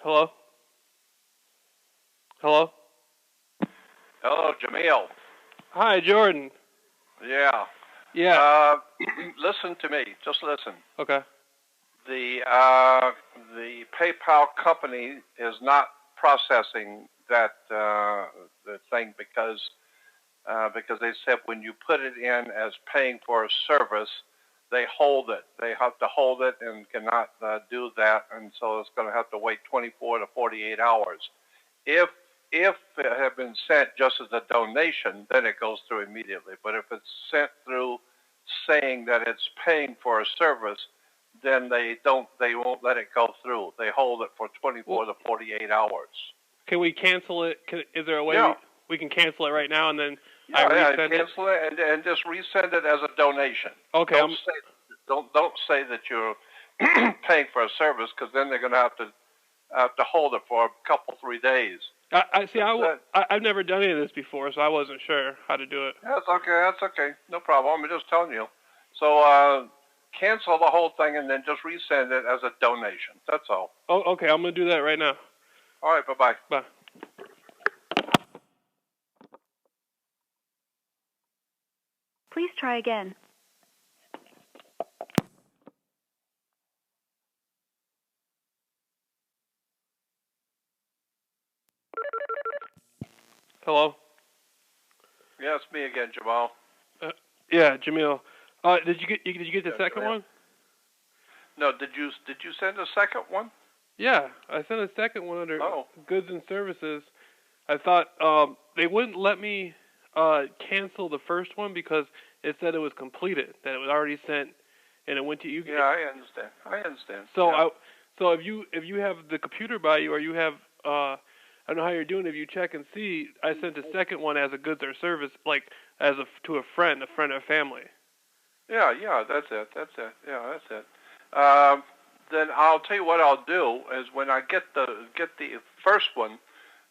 Hello? Hello? Hello, Jameel. Hi, Jordan. Yeah. Yeah. Listen to me. Just listen. Okay. The PayPal company is not processing that the thing because they said when you put it in as paying for a service, they hold it. They have to hold it and cannot do that, and so it's going to have to wait 24 to 48 hours. If it had been sent just as a donation, then it goes through immediately. But if it's sent through saying that it's paying for a service, then they won't let it go through. They hold it for 24 to 48 hours. Can we cancel it? Is there a way we can cancel it right now and then I resend cancel it and just resend it as a donation. Okay. Don't say that you're paying for a service, because then they're going to have to hold it for a couple 3 days. I've never done any of this before, so I wasn't sure how to do it. That's okay. No problem. I'm just telling you. So cancel the whole thing and then just resend it as a donation. That's all. Oh, okay. I'm going to do that right now. All right. Bye-bye. Bye. Please try again. Hello? Yeah, it's me again, Jamal. Yeah, Jameel. Did you get the second one? No, did you send a second one? Yeah, I sent a second one under goods and services. I thought they wouldn't let me cancel the first one because it said it was completed, that it was already sent, and it went to you. Yeah, I understand. So yeah. So if you have the computer by you, or you have I don't know how you're doing. If you check and see, I sent a second one as a goods or service, like to a friend or family. Yeah, that's it. Yeah, that's it. Then I'll tell you what I'll do is when I get the first one,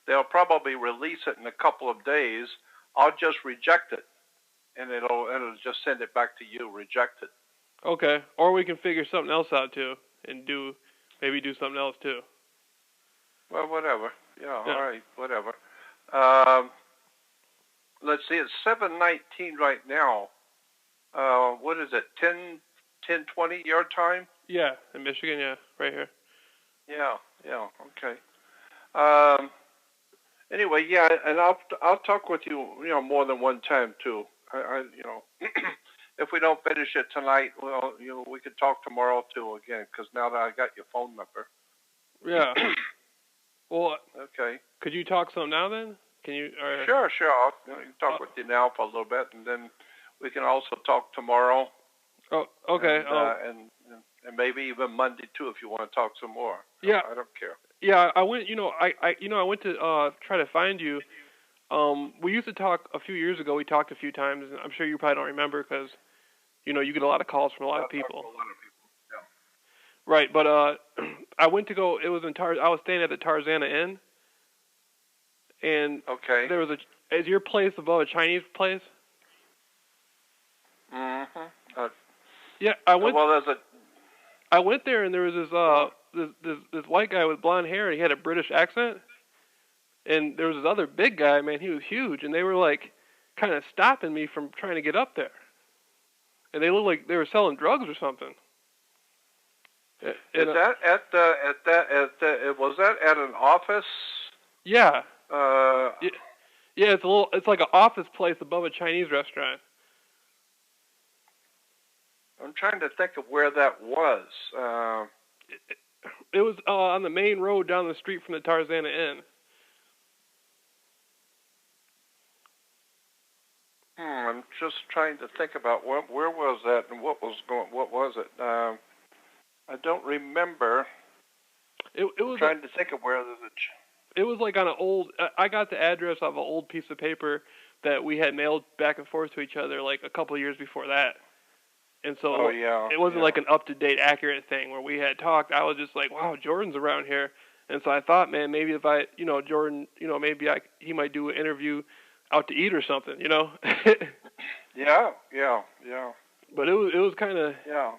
they'll probably release it in a couple of days. I'll just reject it, and it'll just send it back to you rejected. Okay, or we can figure something else out too, and maybe do something else too. Well, whatever. Yeah. All right, whatever. Let's see, it's 7:19 right now. What is it? 10:20 your time? Yeah, in Michigan. Yeah, right here. Yeah. Okay. Anyway, yeah, and I'll talk with you, more than one time too. I if we don't finish it tonight, well, we could talk tomorrow too again, because now that I got your phone number. Yeah. Well. Okay. Could you talk some now then? Can you? Sure. I'll talk with you now for a little bit, and then we can also talk tomorrow. Oh, okay. And maybe even Monday too, if you want to talk some more. Yeah. I don't care. Yeah, I went. I went to try to find you. We used to talk a few years ago. We talked a few times, and I'm sure you probably don't remember because, you get a lot of calls from a lot of people. Yeah. Right, but I went to go. It was I was staying at the Tarzana Inn, and there was is your place above a Chinese place? Mm-hmm. Yeah, I went. Well, there's a. I went there, and there was this white guy with blonde hair, and he had a British accent. And there was this other big guy, man, he was huge, and they were like kind of stopping me from trying to get up there. And they looked like they were selling drugs or something. Was that at an office? Yeah. Yeah, it's like an office place above a Chinese restaurant. I'm trying to think of where that was. It was on the main road down the street from the Tarzana Inn. I'm just trying to think about where was that and what was it? I don't remember. It was trying to think of where it was like on an old. I got the address of an old piece of paper that we had mailed back and forth to each other like a couple of years before that. And so it wasn't like an up-to-date, accurate thing where we had talked. I was just like, wow, Jordan's around here. And so I thought, man, maybe if Jordan, maybe he might do an interview out to eat or something, Yeah. But it was kind of. Yeah.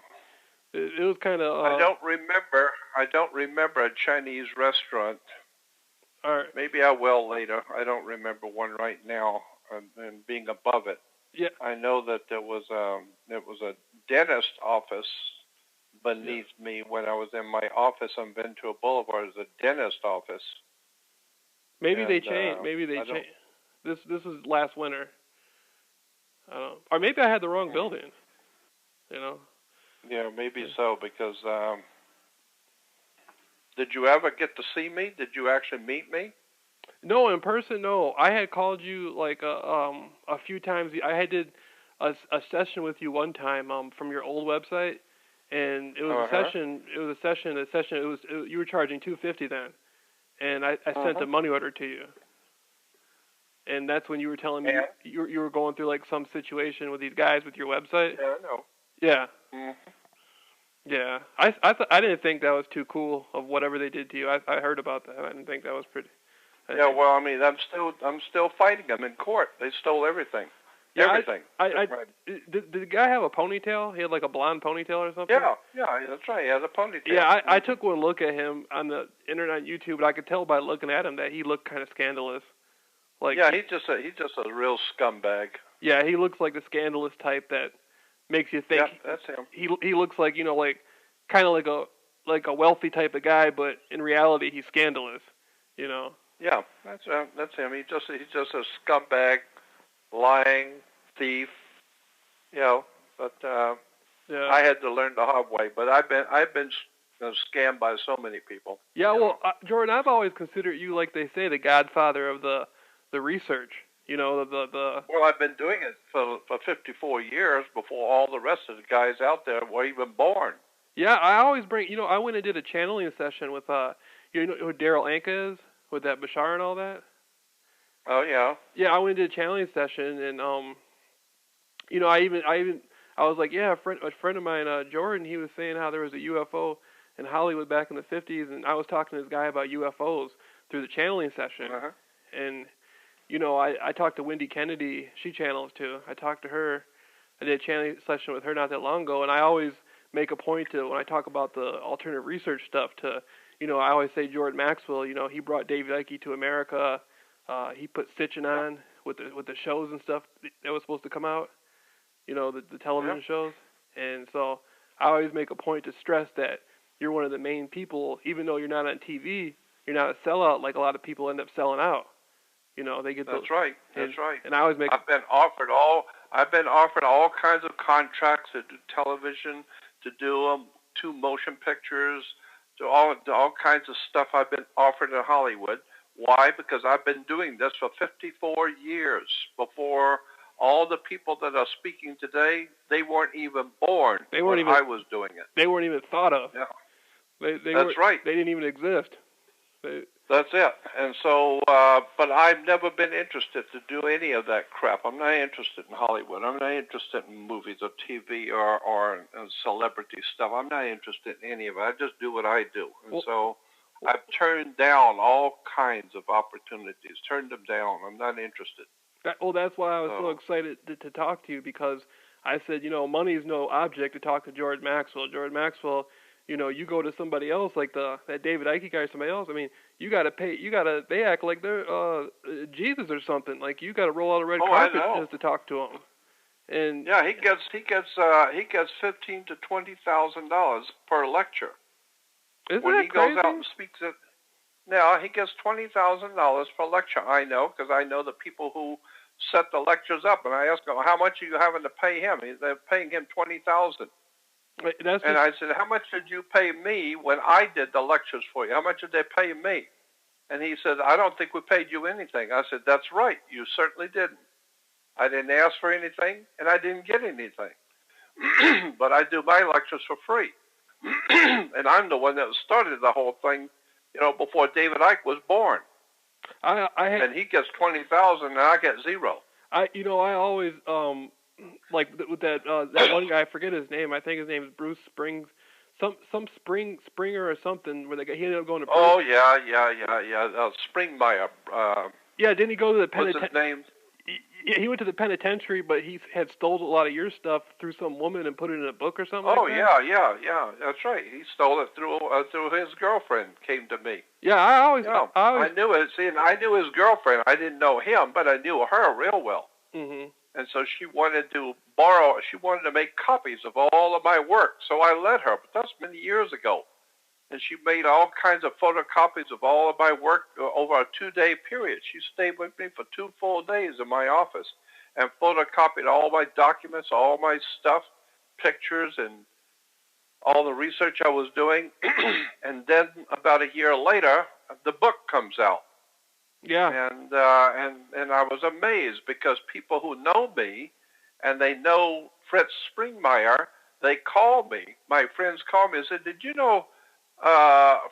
It was kind of. I don't remember a Chinese restaurant. All right. Maybe I will later. I don't remember one right now, and being above it. Yeah. I know that there was a dentist office beneath me when I was in my office on Ventura Boulevard. There's a dentist office. Maybe they changed. Maybe they changed. This was last winter. I don't know. Or maybe I had the wrong building. You know. Yeah, maybe so, because did you ever get to see me? Did you actually meet me? No, in person, no. I had called you like a few times. I had did a session with you one time from your old website, and it was a session. It was a session. You were charging $250 then, and I sent a money order to you. And that's when you were telling me you were going through like some situation with these guys with your website. Yeah, I know. Yeah. Mm-hmm. Yeah. I didn't think that was too cool of whatever they did to you. I heard about that. I didn't think that was pretty. Yeah, well, I mean, I'm still fighting them in court. They stole everything. Yeah, everything. Did the guy have a ponytail? He had like a blonde ponytail or something? Yeah, that's right. He has a ponytail. Yeah, I took one look at him on the internet, YouTube, and I could tell by looking at him that he looked kind of scandalous. Like, yeah, he's just a real scumbag. Yeah, he looks like the scandalous type that makes you think. Yeah, that's him. He looks like, you know, like kind of like a wealthy type of guy, but in reality he's scandalous, you know. Yeah, that's him. He's just a scumbag, lying thief, you know. But I had to learn the hard way. But I've been scammed by so many people. Yeah, well, Jordan, I've always considered you, like they say, the godfather of the research. You know, the. Well, I've been doing it for 54 years before all the rest of the guys out there were even born. Yeah, I always bring. You know, I went and did a channeling session with you know who Daryl Anka is, with that Bashar and all that. Oh yeah. Yeah, I went and did a channeling session, and you know, I was like, yeah, a friend of mine, Jordan, he was saying how there was a UFO in Hollywood back in the 50s, and I was talking to this guy about UFOs through the channeling session, and you know, I talked to Wendy Kennedy, she channels too. I talked to her, I did a channeling session with her not that long ago, and I always make a point to, when I talk about the alternative research stuff, to, you know, I always say Jordan Maxwell, you know, he brought David Icke to America, he put Stitching on with the shows and stuff that was supposed to come out, you know, the television shows, and so I always make a point to stress that you're one of the main people, even though you're not on TV, you're not a sellout like a lot of people end up selling out. You know, they get That's right. And I always make. I've been offered all kinds of contracts to do television, to do 2 motion pictures, to all kinds of stuff I've been offered in Hollywood. Why? Because I've been doing this for 54 years. Before all the people that are speaking today, they weren't even born when I was doing it. They weren't even thought of. Yeah. That's right. They didn't even exist. That's it. And so, but I've never been interested to do any of that crap. I'm not interested in Hollywood. I'm not interested in movies or TV or celebrity stuff. I'm not interested in any of it. I just do what I do. And so I've turned down all kinds of opportunities, turned them down. I'm not interested. That's why I was so excited to talk to you, because I said, you know, money is no object to talk to George Maxwell. George Maxwell, you know, you go to somebody else like that David Icke guy or somebody else, I mean, you got to pay. They act like they're Jesus or something. Like, you got to roll out a red carpet just to talk to them. And yeah, he gets $15,000 to $20,000 per lecture. Isn't when that he crazy? goes out and speaks at. Now he gets $20,000 per lecture. I know, because I know the people who set the lectures up, and I ask them, how much are you having to pay him? They're paying him $20,000. And I said, how much did you pay me when I did the lectures for you? How much did they pay me? And he said, I don't think we paid you anything. I said, that's right. You certainly didn't. I didn't ask for anything, and I didn't get anything. But I do my lectures for free. And I'm the one that started the whole thing, you know, before David Icke was born. And he gets $20,000, and I get $0. I always like with that one guy, I forget his name. I think his name is Bruce Springs, Springer or something. Where he ended up going to prison. Oh yeah. Springmeyer. Yeah, didn't he go to the penitentiary? What's his name? he went to the penitentiary, but he had stolen a lot of your stuff through some woman and put it in a book or something like that? Yeah. That's right. He stole it through his girlfriend. Came to me. Yeah, I always I knew it. See, and I knew his girlfriend. I didn't know him, but I knew her real well. Mm-hmm. And so she wanted to make copies of all of my work. So I let her, but that's many years ago. And she made all kinds of photocopies of all of my work over a 2-day period. She stayed with me for 2 full days in my office and photocopied all my documents, all my stuff, pictures, and all the research I was doing. And then about a year later, the book comes out. Yeah. And I was amazed because people who know me and they know Fritz Springmeier, they call me. My friends call me and said, "Did you know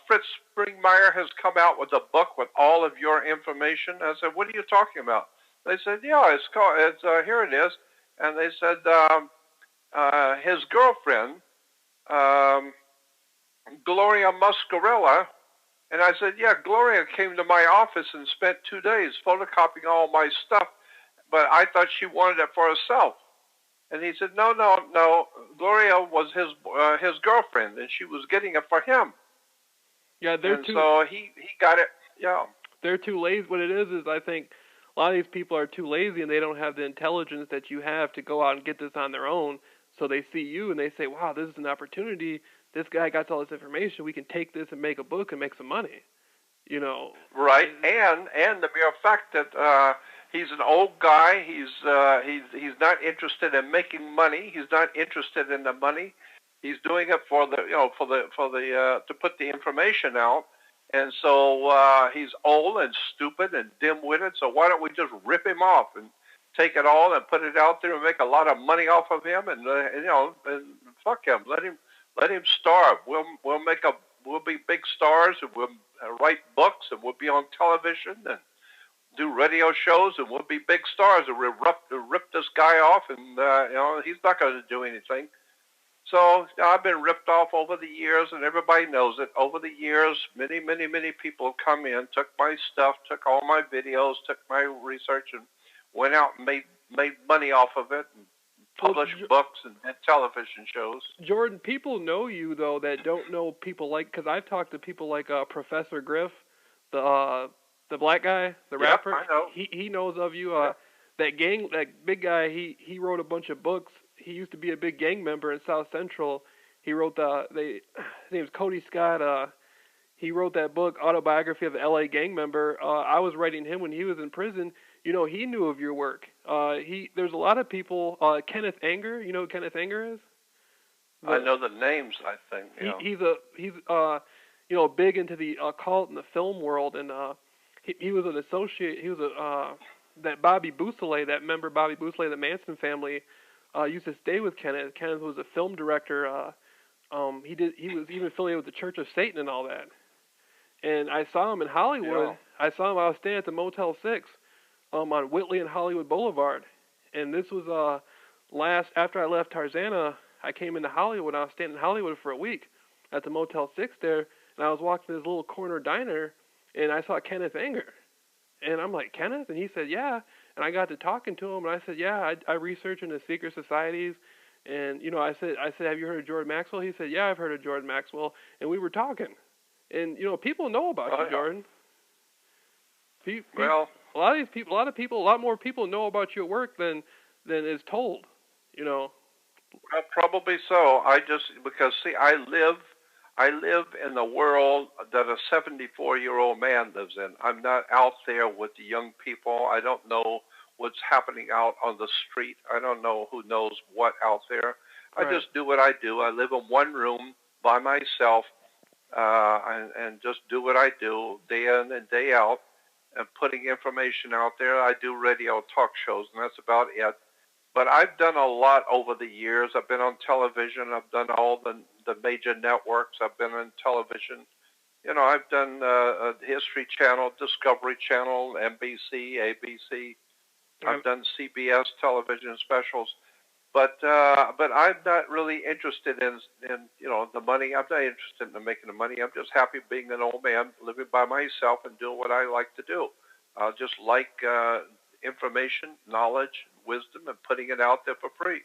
Fritz Springmeier has come out with a book with all of your information?" I said, "What are you talking about?" They said, "Yeah, it's here it is." And they said, his girlfriend, Gloria Muscarella. And I said, "Yeah, Gloria came to my office and spent 2 days photocopying all my stuff, but I thought she wanted it for herself." And he said, No. Gloria was his girlfriend, and she was getting it for him." Yeah, so he got it. Yeah. They're too lazy. What it is I think a lot of these people are too lazy, and they don't have the intelligence that you have to go out and get this on their own. So they see you and they say, "Wow, this is an opportunity. This guy got all this information. We can take this and make a book and make some money." You know. Right, and the mere fact that he's an old guy. He's not interested in making money. He's not interested in the money. He's doing it for to put the information out. And so he's old and stupid and dim-witted. So why don't we just rip him off and take it all and put it out there and make a lot of money off of him? And and fuck him. Let him starve. We'll be big stars, and we'll write books, and we'll be on television and do radio shows, and we'll be big stars, and we'll rip this guy off, and he's not going to do anything. So I've been ripped off over the years, and everybody knows it. Over the years, many, many, many people have come in, took my stuff, took all my videos, took my research, and went out and made money off of it, and published books and did television shows. Jordan, people know you, though, that don't know people like, because I've talked to people like Professor Griff, the black guy, the rapper. I know. He knows of you. That big guy, he wrote a bunch of books. He used to be a big gang member in South Central. He wrote his name is Cody Scott. He wrote that book, Autobiography of the L.A. Gang Member. I was writing him when he was in prison. He knew of your work. There's a lot of people. Kenneth Anger, you know who Kenneth Anger is? I know the names, I think. Yeah. He's big into the occult and the film world, and he was an associate. He was that Bobby Beausoleil, that member Bobby Beausoleil, the Manson family, used to stay with Kenneth. Kenneth was a film director. He was even affiliated with the Church of Satan and all that. And I saw him in Hollywood. Yeah. I was staying at the Motel 6 on Whitley and Hollywood Boulevard. And this was after I left Tarzana, I came into Hollywood. I was staying in Hollywood for a week at the Motel 6 there, and I was walking to this little corner diner, and I saw Kenneth Anger. And I'm like, "Kenneth?" And he said, "Yeah." And I got to talking to him, and I said, "Yeah, I research into secret societies." And, I said, "Have you heard of Jordan Maxwell?" He said, "Yeah, I've heard of Jordan Maxwell." And we were talking. And, people know about you, Jordan. A lot more people know about your work than is told, Well, probably so. Because I live in the world that a 74-year-old man lives in. I'm not out there with the young people. I don't know what's happening out on the street. I don't know who knows what out there. Right. I just do what I do. I live in one room by myself, and just do what I do day in and day out, and putting information out there. I do radio talk shows, and that's about it. But I've done a lot over the years. I've been on television. I've done all the major networks. I've been on television. I've done History Channel, Discovery Channel, NBC, ABC. I've done CBS television specials. But I'm not really interested in the money. I'm not interested in making the money. I'm just happy being an old man, living by myself and doing what I like to do. I just like information, knowledge, wisdom, and putting it out there for free.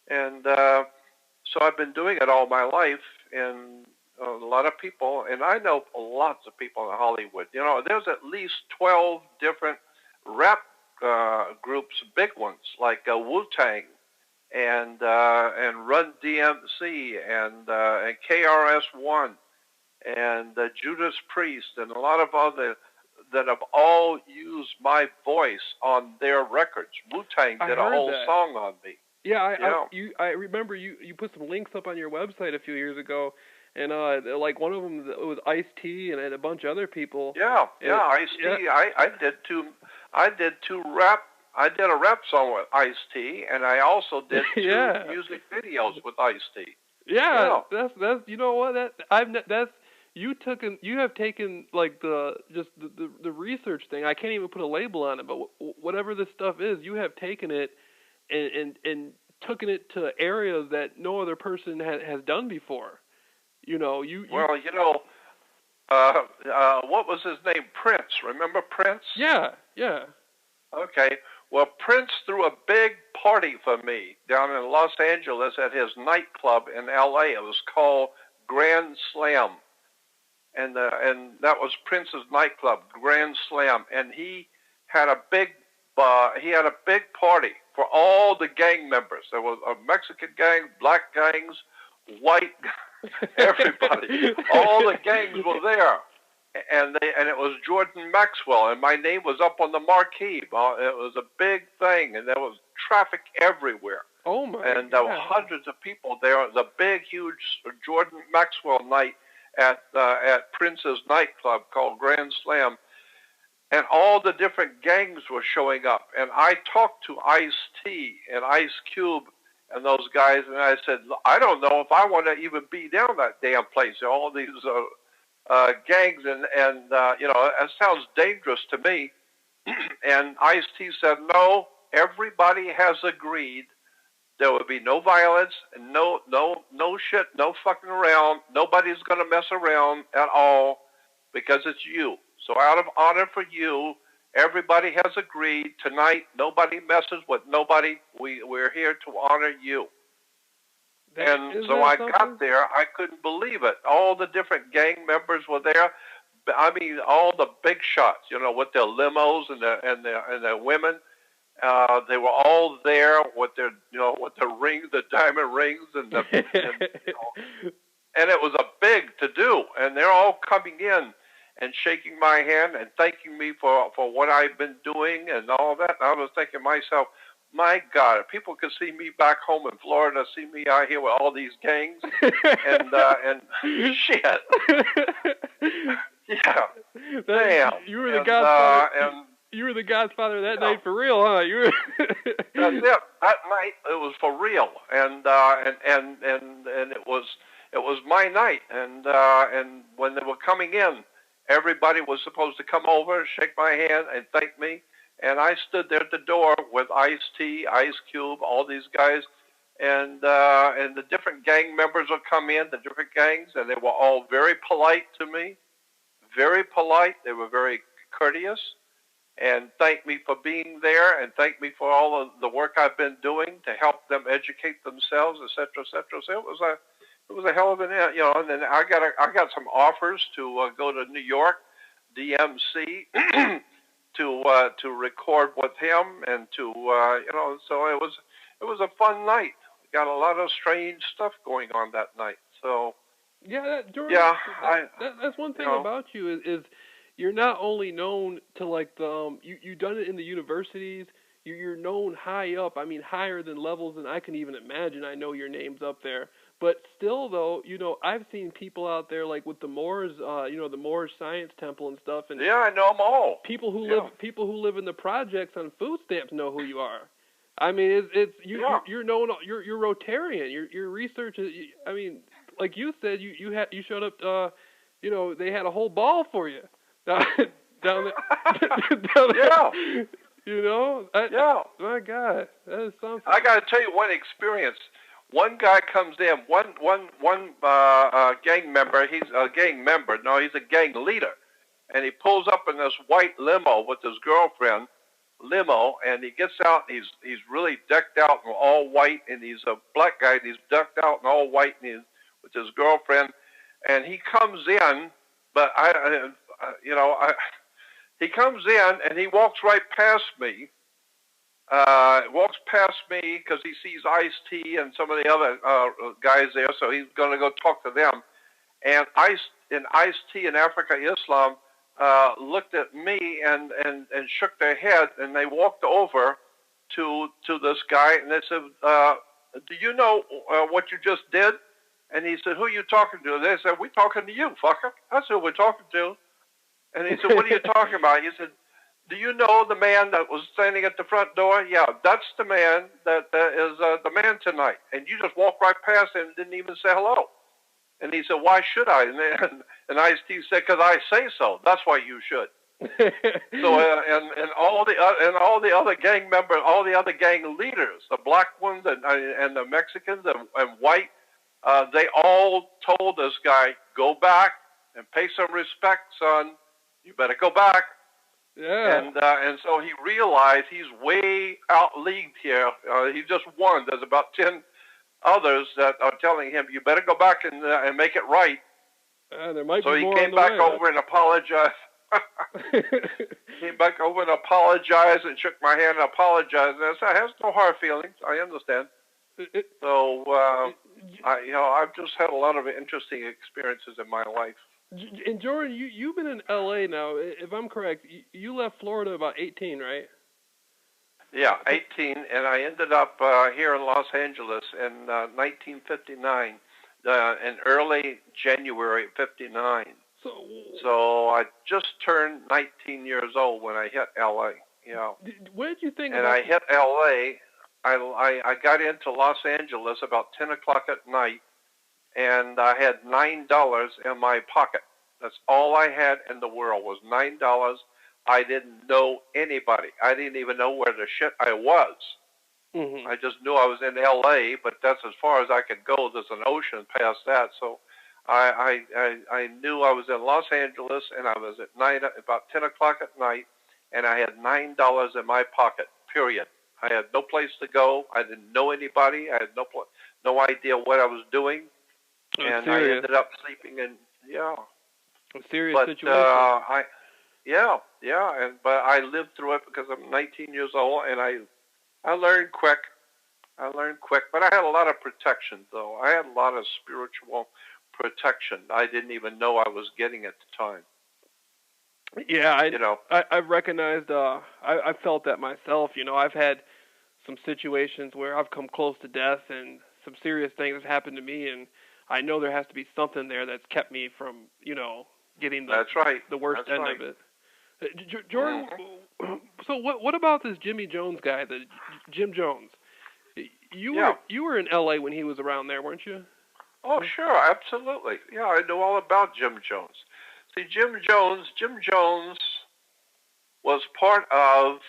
And so I've been doing it all my life, and a lot of people, and I know lots of people in Hollywood. You know, there's at least 12 different rap groups, big ones, like Wu-Tang and Run DMC and KRS-One and Judas Priest and a lot of other that have all used my voice on their records. Wu-Tang did a whole song on me. Yeah, I remember you put some links up on your website a few years ago, and like one of them it was Ice-T and a bunch of other people. Yeah, Ice-T. Yeah. I did two rap. I did a rap song with Ice-T, and I also did two music videos with Ice-T. Yeah, that's you know what you have taken like the research thing. I can't even put a label on it, but whatever this stuff is, you have taken it and taken it to areas that no other person has done before. You know, Well, you know, what was his name? Prince. Remember Prince? Yeah. Okay. Well, Prince threw a big party for me down in Los Angeles at his nightclub in L.A. It was called Grand Slam. And that was Prince's nightclub, Grand Slam. And he had a big party for all the gang members. There was a Mexican gang, black gangs, white, everybody. All the gangs were there. And it was Jordan Maxwell, and my name was up on the marquee. It was a big thing, and there was traffic everywhere. Oh my! And there were hundreds of people there. It was a big, huge Jordan Maxwell night at Prince's nightclub called Grand Slam, and all the different gangs were showing up. And I talked to Ice-T and Ice Cube and those guys, and I said, I don't know if I want to even be down that damn place. All these gangs, and you know, it sounds dangerous to me. And Ice-T said, no, everybody has agreed there will be no violence and no shit, no fucking around. Nobody's going to mess around at all because it's you. So out of honor for you, everybody has agreed tonight. Nobody messes with nobody. We're here to honor you. And so I got there. I couldn't believe it. All the different gang members were there. I mean, all the big shots, you know, with their limos and their women. They were all there with their, you know, with the rings, the diamond rings, and it was a big to do. And they're all coming in and shaking my hand and thanking me for what I've been doing and all that. And I was thinking to myself, my God, if people could see me back home in Florida, see me out here with all these gangs and shit. Yeah. Damn. You were the Godfather. You were the Godfather that night for real, huh? You were. That's it. That night it was for real, and it was my night, and when they were coming in, everybody was supposed to come over, shake my hand, and thank me. And I stood there at the door with Ice-T, Ice Cube, all these guys, and the different gang members would come in, the different gangs, and they were all very polite to me, very polite. They were very courteous, and thanked me for being there, and thanked me for all of the work I've been doing to help them educate themselves, et cetera, et cetera. So it was a hell of an, you know. And then I got some offers to go to New York, DMC. To record with him and to you know, so it was a fun night. Got a lot of strange stuff going on that night. So that's one thing about you is you're not only known to like the you've done it in the universities. You're known high up. I mean, higher than levels than I can even imagine. I know your name's up there. But still, though, you know, I've seen people out there like with the Moores, you know, the Moores Science Temple and stuff. And yeah, I know them all. People who live in the projects on food stamps know who you are. I mean, you're known. You're Rotarian. Your research is. I mean, like you said, you showed up. You know, they had a whole ball for you down there. Yeah. You know. My God, that is something. I got to tell you one experience. One guy comes in, one gang member. He's a gang member. No, he's a gang leader, and he pulls up in this white limo with his girlfriend, limo, and he gets out. And he's really decked out in all white, and he's a black guy. And he's decked out in all white, and he's with his girlfriend. And he comes in, but he comes in and he walks right past me. Walks past me because he sees Ice-T and some of the other guys there, so he's going to go talk to them. And Ice-T in Africa Islam looked at me and shook their head, and they walked over to this guy, and they said, do you know what you just did? And he said, who are you talking to? They said, we're talking to you, fucker. That's who we're talking to. And he said, what are you talking about? He said, do you know the man that was standing at the front door? Yeah, that's the man that is the man tonight. And you just walked right past him and didn't even say hello. And he said, why should I? And Ice-T said, because I say so. That's why you should. So and all the other gang members, all the other gang leaders, the black ones and the Mexicans and white, they all told this guy, go back and pay some respect, son. You better go back. Yeah. And so he realized he's way out-leagued here. He just won. There's about 10 others that are telling him, you better go back and make it right. There might so be he more came back over and apologized. Came back over and apologized and shook my hand and apologized. And I said, I have no hard feelings. I understand. So, I've just had a lot of interesting experiences in my life. And Jordan, you've been in L.A. now. If I'm correct, you left Florida about 18, right? Yeah, 18, and I ended up here in Los Angeles in 1959, in early January 59. So I just turned 19 years old when I hit L.A. What did you think? And I hit L.A. I got into Los Angeles about 10 o'clock at night, and I had $9 in my pocket. That's all I had in the world was $9. I didn't know anybody. I didn't even know where the shit I was. Mm-hmm. I just knew I was in L.A., but that's as far as I could go. There's an ocean past that. So I knew I was in Los Angeles, and I was at night, about 10 o'clock at night, and I had $9 in my pocket, period. I had no place to go. I didn't know anybody. I had no idea what I was doing. And serious. I ended up sleeping in, a serious situation. But I lived through it because I'm 19 years old, and I learned quick. But I had a lot of protection, though. I had a lot of spiritual protection. I didn't even know I was getting at the time. Yeah, I've recognized. I felt that myself. I've had some situations where I've come close to death, and some serious things have happened to me, and I know there has to be something there that's kept me from, getting the worst end of it. Jordan, so what about this Jimmy Jones guy, the Jim Jones? You were in L.A. when he was around there, weren't you? Oh, sure, absolutely. Yeah, I know all about Jim Jones. See, Jim Jones was part of.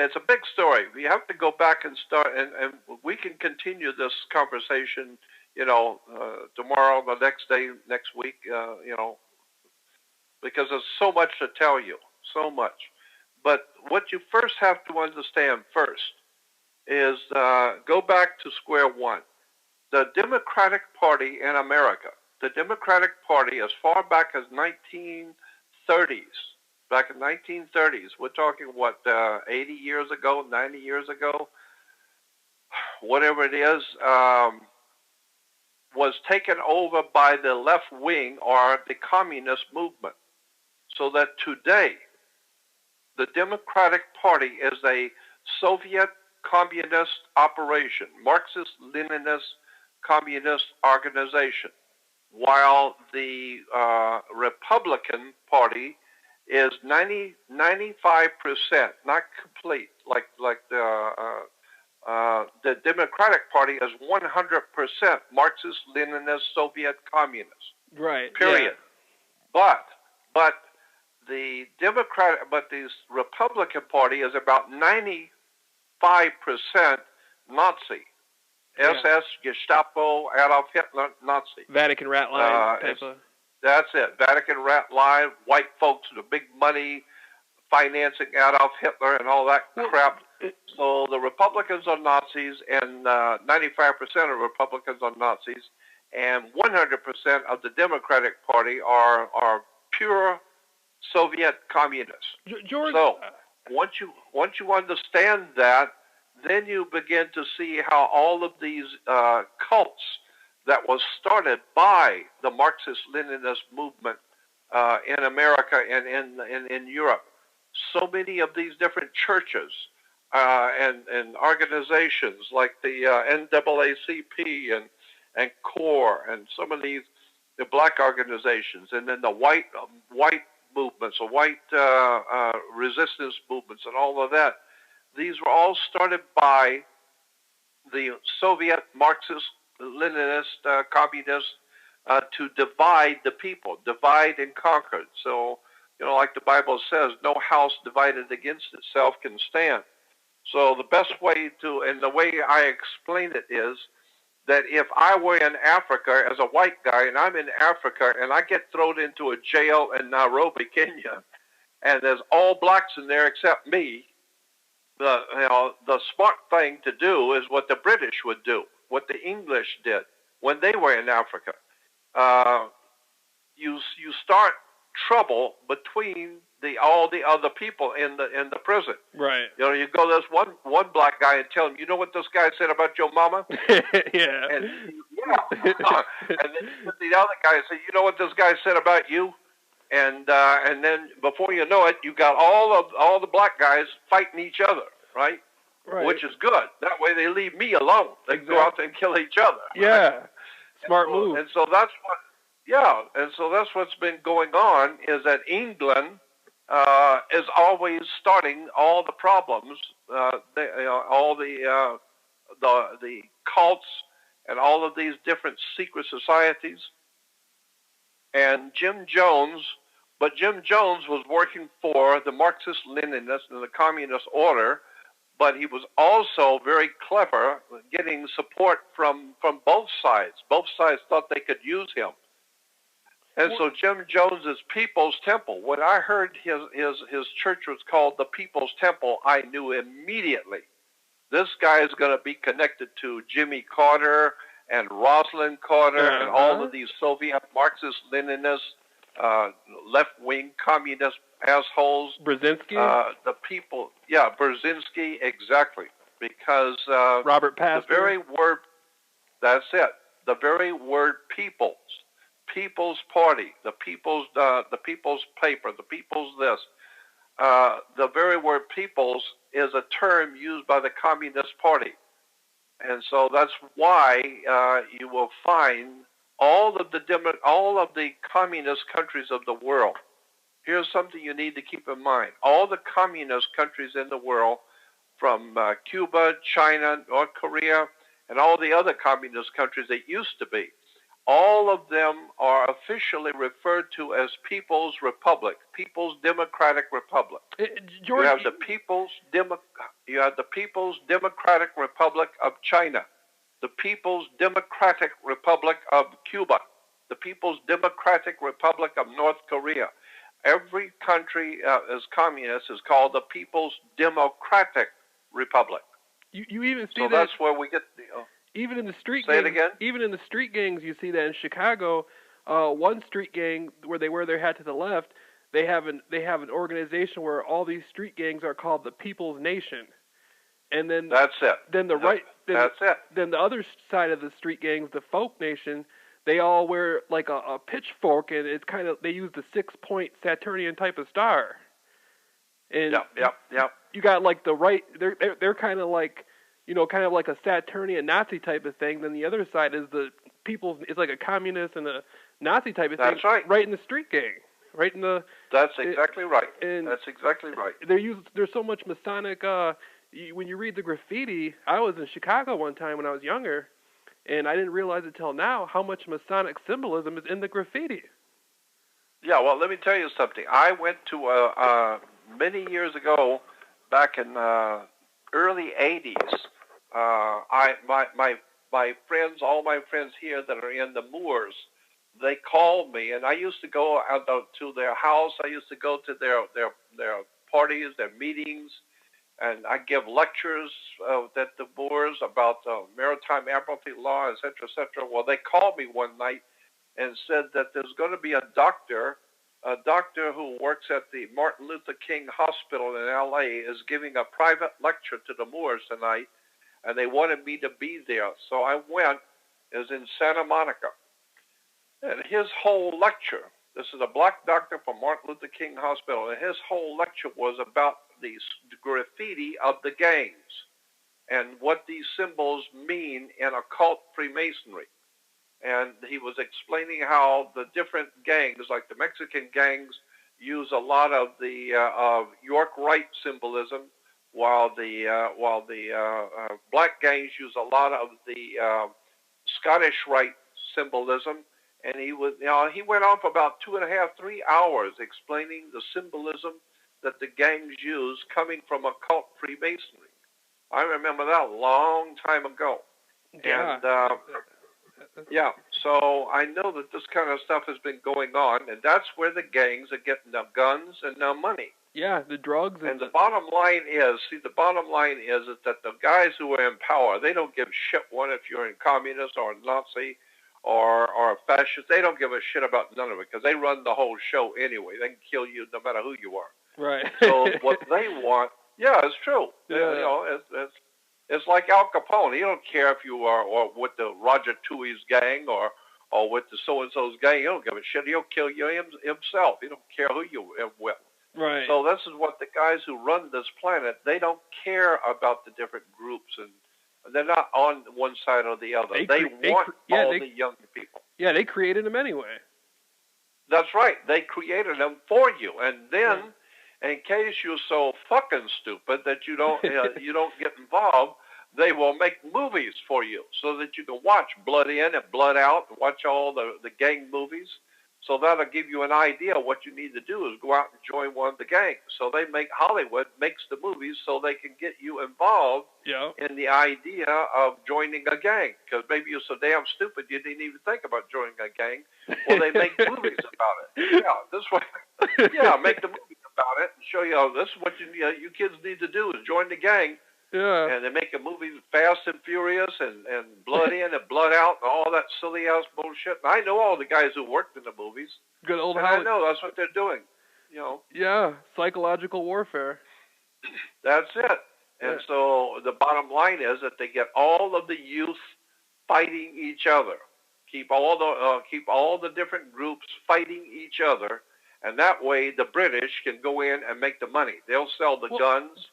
It's a big story. We have to go back and start, and we can continue this conversation, tomorrow, the next day, next week, because there's so much to tell you, so much. But what you first have to understand first is go back to square one. The Democratic Party in America, the Democratic Party as far back as 1930s, back in 1930s, we're talking, 80 years ago, 90 years ago, whatever it is, was taken over by the left wing or the communist movement. So that today, the Democratic Party is a Soviet communist operation, Marxist-Leninist communist organization, while the Republican Party is 95%, not complete, like the Democratic Party is 100% Marxist-Leninist Soviet communist. Right. Period. Yeah. But the Republican Party is about 95% Nazi. Yeah. SS, Gestapo, Adolf Hitler, Nazi. Vatican rat line type of. That's it. Vatican rat line, white folks with big money, financing Adolf Hitler and all that crap. So the Republicans are Nazis, and 95% of Republicans are Nazis, and 100% of the Democratic Party are pure Soviet communists. George, so once you understand that, then you begin to see how all of these cults that was started by the Marxist-Leninist movement in America and in Europe, so many of these different churches and organizations like the NAACP and CORE and some of the black organizations, and then the white movements, or white resistance movements, and all of that. These were all started by the Soviet Marxist-Leninist communists to divide the people, divide and conquer. So, like the Bible says, no house divided against itself can stand. So the best way and the way I explain it is that if I were in Africa as a white guy, and I'm in Africa, and I get thrown into a jail in Nairobi, Kenya, and there's all blacks in there except me, the smart thing to do is what the British would do, what the English did when they were in Africa. You start trouble between all the other people in the prison. Right. You go to this one black guy and tell him, you know what this guy said about your mama? Yeah. And then the other guy and say, you know what this guy said about you? And then before you know it, you got all the black guys fighting each other, right? Right. Which is good. That way they leave me alone. They go out there and kill each other. Yeah. Right? Smart move. And so that's what's been going on, is that England is always starting all the problems, all the cults and all of these different secret societies. And Jim Jones was working for the Marxist-Leninists and the Communist Order, but he was also very clever, getting support from both sides. Both sides thought they could use him. And so Jim Jones's People's Temple, when I heard his church was called the People's Temple, I knew immediately this guy is going to be connected to Jimmy Carter and Rosalind Carter and all of these Soviet Marxist-Leninist, left-wing communist assholes. Brzezinski? The people, Brzezinski, exactly. Because Robert Pastor. The very word, that's it. The very word People's Party, the People's Paper, the People's this. The very word People's is a term used by the Communist Party. And so that's why you will find all of the communist countries of the world. Here's something you need to keep in mind. All the communist countries in the world, from Cuba, China, North Korea, and all the other communist countries that used to be, all of them are officially referred to as People's Republic, People's Democratic Republic. George, you have the People's Democratic Republic of China, the People's Democratic Republic of Cuba, the People's Democratic Republic of North Korea. Every country as communist is called the People's Democratic Republic. You even see so that. That's where we get the. Even in the street Say gangs, it again? Even in the street gangs, you see that in Chicago. One street gang where they wear their hat to the left, they have an organization where all these street gangs are called the People's Nation, and then that's it. Then Then the other side of the street gangs, the Folk Nation, they all wear like a pitchfork, and it's they use the 6-point Saturnian type of star. And yep. You got like the right. They're kind of like. Kind of like a Saturnian Nazi type of thing. Then the other side is the people's. It's like a communist and a Nazi type of thing. That's right. Right in the street gang. Right in the. That's exactly right. And that's exactly right. There's so much Masonic. When you read the graffiti, I was in Chicago one time when I was younger, and I didn't realize until now how much Masonic symbolism is in the graffiti. Yeah, well, let me tell you something. I went to many years ago, back in early '80s. My friends, all my friends here that are in the Moors, they called me, and I used to go out to their house. I used to go to their parties, their meetings, and I give lectures at the Moors about maritime admiralty law, et cetera, Well, they called me one night and said that there's going to be a doctor who works at the Martin Luther King Hospital in L.A. is giving a private lecture to the Moors tonight, and they wanted me to be there. So I went. It was in Santa Monica. And his whole lecture, this is a black doctor from Martin Luther King Hospital, and his whole lecture was about the graffiti of the gangs and what these symbols mean in occult Freemasonry. And he was explaining how the different gangs, like the Mexican gangs, use a lot of the York Rite symbolism, while the black gangs use a lot of the Scottish Rite symbolism. And he went on for about 2.5, 3 hours explaining the symbolism that the gangs use coming from occult Freemasonry. I remember that a long time ago. Yeah. And yeah, so I know that this kind of stuff has been going on, and that's where the gangs are getting their guns and their money. Yeah, the drugs. And the bottom line is that the guys who are in power, they don't give shit one if you're in communist or Nazi or a fascist. They don't give a shit about none of it because they run the whole show anyway. They can kill you no matter who you are. Right. So what they want, yeah, it's true. Yeah. It's like Al Capone. He don't care if you are or with the Roger Tui's gang or with the so-and-so's gang. He don't give a shit. He'll kill you himself. He don't care who you are with. Right. So this is what the guys who run this planet, they don't care about the different groups, and they're not on one side or the other. They want all the young people. Yeah, they created them anyway. That's right. They created them for you. And then, in case you're so fucking stupid that you don't get involved, they will make movies for you so that you can watch Blood In and Blood Out and watch all the gang movies. So that'll give you an idea. What you need to do is go out and join one of the gangs. So Hollywood makes the movies so they can get you involved in the idea of joining a gang. Because maybe you're so damn stupid you didn't even think about joining a gang. Well, they make movies about it. Yeah, this way. Yeah, make the movies about it and show you, this is what you kids need to do is join the gang. Yeah. And they make a movie Fast and Furious and Blood In and Blood Out and all that silly ass bullshit. And I know all the guys who worked in the movies. Good old Hollywood. I know that's what they're doing. Yeah, psychological warfare. That's it. And so the bottom line is that they get all of the youth fighting each other. Keep all the different groups fighting each other, and that way the British can go in and make the money. They'll sell the guns.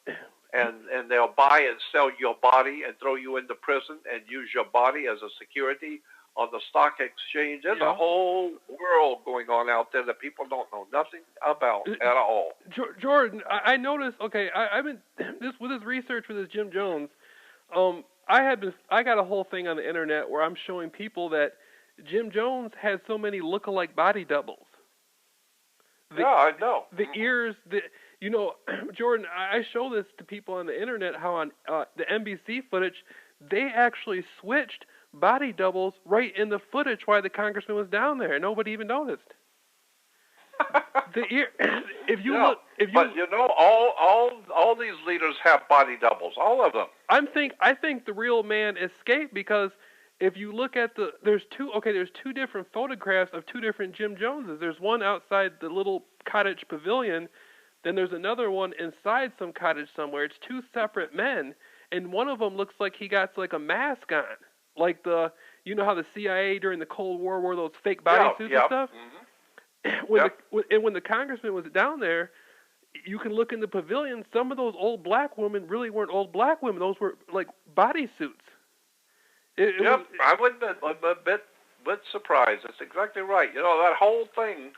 And they'll buy and sell your body and throw you into prison and use your body as a security on the stock exchange. There's a whole world going on out there that people don't know nothing about at all. Jordan, I noticed. Okay, I've been with this research for this Jim Jones. I got a whole thing on the internet where I'm showing people that Jim Jones has so many look-alike body doubles. I know. The ears, Jordan, I show this to people on the internet how on the NBC footage, they actually switched body doubles right in the footage while the congressman was down there. Nobody even noticed. The ear, look, all these leaders have body doubles, all of them. I think the real man escaped because if you look at there's two different photographs of two different Jim Joneses. There's one outside the little cottage pavilion. Then there's another one inside some cottage somewhere. It's two separate men, and one of them looks like he got like a mask on, like how the CIA during the Cold War wore those fake bodysuits and stuff. Mm-hmm. When the congressman was down there, you can look in the pavilion. Some of those old black women really weren't old black women. Those were like bodysuits. I wouldn't be a bit surprised. That's exactly right. That whole thing.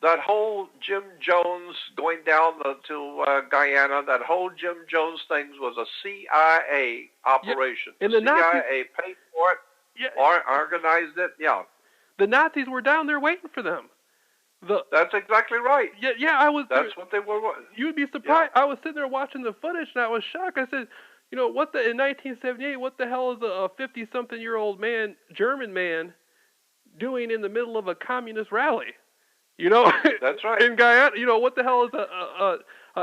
That whole Jim Jones going down to Guyana, that whole Jim Jones thing was a CIA operation. And the Nazis, CIA paid for it, or organized it, The Nazis were down there waiting for them. That's exactly right. I was. That's what they were. You'd be surprised. I was sitting there watching the footage, and I was shocked. I said, in 1978, what the hell is a 50-something-year-old man, German man, doing in the middle of a communist rally? That's right. In Guyana, what the hell is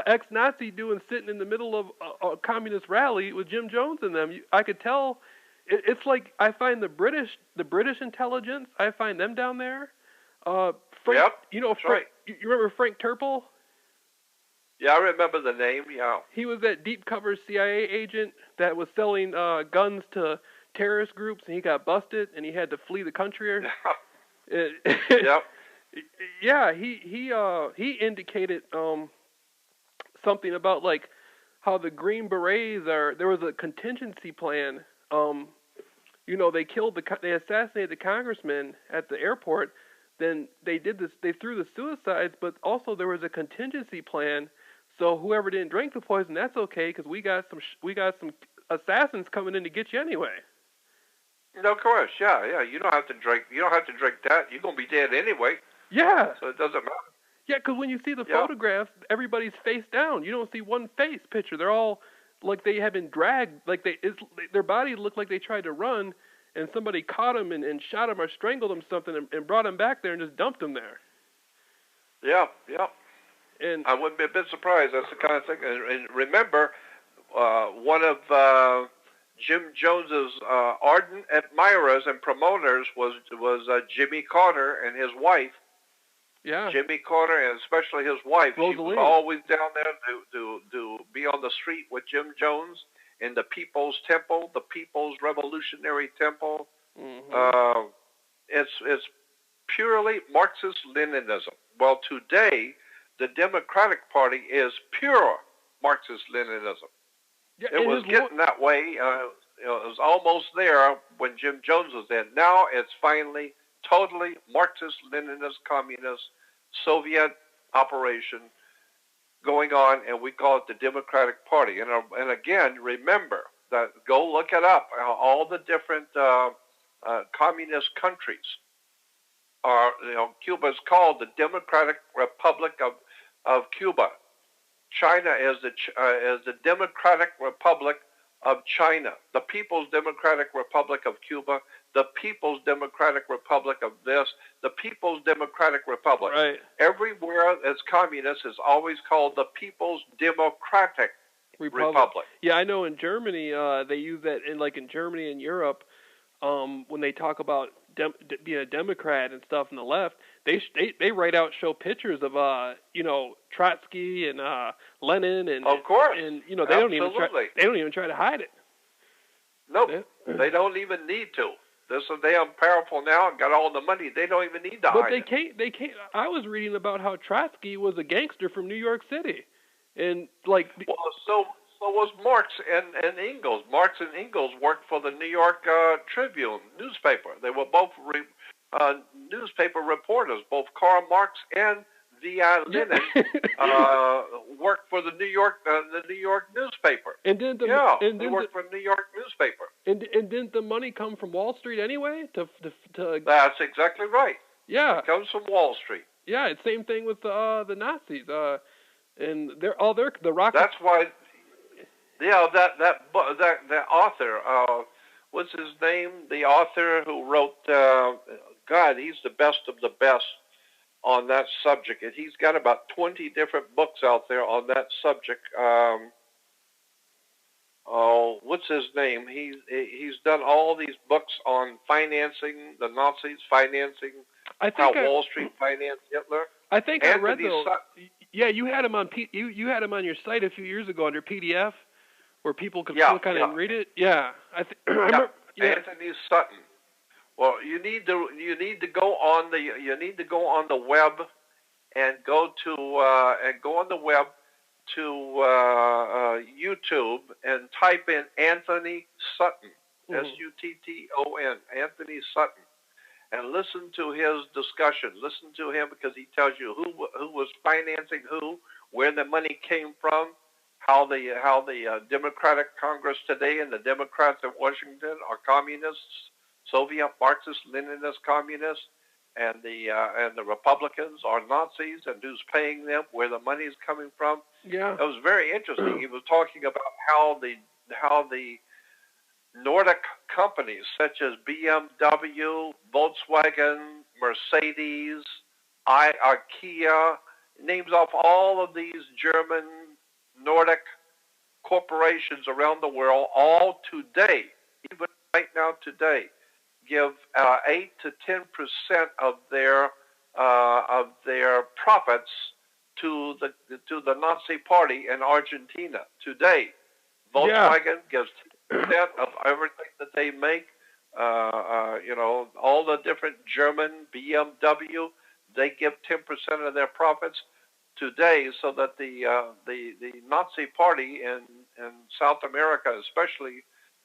ex-Nazi sitting in the middle of a communist rally with Jim Jones and them. I could tell. It's like I find the British intelligence. I find them down there. Frank, yep. Frank, you remember Frank Turple? Yeah, I remember the name. Yeah. He was that deep cover CIA agent that was selling guns to terrorist groups, and he got busted, and he had to flee the country. Yep. Yeah, he indicated something about like how the Green Berets are. There was a contingency plan. They assassinated the congressman at the airport. Then they did this. They threw the suicides, but also there was a contingency plan. So whoever didn't drink the poison, that's okay, because we got some assassins coming in to get you anyway. No, of course, yeah. You don't have to drink. You don't have to drink that. You're gonna be dead anyway. Yeah. So it doesn't matter. Yeah, because when you see the photographs, everybody's face down. You don't see one face picture. They're all like they have been dragged. Like their bodies look like they tried to run, and somebody caught them and shot them or strangled them something and brought them back there and just dumped them there. Yeah. And I wouldn't be a bit surprised. That's the kind of thing. And remember, one of Jim Jones's ardent admirers and promoters was Jimmy Carter and his wife. Yeah. Jimmy Carter, and especially his wife. Rosalie. She was always down there to be on the street with Jim Jones in the People's Temple, the People's Revolutionary Temple. Mm-hmm. It's purely Marxist-Leninism. Well, today, the Democratic Party is pure Marxist-Leninism. Yeah, it was getting that way. It was almost there when Jim Jones was in. Now it's finally totally Marxist-Leninist, communist, Soviet operation going on, and we call it the Democratic Party. And again, remember that. Go look it up. All the different communist countries are. Cuba is called the Democratic Republic of Cuba. China is the Democratic Republic of China, the People's Democratic Republic of Cuba, the People's Democratic Republic of this, the People's Democratic Republic. Right. Everywhere it's communist is always called the People's Democratic Republic. Yeah, I know in Germany they use that in Germany and Europe when they talk about being a Democrat and stuff on the left, they write out show pictures of Trotsky and Lenin and of course, and they don't even try to hide it. Nope, they don't even need to. They're so damn powerful now and got all the money. They don't even need to hide it. They can't. I was reading about how Trotsky was a gangster from New York City, and so was Marx and Engels. Marx and Engels worked for the New York Tribune newspaper. They were both newspaper reporters. Both Karl Marx and V.I. Lenin worked for the New York newspaper. And then they worked for the New York newspaper. And didn't the money come from Wall Street anyway? That's exactly right. Yeah, it comes from Wall Street. Yeah, it's same thing with the Nazis. And the rocket. That's why. Yeah, that author, what's his name? The author who wrote, God, he's the best of the best on that subject. And he's got about 20 different books out there on that subject. What's his name? He's done all these books on financing the Nazis, financing how Wall Street financed Hitler. I think I read those. Yeah, you had him on you had him on your site a few years ago under PDF. Where people could look at it and read it. Yeah, I remember. Yeah. Anthony Sutton. Well, you need to go on the web and go on the web to YouTube and type in Anthony Sutton, Sutton, Anthony Sutton, and listen to his discussion. Listen to him because he tells you who was financing who, where the money came from. How the Democratic Congress today and the Democrats in Washington are communists, Soviet Marxist Leninist communists, and the Republicans are Nazis, and who's paying them, where the money is coming from. Yeah, it was very interesting. He was talking about how the Nordic companies such as BMW, Volkswagen, Mercedes, IKEA, names off all of these German Nordic corporations around the world, all today, even right now today, give 8 to 10% of their profits to the Nazi Party in Argentina today. Volkswagen gives 10% of everything that they make. All the different German BMW, they give 10% of their profits today, so that the Nazi Party in South America, especially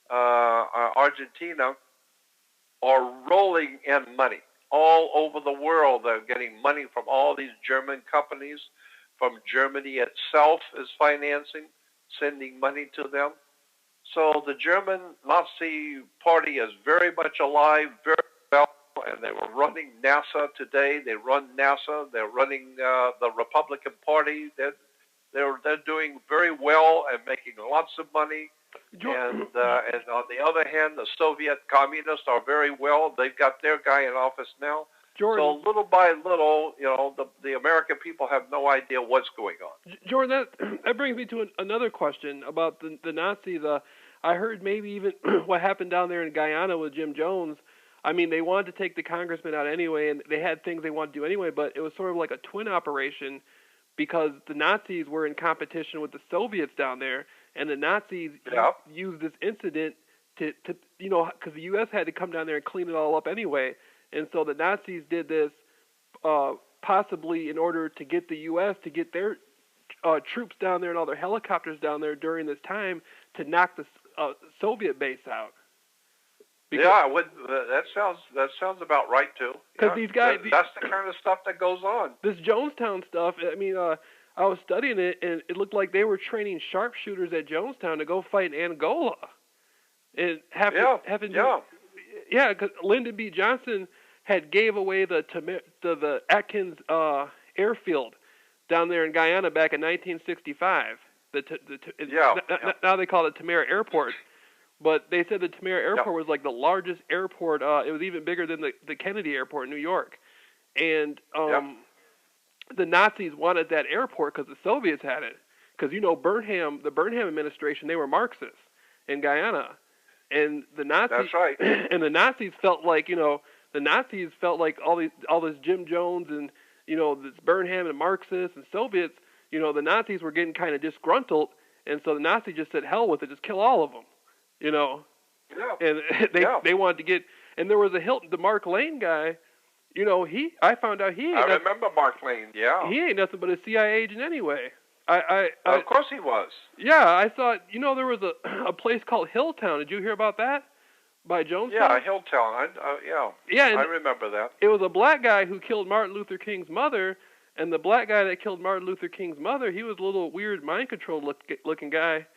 Argentina, are rolling in money all over the world. They're getting money from all these German companies. From Germany itself is financing, sending money to them. So the German Nazi Party is very much alive, very well, and they were running NASA today. They run NASA. They're running the Republican Party. They're doing very well and making lots of money. And on the other hand, the Soviet communists are very well. They've got their guy in office now. Jordan, so little by little, the American people have no idea what's going on. Jordan, that brings me to another question about the Nazis. I heard maybe even what happened down there in Guyana with Jim Jones. I mean, they wanted to take the congressman out anyway, and they had things they wanted to do anyway, but it was sort of like a twin operation because the Nazis were in competition with the Soviets down there, and the Nazis used this incident to because the U.S. had to come down there and clean it all up anyway. And so the Nazis did this possibly in order to get the U.S. to get their troops down there and all their helicopters down there during this time to knock the Soviet base out. That sounds about right too. Because these guys, that's the kind of stuff that goes on. This Jonestown stuff. I mean, I was studying it, and it looked like they were training sharpshooters at Jonestown to go fight in Angola. And because Lyndon B. Johnson had gave away the Atkins airfield down there in Guyana back in 1965. Now they call it Tamara Airport, but they said the Tamara Airport was like the largest airport. It was even bigger than the Kennedy Airport in New York, and the Nazis wanted that airport because the Soviets had it. Because the Burnham administration, they were Marxists in Guyana. And the Nazis, that's right. And the Nazis felt like all this Jim Jones and this Burnham and Marxists and Soviets, the Nazis were getting kind of disgruntled, and so the Nazis just said, "Hell with it, just kill all of them," And they wanted to get, and there was the Mark Lane guy, I found out I remember Mark Lane, he ain't nothing but a CIA agent anyway. Of course he was. Yeah, I thought, there was a place called Hilltown. Did you hear about that? By Jonestown? Yeah, Hilltown. I remember that. It was a black guy who killed Martin Luther King's mother, and the black guy that killed Martin Luther King's mother, he was a little weird, mind-controlled looking guy.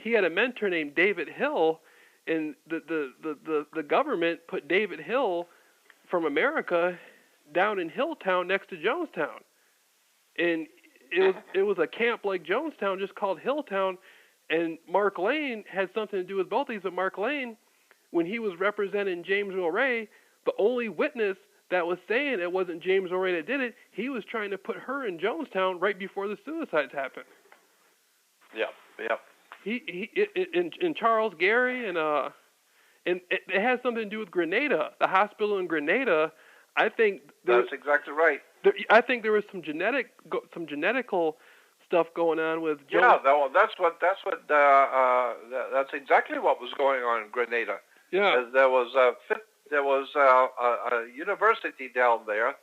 He had a mentor named David Hill, and the government put David Hill from America down in Hilltown next to Jonestown. And it was a camp like Jonestown, just called Hilltown, and Mark Lane had something to do with both these. But Mark Lane, when he was representing James Earl Ray, the only witness that was saying it wasn't James Earl Ray that did it, he was trying to put her in Jonestown right before the suicides happened. Yeah. In Charles Gary, and it has something to do with Grenada, the hospital in Grenada. I think that's exactly right. I think there was some genetical stuff going on with Jones. Yeah, that's exactly what was going on in Grenada. Yeah, there was a university down there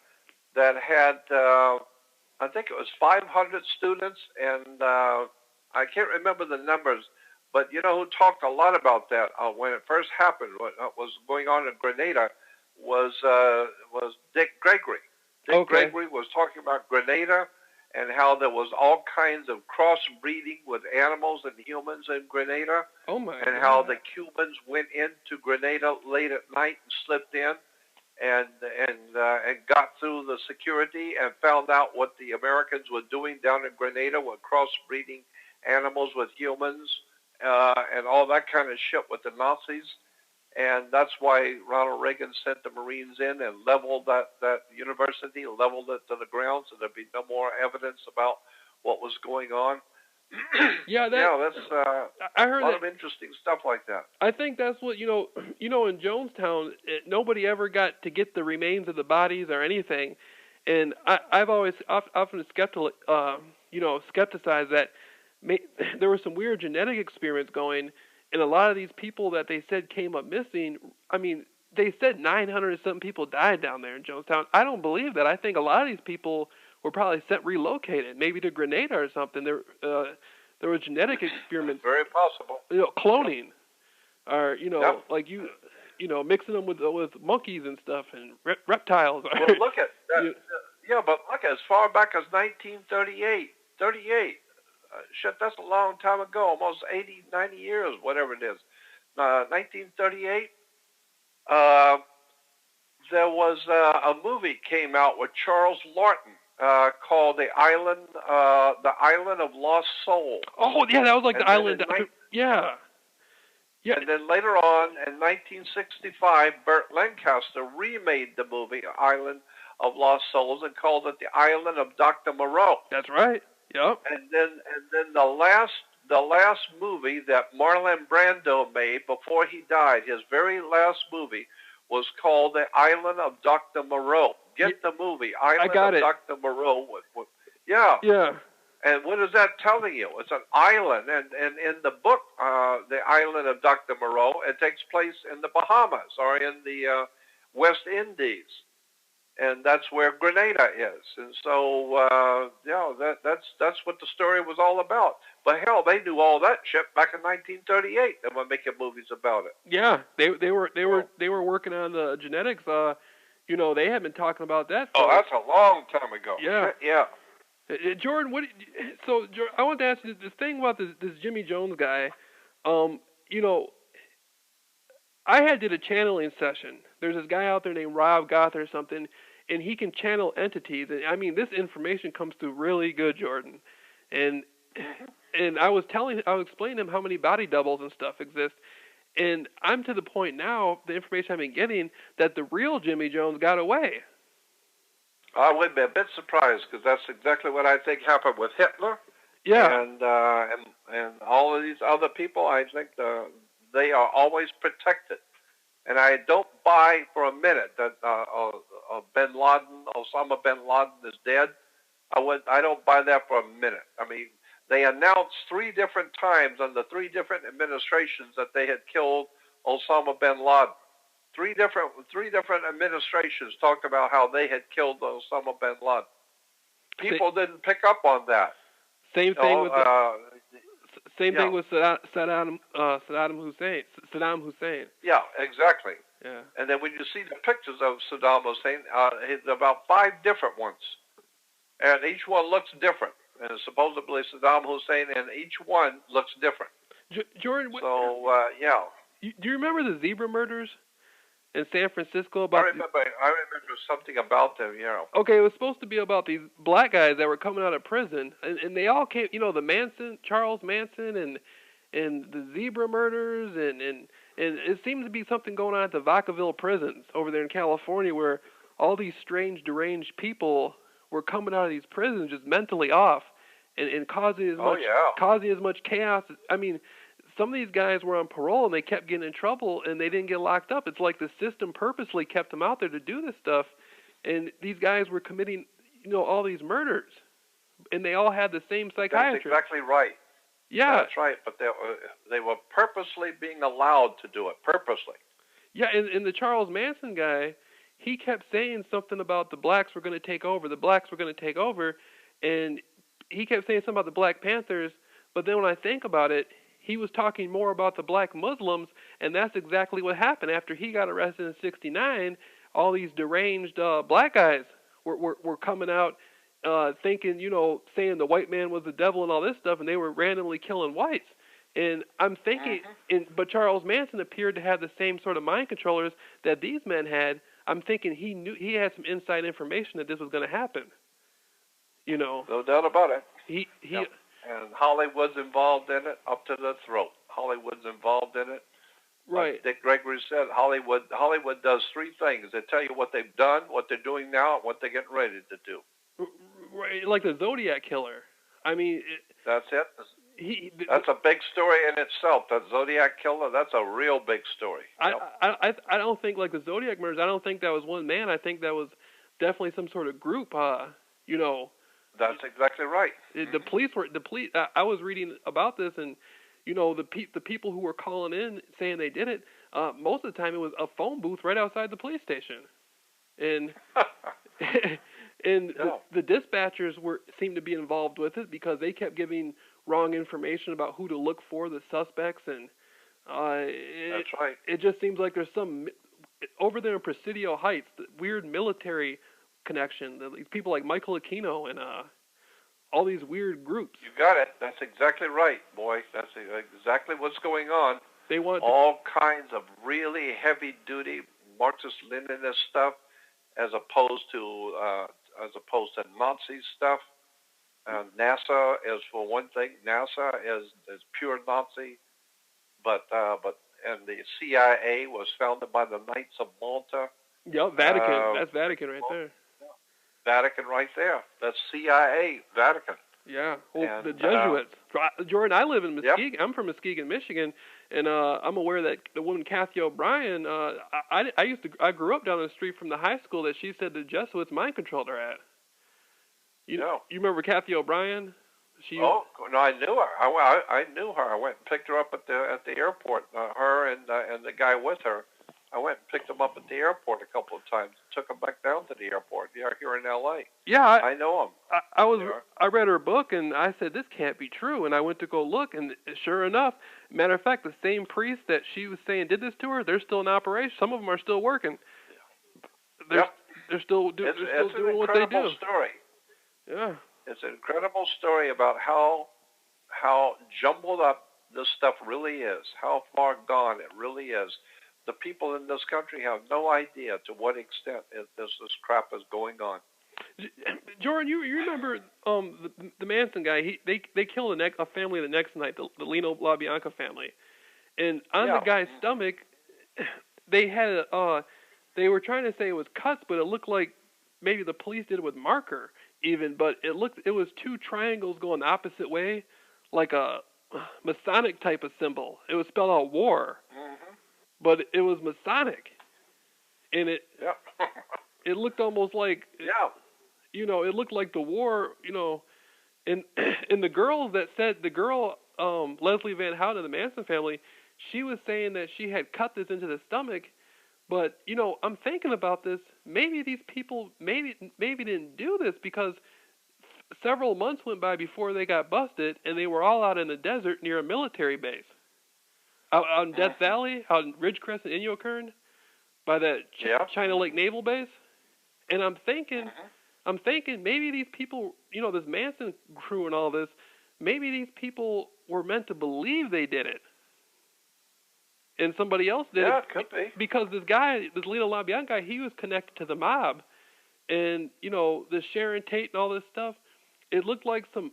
that had I think it was 500 students, and I can't remember the numbers, but who talked a lot about that when it first happened? What was going on in Grenada was Dick Gregory. Dick Gregory was talking about Grenada and how there was all kinds of crossbreeding with animals and humans in Grenada. Oh my! And how the Cubans went into Grenada late at night and slipped in, and got through the security and found out what the Americans were doing down in Grenada with crossbreeding animals with humans and all that kind of shit with the Nazis. And that's why Ronald Reagan sent the Marines in and leveled that university, leveled it to the ground so there'd be no more evidence about what was going on. Yeah, that's I heard a lot of interesting stuff like that. I think that's what in Jonestown, nobody ever got to get the remains of the bodies or anything, and I've always often skepticized that there were some weird genetic experiments going, and a lot of these people that they said came up missing. I mean, they said 900 and something people died down there in Jonestown. I don't believe that. I think a lot of these people were probably relocated, maybe to Grenada or something. There were genetic experiments. Very possible. Cloning, or like mixing them with monkeys and stuff and reptiles. Well, look at that. But look, as far back as 1938, 38. Shit, that's a long time ago, almost 80, 90 years, whatever it is. 1938. There was a movie came out with Charles Lawton called The Island of Lost Souls. Oh yeah, that was like the island. Yeah. And then later on, in 1965, Burt Lancaster remade the movie Island of Lost Souls and called it The Island of Dr. Moreau. That's right. Yep. And then the last movie that Marlon Brando made before he died, his very last movie, was called The Island of Dr. Moreau. Get the movie, Island of Dr. Moreau. Yeah. Yeah. And what is that telling you? It's an island, and in the book, The Island of Dr. Moreau, it takes place in the Bahamas or in the West Indies. And that's where Grenada is, and so that's what the story was all about. But hell, they knew all that shit back in 1938. They were making movies about it. Yeah, they were working on the genetics. They had been talking about that. Oh, that's a long time ago. Yeah, yeah. Jordan, Jordan, I want to ask you this thing about this Jimmy Jones guy. I did a channeling session. There's this guy out there named Rob Goth or something, and he can channel entities. And I mean, this information comes through really good, Jordan. And I was explaining to him how many body doubles and stuff exist. And I'm to the point now, the information I've been getting, that the real Jimmy Jones got away. I would be a bit surprised, because that's exactly what I think happened with Hitler. Yeah. And all of these other people. I think they are always protected. And I don't buy for a minute that Osama bin Laden is dead. I don't buy that for a minute. I mean, they announced 3 different times under 3 different administrations that they had killed Osama bin Laden. 3 different administrations talked about how they had killed Osama bin Laden. People didn't pick up on that. Same thing with Saddam Hussein. Yeah, exactly. Yeah. And then when you see the pictures of Saddam Hussein, about 5 different ones, and each one looks different. And supposedly Saddam Hussein, and each one looks different. Jordan. Yeah. Do you remember the zebra murders in San Francisco? I remember something about them. Yeah. Okay, it was supposed to be about these black guys that were coming out of prison, and they all came. The Charles Manson, and the zebra murders, and it seemed to be something going on at the Vacaville prisons over there in California, where all these strange, deranged people were coming out of these prisons just mentally off, and causing as much chaos. I mean, some of these guys were on parole and they kept getting in trouble and they didn't get locked up. It's like the system purposely kept them out there to do this stuff, and these guys were committing, all these murders, and they all had the same psychiatrist. That's exactly right. Yeah, that's right. But they were purposely being allowed to do it, purposely. Yeah, and the Charles Manson guy, he kept saying something about the blacks were going to take over. The blacks were going to take over, and he kept saying something about the Black Panthers. But then when I think about it, he was talking more about the black Muslims, and that's exactly what happened. After he got arrested in '69, all these deranged black guys were coming out thinking, saying the white man was the devil and all this stuff, and they were randomly killing whites. And I'm thinking, but Charles Manson appeared to have the same sort of mind controllers that these men had. I'm thinking he had some inside information that this was going to happen. No doubt about it. Yep. And Hollywood's involved in it up to the throat. Hollywood's involved in it. Right. Like Dick Gregory said, Hollywood does 3 things. They tell you what they've done, what they're doing now, and what they're getting ready to do. Right, like the Zodiac Killer. I mean... That's it. That's a big story in itself. That Zodiac killer, that's a real big story. I don't think like the Zodiac murders. I don't think that was one man. I think that was definitely some sort of group. You know. That's exactly right. The police. I was reading about this, and you know the people who were calling in saying they did it. Most of the time, it was a phone booth right outside the police station, and and the dispatchers seemed to be involved with it because they kept giving wrong information about who to look for, the suspects, and that's right. It just seems like there's some over there in Presidio Heights, the weird military connection. These people like Michael Aquino and all these weird groups. You got it. That's exactly right, boy. That's exactly what's going on. They want all kinds of really heavy-duty Marxist-Leninist stuff, as opposed to Nazi stuff. NASA is, for one thing, NASA is pure Nazi, but the CIA was founded by the Knights of Malta. Yep, Vatican. That's Vatican right there. Vatican right there. That's CIA, Vatican. Yeah, well, and, the Jesuits. Jordan, I live in Muskegon. Yep. I'm from Muskegon, Michigan, and I'm aware that the woman Kathy O'Brien. I grew up down the street from the high school that she said the Jesuits mind controlled her at. You remember Kathy O'Brien? No, I knew her. I knew her. I went and picked her up at the airport. Her and the guy with her. I went and picked them up at the airport a couple of times. Took them back down to the airport. Yeah, here in L.A. Yeah, I know them. I read her book and I said this can't be true, and I went to go look, and sure enough, matter of fact, the same priest that she was saying did this to her, they're still in operation. Some of them are still working. They're still doing what they do. It's an incredible story. Yeah. It's an incredible story about how jumbled up this stuff really is, how far gone it really is. The people in this country have no idea to what extent this crap is going on. Jordan, you remember the Manson guy? They killed a family the next night, the Lino LaBianca family, and on the guy's stomach, they had they were trying to say it was cuts, but it looked like maybe the police did it with marker even, but it was two triangles going the opposite way, like a Masonic type of symbol. It was spelled out war. Mm-hmm. But it was Masonic, and it looked almost like it looked like the war, and the girl Leslie Van Houten of the Manson family, she was saying that she had cut this into the stomach, but I'm thinking about this. Maybe these people maybe didn't do this because several months went by before they got busted, and they were all out in the desert near a military base. Out in Death Valley, out in Ridgecrest and Inyokern, by that China Lake Naval Base, and I'm thinking maybe these people, this Manson crew and all this, maybe these people were meant to believe they did it, and somebody else did it. Could be. Because this guy, this Lino LaBianca guy, he was connected to the mob, and the Sharon Tate and all this stuff. It looked like some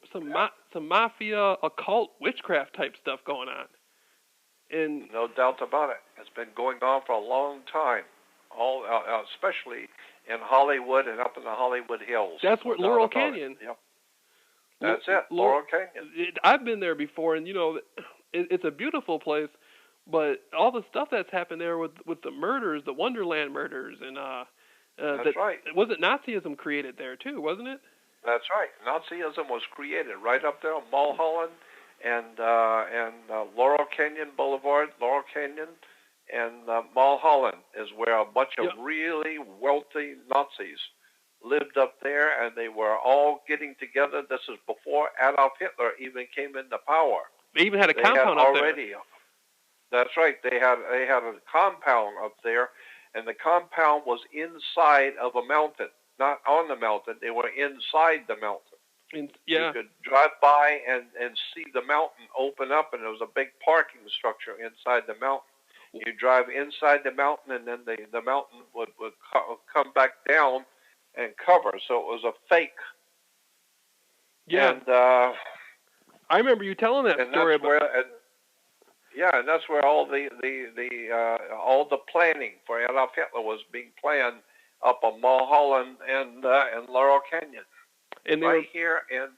mafia, occult, witchcraft type stuff going on. And no doubt about it. It's been going on for a long time, especially in Hollywood and up in the Hollywood Hills. That's where Laurel Canyon. Yep. That's it, Laurel Canyon. I've been there before, and it's a beautiful place. But all the stuff that's happened there with the murders, the Wonderland murders, and that's right. Wasn't Nazism created there too? Wasn't it? That's right. Nazism was created right up there on Mulholland. And Laurel Canyon Boulevard, Laurel Canyon, and Mulholland is where a bunch of really wealthy Nazis lived up there, and they were all getting together. This is before Adolf Hitler even came into power. They even had a compound up there. That's right. They had a compound up there, and the compound was inside of a mountain, not on the mountain. They were inside the mountain. You could drive by and see the mountain open up, and there was a big parking structure inside the mountain. You drive inside the mountain, and then the mountain would come back down and cover. So it was a fake. Yeah. And I remember you telling that story about. And that's where all the planning for Adolf Hitler was being planned up on Mulholland and Laurel Canyon. And here in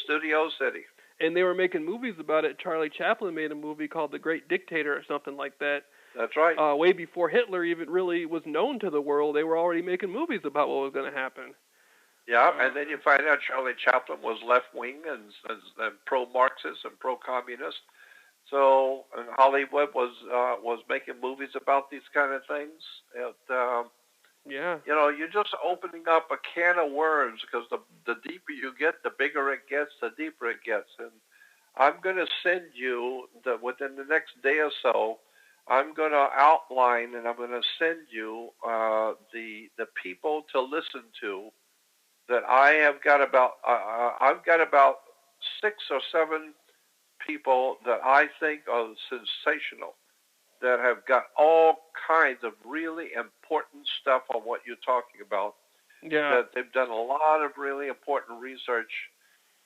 Studio City. and they were making movies about it. Charlie Chaplin made a movie called The Great Dictator or something like that. That's right. Way before Hitler even really was known to the world, they were already making movies about what was going to happen. Yeah, and then you find out Charlie Chaplin was left-wing and pro-Marxist and pro-communist. So Hollywood was making movies about these kind of things. Yeah. You know, you're just opening up a can of worms, because the deeper you get, the bigger it gets, the deeper it gets. And I'm going to send you, within the next day or so, I'm going to outline and I'm going to send you the people to listen to that I have got about, I've got about 6 or 7 people that I think are sensational, that have got all kinds of really important stuff on what you're talking about. Yeah. That they've done a lot of really important research,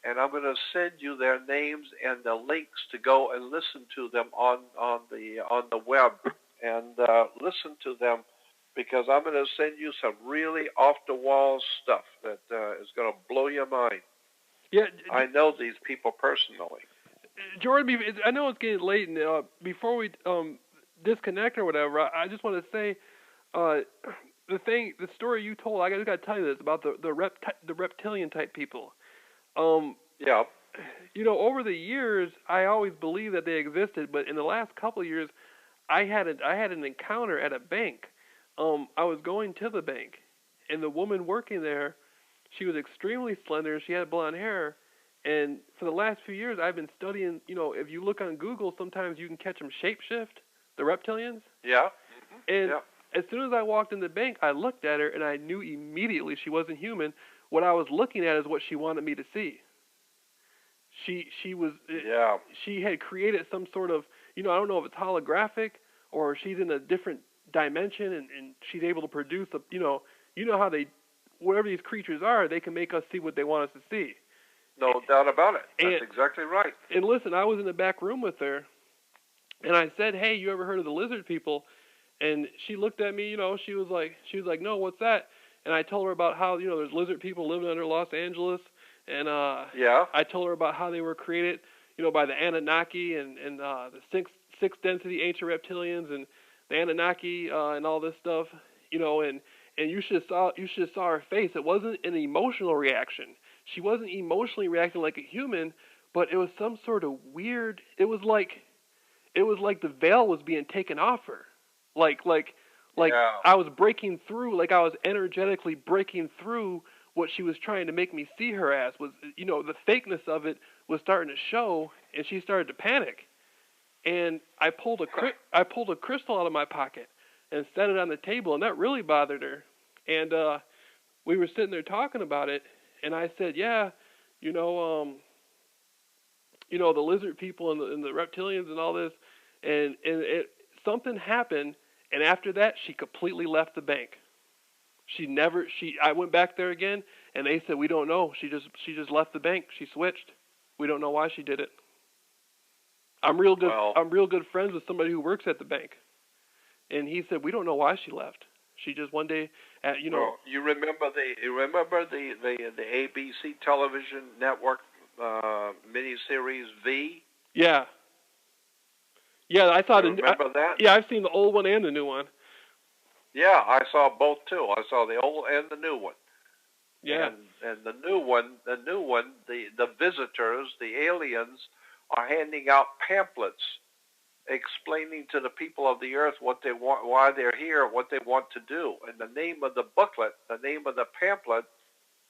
and I'm going to send you their names and the links to go and listen to them on the web, and listen to them, because I'm going to send you some really off-the-wall stuff that is going to blow your mind. Yeah. I know these people personally. Jordan, I know it's getting late, and before we disconnect or whatever, I just want to say, the story you told, I just got to tell you this about the reptilian type people. Yeah. You know, over the years, I always believed that they existed, but in the last couple of years, I had an encounter at a bank. I was going to the bank, and the woman working there, she was extremely slender. She had blonde hair, and for the last few years, I've been studying. You know, if you look on Google, sometimes you can catch them shapeshift, the reptilians. Yeah. Mm-hmm. And as soon as I walked in the bank, I looked at her, and I knew immediately she wasn't human. What I was looking at is what she wanted me to see. She was. Yeah. She had created some sort of, you know, I don't know if it's holographic or she's in a different dimension, and she's able to produce a, you know how they, whatever these creatures are, they can make us see what they want us to see. No doubt about it. That's exactly right. And listen, I was in the back room with her, and I said, "Hey, you ever heard of the lizard people?" And she looked at me, you know, she was like, "No, what's that?" And I told her about how, you know, there's lizard people living under Los Angeles, and I told her about how they were created, you know, by the Anunnaki and the sixth density ancient reptilians and the Anunnaki and all this stuff, you know, and you should have saw her face. It wasn't an emotional reaction. She wasn't emotionally reacting like a human, but it was some sort of weird. It was like the veil was being taken off her, like yeah. I was breaking through, like I was energetically breaking through what she was trying to make me see her as. Was, you know, the fakeness of it was starting to show, and she started to panic. And I pulled a crystal out of my pocket and set it on the table, and that really bothered her. And we were sitting there talking about it, and I said, "Yeah, you know, the lizard people and the reptilians and all this." And something happened, and after that, she completely left the bank. I went back there again, and they said, "We don't know. She just left the bank. She switched. We don't know why she did it." I'm real good friends with somebody who works at the bank, and he said, "We don't know why she left. She just one day, you know." Well, you remember the ABC television network miniseries V? Yeah. Yeah, I thought. Remember that? Yeah, I've seen the old one and the new one. Yeah, I saw both too. I saw the old and the new one. Yeah. And the new one, the visitors, the aliens, are handing out pamphlets explaining to the people of the earth what they want, why they're here, what they want to do. And the name of the booklet, the name of the pamphlet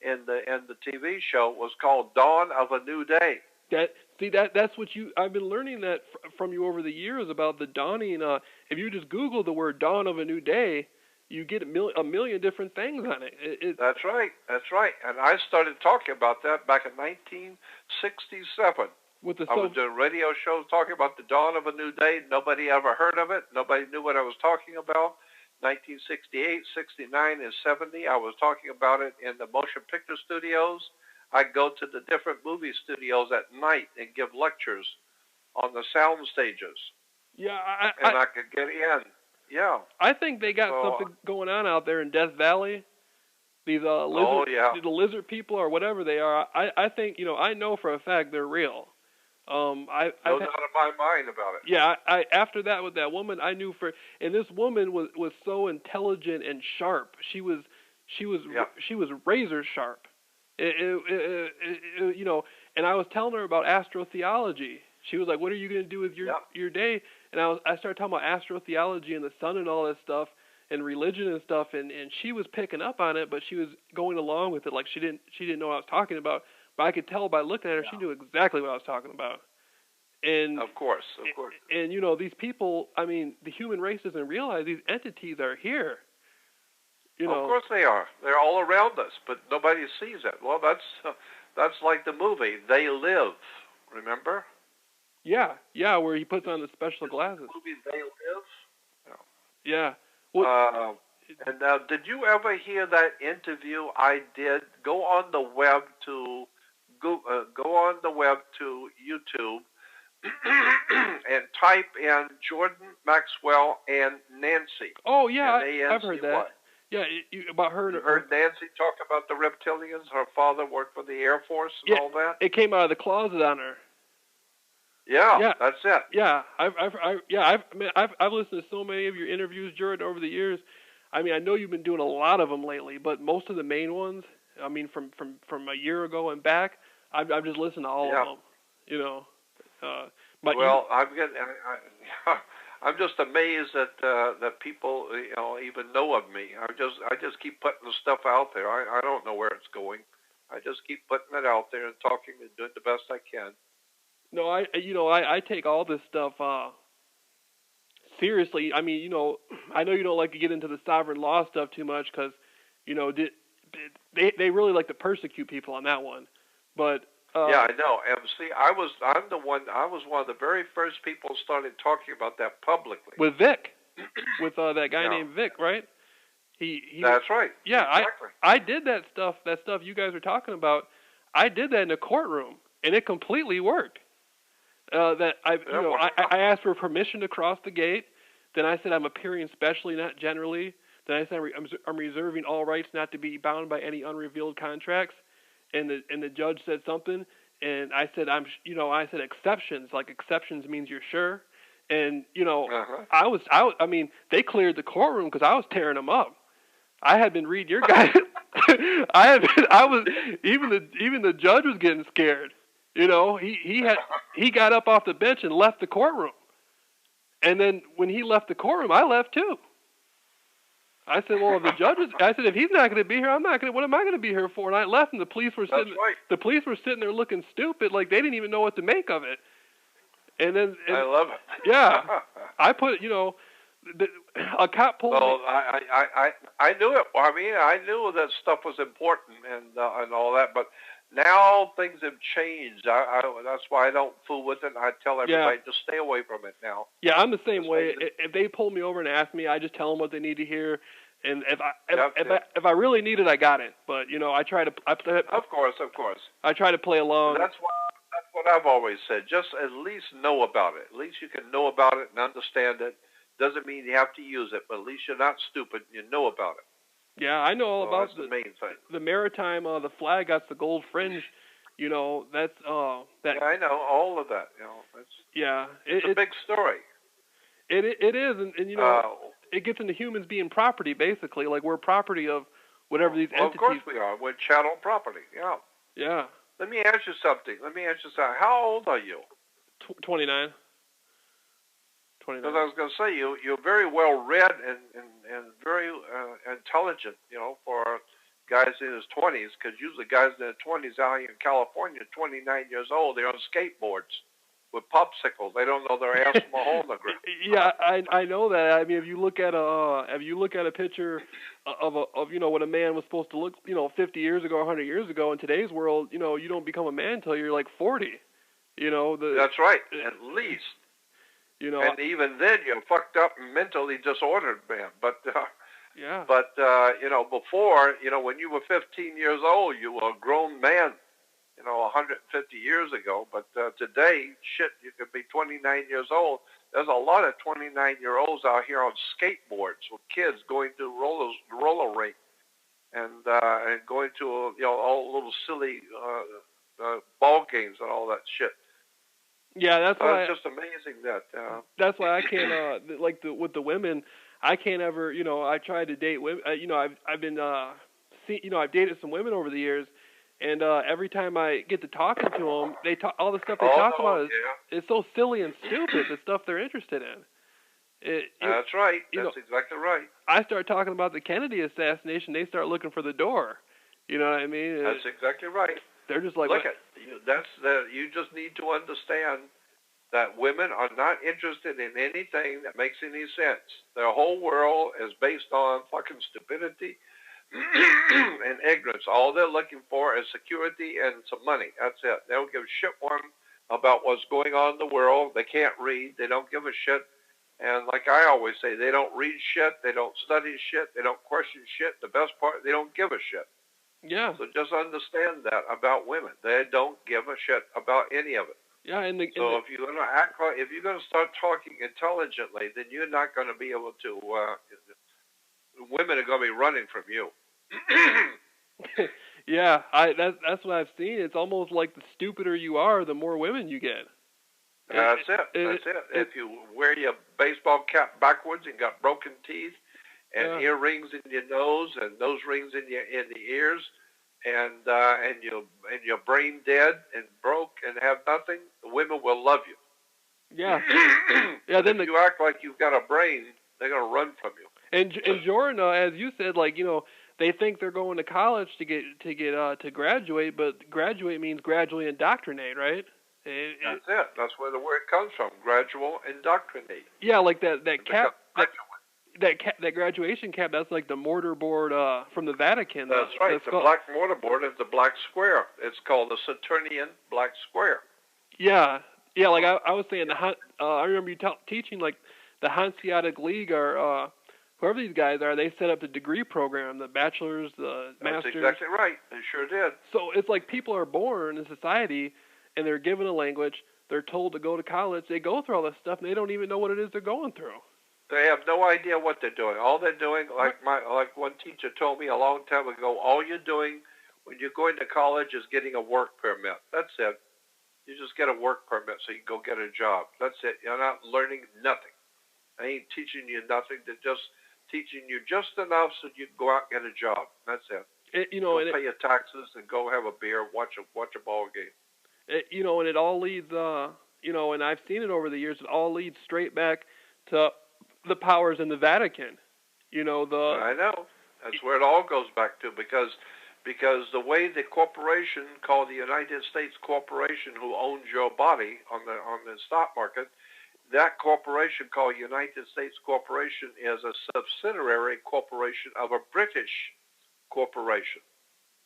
in the TV show was called Dawn of a New Day. That's what I've been learning that from you over the years about the dawning. If you just Google the word "dawn of a new day," you get a million different things on it. That's right. And I started talking about that back in 1967. I was doing radio shows talking about the dawn of a new day. Nobody ever heard of it. Nobody knew what I was talking about. 1968, 69, and 70, I was talking about it in the motion picture studios. I'd go to the different movie studios at night and give lectures on the sound stages. Yeah, I could get in. Yeah. I think they got something going on out there in Death Valley. These the lizard people or whatever they are. I think, you know, I know for a fact they're real. No doubt in my mind about it. Yeah, after that with that woman, I knew and this woman was so intelligent and sharp. She was razor sharp. You know, and I was telling her about astrotheology. She was like, "What are you going to do with your day?" And I started talking about astrotheology and the sun and all that stuff and religion and stuff, and she was picking up on it, but she was going along with it like she didn't know what I was talking about. But I could tell by looking at her, she knew exactly what I was talking about. And of course. And you know, these people, I mean, the human race doesn't realize these entities are here. You know, of course they are. They're all around us, but nobody sees it. Well, that's like the movie They Live. Remember? Yeah, where he puts on the special glasses. The movie They Live. Yeah. Well, and did you ever hear that interview I did? Go on the web to YouTube and type in Jordan, Maxwell, and Nancy. Oh yeah, I've heard that. Yeah, about her. You heard Nancy talk about the reptilians. Her father worked for the Air Force and all that. It came out of the closet on her. Yeah, that's it. Yeah, I've listened to so many of your interviews, Jordan, over the years. I mean, I know you've been doing a lot of them lately, but most of the main ones, I mean, from a year ago and back, I've just listened to all of them. You know, but I'm just amazed that people, you know, even know of me. I just keep putting the stuff out there. I don't know where it's going. I just keep putting it out there and talking and doing the best I can. No, I take all this stuff seriously. I mean, you know, I know you don't like to get into the sovereign law stuff too much because, you know, they really like to persecute people on that one. But yeah, I know. And see, I was one of the very first people who started talking about that publicly. With Vic, with that guy named Vic, right? That's right. Yeah, exactly. I did that stuff you guys are talking about. I did that in a courtroom, and it completely worked. I asked for permission to cross the gate. Then I said I'm appearing specially, not generally. Then I said I'm reserving all rights not to be bound by any unrevealed contracts. And the judge said something, and I said I said exceptions. Like exceptions means you're sure. And you know, I mean, they cleared the courtroom because I was tearing them up. I had been reading your guys. Even the judge was getting scared. You know, he got up off the bench and left the courtroom. And then when he left the courtroom, I left too. I said, well, if he's not going to be here, what am I going to be here for? And I left, and the police were sitting there looking stupid, like they didn't even know what to make of it. And I love it. Yeah. I put, you know, a cop pulled me. Well, I knew it. I mean, I knew that stuff was important and all that, but now things have changed. That's why I don't fool with it. I tell everybody to stay away from it now. Yeah, I'm the same way. If they pull me over and ask me, I just tell them what they need to hear. And if I really need it, I got it. But you know, I try to. Of course. I try to play along. That's what I've always said. Just at least know about it. At least you can know about it and understand it. Doesn't mean you have to use it, but at least you're not stupid. You know about it. Yeah, I know all about the main thing. The maritime, the flag got the gold fringe. You know, that's that. Yeah, I know all of that. You know, it's a big story. It is, and you know, it gets into humans being property, basically. Like we're property of whatever these entities. Of course we are. We're chattel property. Yeah. Yeah. Let me ask you something. How old are you? 29. Because I was going to say, you're very well read and very intelligent, you know, for guys in his 20s, because usually guys in their 20s out here in California, 29 years old, they're on skateboards with popsicles. They don't know their ass from a hole in the ground. Yeah, I know that. I mean, if you look at a picture of you know what a man was supposed to look, you know, 50 years ago, 100 years ago, in today's world, you know, you don't become a man until you're like 40. You know, that's right, at least. You know, and even then, you're fucked up and mentally disordered, man. But yeah. But you know, before, you know, when you were 15 years old, you were a grown man. You know, 150 years ago. But today, shit, you could be 29 years old. There's a lot of 29-year-olds out here on skateboards with kids going to roller rink and going to you know all little silly ball games and all that shit. Yeah, that's why. It's just amazing that. That's why I can't with the women. I can't ever. I tried to date women. I've been I've dated some women over the years, and every time I get to talking to them, they talk all the stuff they talk about is so silly and stupid. The stuff they're interested in. That's right. That's exactly right. I start talking about the Kennedy assassination. They start looking for the door. You know what I mean? That's exactly right. They're just like, look at you. You just need to understand that women are not interested in anything that makes any sense. Their whole world is based on fucking stupidity and ignorance. All they're looking for is security and some money. That's it. They don't give a shit one about what's going on in the world. They can't read. They don't give a shit. And like I always say, they don't read shit. They don't study shit. They don't question shit. The best part, they don't give a shit. Yeah. So just understand that about women. They don't give a shit about any of it. Yeah, if you're going to act like, if you're going to start talking intelligently, then you're not going to be able to. Women are going to be running from you. Yeah, that's what I've seen. It's almost like the stupider you are, the more women you get. That's it. If you wear your baseball cap backwards and got broken teeth, and earrings in your nose, and nose rings in the ears, and your brain dead and broke and have nothing, the women will love you. Yeah. Yeah. Then if you act like you've got a brain, they're gonna run from you. And Jordan, as you said, they think they're going to college to graduate, but graduate means gradually indoctrinate, right? That's it. That's where the word comes from. Gradual indoctrinate. Yeah, like that cap. That graduation cap, that's like the mortar board from the Vatican. That's right. The black mortar board is the black square. It's called the Saturnian black square. Yeah. Like I was saying, I remember you teaching like the Hanseatic League or whoever these guys are. They set up the degree program, the bachelor's, the master's. That's exactly right. They sure did. So it's like people are born in society, and they're given a language. They're told to go to college. They go through all this stuff, and they don't even know what it is they're going through. They have no idea what they're doing. All they're doing, like one teacher told me a long time ago, all you're doing when you're going to college is getting a work permit. That's it. You just get a work permit so you can go get a job. That's it. You're not learning nothing. I ain't teaching you nothing. They're just teaching you just enough so you can go out and get a job. That's it. Pay your taxes and go have a beer, watch a ball game. And it all leads, and I've seen it over the years. It all leads straight back to the powers in the Vatican. I know. That's where it all goes back to, because the way the corporation called the United States Corporation, who owns your body on the stock market, that corporation called United States Corporation is a subsidiary corporation of a British corporation.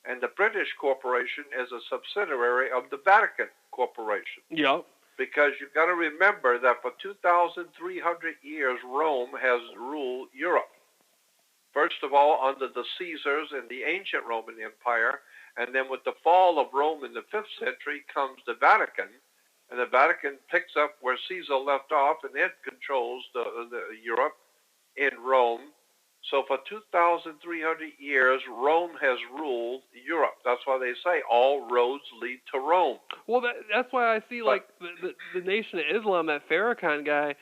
And the British corporation is a subsidiary of the Vatican Corporation. Yeah. Because you've got to remember that for 2,300 years, Rome has ruled Europe. First of all, under the Caesars in the ancient Roman Empire, and then with the fall of Rome in the 5th century comes the Vatican, and the Vatican picks up where Caesar left off, and it controls the Europe in Rome. So for 2,300 years, Rome has ruled Europe. That's why they say all roads lead to Rome. Well, that's why I see the Nation of Islam, that Farrakhan guy.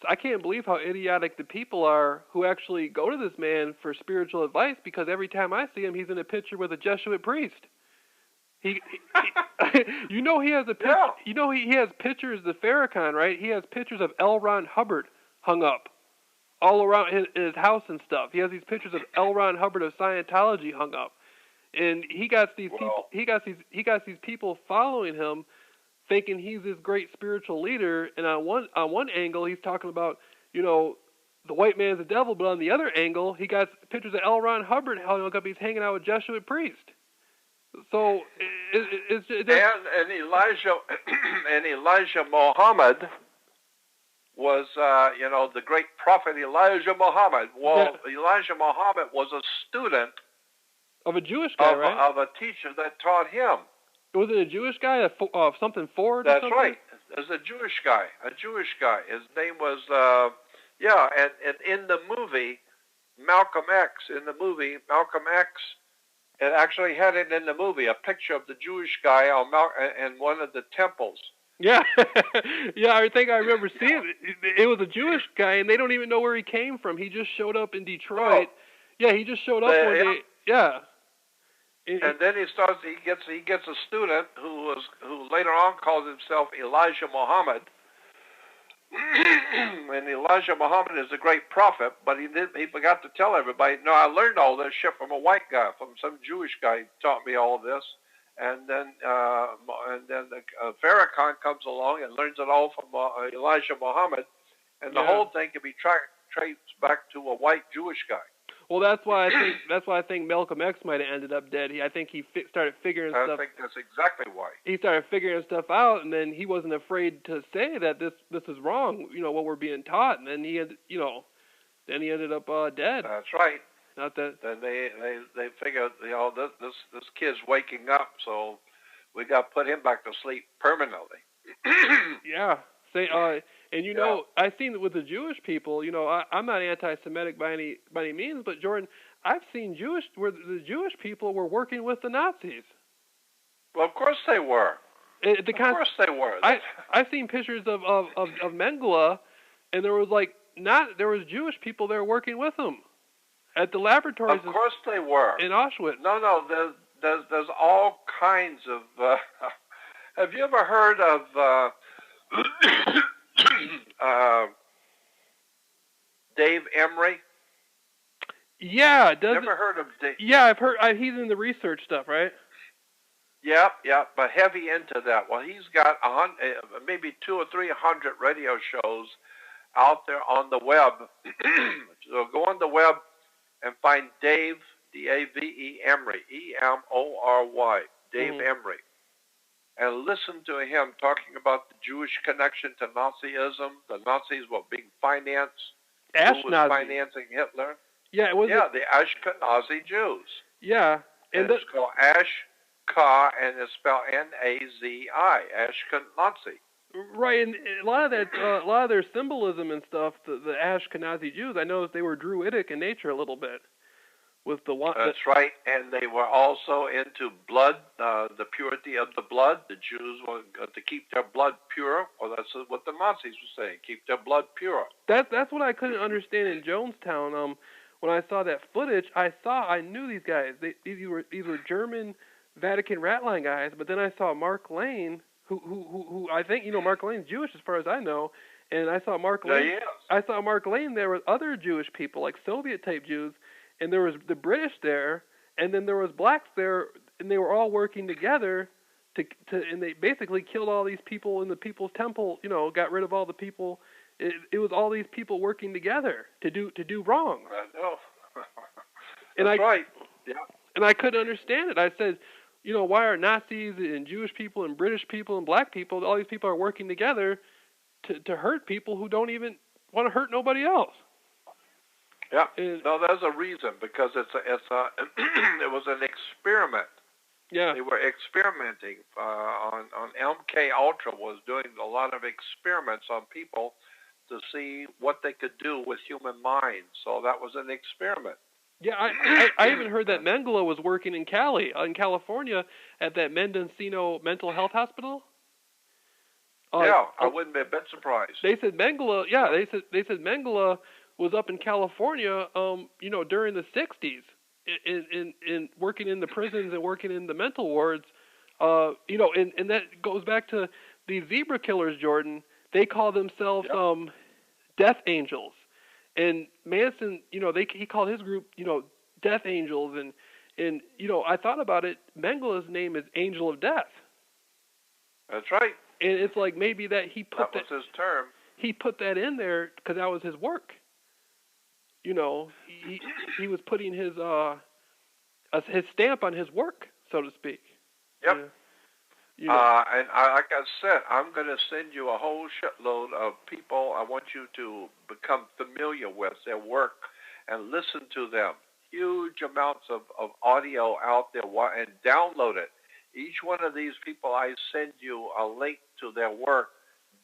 I can't believe how idiotic the people are who actually go to this man for spiritual advice, because every time I see him, he's in a picture with a Jesuit priest. He he has a picture. Yeah. He has pictures of Farrakhan, right? He has pictures of L. Ron Hubbard hung up all around his house and stuff. He has these pictures of L. Ron Hubbard of Scientology hung up, and he got these people. He got these people following him, thinking he's this great spiritual leader. And on one angle, he's talking about the white man's the devil, but on the other angle, he got pictures of L. Ron Hubbard hung up. He's hanging out with Jesuit priest. So it's and Elijah Muhammad was, the great prophet Elijah Muhammad. Well, yeah. Elijah Muhammad was a student of a Jewish guy, right? Of a teacher that taught him. Was it a Jewish guy? Something Ford? That's or something? Right. It was a Jewish guy. His name was, and in the movie, Malcolm X, it actually had it in the movie, a picture of the Jewish guy in one of the temples. Yeah, yeah. I think I remember seeing it. It was a Jewish guy, and they don't even know where he came from. He just showed up in Detroit. Yeah, he just showed up one day. Yeah. And then he gets a student who later on calls himself Elijah Muhammad. And Elijah Muhammad is a great prophet, but he forgot to tell everybody. No, I learned all this shit from a white guy, from some Jewish guy. He taught me all this. And then Farrakhan comes along and learns it all from Elijah Muhammad, and the whole thing can be traced back to a white Jewish guy. Well, that's why I think Malcolm X might have ended up dead. I think he started figuring stuff. I think that's exactly why. He started figuring stuff out, and then he wasn't afraid to say that this is wrong. What we're being taught, and then he ended up dead. That's right. Not that. Then they figured, this kid's waking up, so we got to put him back to sleep permanently. Yeah. And I've seen it with the Jewish people. I'm not anti-Semitic by any means, but Jordan, I've seen where the Jewish people were working with the Nazis. Well, of course they were. Of course they were. I've seen pictures of Mengele, and there was Jewish people there working with them at the laboratories. Of course they were in Auschwitz. No, there's all kinds of. Have you ever heard of Dave Emery? Yeah, never heard of Dave. Yeah, I've heard. He's in the research stuff, right? Yeah, but heavy into that. Well, he's got maybe 200 or 300 radio shows out there on the web. So go on the web and find Dave, D-A-V-E, Emery, E-M-O-R-Y, Dave Emery, and listen to him talking about the Jewish connection to Nazism. The Nazis were being financed. Who was financing Hitler? Yeah, the Ashkenazi Jews. Yeah, and it's called Ashka, and it's spelled N-A-Z-I, Ashkenazi. Right, and a lot of their symbolism and stuff, the Ashkenazi Jews, I noticed they were Druidic in nature a little bit. That's right, and they were also into blood, the purity of the blood. The Jews wanted to keep their blood pure, or that's what the Nazis were saying, keep their blood pure. That's what I couldn't understand in Jonestown. When I saw that footage, I knew these guys. These were German Vatican ratline guys, but then I saw Mark Lane, who I think, Mark Lane's Jewish as far as I know, and I saw Mark Lane. Yes. I saw Mark Lane there with other Jewish people, like Soviet type Jews, and there was the British there, and then there was blacks there, and they were all working together and they basically killed all these people in the People's Temple. Got rid of all the people. It was all these people working together to do wrong. I know. That's right. Yeah. And I couldn't understand it. I said, why are Nazis and Jewish people and British people and black people, all these people are working together to hurt people who don't even want to hurt nobody else? Yeah. No, there's a reason, because it was an experiment. Yeah. They were experimenting on MK Ultra was doing a lot of experiments on people to see what they could do with human minds. So that was an experiment. Yeah, I even heard that Mengele was working in California, at that Mendocino Mental Health Hospital. Yeah, I wouldn't be a bit surprised. They said Mengele. Yeah, they said Mengele was up in California, during the 60s, in working in the prisons and working in the mental wards, and that goes back to these zebra killers, Jordan. They call themselves death angels, and Manson, he called his group, death angels, and I thought about it. Mengele's name is Angel of Death. That's right. And it's like maybe that he put that was his term. He put that in there because that was his work. He was putting his stamp on his work, so to speak. Yep. And like I said, I'm going to send you a whole shitload of people I want you to become familiar with their work and listen to them. Huge amounts of audio out there, and download it. Each one of these people, I send you a link to their work.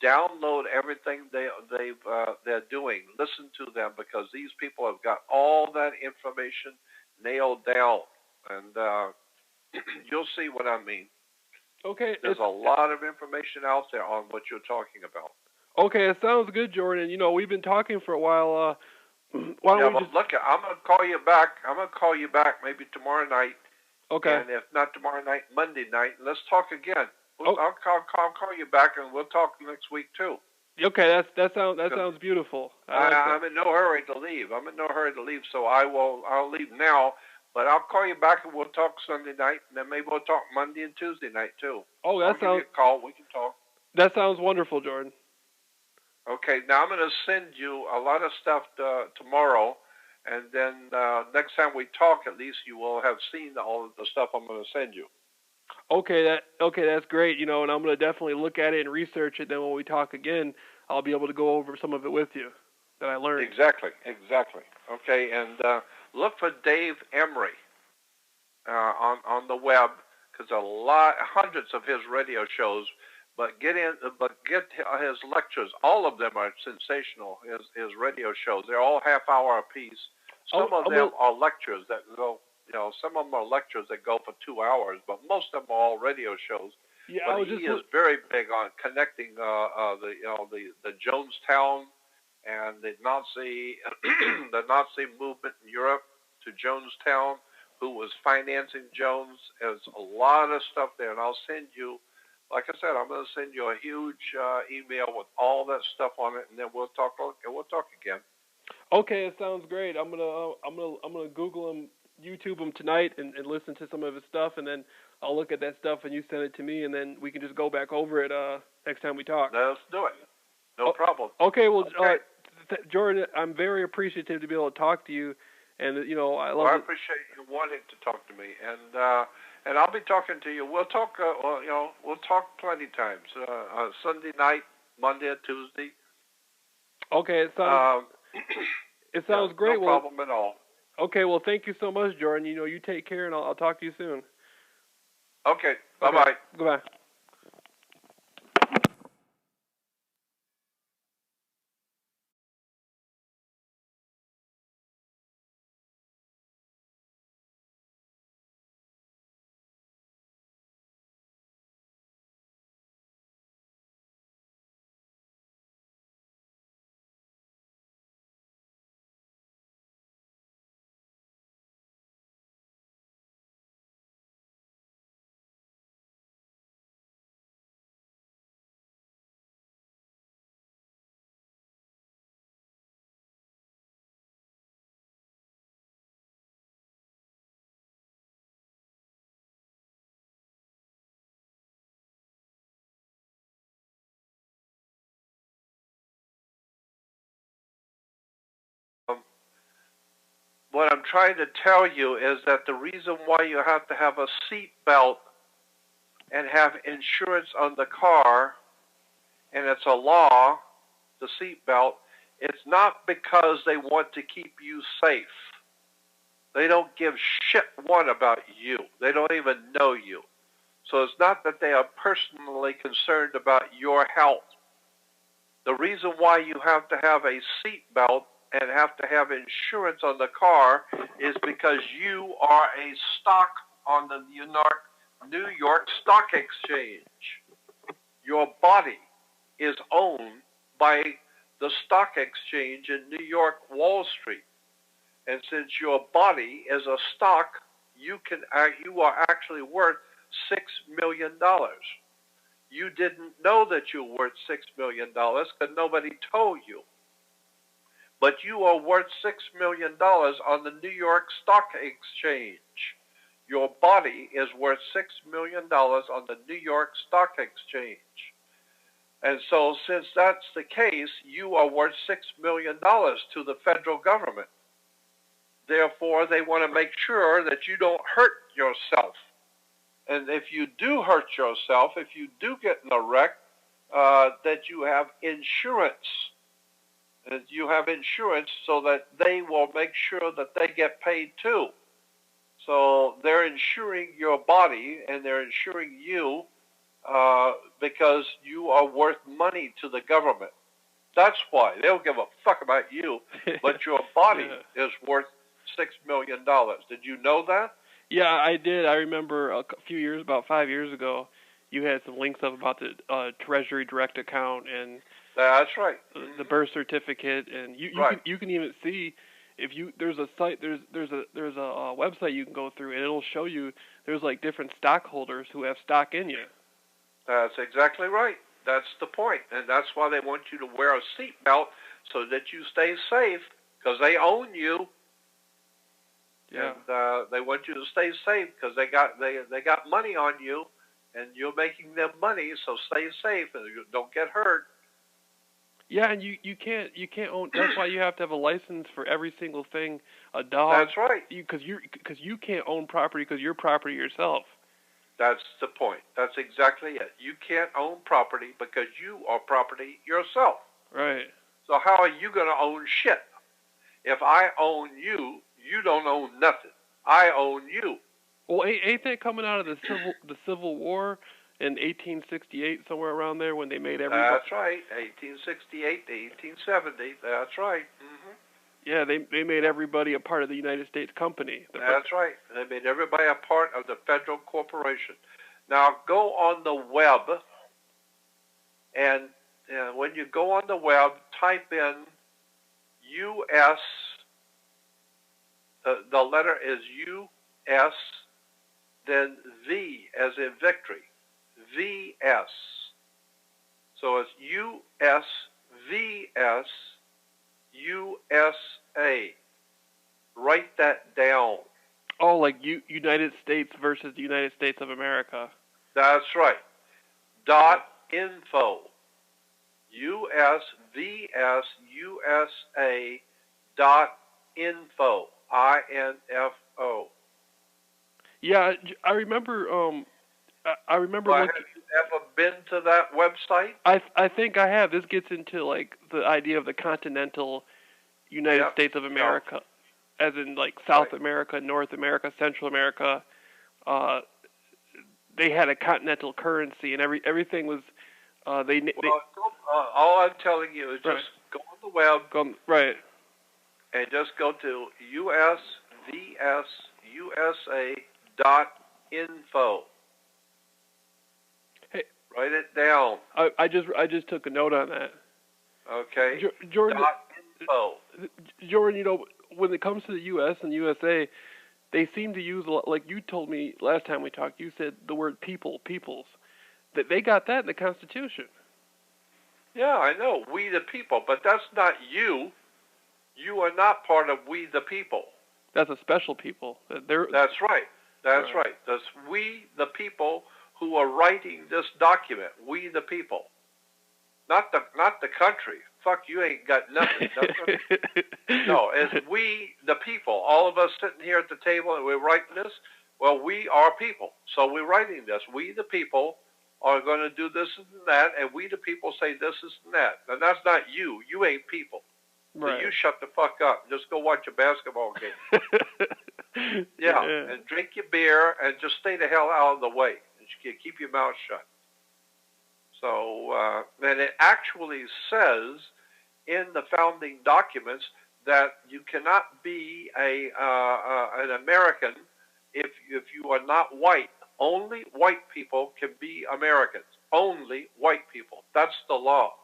Download everything they're doing. Listen to them, because these people have got all that information nailed down, and you'll see what I mean. Okay. There's a lot of information out there on what you're talking about. Okay, it sounds good, Jordan. You know, we've been talking for a while. Why don't we just... Look, I'm going to call you back. I'm going to call you back maybe tomorrow night. Okay. And if not tomorrow night, Monday night, let's talk again. I'll call you back, and we'll talk next week too. Okay, that sounds beautiful. I'm in no hurry to leave. So I'll leave now, but I'll call you back and we'll talk Sunday night, and then maybe we'll talk Monday and Tuesday night too. Oh, I'll give you a call. We can talk. That sounds wonderful, Jordan. Okay, now I'm going to send you a lot of stuff tomorrow, and then next time we talk, at least you will have seen all of the stuff I'm going to send you. Okay, that's great. You know, and I'm going to definitely look at it and research it. Then when we talk again, I'll be able to go over some of it with you that I learned. Exactly. Okay, and look for Dave Emery on the web, because hundreds of his radio shows. But get his lectures. All of them are sensational. His radio shows. They're all half-hour apiece. Some of them are lectures that go. You know, some of them are lectures that go for 2 hours, but most of them are all radio shows. Yeah, but he is very big on connecting the Jonestown and the Nazi movement in Europe to Jonestown, who was financing Jones. There's a lot of stuff there, and I'll send you. Like I said, I'm going to send you a huge email with all that stuff on it, and then we'll talk again. Okay, it sounds great. I'm gonna Google him, YouTube him tonight, and listen to some of his stuff, and then I'll look at that stuff, and you send it to me, and then we can just go back over it next time we talk. Let's do it. No problem. Okay, well, Jordan, I'm very appreciative to be able to talk to you, and you know, I appreciate you wanting to talk to me, and I'll be talking to you. We'll talk. We'll talk plenty times. Sunday night, Monday, or Tuesday. Okay, it sounds great. No problem at all. Okay, well, thank you so much, Jordan. You know, you take care, and I'll talk to you soon. Okay, bye-bye. Goodbye. What I'm trying to tell you is that the reason why you have to have a seat belt and have insurance on the car, and it's a law, the seat belt, it's not because they want to keep you safe. They don't give shit one about you. They don't even know you. So it's not that they are personally concerned about your health. The reason why you have to have a seat belt and have to have insurance on the car is because you are a stock on the New York Stock Exchange. Your body is owned by the stock exchange in New York, Wall Street. And since your body is a stock, you are actually worth $6 million. You didn't know that you were worth $6 million because nobody told you. But you are worth $6 million on the New York Stock Exchange. Your body is worth $6 million on the New York Stock Exchange. And so since that's the case, you are worth $6 million to the federal government. Therefore, they want to make sure that you don't hurt yourself. And if you do hurt yourself, if you do get in a wreck, that you have insurance. That you have insurance so that they will make sure that they get paid too. So they're insuring your body and they're insuring you because you are worth money to the government. That's why. They don't give a fuck about you, but your body is worth $6 million. Did you know that? Yeah, I did. I remember about 5 years ago, you had some links up about the Treasury Direct account and that's right. The birth certificate, and you can even see if there's a site there's a website you can go through and it'll show you there's like different stockholders who have stock in you. That's exactly right. That's the point, and that's why they want you to wear a seatbelt so that you stay safe because they own you. Yeah. And they want you to stay safe because they got money on you, and you're making them money. So stay safe and don't get hurt. Yeah, and you can't own. That's why you have to have a license for every single thing. A dog. That's right. Because you can't own property because you're property yourself. That's the point. That's exactly it. You can't own property because you are property yourself. Right. So how are you going to own shit? If I own you, you don't own nothing. I own you. Well, ain't that coming out of the Civil War in 1868, somewhere around there, when they made everybody? That's right, 1868 to 1870. That's right. Mm-hmm. Yeah, they made everybody a part of the United States company. That's right. They made everybody a part of the federal corporation. Now go on the web, and when you go on the web, type in U.S. The letter is U.S. Then V as in victory. V.S. So it's U.S. V.S. USA. Write that down. Oh, like United States versus the United States of America. That's right. .info. U.S.V.S. USA. .info. I-N-F-O. Yeah, I remember. I remember. Well, have you ever been to that website? I think I have. This gets into like the idea of the continental United States of America, as in like South America, North America, Central America. They had a continental currency, and everything was. All I'm telling you is just go on the web. Right. And just go to USVSUSA.info. Hey, write it down. I just took a note on that. Okay. Jordan. .info. Jordan, when it comes to the U.S. and USA, they seem to use a lot. Like you told me last time we talked, you said the word peoples. That they got that in the Constitution. Yeah, I know. We the people, but that's not you. You are not part of we the people. That's a special people. That's right. That's right. That's we the people who are writing this document. We the people. Not the country. Fuck, you ain't got nothing. No, it's we the people. All of us sitting here at the table and we're writing this. Well, we are people. So we're writing this. We the people are going to do this and that, and we the people say this and that. And that's not you. You ain't people. Right. So you shut the fuck up. Just go watch a basketball game. Yeah, and drink your beer and just stay the hell out of the way. And keep your mouth shut. So, and it actually says in the founding documents that you cannot be an American if you are not white. Only white people can be Americans. Only white people. That's the law.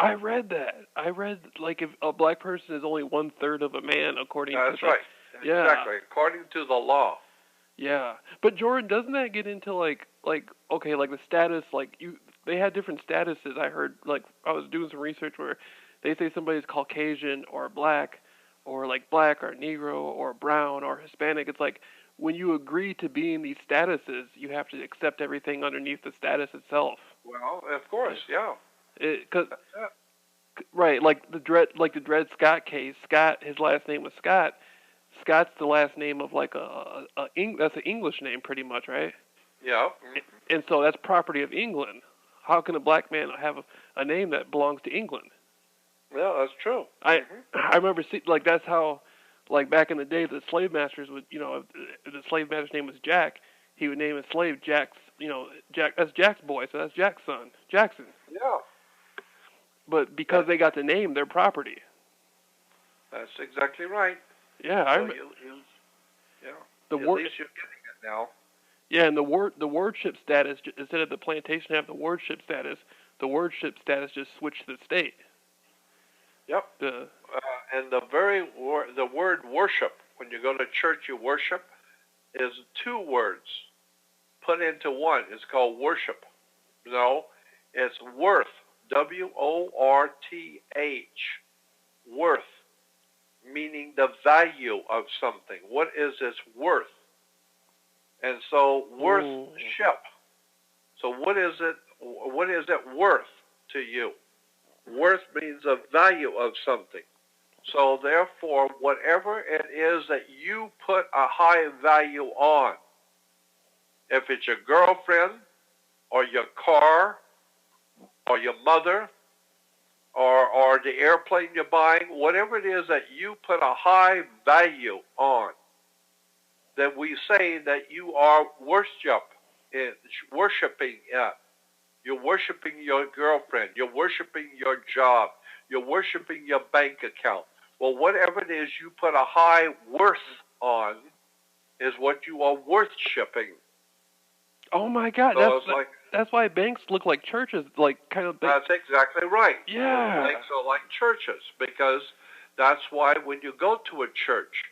I read that. I read like if a black person is only 1/3 of a man, according to. That's right. Yeah. Exactly. According to the law. Yeah, but Jordan, doesn't that get into like the status? Like they had different statuses. I heard like I was doing some research where they say somebody's Caucasian or black or Negro or brown or Hispanic. It's like when you agree to be in these statuses, you have to accept everything underneath the status itself. Well, of course, yeah. Right, like the Dred Scott case. Scott, his last name was Scott. Scott's the last name of like that's an English name, pretty much, right? Yeah. And so that's property of England. How can a black man have a name that belongs to England? Yeah, that's true. I remember that's how, like back in the day, the slave masters would, if the slave master's name was Jack, he would name his slave Jack's, Jack. That's Jack's boy, so that's Jack's son, Jackson. Yeah. But because they got the name, they're property. That's exactly right. Yeah, so at least you're getting it now. Yeah, and the wardship status, instead of the plantation have the wardship status just switched to the state. Yep. And the word worship, when you go to church, you worship, is two words put into one. It's called worship. No, it's worth. WORTH. Worth, meaning the value of something. What is its worth? And so worthship. So what is it? What is it worth to you? Worth means the value of something. So therefore, whatever it is that you put a high value on, if it's your girlfriend or your car or your mother or the airplane you're buying, whatever it is that you put a high value on, then we say that you are worshiping it. You're worshiping your girlfriend. You're worshiping your job. You're worshiping your bank account. Well, whatever it is you put a high worth on is what you are worshiping. Oh my God, so that's why banks look like churches, like kind of. That's exactly right. Yeah. Banks are like churches because that's why when you go to a church,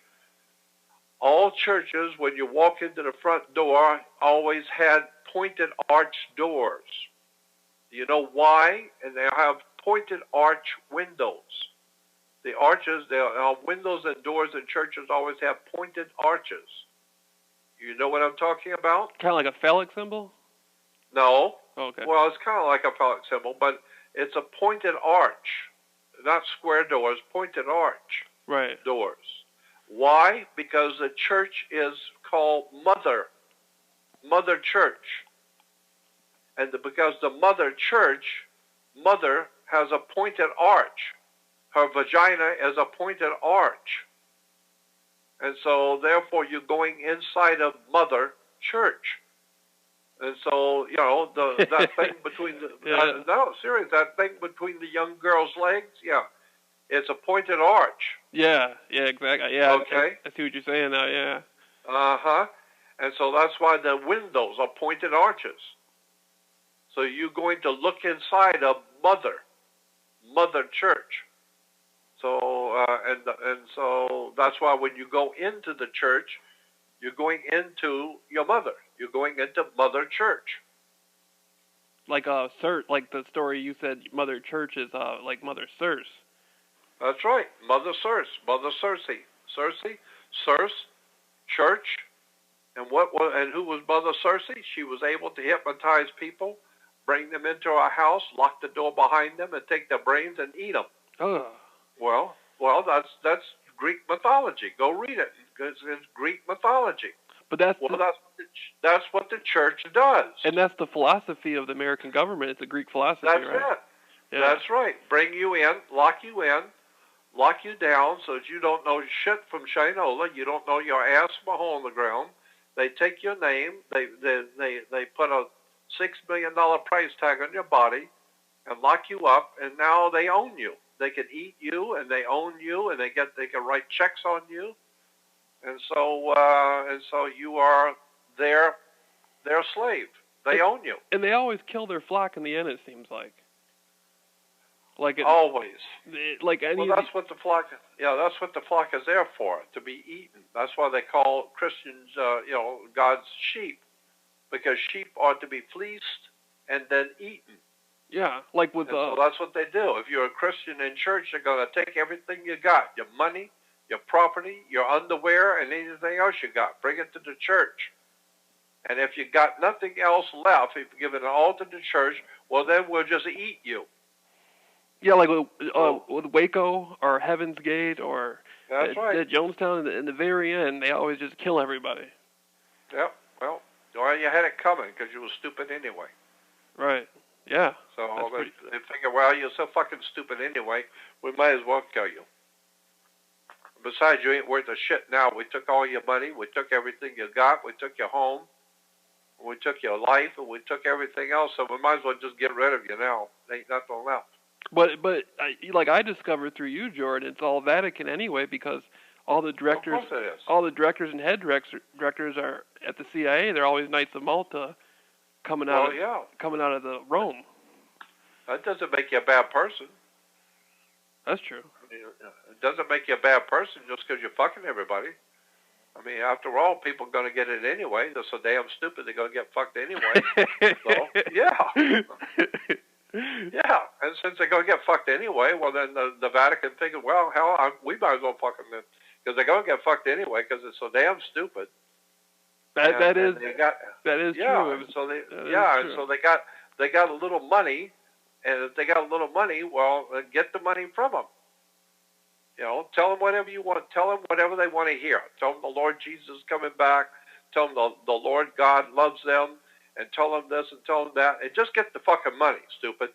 all churches, when you walk into the front door, always had pointed arch doors. Do you know why? And they have pointed arch windows. The arches, there are windows and doors in churches always have pointed arches. You know what I'm talking about? Kind of like a phallic symbol? No. Oh, okay. Well, it's kind of like a phallic symbol, but it's a pointed arch. Not square doors, pointed arch doors. Why? Because the church is called Mother Church. And because the Mother Church, Mother has a pointed arch. Her vagina is a pointed arch. And so, therefore, you're going inside of Mother Church. And so, you know, that thing between that thing between the young girl's legs, it's a pointed arch. Yeah, exactly. Yeah, okay. I see what you're saying now, yeah. Uh-huh. And so that's why the windows are pointed arches. So you're going to look inside of Mother Church. So, and so that's why when you go into the church, you're going into your mother. You're going into Mother Church. Like like the story you said, Mother Church is like Mother Circe. That's right, Mother Circe, Mother Circe, church, and who was Mother Circe? She was able to hypnotize people, bring them into our house, lock the door behind them, and take their brains and eat them. Oh. Well, that's Greek mythology. Go read it. It's Greek mythology. But that's what the church does. And that's the philosophy of the American government. It's a Greek philosophy, right? That's it. Yeah. That's right. Bring you in, lock you down so that you don't know shit from Shinola. You don't know your ass from a hole in the ground. They take your name. They put a $6 million price tag on your body and lock you up, and now they own you. They can eat you, and they own you, and they can write checks on you, and so you are their slave. They own you. And they always kill their flock in the end. It seems like. Always. That's what the flock. Yeah, that's what the flock is there for, to be eaten. That's why they call Christians, God's sheep, because sheep are to be fleeced and then eaten. Yeah, so that's what they do. If you're a Christian in church, they're going to take everything you got, your money, your property, your underwear, and anything else you got. Bring it to the church. And if you got nothing else left, if you give it all to the church, well, then we'll just eat you. Yeah, like with Waco or Heaven's Gate or at Jonestown, in the very end, they always just kill everybody. Yep. Well, you had it coming because you were stupid anyway. Right. Yeah. So they figure, well, you're so fucking stupid anyway, we might as well kill you. Besides, you ain't worth a shit now. We took all your money. We took everything you got. We took your home. We took your life, and we took everything else. So we might as well just get rid of you now. There ain't nothing left. But I discovered through you, Jordan, it's all Vatican anyway, because All the directors, of course it is. all the directors and head directors are at the CIA. They're always Knights of Malta, coming out of the Rome. That doesn't make you a bad person. That's true. I mean, it doesn't make you a bad person just because you're fucking everybody. I mean, after all, people are going to get it anyway. They're so damn stupid they're going to get fucked anyway. So, yeah. Yeah, and since they're going to get fucked anyway, well, then the Vatican figured, well, hell, we might as well fuck them then. Because they're going to get fucked anyway because it's so damn stupid. That is true. And so they got a little money, and if they got a little money, well, get the money from them. You know, tell them whatever you want. Tell them whatever they want to hear. Tell them the Lord Jesus is coming back. Tell them the Lord God loves them, and tell them this and tell them that, and just get the fucking money, stupid.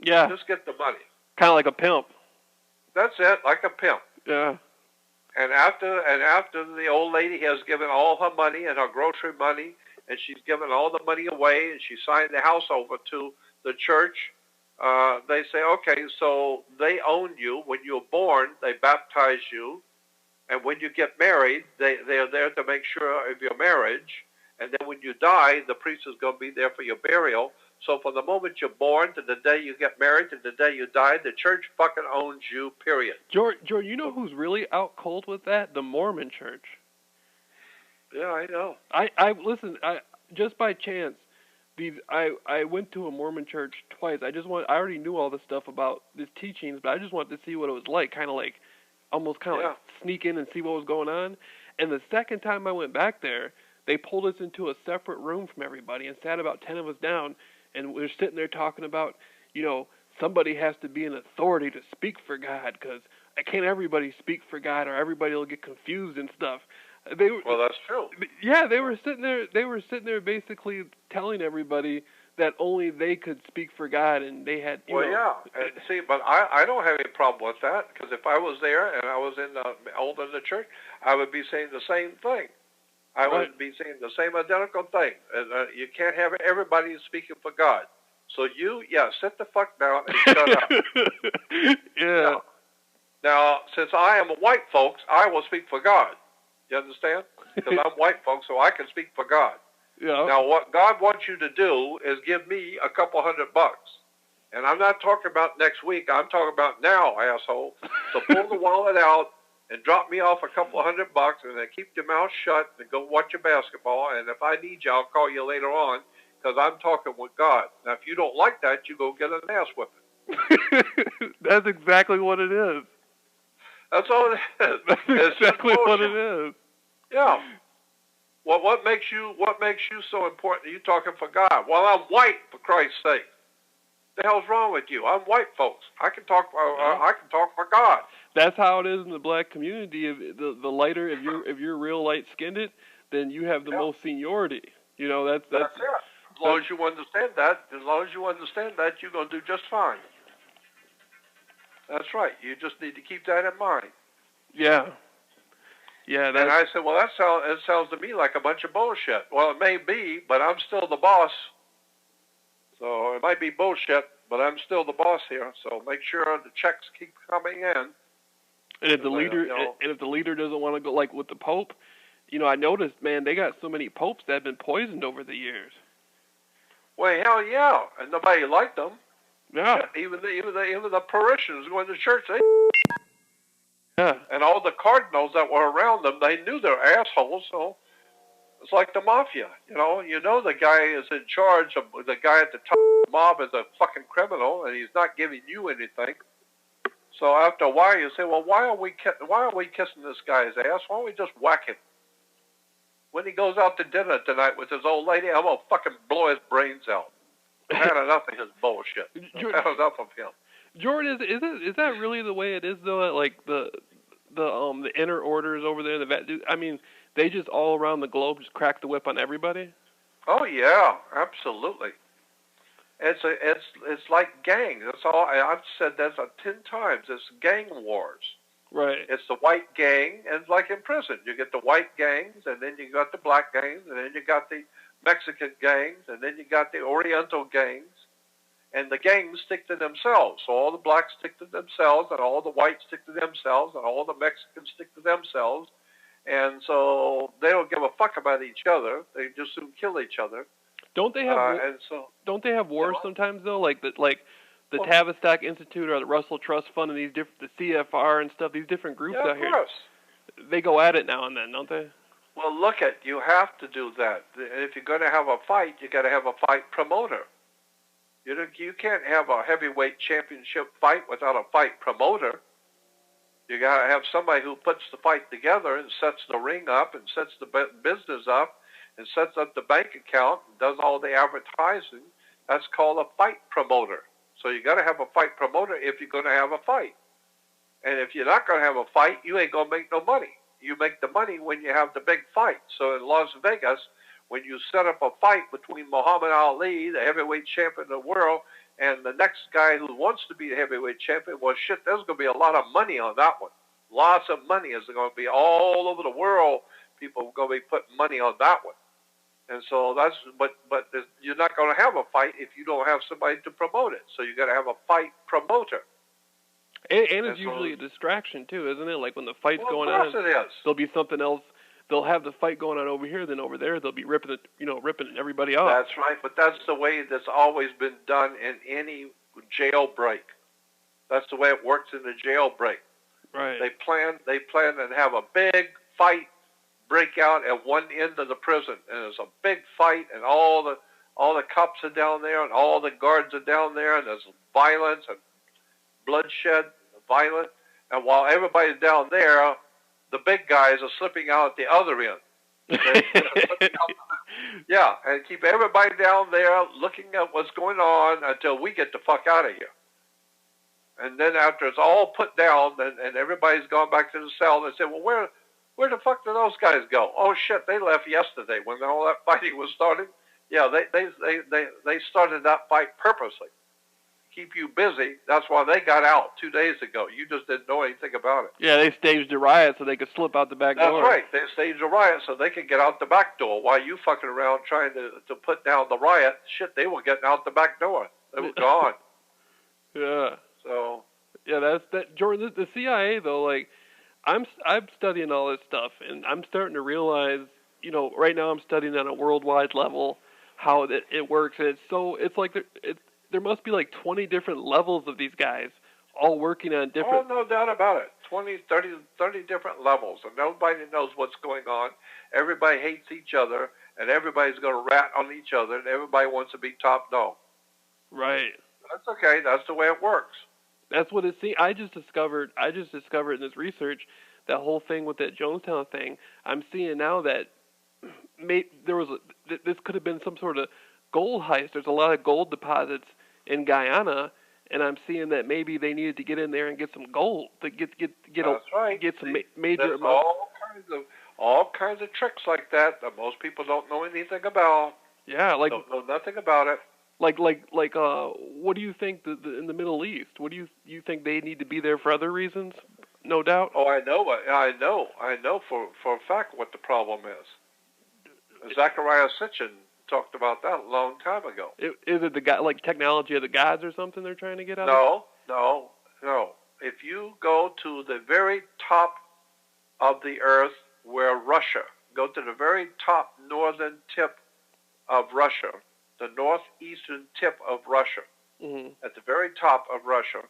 Yeah. Just get the money. Kind of like a pimp. That's it, like a pimp. Yeah. And after the old lady has given all her money and her grocery money, and she's given all the money away, and she signed the house over to the church, they say, okay, so they own you. When you're born, they baptize you, and when you get married, they're there to make sure of your marriage, and then when you die, the priest is going to be there for your burial. So from the moment you're born to the day you get married to the day you die, the church fucking owns you, period. George, you know who's really out cold with that? The Mormon Church. Yeah, I know. Listen, just by chance, I went to a Mormon church twice. I already knew all the stuff about these teachings, but I just wanted to see what it was like, like sneak in and see what was going on. And the second time I went back there, they pulled us into a separate room from everybody and sat about 10 of us down, and we were sitting there talking about, somebody has to be an authority to speak for God, because can't everybody speak for God, or everybody will get confused and stuff. Well, that's true. Yeah, they were sitting there basically telling everybody that only they could speak for God, and they had. Yeah. And see, but I don't have any problem with that, because if I was there and I was in the church, I would be saying the same thing. I would be saying the same identical thing. You can't have everybody speaking for God. So sit the fuck down and shut up. Yeah. Now, since I am a white folks, I will speak for God. You understand? Because I'm white folks, so I can speak for God. Yeah. Now, what God wants you to do is give me a couple $100. And I'm not talking about next week. I'm talking about now, asshole. So pull the wallet out and drop me off a couple $100, and then keep your mouth shut and go watch your basketball. And if I need you, I'll call you later on, because I'm talking with God. Now, if you don't like that, you go get an ass whipping. That's exactly what it is. That's all it is. That's exactly what it is. Yeah. Well, what makes you so important? Are you talking for God? Well, I'm white, for Christ's sake. The hell's wrong with you? I'm white, folks. I can talk for God. That's how it is in the black community. If the lighter, if you're real light skinned, then you have the most seniority. That's it. As long as you understand that, you're gonna do just fine. That's right. You just need to keep that in mind. Yeah. Yeah. And I said, well, it sounds to me like a bunch of bullshit. Well, it may be, but I'm still the boss. So it might be bullshit, but I'm still the boss here. So make sure the checks keep coming in. And if the leader doesn't want to go, like with the Pope, I noticed, man, they got so many popes that have been poisoned over the years. Well, hell yeah, and nobody liked them. Yeah. Even the parishioners going to church, yeah. And all the cardinals that were around them, they knew they're assholes. So it's like the mafia. The guy is in charge of the guy at the top of the mob is a fucking criminal, and he's not giving you anything. So after a while, you say, well, why are we kissing this guy's ass? Why don't we just whack him? When he goes out to dinner tonight with his old lady, I'm gonna fucking blow his brains out. I had enough of his bullshit. I had enough of him. Jordan, is that really the way it is though? Like the inner orders over there, they just all around the globe just crack the whip on everybody. Oh yeah, absolutely. It's like gangs. That's all I've said. That 10 times. It's gang wars. Right. It's the white gang, and like in prison, you get the white gangs, and then you got the black gangs, and then you got the Mexican gangs, and then you got the Oriental gangs, and the gangs stick to themselves. So all the blacks stick to themselves, and all the whites stick to themselves, and all the Mexicans stick to themselves. And so they don't give a fuck about each other. They just soon kill each other. Don't they have don't they have wars sometimes though? Like the Tavistock Institute or the Russell Trust Fund and the CFR and stuff. These different groups out here. Course. They go at it now and then, don't they? Well, look you have to do that. If you're going to have a fight, you got to have a fight promoter. You can't have a heavyweight championship fight without a fight promoter. You got to have somebody who puts the fight together and sets the ring up and sets the business up and sets up the bank account and does all the advertising. That's called a fight promoter. So you got to have a fight promoter if you're going to have a fight. And if you're not going to have a fight, you ain't going to make no money. You make the money when you have the big fight. So in Las Vegas, when you set up a fight between Muhammad Ali, the heavyweight champion of the world, and the next guy who wants to be the heavyweight champion, well, shit, there's going to be a lot of money on that one. Lots of money is going to be all over the world. People are going to be putting money on that one. And so but you're not going to have a fight if you don't have somebody to promote it. So you got to have a fight promoter. And it's usually a distraction too, isn't it? Like when the fight's going on, of course it is. There'll be something else. They'll have the fight going on over here, then over there they'll be ripping everybody off. That's right, but that's the way that's always been done in any jailbreak. That's the way it works in the jailbreak. Right. They plan and have a big fight break out at one end of the prison, and there's a big fight, and all the cops are down there, and all the guards are down there, and there's violence and bloodshed, violent, and while everybody's down there, the big guys are slipping out at the other end. Yeah, and keep everybody down there looking at what's going on until we get the fuck out of here. And then after it's all put down, and everybody's gone back to the cell, they say, well, where the fuck did those guys go? Oh shit, they left yesterday when all that fighting was starting. Yeah, they started that fight purposely. Keep you busy. That's why they got out 2 days ago. You just didn't know anything about it. Yeah, they staged a riot so they could slip out the back door. That's right. They staged a riot so they could get out the back door. While you fucking around trying to put down the riot, shit, they were getting out the back door. They were gone. Yeah. So. Yeah, that Jordan. The CIA though, like, I'm studying all this stuff, and I'm starting to realize, right now I'm studying on a worldwide level how it works, and it's like there must be like 20 different levels of these guys all working on different... Oh, no doubt about it. 20, 30 different levels, and nobody knows what's going on. Everybody hates each other, and everybody's going to rat on each other, and everybody wants to be top dog. Right. That's okay. That's the way it works. That's what it seems. I just discovered in this research, that whole thing with that Jonestown thing. I'm seeing now that this could have been some sort of gold heist. There's a lot of gold deposits in Guyana, and I'm seeing that maybe they needed to get in there and get some gold to get That's right. Get some major. There's all kinds of tricks like that most people don't know anything about. Yeah, like don't know nothing about it. Like what do you think in the Middle East? What do you think they need to be there for other reasons? No doubt. Oh, I know for a fact what the problem is. Zachariah Sitchin talked about that a long time ago. Is it the like technology of the gods or something they're trying to get out of? No. If you go to the very top of the earth where Russia, go to the very top northern tip of Russia, the northeastern tip of Russia, at the very top of Russia,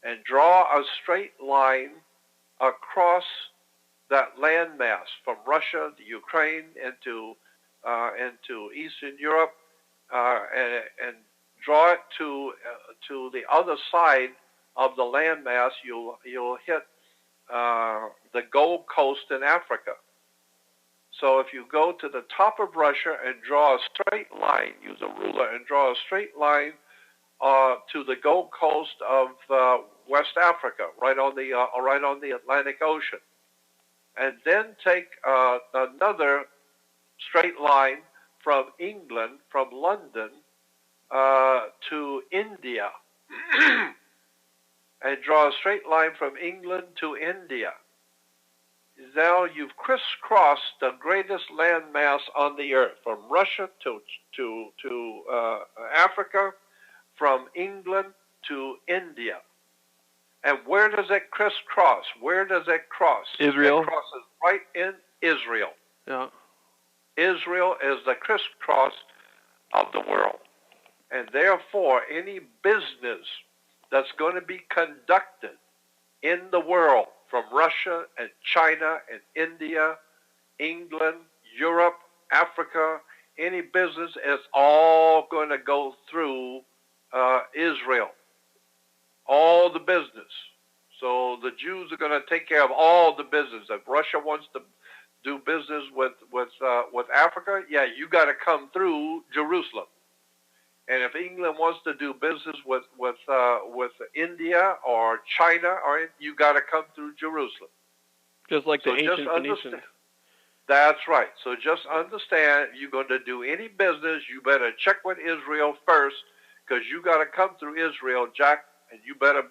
and draw a straight line across that landmass from Russia to Ukraine into Eastern Europe, and draw it to the other side of the landmass, you'll hit the Gold Coast in Africa. So if you go to the top of Russia and draw a straight line, use a ruler and draw a straight line to the Gold Coast of West Africa, right on the Atlantic Ocean, and then take another straight line from England, from London, to India, and draw a straight line from England to India. Now you've crisscrossed the greatest landmass on the earth, from Russia to Africa, from England to India. And where does it crisscross? Where does it cross? Israel. It crosses right in Israel. Yeah. Israel is the crisscross of the world. And therefore, any business that's going to be conducted in the world from Russia and China and India, England, Europe, Africa, any business is all going to go through Israel. All the business. So the Jews are going to take care of all the business. If Russia wants to do business with Africa, yeah, you got to come through Jerusalem. And if England wants to do business with India or China, you got to come through Jerusalem. Just like the ancient Phoenicians. That's right. So just understand, you're going to do any business, you better check with Israel first, because you got to come through Israel, Jack, and you better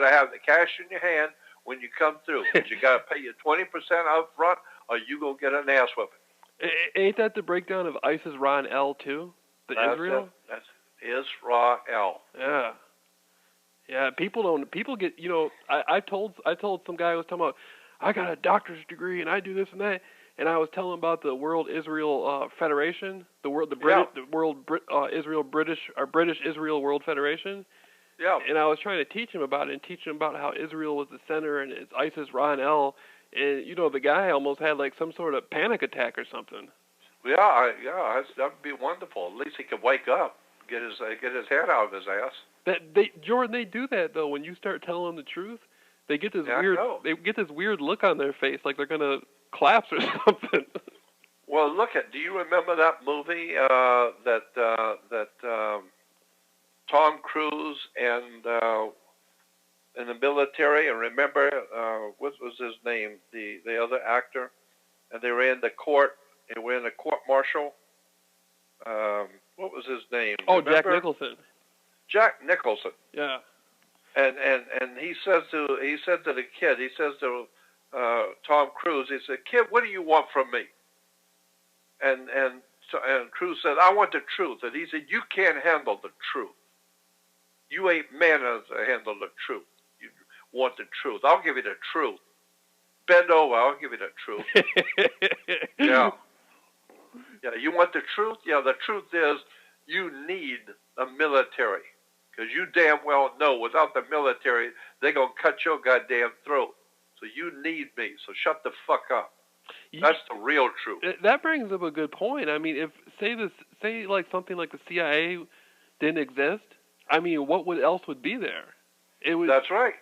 have the cash in your hand when you come through. But you got to pay your 20% up front, or you gonna get an ass whipping. Ain't that the breakdown of ISIS, Ra, and El too? That's Israel. That's Israel. Yeah. Yeah. People get. I told some guy I was talking about. I got a doctor's degree and I do this and that. And I was telling him about the World Israel Federation, British Israel World Federation. Yeah. And I was trying to teach him about it and teach him about how Israel was the center and it's ISIS, Ra, and El. And the guy almost had like some sort of panic attack or something. Yeah, that'd be wonderful. At least he could wake up, get his head out of his ass. Jordan, they do that though. When you start telling them the truth, they get this weird look on their face, like they're gonna collapse or something. Well, do you remember that movie that Tom Cruise and in the military, and remember what was his name, the other actor, and they were in the court. They were in a court martial. What was his name? Oh, remember? Jack Nicholson. Jack Nicholson. Yeah. And he said to the kid, he says to Tom Cruise, he said, "Kid, what do you want from me?" And Cruise said, "I want the truth." And he said, "You can't handle the truth. You ain't man enough to handle the truth. You want the truth. I'll give you the truth. Bend over, I'll give you the truth." Yeah. Yeah, you want the truth? Yeah, the truth is you need a military. Because you damn well know without the military, they're going to cut your goddamn throat. So you need me. So shut the fuck up. That's the real truth. That brings up a good point. I mean, if say like something like the CIA didn't exist, I mean, what else would be there? That's right.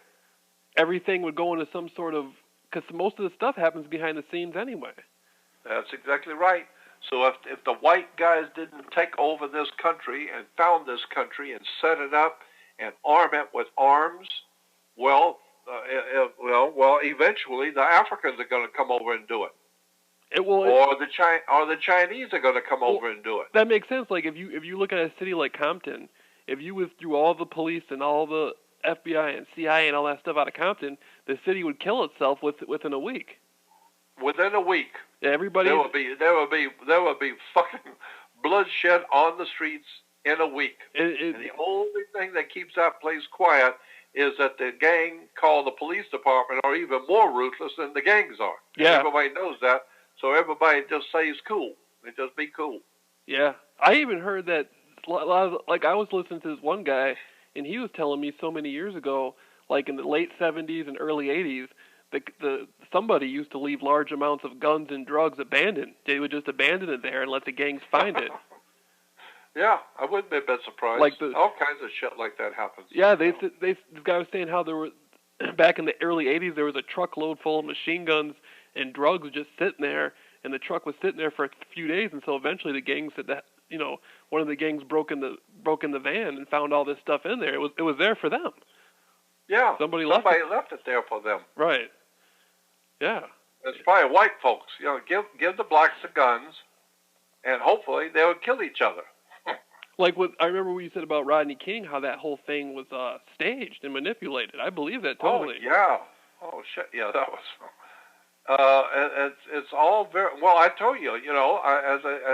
Everything would go into some sort of, because most of the stuff happens behind the scenes anyway. That's exactly right. So if the white guys didn't take over this country and found this country and set it up and arm it with arms, well, eventually the Africans are going to come over and do it. Or the Chinese are going to come over and do it. That makes sense. Like if you look at a city like Compton, if you withdrew all the police and all the FBI and CIA and all that stuff out of Compton, the city would kill itself within a week. Within a week. Yeah, everybody. There will be fucking bloodshed on the streets in a week. And the only thing that keeps that place quiet is that the gang called the police department are even more ruthless than the gangs are. Yeah. And everybody knows that, so everybody just stays cool. They just be cool. Yeah, I even heard that. I was listening to this one guy, and he was telling me so many years ago, like in the late 70s and early 80s, somebody used to leave large amounts of guns and drugs abandoned. They would just abandon it there and let the gangs find it. Yeah, I wouldn't be a bit surprised. All kinds of shit like that happens. Yeah, this guy was saying how there were, back in the early 80s, there was a truckload full of machine guns and drugs just sitting there, and the truck was sitting there for a few days, and so eventually the gang said that, one of the gangs broke in the van and found all this stuff in there. It was there for them. Yeah, somebody left it there for them. Right. Yeah. It's probably white folks. Give the blacks the guns, and hopefully they would kill each other. I remember what you said about Rodney King, how that whole thing was staged and manipulated. I believe that totally. Oh yeah. Oh shit. Yeah, that was. It's all very well. I told you. As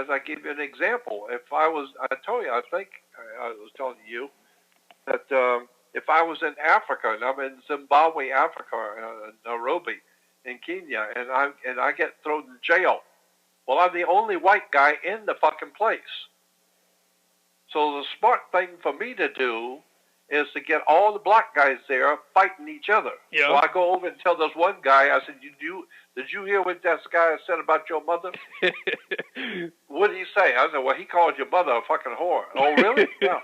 I gave you an example. I told you. I think I was telling you that if I was in Africa, and I'm in Zimbabwe, Africa, Nairobi, in Kenya, and I get thrown in jail, well, I'm the only white guy in the fucking place. So the smart thing for me to do is to get all the black guys there fighting each other. Yeah. So I go over and tell this one guy, I said, did you hear what that guy said about your mother? What did he say? I said, well, he called your mother a fucking whore. Oh, really? Yeah.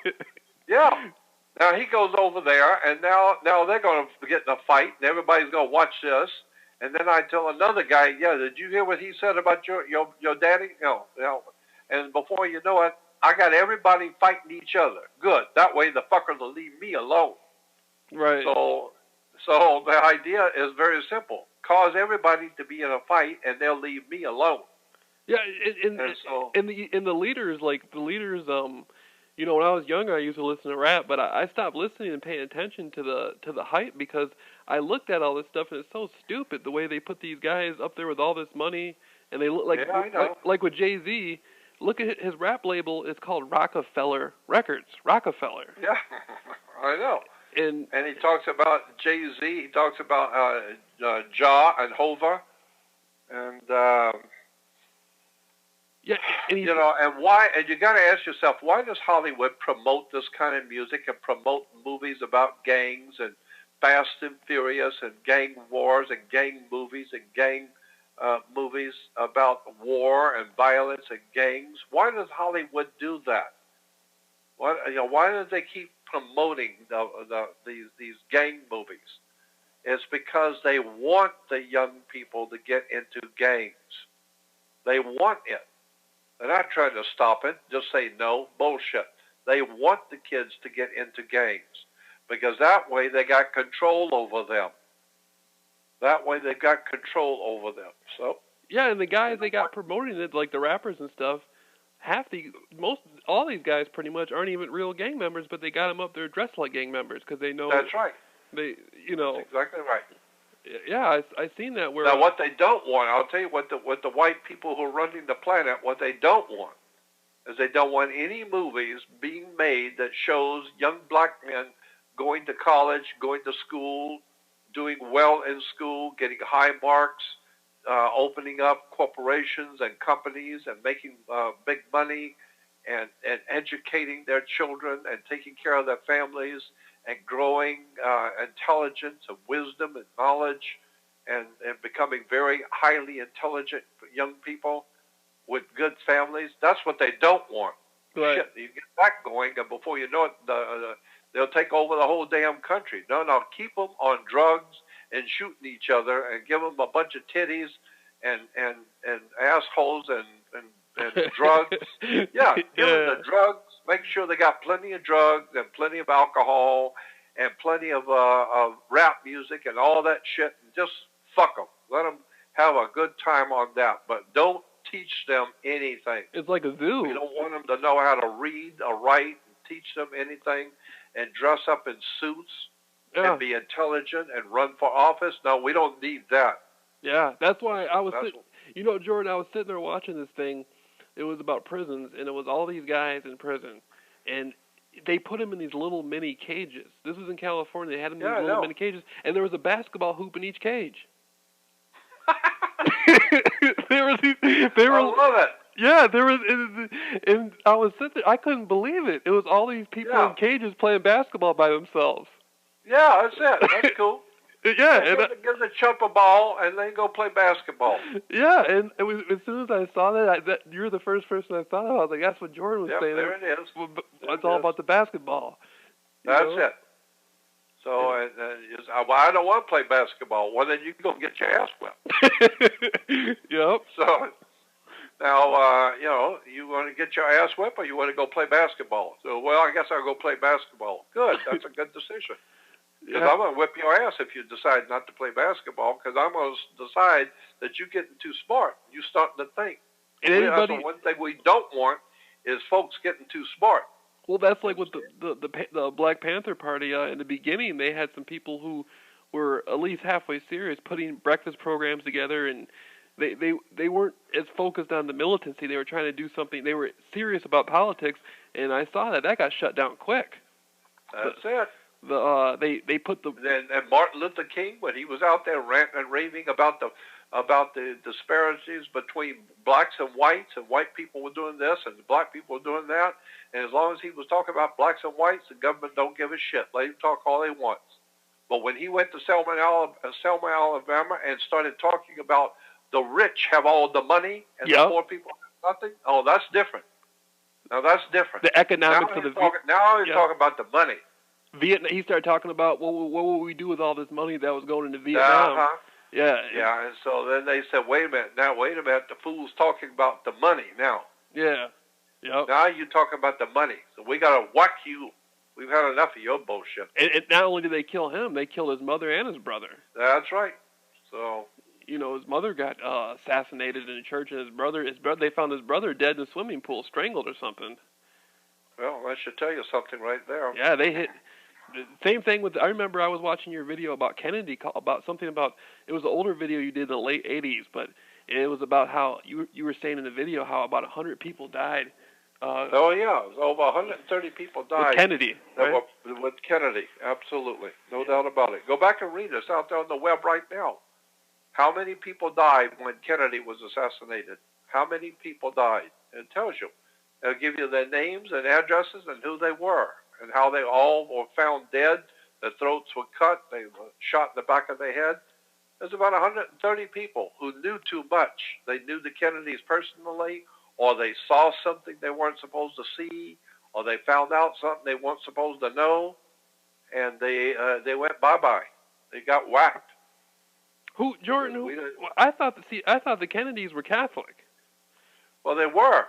Yeah. Now he goes over there, and now they're going to get in a fight, and everybody's going to watch this. And then I tell another guy, yeah, did you hear what he said about your daddy? No. And before you know it, I got everybody fighting each other. Good. That way the fuckers will leave me alone. Right. So the idea is very simple. Cause everybody to be in a fight, and they'll leave me alone. Yeah, and the leaders, you know, when I was younger, I used to listen to rap, but I stopped listening and paying attention to the hype because I looked at all this stuff and it's so stupid the way they put these guys up there with all this money, and they look like with Jay-Z. Look at his rap label. It's called Rockefeller Records. Rockefeller. Yeah, I know. And he talks about Jay-Z. He talks about Ja and Hova, and yeah, and you know, and why? And you got to ask yourself, why does Hollywood promote this kind of music and promote movies about gangs and Fast and Furious and gang wars and gang movies and gang movies about war and violence and gangs? Why does Hollywood do that? Why do they keep promoting these gang movies? It's because they want the young people to get into gangs. They want it. They're not trying to stop it. Just say no, bullshit. They want the kids to get into gangs because that way they got control over them. That way they got control over them. So yeah, and the guys they got promoting it, like the rappers and stuff, all these guys pretty much aren't even real gang members, but they got them up there dressed like gang members because they know. That's right. That's exactly right. Yeah, I seen that. Where now, what they don't want, I'll tell you what the white people who are running the planet, what they don't want is they don't want any movies being made that shows young black men going to college, going to school, doing well in school, getting high marks, opening up corporations and companies and making big money and educating their children and taking care of their families and growing intelligence and wisdom and knowledge and becoming very highly intelligent young people with good families. That's what they don't want. Right. Shit, you get that going, and before you know it, they'll take over the whole damn country. No, keep them on drugs and shooting each other and give them a bunch of titties and assholes and drugs. Yeah, give them the drugs. Make sure they got plenty of drugs and plenty of alcohol and plenty of rap music and all that shit. And just fuck them. Let them have a good time on that. But don't teach them anything. It's like a zoo. We don't want them to know how to read or write and teach them anything and dress up in suits and be intelligent and run for office. No, we don't need that. Yeah, that's why I was sitting. You know, Jordan, I was sitting there watching this thing. It was about prisons, and it was all these guys in prison, and they put them in these little mini cages. This was in California. They had them in these little mini cages, and there was a basketball hoop in each cage. I love it. Yeah, there was, and I was sitting there. I couldn't believe it. It was all these people in cages playing basketball by themselves. Yeah, that's it. That's cool. Yeah, give the chump a ball and then go play basketball. Yeah, and it was, as soon as I saw that you're the first person I thought of. I was like, that's what Jordan was saying. There it is. It's all about the basketball. That's it. So I don't want to play basketball. Well, then you can go get your ass whipped. Yep. So now, you want to get your ass whipped or you want to go play basketball? So, well, I guess I'll go play basketball. Good. That's a good decision. Because I'm going to whip your ass if you decide not to play basketball, because I'm going to decide that you're getting too smart. You're starting to think. That's the one thing we don't want is folks getting too smart. Well, that's like with the Black Panther Party. In the beginning, they had some people who were at least halfway serious, putting breakfast programs together, and they weren't as focused on the militancy. They were trying to do something. They were serious about politics, and I saw that got shut down quick. That's it. They put the and Martin Luther King, when he was out there ranting and raving about the disparities between blacks and white people were doing this and black people were doing that, and as long as he was talking about blacks and whites, the government don't give a shit. Let him talk all he wants. But when he went to Selma, Alabama, and started talking about the rich have all the money and the poor people have nothing, oh, that's different. Now that's different. The economics of the now he's talking about the money. Vietnam. He started talking about what will we do with all this money that was going into Vietnam. Yeah. And so then they said, wait a minute, the fool's talking about the money now. Yeah. Yep. Now you're talking about the money, so we got to whack you. We've had enough of your bullshit. And not only did they kill him, they killed his mother and his brother. That's right. So his mother got assassinated in a church, and his brother, they found his brother dead in a swimming pool, strangled or something. Well, I should tell you something right there. Yeah, they hit. The same thing with. I remember I was watching your video about Kennedy, it was an older video you did in the late '80s, but it was about how you were saying in the video how about 100 people died. It was over 130 people died. With Kennedy, right? With Kennedy, absolutely, no doubt about it. Go back and read this out there on the web right now. How many people died when Kennedy was assassinated? How many people died? It tells you. It'll give you their names and addresses and who they were and how they all were found dead. Their throats were cut. They were shot in the back of their head. There's about 130 people who knew too much. They knew the Kennedys personally, or they saw something they weren't supposed to see, or they found out something they weren't supposed to know, and they went bye-bye. They got whacked. Who, Jordan? I thought the Kennedys were Catholic. Well, they were.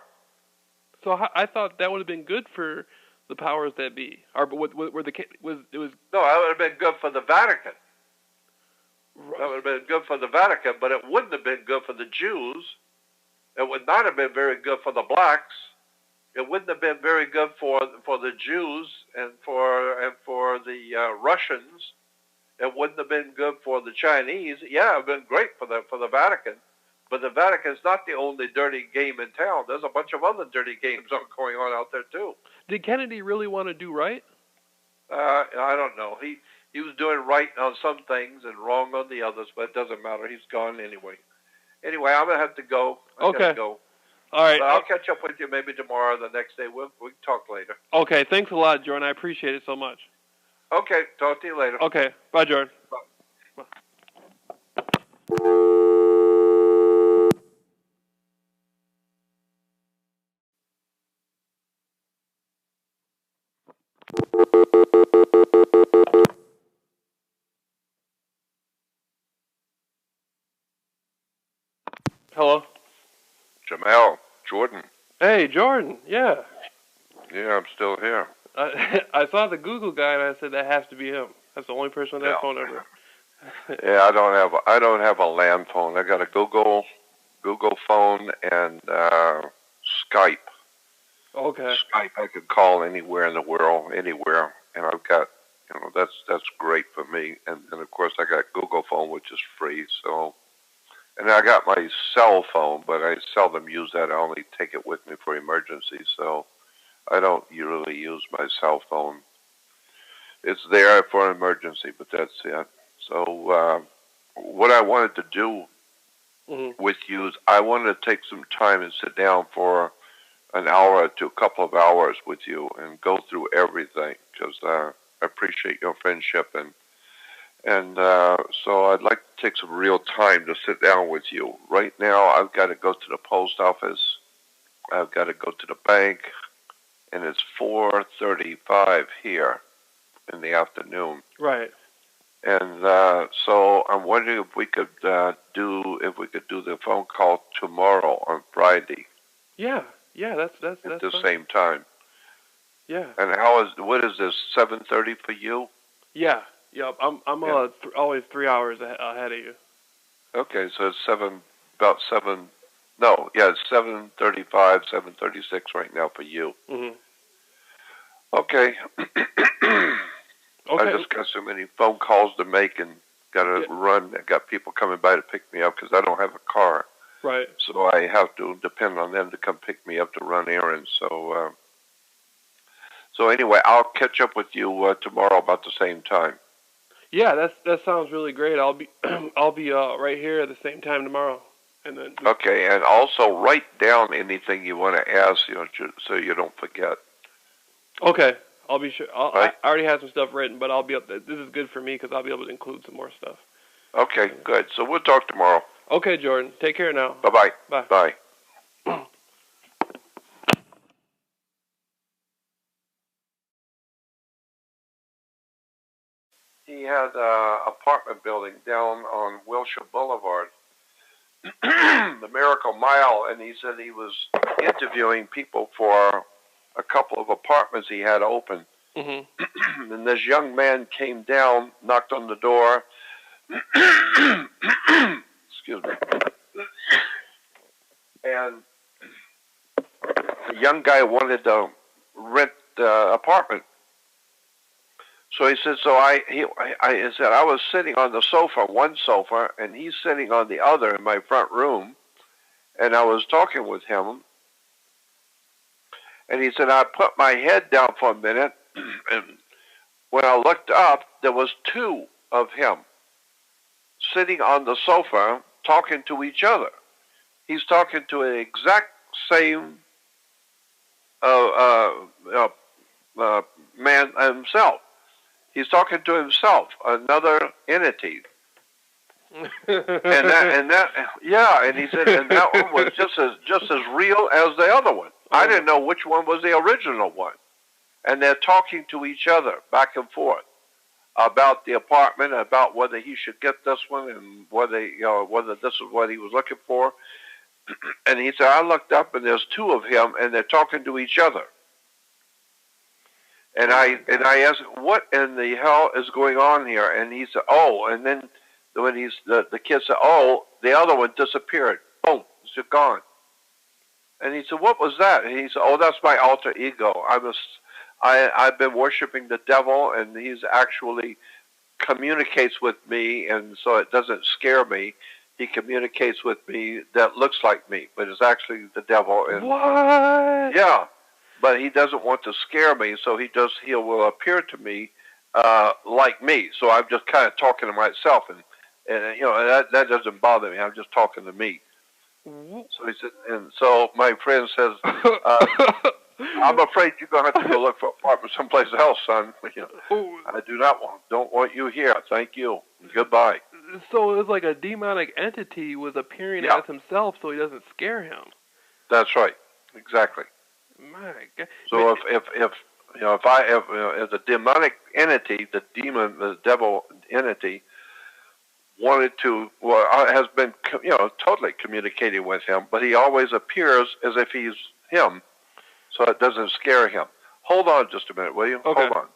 So I thought that would have been good for the powers that be. Or No, that would have been good for the Vatican. Right. That would have been good for the Vatican, but it wouldn't have been good for the Jews. It would not have been very good for the blacks. It wouldn't have been very good for the Jews and for the Russians. It wouldn't have been good for the Chinese. Yeah, it would have been great for the Vatican. But the Vatican's not the only dirty game in town. There's a bunch of other dirty games going on out there, too. Did Kennedy really want to do right? I don't know. He was doing right on some things and wrong on the others, but it doesn't matter. He's gone anyway. Anyway, I'm going to have to go. Okay. Gotta go. All right. But I'll catch up with you maybe tomorrow or the next day. We can talk later. Okay. Thanks a lot, Jordan. I appreciate it so much. Okay. Talk to you later. Okay. Bye, Jordan. Bye. Hello? Jameel, Jordan. Hey, Jordan, yeah. Yeah, I'm still here. I saw the Google guy and I said that has to be him. That's the only person with that phone number. Yeah, I don't have a land phone. I got a Google phone and Skype. Okay. Skype I could call anywhere in the world, anywhere, and I've got that's great for me. And of course I got Google phone, which is free. So, and I got my cell phone, but I seldom use that. I only take it with me for emergencies. So I don't really use my cell phone. It's there for an emergency, but that's it. So what I wanted to do with you is I wanted to take some time and sit down for an hour to a couple of hours with you and go through everything, because I appreciate your friendship, and so I'd like to take some real time to sit down with you. Right now I've got to go to the post office, I've got to go to the bank, and it's 4:35 here in the afternoon. Right. And so I'm wondering if we could do the phone call tomorrow on Friday. Yeah, that's at the fine. Same time. Yeah. And what is this, 7:30 for you? Yeah. Yep. I'm always 3 hours ahead of you. Okay, so it's 7:35, 7:36 right now for you. Mhm. Okay. Okay. I just got so many phone calls to make and got to run. I got people coming by to pick me up because I don't have a car. Right. So I have to depend on them to come pick me up to run errands. So So anyway, I'll catch up with you tomorrow about the same time. Yeah, that sounds really great. I'll be I'll be right here at the same time tomorrow. And then okay, and also write down anything you want to ask, so you don't forget. Okay, I'll be sure. I already have some stuff written, but I'll be up. This is good for me because I'll be able to include some more stuff. Okay, good. So we'll talk tomorrow. Okay, Jordan. Take care now. Bye-bye. Bye. Bye. He had an apartment building down on Wilshire Boulevard, the Miracle Mile, and he said he was interviewing people for a couple of apartments he had open. Mm-hmm. And this young man came down, knocked on the door. Excuse me. And the young guy wanted to rent the apartment. So he said, he said, I was sitting on the sofa, one sofa, and he's sitting on the other in my front room, and I was talking with him. And he said, I put my head down for a minute, and when I looked up, there was two of him sitting on the sofa talking to each other. He's talking to an exact same man himself. He's talking to himself, another entity. and he said, and that one was just as real as the other one. I didn't know which one was the original one. And they're talking to each other back and forth about the apartment, about whether he should get this one, and whether this is what he was looking for. And he said, I looked up and there's two of him, and they're talking to each other. And I asked, what in the hell is going on here? And he said, oh, and then when the kid said, oh, the other one disappeared. Boom, it's gone. And he said, what was that? And he said, oh, that's my alter ego. I've been worshiping the devil, and he's actually communicates with me, and so it doesn't scare me. He communicates with me that looks like me, but it's actually the devil. And what? Yeah. But he doesn't want to scare me, so he will appear to me like me. So I'm just kind of talking to myself, and that doesn't bother me. I'm just talking to me. So he said, and so my friend says, I'm afraid you're gonna have to go look for an apartment someplace else, son. I don't want you here. Thank you. Goodbye. So it was like a demonic entity was appearing as himself, so he doesn't scare him. That's right. Exactly. My God. So if the demonic entity, the devil entity, wanted to, has been, totally communicating with him, but he always appears as if he's him, so it doesn't scare him. Hold on just a minute, will you? Okay. Hold on.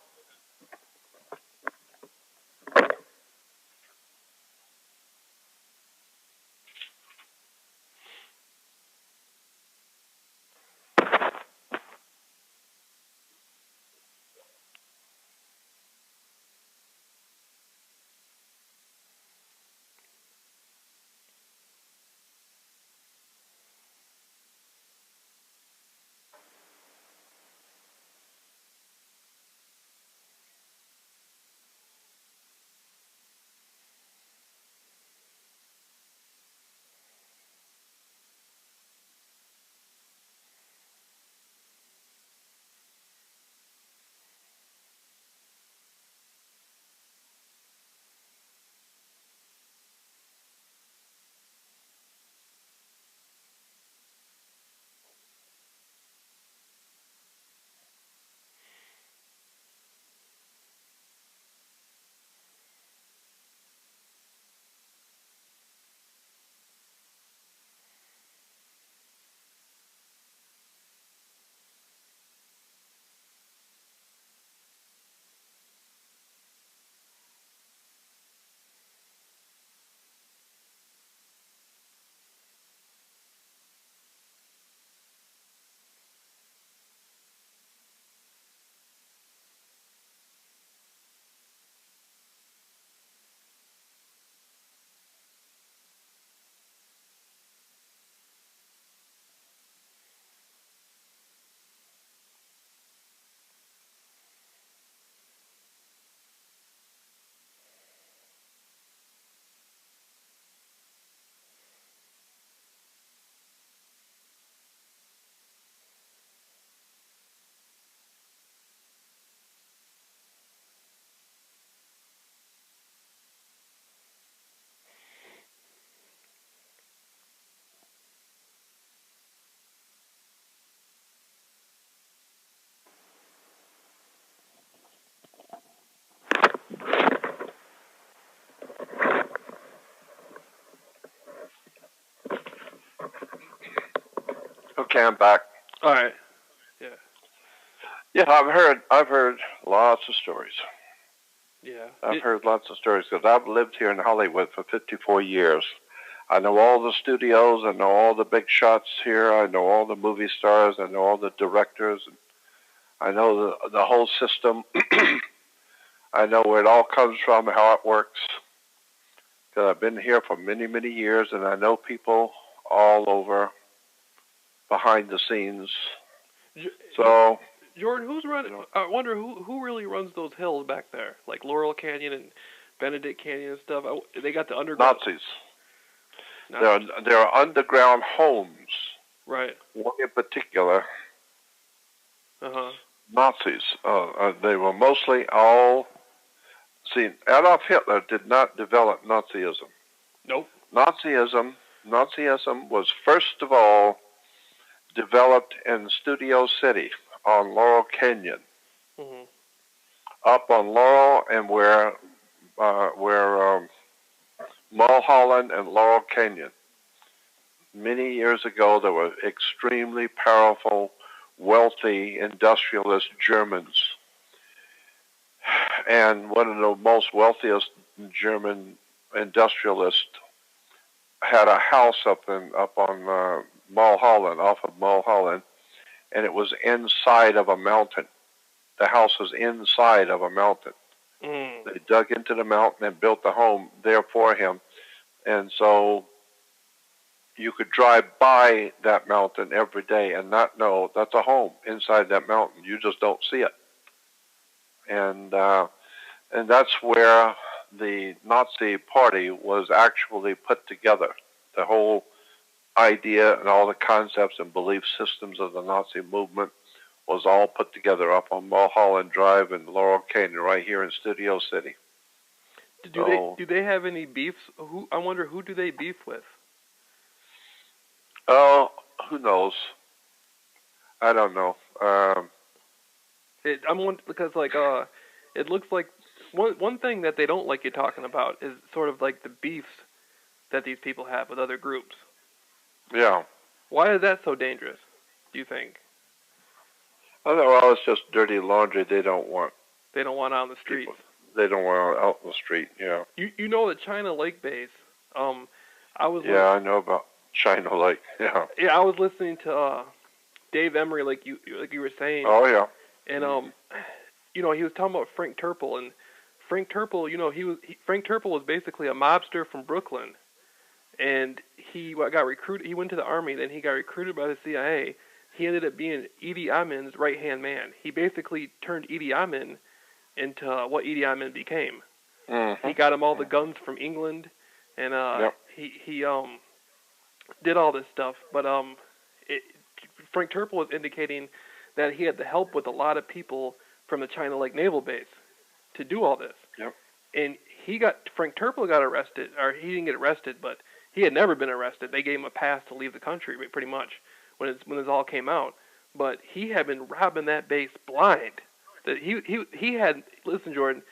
Okay, I'm back. All right. Yeah. Yeah, I've heard lots of stories. Yeah. I've heard lots of stories because I've lived here in Hollywood for 54 years. I know all the studios. I know all the big shots here. I know all the movie stars. I know all the directors. I know the whole system. I know where it all comes from, how it works. Because I've been here for many, many years, and I know people all over behind the scenes. So, Jordan, who's running? I wonder who really runs those hills back there, like Laurel Canyon and Benedict Canyon and stuff. They got the underground. Nazis. There are underground homes. Right. One in particular. Nazis. They were mostly all. See, Adolf Hitler did not develop Nazism. Nope. Nazism was first of all developed in Studio City on Laurel Canyon. Mm-hmm. Up on Laurel and where Mulholland and Laurel Canyon. Many years ago, there were extremely powerful, wealthy, industrialist Germans. And one of the most wealthiest German industrialists had a house up on Mulholland, off of Mulholland, and it was inside of a mountain. The house was inside of a mountain. Mm. They dug into the mountain and built the home there for him. And so you could drive by that mountain every day and not know that's a home inside that mountain. You just don't see it. And that's where the Nazi Party was actually put together. The whole idea and all the concepts and belief systems of the Nazi movement was all put together up on Mulholland Drive and Laurel Canyon right here in Studio City. Do they have any beefs? I wonder who do they beef with? Oh, who knows? I don't know. I'm wondering because it looks like one thing that they don't like you talking about is sort of like the beefs that these people have with other groups. Yeah. Why is that so dangerous, do you think? I know, well, it's just dirty laundry they don't want. They don't want out on the streets. They don't want out on the street, yeah. You know the China Lake base. I know about China Lake, yeah. Yeah, I was listening to Dave Emery, like you were saying. Oh, yeah. And he was talking about Frank Turple, and Frank Turple, Frank Turple was basically a mobster from Brooklyn, and he got recruited. He went to the army, then he got recruited by the CIA. He ended up being Idi Amin's right-hand man. He basically turned Idi Amin into what Idi Amin became. Mm-hmm. He got him all the guns from England, and he did all this stuff. But Frank Turple was indicating that he had the help with a lot of people from the China Lake Naval Base to do all this. Yep. And Frank Turple got arrested, or he didn't get arrested, but he had never been arrested. They gave him a pass to leave the country, pretty much, when this all came out. But he had been robbing that base blind. That he had, listen, Jordan,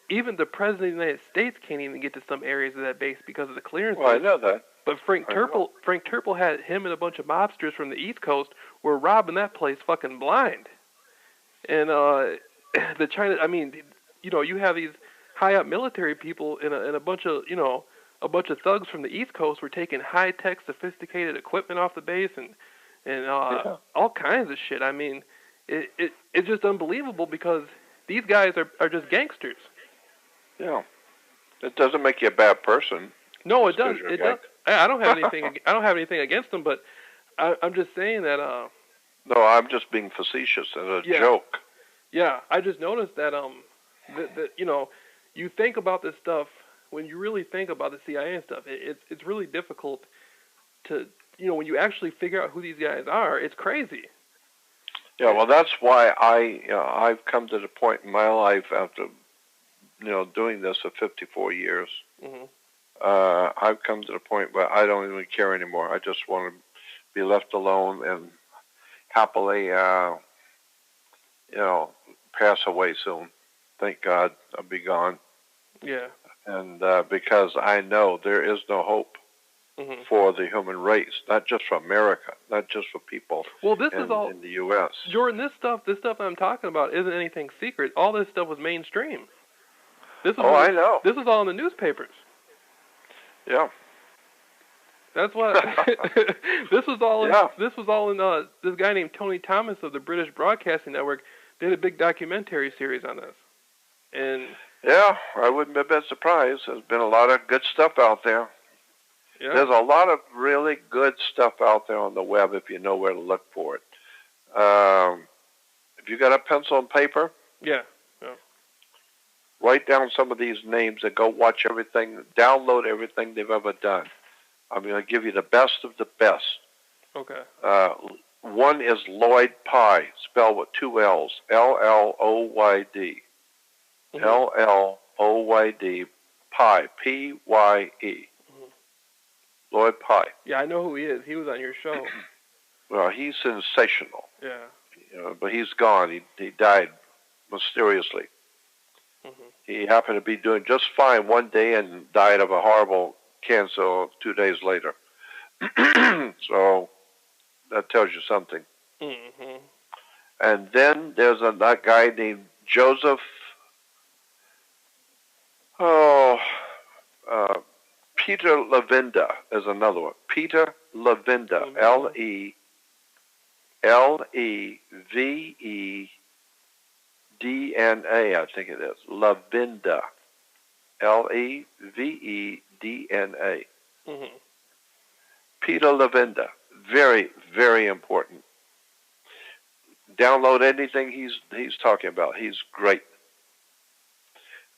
even the President of the United States can't even get to some areas of that base because of the clearances. Well, I know that. But Frank Turple had him and a bunch of mobsters from the East Coast were robbing that place fucking blind. And the China, I mean, you have these high up military people and a bunch of thugs from the East Coast were taking high tech, sophisticated equipment off the base and all kinds of shit. I mean, it's just unbelievable because these guys are just gangsters. Yeah, it doesn't make you a bad person. No, it does. It does. I don't have anything. I don't have anything against them, but I'm just saying that. No, I'm just being facetious as a joke. Yeah, I just noticed that you think about this stuff when you really think about the CIA and stuff. It's really difficult to when you actually figure out who these guys are. It's crazy. Yeah, well, that's why I've come to the point in my life after doing this for 54 years. Mm-hmm. I've come to the point where I don't even care anymore. I just want to be left alone and happily, pass away soon. Thank God I'll be gone. Yeah. And because I know there is no hope. for the human race, not just for America, not just for people in the U.S. Jordan, this stuff I'm talking about isn't anything secret. All this stuff was mainstream. I know. This is all in the newspapers. Yeah. That's what. This was all. This was all in. This guy named Tony Thomas of the British Broadcasting Network did a big documentary series on this. And yeah, I wouldn't have been surprised. There's been a lot of good stuff out there. Yeah. There's a lot of really good stuff out there on the web if you know where to look for it. If you got a pencil and paper, write down some of these names and go watch everything, download everything they've ever done. I'm going to give you the best of the best. Okay. One is Lloyd Pye, spelled with 2 L's, L-L-O-Y-D. L-L-O-Y-D, Pye, P-Y-E. Lloyd Pye. Yeah, I know who he is. He was on your show. Well, he's sensational. Yeah. But he's gone. He died mysteriously. He happened to be doing just fine one day and died of a horrible cancer 2 days later. So that tells you something. And then there's that guy named Joseph. Peter Levenda is another one. Peter Levenda, L-E-L-E-V-E-D-N-A, I think it is. Levenda, L-E-V-E-D-N-A. Peter Levenda, very, very important. Download anything he's talking about. He's great.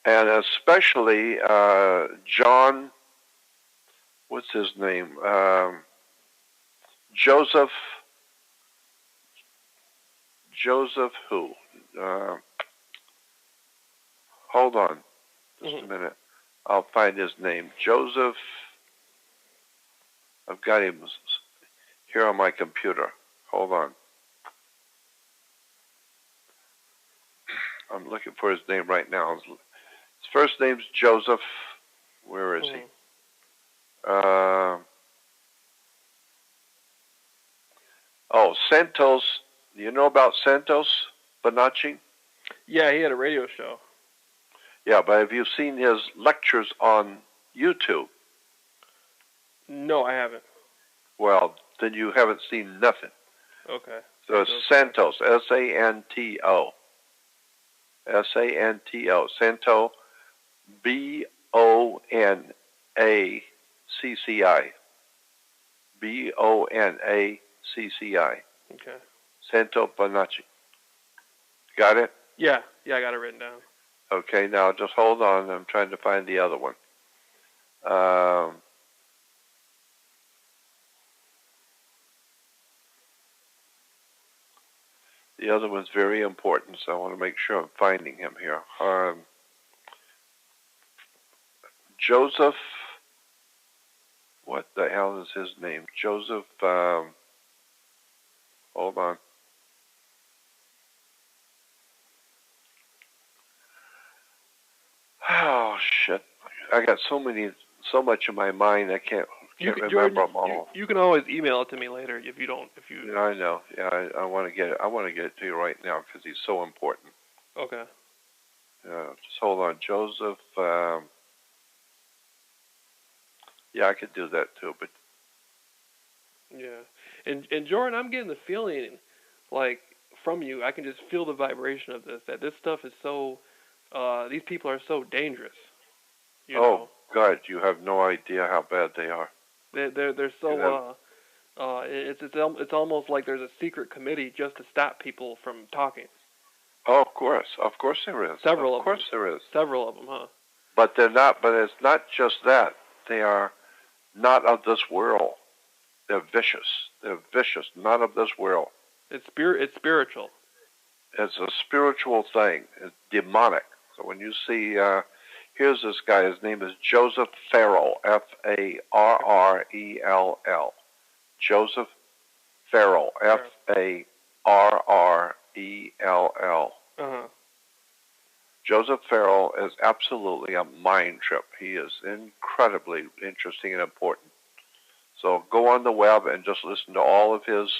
And especially John, what's his name? Joseph who? Hold on just a minute. I'll find his name. Joseph, I've got him here on my computer. Hold on. I'm looking for his name right now. His first name's Joseph. Where is he? Santos. Do you know about Santos Bonacci? Yeah, he had a radio show. Yeah, but have you seen his lectures on YouTube? No, I haven't. Well, then you haven't seen nothing. Okay. So it's Santos, S-A-N-T-O. S-A-N-T-O. Santo, B-O-N-A-C-C-I. B-O-N-A-C-C-I. Okay. Santo Bonacci. Got it? Yeah, I got it written down. Okay, now just hold on. I'm trying to find the other one. The other one's very important, so I want to make sure I'm finding him here. Joseph, what the hell is his name? Joseph, hold on. Oh, shit. I got so much in my mind, I can't remember them all. You can always email it to me later if you don't. Yeah, I know. Yeah, I want to get it. I want to get it to you right now because he's so important. Okay. Just hold on, Joseph. Yeah, I could do that too, but. Yeah, and Jordan, I'm getting the feeling, like from you, I can just feel the vibration of this. That this stuff is so. These people are so dangerous. You know? God, you have no idea how bad they are. They're so. It's almost like there's a secret committee just to stop people from talking. Oh, of course there is. Several of them. Of course there is. Several of them, huh? But they're not. But it's not just that. They are not of this world. They're vicious. They're vicious. Not of this world. It's spiritual. It's a spiritual thing. It's demonic. So when you see, here's this guy. His name is Joseph Farrell. F-A-R-R-E-L-L. Joseph Farrell. F-A-R-R-E-L-L. Joseph Farrell is absolutely a mind trip. He is incredibly interesting and important. So go on the web and just listen to all of his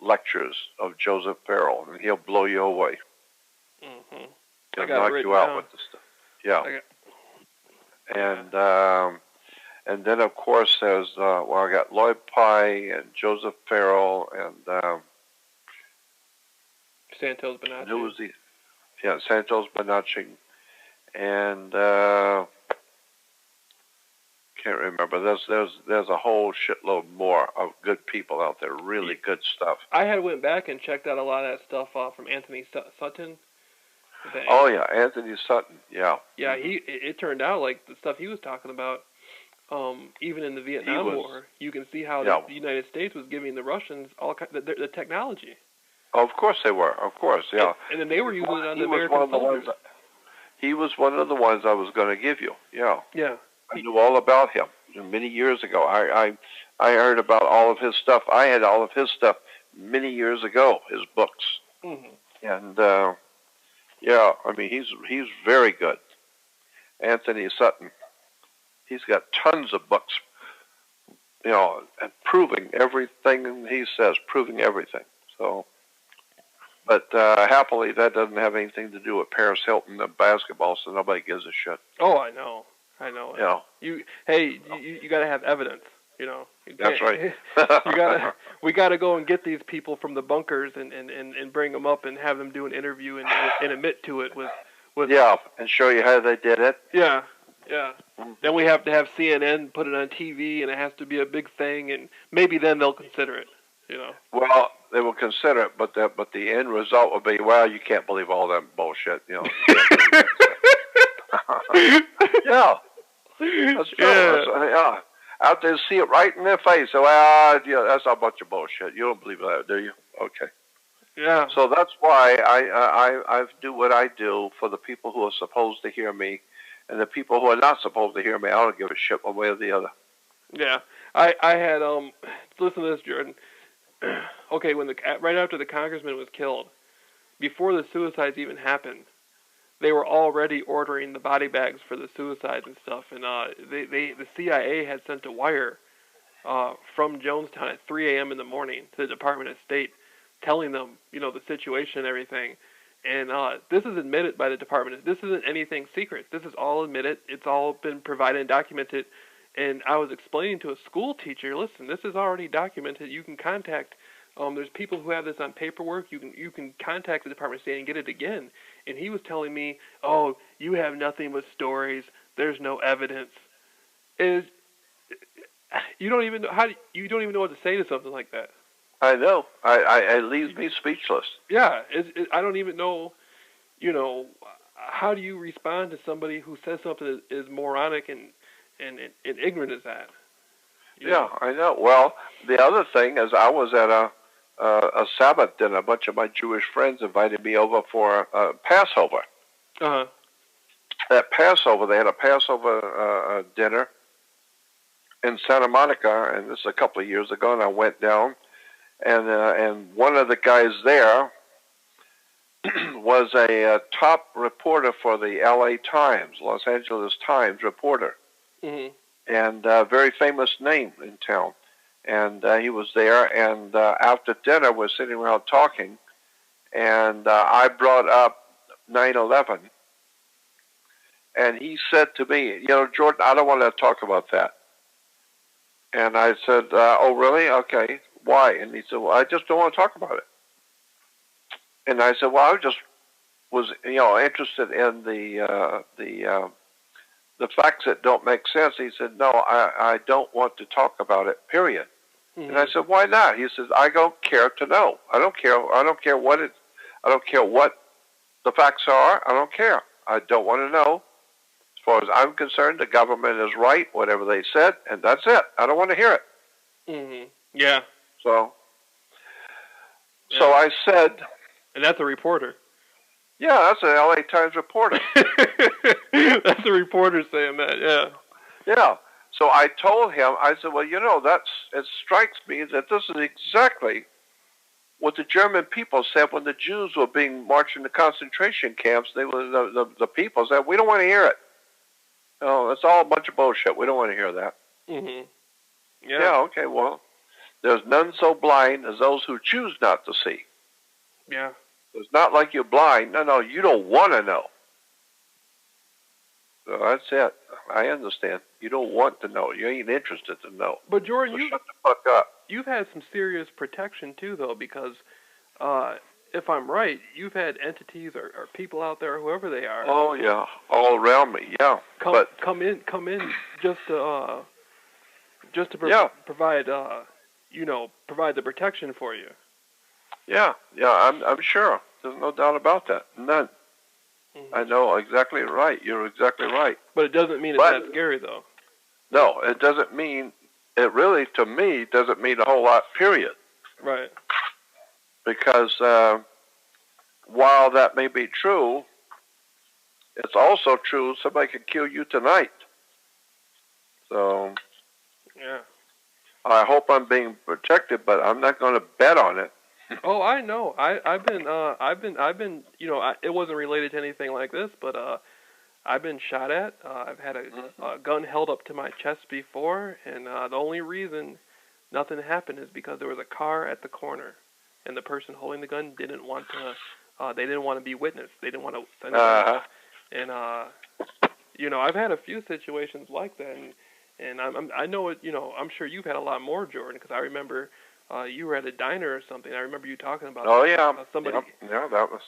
lectures of Joseph Farrell, and he'll blow you away. Mm-hmm. He'll knock you out with the stuff. Yeah. And then of course there's I got Lloyd Pye and Joseph Farrell and Santos Bonacci. Santos Bonacci, and can't remember. There's a whole shitload more of good people out there, really good stuff. I had went back and checked out a lot of that stuff from Anthony Sutton. Oh yeah, Anthony Sutton. Yeah. Yeah, it turned out like the stuff he was talking about. Even in the Vietnam War, you can see how the United States was giving the Russians all the technology. Of course they were. Of course, yeah. And then they were using it on the American soldiers. He was one of the ones I was going to give you. Yeah. Yeah. I knew all about him many years ago. I heard about all of his stuff. I had all of his stuff many years ago. His books. Mm-hmm. And yeah, I mean he's very good. Anthony Sutton. He's got tons of books, and proving everything he says, proving everything. So, but happily, that doesn't have anything to do with Paris Hilton and basketball, so nobody gives a shit. Oh, I know. Yeah. You got to have evidence. That's right. We got to go and get these people from the bunkers and bring them up and have them do an interview and admit to it with. Yeah, and show you how they did it. Yeah. Yeah. Then we have to have CNN put it on TV, and it has to be a big thing, and maybe then they'll consider it. Well, they will consider it, but the end result will be, well, you can't believe all that bullshit. You yeah. That's true. Yeah. Out there, see it right in their face. So, that's a bunch of bullshit. You don't believe that, do you? Okay. Yeah. So that's why I do what I do for the people who are supposed to hear me. And the people who are not supposed to hear me, I don't give a shit one way or the other. Yeah, I had listen to this, Jordan. Okay, right after the congressman was killed, before the suicides even happened, they were already ordering the body bags for the suicides and stuff. And the CIA had sent a wire from Jonestown at 3 a.m. in the morning to the Department of State, telling them the situation and everything. And this is admitted by the department. This isn't anything secret. This is all admitted. It's all been provided and documented. And I was explaining to a school teacher, listen, this is already documented. You can contact, there's people who have this on paperwork. You can contact the Department of State and get it again. And he was telling me, oh, you have nothing but stories. There's no evidence. You don't even know what to say to something like that. I know. It leaves me speechless. Yeah, I don't even know, how do you respond to somebody who says something as moronic and ignorant as that? Yeah, I know. Well, the other thing is I was at a Sabbath dinner. A bunch of my Jewish friends invited me over for a Passover. Uh-huh. At Passover, they had a Passover dinner in Santa Monica, and this is a couple of years ago, and I went down. And one of the guys there was a top reporter for the L.A. Times, Los Angeles Times reporter, and a very famous name in town. And he was there, and after dinner, we're sitting around talking, and I brought up 9/11, and he said to me, Jordan, I don't want to talk about that. And I said, oh, really? Okay. Why? And he said, well, I just don't want to talk about it. And I said, well, I just was, interested in the facts that don't make sense. He said, no, I don't want to talk about it, period. Mm-hmm. And I said, why not? He says, I don't care to know. I don't care what the facts are. I don't care. I don't want to know. As far as I'm concerned, the government is right, whatever they said, and that's it. I don't want to hear it. Mm-hmm. Yeah. So I said... And that's a reporter. Yeah, that's an L.A. Times reporter. That's a reporter saying that, yeah. Yeah. So I told him, I said, well, it strikes me that this is exactly what the German people said when the Jews were being marched into concentration camps. They were the people said, we don't want to hear it. No, it's all a bunch of bullshit. We don't want to hear that. Mm-hmm. Yeah, okay, well, there's none so blind as those who choose not to see. Yeah. It's not like you're blind. No, you don't want to know. So that's it. I understand. You don't want to know. You ain't interested to know. But Jordan, so shut the fuck up. You've had some serious protection too, though, because if I'm right, you've had entities or people out there, whoever they are. Oh yeah, all around me. Yeah. Come in, just to provide provide the protection for you. Yeah, I'm sure. There's no doubt about that. None. Mm-hmm. I know exactly right. You're exactly right. But it doesn't mean it's not scary, though. No, it doesn't mean. It really, to me, doesn't mean a whole lot. Period. Right. Because while that may be true, it's also true somebody could kill you tonight. So. Yeah. I hope I'm being protected, but I'm not going to bet on it. Oh, I know. I've been. It wasn't related to anything like this, but I've been shot at. I've had a gun held up to my chest before, and the only reason nothing happened is because there was a car at the corner, and the person holding the gun didn't want to. They didn't want to be witnessed. They didn't want to send it out. And I've had a few situations like that, and I know it. I'm sure you've had a lot more, Jordan, because I remember. You were at a diner or something. I remember you talking about. Oh yeah, somebody. Yeah, that was.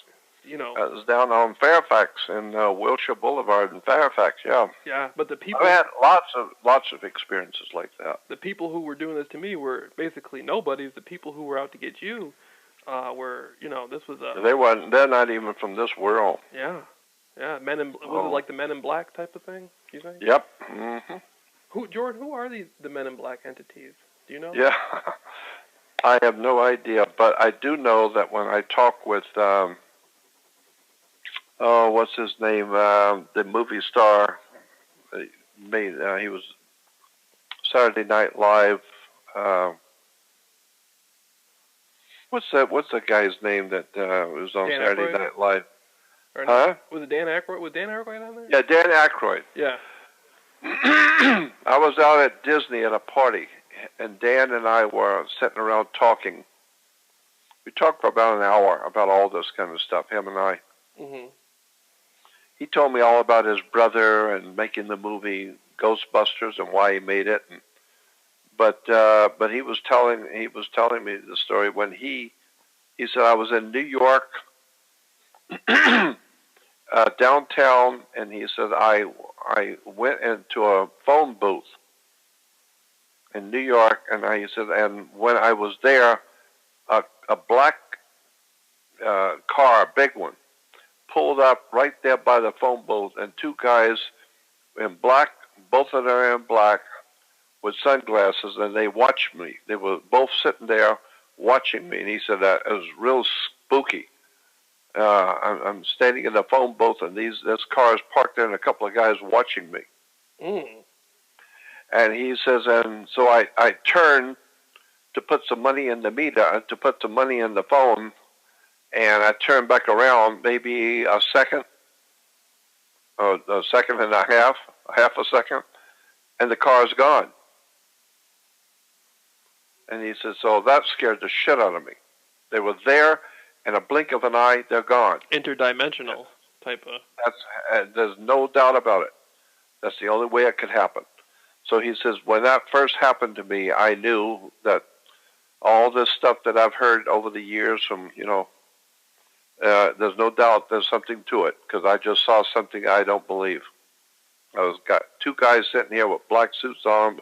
That was down on Fairfax in Wilshire Boulevard in Fairfax. Yeah. Yeah, but the people. I had lots of experiences like that. The people who were doing this to me were basically nobodies. The people who were out to get you were. This was a. They're not even from this world. Yeah. Was it like the Men in Black type of thing? You think? Yep. Mm-hmm. Jordan? Who are the Men in Black entities? Do you know? Yeah. I have no idea, but I do know that when I talk with, what's his name, the movie star, he was Saturday Night Live. What's the guy's name that was on Dan Saturday Aykroyd? Night Live? Huh? Was it Dan Aykroyd? Was Dan Aykroyd on there? Yeah, Dan Aykroyd. Yeah. I was out at Disney at a party. And Dan and I were sitting around talking. We talked for about an hour about all this kind of stuff, him and I. Mm-hmm. He told me all about his brother and making the movie Ghostbusters and why he made it. But he was telling me the story when he said I was in New York, downtown, and he said I went into a phone booth in New York, and he said, and when I was there, a black car, a big one, pulled up right there by the phone booth, and two guys in black, both of them in black, with sunglasses, and they watched me. They were both sitting there watching me, and he said that it was real spooky. I'm standing in the phone booth, and this car is parked there, and a couple of guys watching me. Mm. And he says, and so I turned to put some money in the meter, to put some money in the phone, and I turned back around maybe a second and a half a second, and the car's gone. And he says, so that scared the shit out of me. They were there, in a blink of an eye, they're gone. Interdimensional type of. There's no doubt about it. That's the only way it could happen. So he says, when that first happened to me, I knew that all this stuff that I've heard over the years from, there's no doubt there's something to it, because I just saw something I don't believe. Got two guys sitting here with black suits on,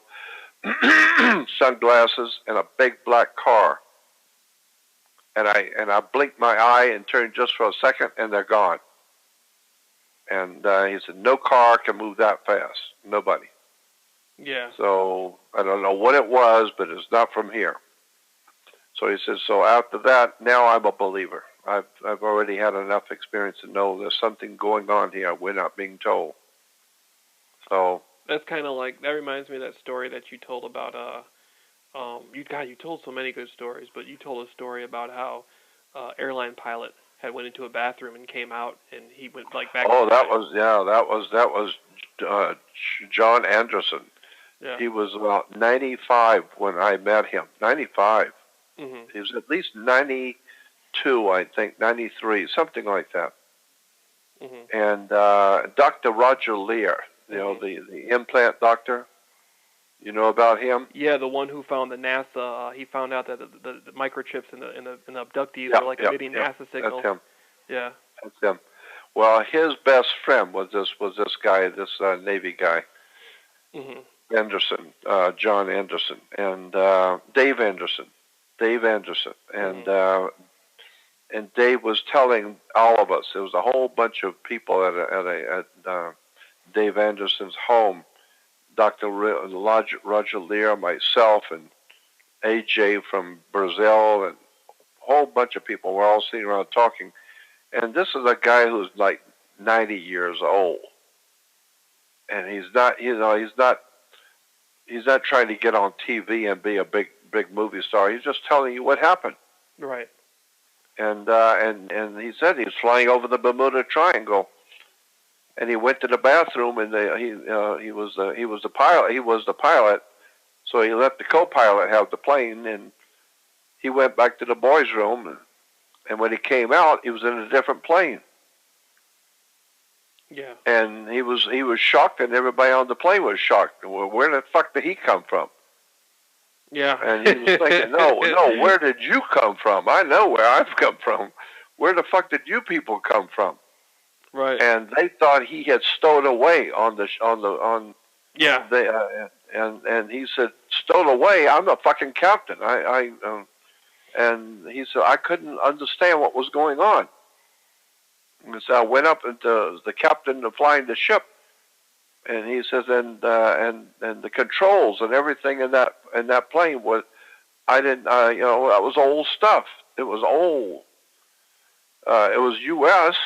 sunglasses, and a big black car. And I blinked my eye and turned just for a second, and they're gone. And he said, no car can move that fast. Nobody. Yeah. So I don't know what it was, but it's not from here. So he says, so after that, now I'm a believer. I've already had enough experience to know there's something going on here we're not being told. So that's kind of like, that reminds me of that story that you told about you told so many good stories, but you told a story about how airline pilot had went into a bathroom and came out, and he went back. Oh, that was John Anderson. Yeah. He was about 95 when I met him. 95. Mm-hmm. He was at least 92, I think, 93, something like that. Mm-hmm. And Dr. Roger Lear, you know, the implant doctor. You know about him? Yeah, the one who found the NASA. He found out that the microchips in the abductees were like emitting NASA signals. That's him. Yeah. That's him. Well, his best friend was this guy, this Navy guy, Anderson, John Anderson, and Dave Anderson, and Dave was telling all of us. There was a whole bunch of people at Dave Anderson's home. Dr. Roger Lear, myself, and AJ from Brazil, and a whole bunch of people were all sitting around talking. And this is a guy who's like 90 years old, and he's not trying to get on TV and be a big movie star. He's just telling you what happened. Right. And he said he was flying over the Bermuda Triangle. And he went to the bathroom, and he was the pilot. He was the pilot, so he let the co-pilot have the plane, and he went back to the boys' room. And when he came out, he was in a different plane. Yeah. And he was shocked, and everybody on the plane was shocked. Well, where the fuck did he come from? Yeah. And he was thinking, no, where did you come from? I know where I've come from. Where the fuck did you people come from? Right. And they thought he had stowed away Yeah. And he said, stowed away? I'm the fucking captain. And he said, I couldn't understand what was going on. And so I went up to the captain of flying the ship, and he says, and the controls and everything in that plane was, that was old stuff. It was old. It was U.S.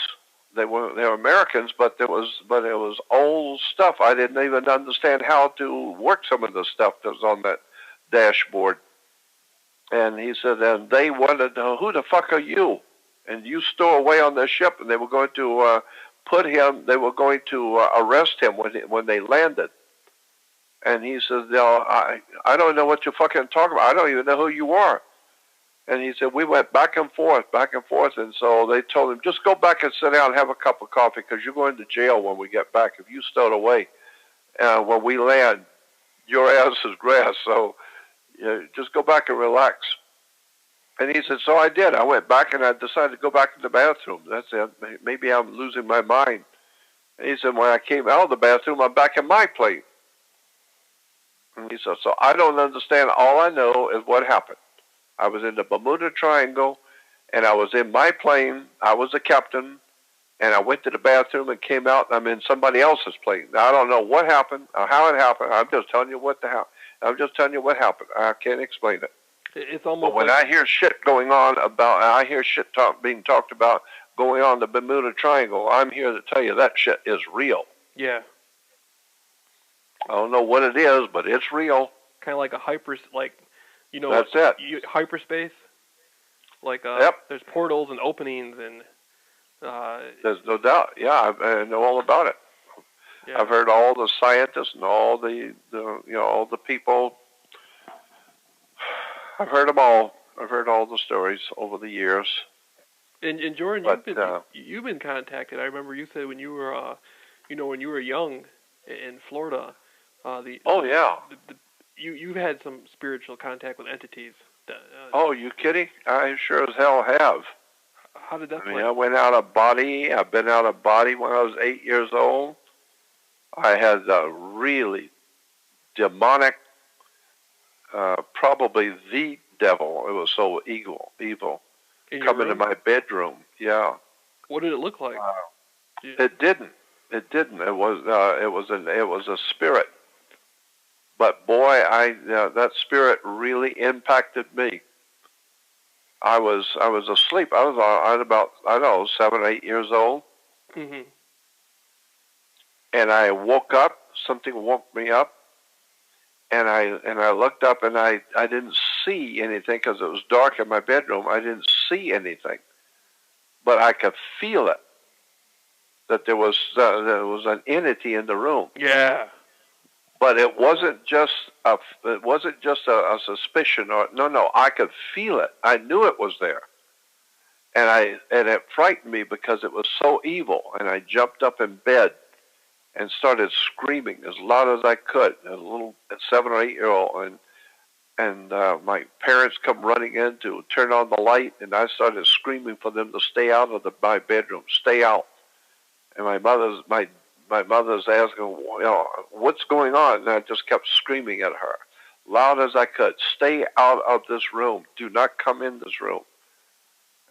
They were Americans, but it was old stuff. I didn't even understand how to work some of the stuff that was on that dashboard. And he said, and they wanted to know, who the fuck are you? And you stow away on the ship, and they were going to arrest him when they landed. And he says, no, I don't know what you're fucking talking about. I don't even know who you are. And he said, we went back and forth. And so they told him, just go back and sit down and have a cup of coffee, because you're going to jail when we get back. If you stowed away when we land, your ass is grass. So just go back and relax. And he said, so I did. I went back, and I decided to go back to the bathroom. That's it. Maybe I'm losing my mind. And he said, when I came out of the bathroom, I'm back in my plane. And he said, so I don't understand. All I know is what happened. I was in the Bermuda Triangle, and I was in my plane. I was the captain, and I went to the bathroom and came out, and I'm in somebody else's plane. Now, I don't know what happened or how it happened. I'm just telling you what happened. I can't explain it. It's almost. But when I hear shit going on being talked about going on the Bermuda Triangle, I'm here to tell you that shit is real. Yeah. I don't know what it is, but it's real. Kind of like a That's it. Hyperspace. Like yep. There's portals and openings and. There's no doubt. Yeah, I know all about it. Yeah. I've heard all the scientists and all all the people. I've heard them all. I've heard all the stories over the years. And Jordan, you've been contacted. I remember you said when you were, when you were young in Florida. You've had some spiritual contact with entities. Oh, you kidding? I sure as hell have. How did that play? I went out of body. I've been out of body when I was 8 years old. I had a really demonic, probably the devil. It was so evil. Come into my bedroom. Yeah. What did it look like? It didn't. It was a spirit. But boy, that spirit really impacted me. I was asleep. I was at about 7 or 8 years old. Mm-hmm. And I woke up. Something woke me up. And I looked up, and I didn't see anything because it was dark in my bedroom. I didn't see anything, but I could feel it. That there was an entity in the room. Yeah. But it wasn't just a suspicion, or no. I could feel it. I knew it was there, and it frightened me because it was so evil. And I jumped up in bed and started screaming as loud as I could. A little 7 or 8 year old, and my parents come running in to turn on the light, and I started screaming for them to stay out of my bedroom, stay out. And my mother's asking, what's going on? And I just kept screaming at her, loud as I could, stay out of this room. Do not come in this room.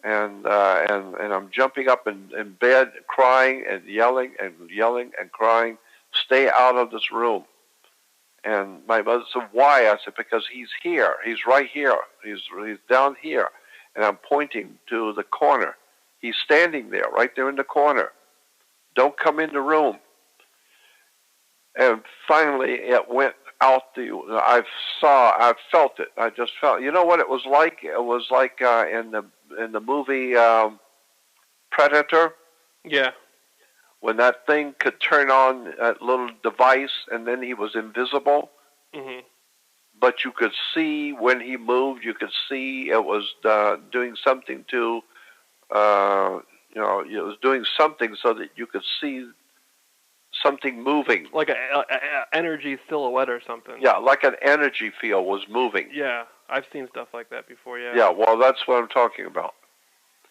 And I'm jumping up in bed, crying and yelling and crying, stay out of this room. And my mother said, why? I said, because he's here. He's right here. He's down here. And I'm pointing to the corner. He's standing there, right there in the corner. Don't come in the room. And finally, it went out. I felt it. I just felt. You know what it was like? It was like in the movie Predator. Yeah. When that thing could turn on that little device, and then he was invisible. Mm-hmm. But you could see when he moved. You could see it was doing something to. It was doing something so that you could see something moving. Like an energy silhouette or something. Yeah, like an energy field was moving. Yeah, I've seen stuff like that before, yeah. Yeah, well, that's what I'm talking about.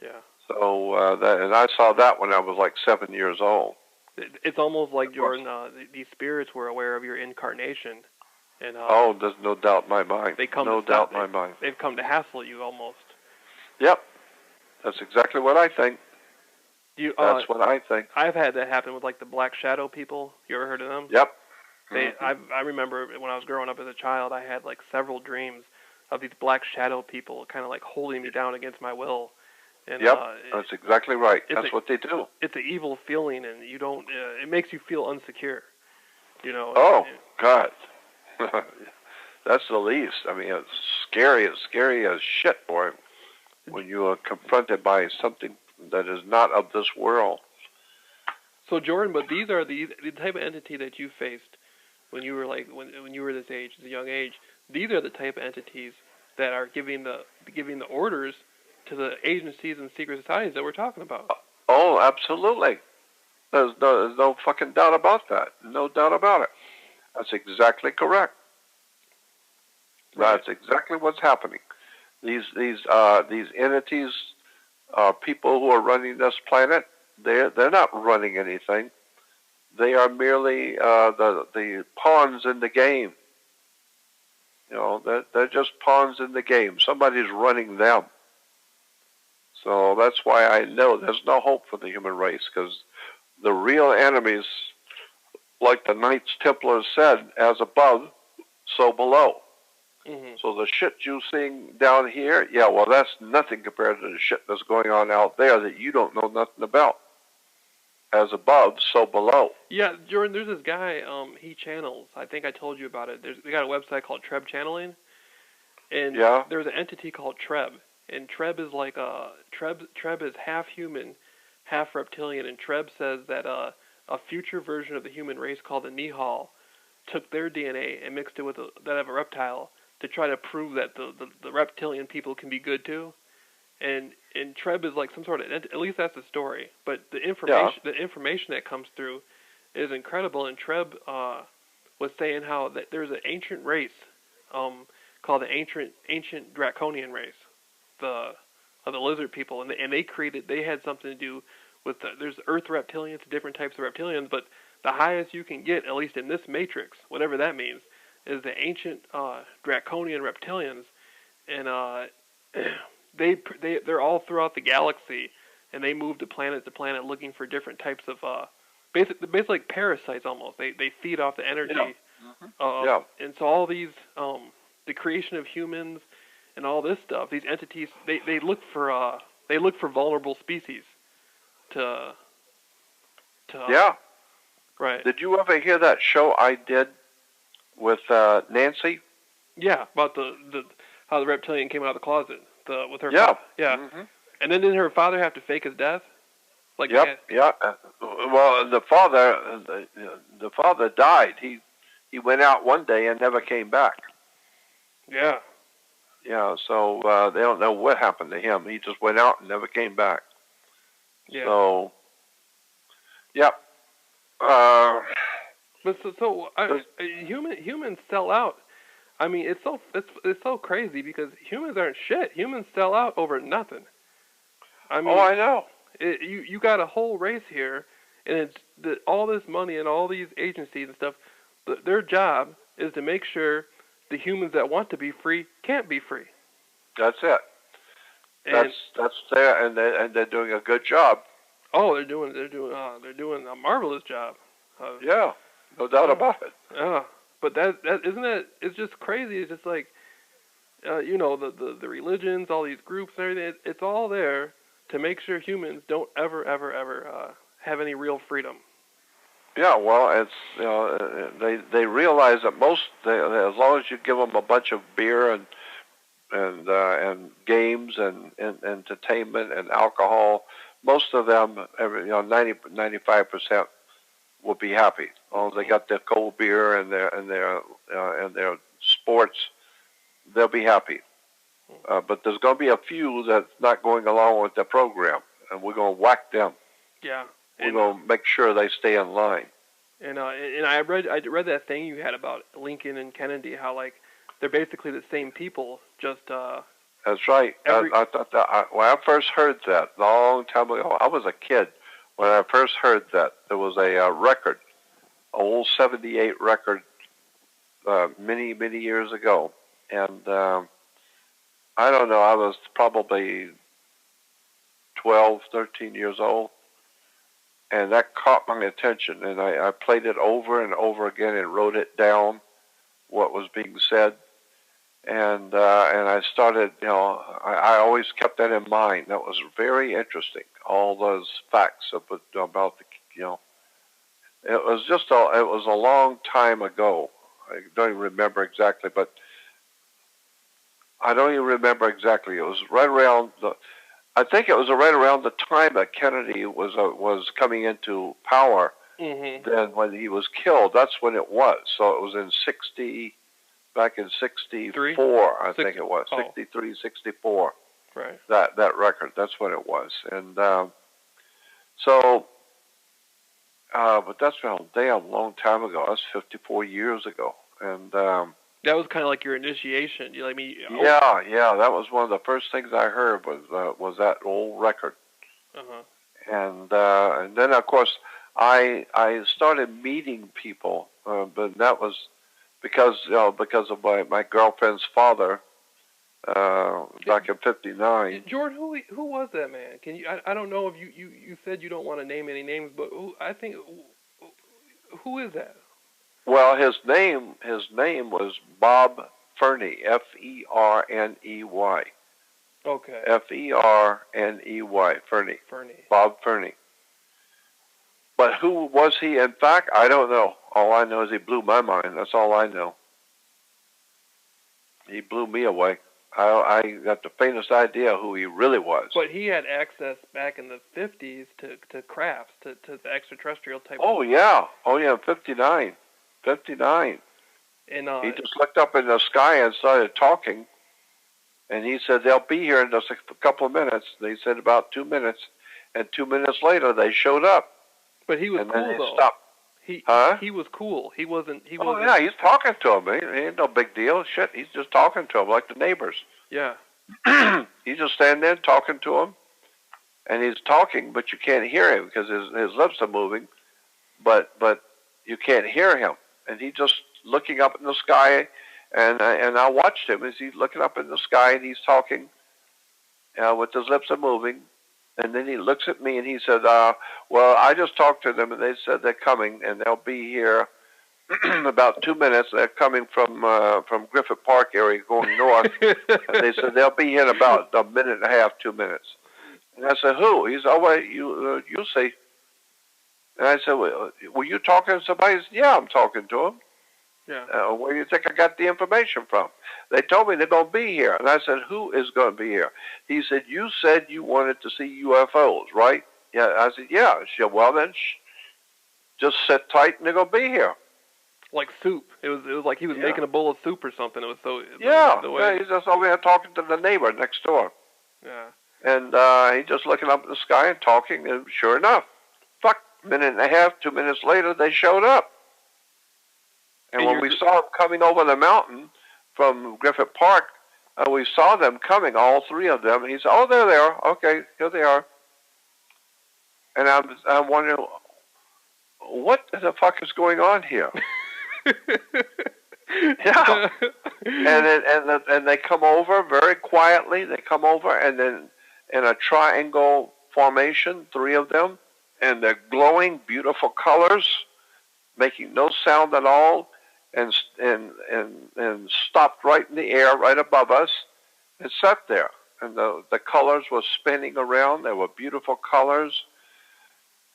Yeah. So, and I saw that when I was like 7 years old. It's almost like, Jordan, these spirits were aware of your incarnation. And, there's no doubt in my mind. They've come to hassle you almost. Yep. That's exactly what I think. That's what I think. I've had that happen with like the Black Shadow people. You ever heard of them? Yep. I remember when I was growing up as a child, I had like several dreams of these Black Shadow people kind of like holding me down against my will. And, yep, that's exactly right. That's what they do. It's an evil feeling, and you don't. It makes you feel unsecure. You know. Oh God, that's the least. I mean, it's scary as shit, boy. When you are confronted by something that is not of this world. So Jordan, but these are the type of entity that you faced when you were like when you were this age, as a young age. These are the type of entities that are giving the orders to the agencies and secret societies that we're talking about. Oh, absolutely. There's no fucking doubt about that. No doubt about it. That's exactly correct. Right. That's exactly what's happening. These entities, people who are running this planet, they're not running anything. They are merely the pawns in the game. You know, they're just pawns in the game. Somebody's running them. So that's why I know there's no hope for the human race, because the real enemies, like the Knights Templars said, as above, so below. Mm-hmm. So the shit you're seeing down here, yeah, well, that's nothing compared to the shit that's going on out there that you don't know nothing about. As above, so below. Yeah, Jordan, there's this guy, he channels. I think I told you about it. They got a website called Treb Channeling. And there's an entity called Treb. And Treb is like Treb is half human, half reptilian. And Treb says that a future version of the human race called the Nihal took their DNA and mixed it with that of a reptile to try to prove that the reptilian people can be good too. And Treb is like some sort of, at least that's the story. But the information that comes through is incredible. And Treb was saying how that there's an ancient race called the ancient draconian race, the lizard people, and they had something to do with there's earth reptilians, different types of reptilians, but the highest you can get, at least in this matrix, whatever that means, is the ancient draconian reptilians, and they're all throughout the galaxy, and they move to planet looking for different types of basically like parasites almost. They feed off the energy. And so all these the creation of humans and all this stuff, these entities, they look for vulnerable species to right. Did you ever hear that show I did with Nancy? Yeah, about the how the reptilian came out of the closet with her. Yeah. Mm-hmm. And then didn't her father have to fake his death? Like Well, the father died. He he went out one day and never came back. Yeah. Yeah, so they don't know what happened to him. He just went out and never came back. Yeah. So, yep. But humans sell out. I mean, it's so crazy because humans aren't shit. Humans sell out over nothing. I mean, I know. You got a whole race here, and it's all this money and all these agencies and stuff. Their job is to make sure the humans that want to be free can't be free. That's it. And that's there, and they're doing a good job. Oh, they're doing a marvelous job. Yeah, no doubt about it. Yeah, but that isn't it? It's just crazy. It's just like, the religions, all these groups, and everything. It's all there to make sure humans don't ever have any real freedom. Yeah, well, it's they realize that as long as you give them a bunch of beer and games and entertainment and alcohol, most of them, 95% will be happy. As long as they got their cold beer and their sports, they'll be happy. But there's going to be a few that's not going along with the program, and we're going to whack them. Yeah. We're going to make sure they stay in line. And I read that thing you had about Lincoln and Kennedy, how like they're basically the same people, just. That's right. I thought that when I first heard that a long time ago, I was a kid when I first heard that. There was a record, an old '78 record, many years ago, and I don't know. I was probably 12, 13 years old, and that caught my attention. And I played it over and over again and wrote it down, what was being said. And I started, I always kept that in mind. That was very interesting. All those facts about the, it was a long time ago. I don't even remember exactly, but I don't even remember exactly. It was right around I think it was right around the time that Kennedy was coming into power. Mm-hmm. Then when he was killed, that's when it was. So it was in back in 64, I think it was. 63, 64. Right. That record, that's what it was. And but that's a damn long time ago. That's 54 years ago. And that was kind of like your initiation. Yeah, that was one of the first things I heard was that old record. Uh-huh. And then of course I started meeting people, but that was because of my girlfriend's father back in '59. Jordan, who was that man? Can you? I don't know if you said you don't want to name any names, but who is that? Well, his name was Bob Ferney, F-E-R-N-E-Y. Okay. F-E-R-N-E-Y, Ferney. Ferney. Bob Ferney. But who was he? In fact, I don't know. All I know is he blew my mind. That's all I know. He blew me away. I got the faintest idea who he really was. But he had access back in the 50s to crafts, to the extraterrestrial type. Oh, yeah. 59. And he just looked up in the sky and started talking. And he said, they'll be here in just a couple of minutes. They said about 2 minutes. And 2 minutes later, they showed up. But he was and cool, then they though. Stopped. He was cool. He wasn't. Oh, yeah, he's talking to him. He ain't no big deal. Shit, he's just talking to him like the neighbors. Yeah. He's just standing there talking to him. And he's talking, but you can't hear him because his lips are moving. But you can't hear him. And he's just looking up in the sky. And I watched him as he's looking up in the sky and he's talking with his lips are moving. And then he looks at me and he said, well, I just talked to them and they said they're coming and they'll be here about 2 minutes. They're coming from Griffith Park area going north. And they said they'll be here in about a minute and a half, 2 minutes. And I said, who? He said, oh, wait, you see. And I said, well, were you talking to somebody? He said, yeah, I'm talking to him. Yeah. Where do you think I got the information from? They told me they're going to be here. And I said, who is going to be here? He said, you said you wanted to see UFOs, right? Yeah. I said, yeah. She said, well, then just sit tight and they're going to be here. like soup. It was like he was making a bowl of soup or something. It was so he's just over there talking to the neighbor next door. Yeah. And he's just looking up at the sky and talking, and sure enough, minute and a half, 2 minutes later, they showed up. And when we saw them coming over the mountain from Griffith Park, we saw them coming, all three of them. And he said, "Oh, there they are. Okay, here they are." And I'm wondering, what the fuck is going on here? Yeah. And they come over very quietly. They come over, and then in a triangle formation, three of them, and they're glowing, beautiful colors, making no sound at all, and stopped right in the air, right above us, and sat there. And the colors were spinning around. They were beautiful colors,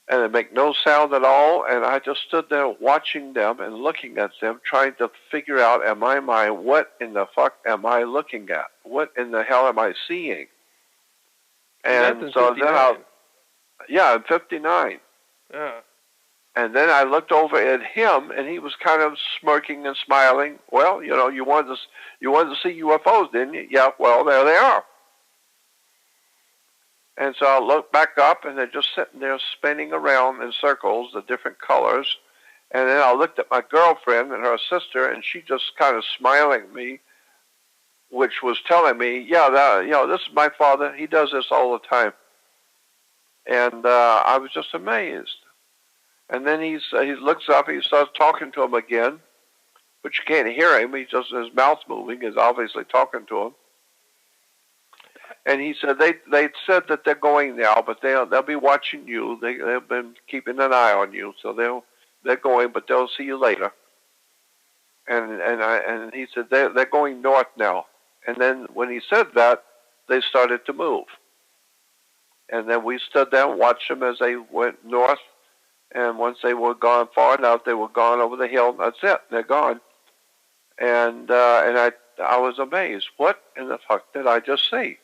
and they make no sound at all. And I just stood there watching them and looking at them, trying to figure out in my mind, what in the fuck am I looking at? What in the hell am I seeing? And so then in 59. Yeah. And then I looked over at him, and he was kind of smirking and smiling. Well, you wanted to see UFOs, didn't you? Yeah. Well, there they are. And so I looked back up, and they're just sitting there spinning around in circles, the different colors. And then I looked at my girlfriend and her sister, and she just kind of smiling at me, which was telling me, this is my father. He does this all the time. And I was just amazed. And then he looks up, he starts talking to him again, but you can't hear him. His mouth's moving. He's obviously talking to him. And he said they said that they're going now, but they'll be watching you. They've been keeping an eye on you, so they're going, but they'll see you later. And he said they're going north now. And then when he said that, they started to move. And then we stood there and watched them as they went north. And once they were gone far enough, they were gone over the hill. That's it. They're gone. And I was amazed. What in the fuck did I just see?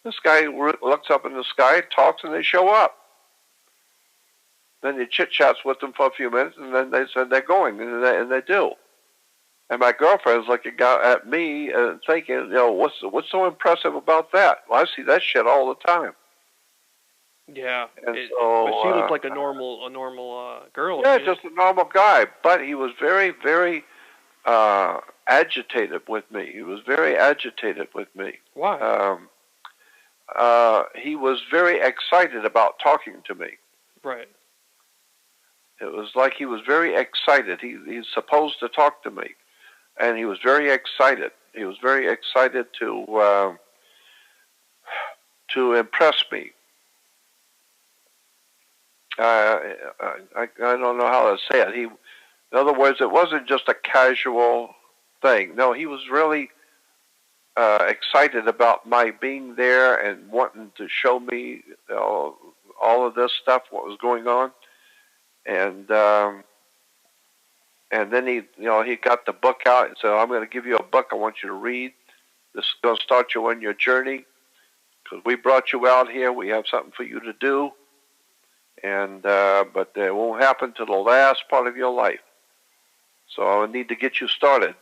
This guy looks up in the sky, talks, and they show up. Then he chit-chats with them for a few minutes, and then they said they're going, and they do. And my girlfriend's looking at me and thinking, what's so impressive about that? Well, I see that shit all the time. Yeah, but she looked like a normal girl. Yeah, just a normal guy. But he was very, very agitated with me. He was very agitated with me. Why? He was very excited about talking to me. Right. It was like he was very excited. He's supposed to talk to me, and he was very excited. He was very excited to impress me. I don't know how to say it. In other words, it wasn't just a casual thing. No, he was really excited about my being there and wanting to show me all of this stuff, what was going on, and then he got the book out and said, "I'm going to give you a book I want you to read. This is going to start you on your journey because we brought you out here. We have something for you to do." And but it won't happen to the last part of your life. So I need to get you started.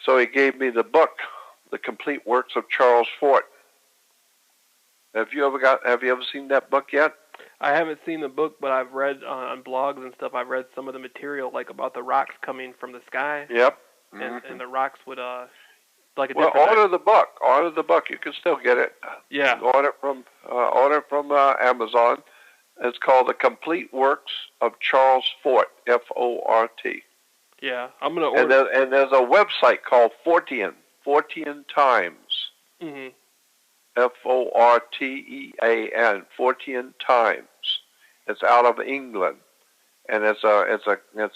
So he gave me the book, The Complete Works of Charles Fort. Have you ever seen that book yet? I haven't seen the book, but I've read on blogs and stuff. I've read some of the material, like about the rocks coming from the sky. Yep. And the rocks would like a well, different. Order the book. Order the book. You can still get it. Yeah. Order it from Amazon. It's called The Complete Works of Charles Fort. Fort. Yeah, I'm gonna order. And there's a website called Fortean Times. Mhm. Fortean. Fortean Times. It's out of England. And it's a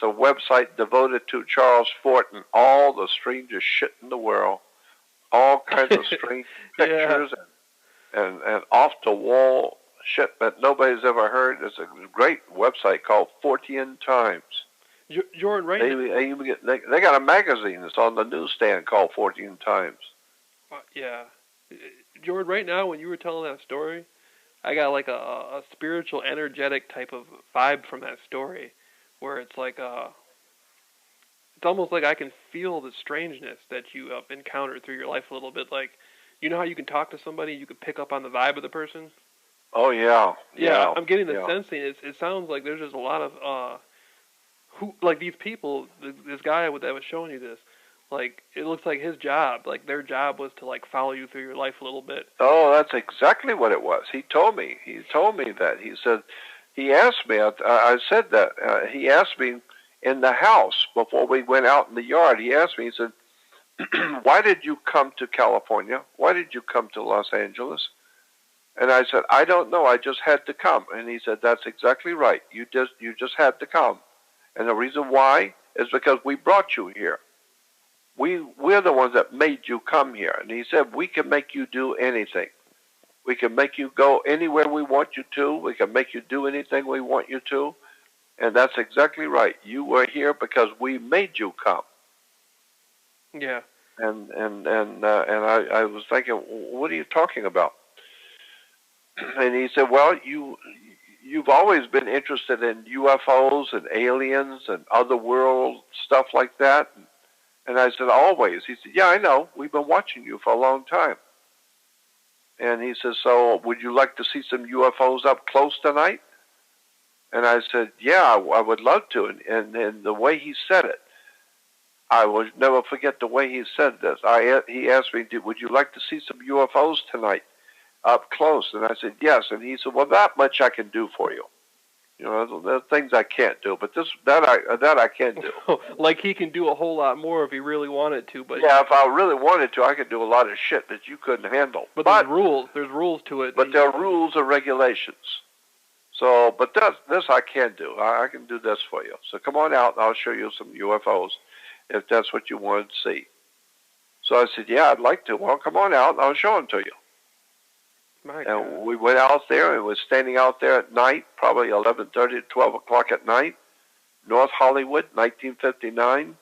website devoted to Charles Fort and all the strangest shit in the world. All kinds of strange pictures and off the wall shit that nobody's ever heard. It's a great website called Fortean Times. Jordan, right? They got a magazine that's on the newsstand called Fortean Times. Yeah, Jordan. Right now, when you were telling that story, I got like a spiritual, energetic type of vibe from that story. where it's like it's almost like I can feel the strangeness that you have encountered through your life a little bit. Like, you know how you can talk to somebody, you can pick up on the vibe of the person. Oh yeah. Yeah, I'm getting the sensing. It sounds like there's just a lot of who like these people. This guy that was showing you this. Like, it looks like his job, like their job was to like follow you through your life a little bit. Oh, that's exactly what it was. He told me that. He said, he asked me, I said that, he asked me in the house before we went out in the yard, he asked me, he said, why did you come to California? Why did you come to Los Angeles? And I said, I don't know, I just had to come. And he said, that's exactly right. You just had to come. And the reason why is because we brought you here. We're the ones that made you come here. And he said, we can make you do anything. We can make you go anywhere we want you to. We can make you do anything we want you to. And that's exactly right. You were here because we made you come. Yeah. And I was thinking, what are you talking about? And he said, well, you've always been interested in UFOs and aliens and other world stuff like that. And I said, always. He said, yeah, I know. We've been watching you for a long time. And he says, so would you like to see some UFOs up close tonight? And I said, yeah, I would love to. And the way he said it, I will never forget the way he said this. He asked me, would you like to see some UFOs tonight up close? And I said, yes. And he said, well, that much I can do for you. You know, there are things I can't do, but that I can do. Like he can do a whole lot more if he really wanted to, but yeah, if I really wanted to, I could do a lot of shit that you couldn't handle. But there's rules. There's rules to it. But there are rules and regulations. So, but this I can do. I can do this for you. So come on out, and I'll show you some UFOs if that's what you wanted to see. So I said, yeah, I'd like to. Well, come on out, and I'll show them to you. And we went out there and was standing out there at night, probably 11:30 to 12 o'clock at night, North Hollywood, 1959.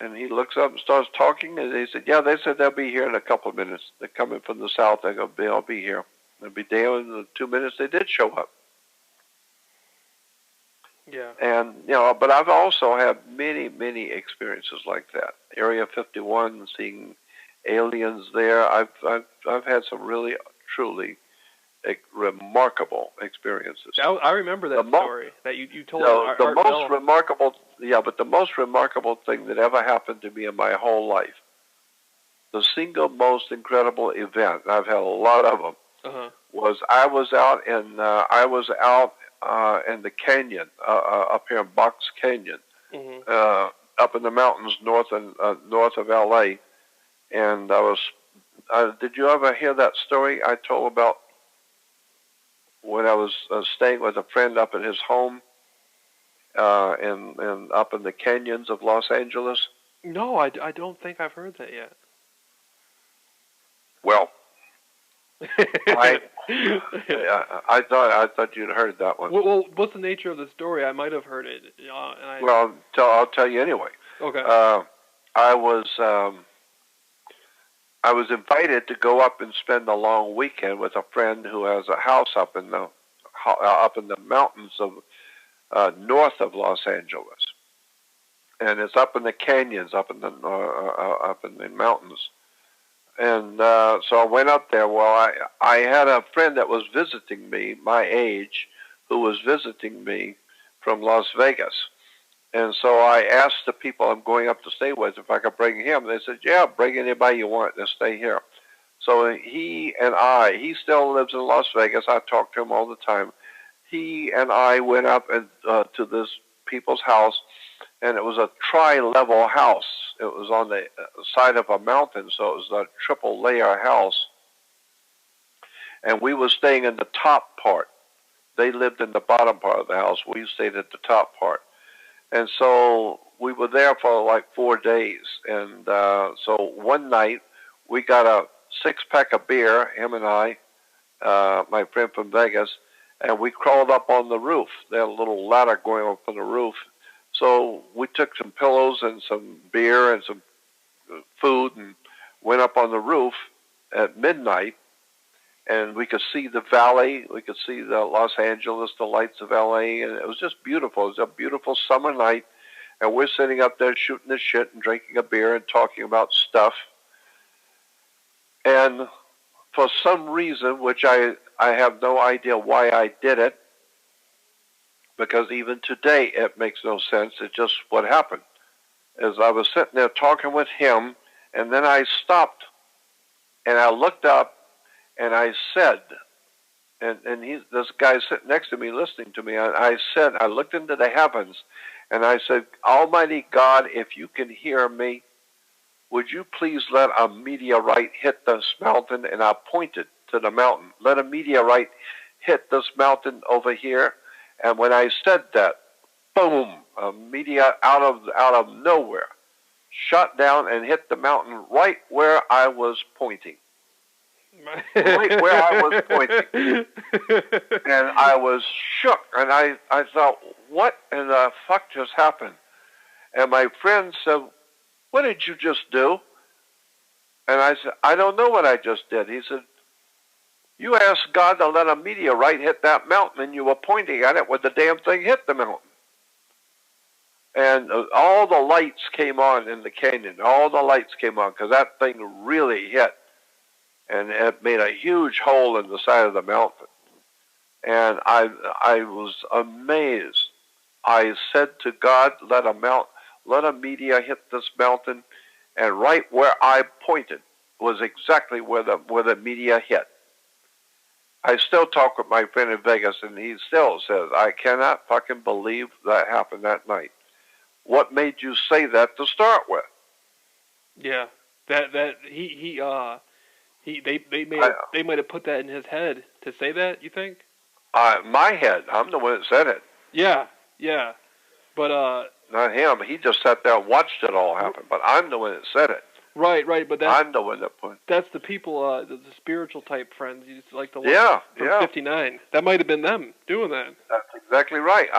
And he looks up and starts talking, and he said, yeah, they said they'll be here in a couple of minutes. They're coming from the south. They'll be here. They'll be there in the 2 minutes. They did show up. Yeah. And, you know, but I've also had many, many experiences like that. Area 51, seeing aliens there. I've had some really, truly remarkable experiences. I remember that story that you told. The most remarkable, but the most remarkable thing that ever happened to me in my whole life, the single most incredible event, and I've had a lot of them, was I was out in the canyon up here in Box Canyon, up in the mountains north of L.A. And I was. Did you ever hear that story I told about when I was staying with a friend up at his home, and up in the canyons of Los Angeles? No, I don't think I've heard that yet. Well, I thought you'd heard that one. Well, what's the nature of the story? I might have heard it. Well, I'll tell you anyway. Okay. I was invited to go up and spend a long weekend with a friend who has a house up in the mountains of north of Los Angeles, and it's up in the canyons, up in the mountains. And so I went up there. Well, I had a friend that was visiting me, my age, who was visiting me from Las Vegas. And so I asked the people I'm going up to stay with if I could bring him. They said, yeah, bring anybody you want to stay here. So he still lives in Las Vegas. I talk to him all the time. He and I went up to this people's house, and it was a tri-level house. It was on the side of a mountain, so it was a triple-layer house. And we were staying in the top part. They lived in the bottom part of the house. We stayed at the top part. And so we were there for like 4 days. And so one night we got a 6-pack of beer, him and I, my friend from Vegas, and we crawled up on the roof. They had a little ladder going up on the roof. So we took some pillows and some beer and some food and went up on the roof at midnight. and we could see the valley. We could see the Los Angeles, the lights of L.A., and it was just beautiful. It was a beautiful summer night, and we're sitting up there shooting the shit and drinking a beer and talking about stuff. And for some reason, which I have no idea why I did it, because even today it makes no sense. It's just what happened. As I was sitting there talking with him, and then I stopped, and I looked up, and I said, and this guy sitting next to me listening to me, I said, I looked into the heavens, and I said, Almighty God, if you can hear me, would you please let a meteorite hit this mountain? And I pointed to the mountain. Let a meteorite hit this mountain over here. And when I said that, boom, a meteor out of nowhere shot down and hit the mountain right where I was pointing. Right where I was pointing. And I was shook. And I thought, what in the fuck just happened? And my friend said, what did you just do? And I said, I don't know what I just did. He said, you asked God to let a meteorite hit that mountain, and you were pointing at it when the damn thing hit the mountain. And all the lights came on in the canyon. All the lights came on because that thing really hit. And it made a huge hole in the side of the mountain. And I was amazed. I said to God, let a meteor hit this mountain. And right where I pointed was exactly where the meteor hit. I still talk with my friend in Vegas, and he still says, I cannot fucking believe that happened that night. What made you say that to start with? Yeah, they might have put that in his head to say that. You think? My head. I'm the one that said it. Yeah, but not him. He just sat there and watched it all happen. But I'm the one that said it. Right. But I'm the one that put. That's the people, the spiritual type friends. You just like the one from 59. That might have been them doing that. That's exactly right.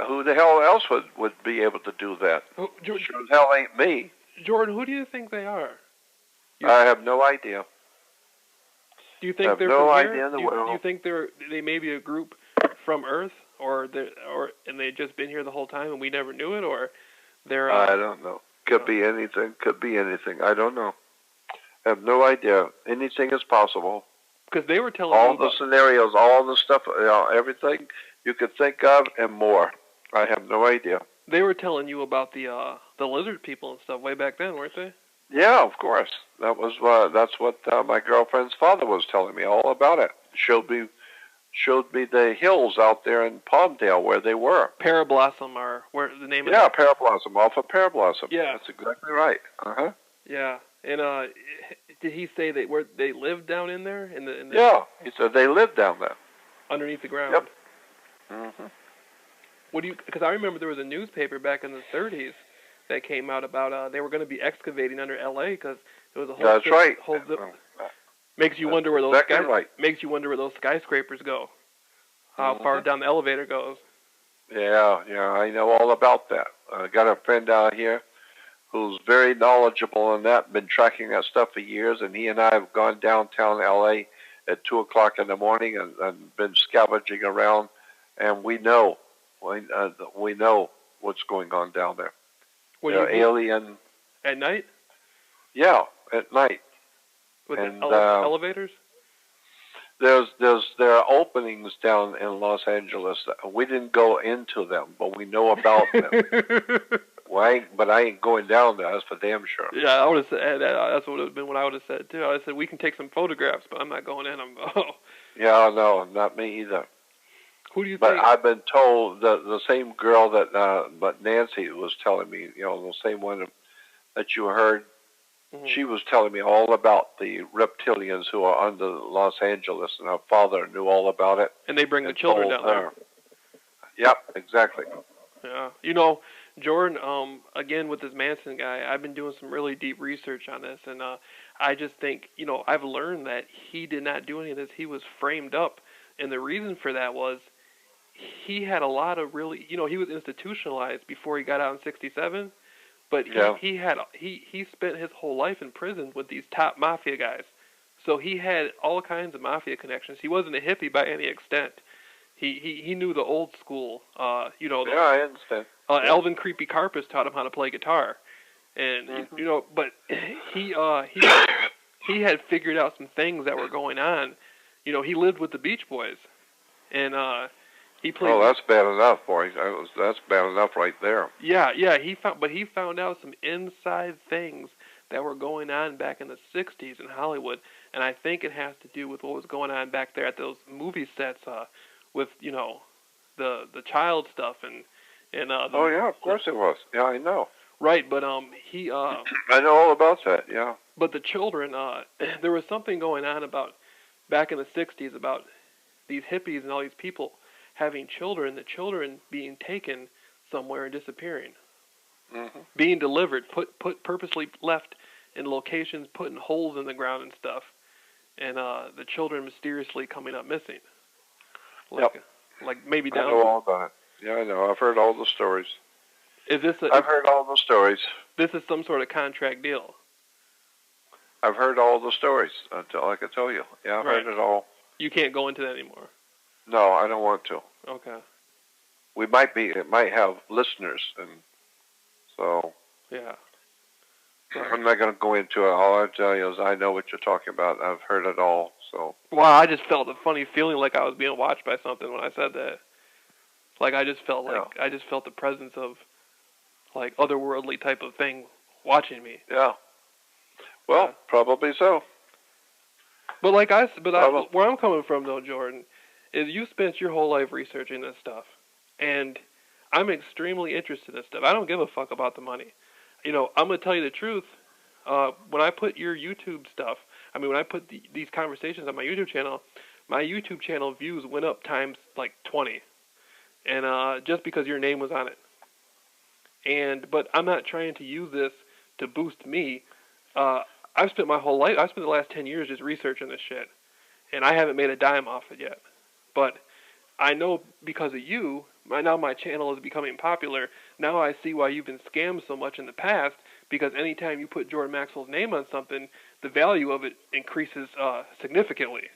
Who the hell else would be able to do that? Sure as hell ain't me. Jordan, who do you think they are? I have no idea. Do you think they're no from here? idea in the world. Do you think they may be a group from Earth, and they've just been here the whole time and we never knew it, or they're? I don't know. Could be anything. Could be anything. I don't know. I have no idea. Anything is possible. Because they were telling all the scenarios, all the stuff, everything you could think of, and more. I have no idea. They were telling you about the lizard people and stuff way back then, weren't they? Yeah, of course. That's what my girlfriend's father was telling me all about it. Showed me the hills out there in Palmdale where they were. Parablossom, or where the name of it? Parablossom, off of Parablossom. Yeah. That's exactly right. Uh-huh. Yeah. And did he say they lived down in there? In the yeah, he said they lived down there. Underneath the ground. Yep. Mm-hmm. Because I remember there was a newspaper back in the 30s that came out about they were going to be excavating under L.A. because there was a whole. That's right. Makes you wonder where makes you wonder where those skyscrapers go. How far down the elevator goes. Yeah, I know all about that. I got a friend out here who's very knowledgeable on that, been tracking that stuff for years, and he and I have gone downtown L.A. at 2 o'clock in the morning and been scavenging around, and we know what's going on down there. Alien. At night? Yeah, at night. With elevators? There are openings down in Los Angeles. We didn't go into them, but we know about them. But I ain't going down there. That's for damn sure. Yeah, I would have said that. That's what would have been what I would have said too. I said we can take some photographs, but I'm not going in them. Yeah, no, not me either. Who do you think? But I've been told the same girl but Nancy was telling me, the same one that you heard. Mm-hmm. She was telling me all about the reptilians who are under Los Angeles, and her father knew all about it. And they bring the children down there. Yep, exactly. Yeah. Jordan, again, with this Manson guy, I've been doing some really deep research on this, and I just think, I've learned that he did not do any of this. He was framed up, and the reason for that was he had a lot of really, he was institutionalized before he got out in 1967. But he spent his whole life in prison with these top mafia guys. So he had all kinds of mafia connections. He wasn't a hippie by any extent. He knew the old school. You know. Yeah, I understand. Elvin Creepy Carpus taught him how to play guitar, and you know, but he had figured out some things that were going on. You know, he lived with the Beach Boys, and he played. Oh, that's bad enough, boy. That's bad enough right there. Yeah. He found out some inside things that were going on back in the '60s in Hollywood, and I think it has to do with what was going on back there at those movie sets, with you know, the child stuff and. Oh yeah, of course it was. Yeah, I know. Right, but he. I know all about that. Yeah. But the children, there was something going on about back in the '60s about these hippies and all these people having children. The children being taken somewhere and disappearing, being delivered, put purposely left in locations, put in holes in the ground and stuff, and the children mysteriously coming up missing. Like maybe down. I know all about it. Yeah, I know. I've heard all the stories. I've heard all the stories. This is some sort of contract deal. I've heard all the stories, like I tell you. Yeah, I've heard it all. You can't go into that anymore. No, I don't want to. Okay. It might have listeners, and so. Yeah. I'm not going to go into it. All I tell you is I know what you're talking about. I've heard it all, so. Wow, I just felt a funny feeling like I was being watched by something when I said that. Like I just felt the presence of like otherworldly type of thing watching me. Yeah. Well, probably so. But where I'm coming from though, Jordan, is you spent your whole life researching this stuff, and I'm extremely interested in this stuff. I don't give a fuck about the money. You know, I'm gonna tell you the truth. When I put your YouTube stuff, when I put these conversations on my YouTube channel views went up times like 20. And just because your name was on it. But I'm not trying to use this to boost me. I've spent the last 10 years just researching this shit. And I haven't made a dime off it yet. But I know because of you, now my channel is becoming popular. Now I see why you've been scammed so much in the past, because anytime you put Jordan Maxwell's name on something, the value of it increases significantly.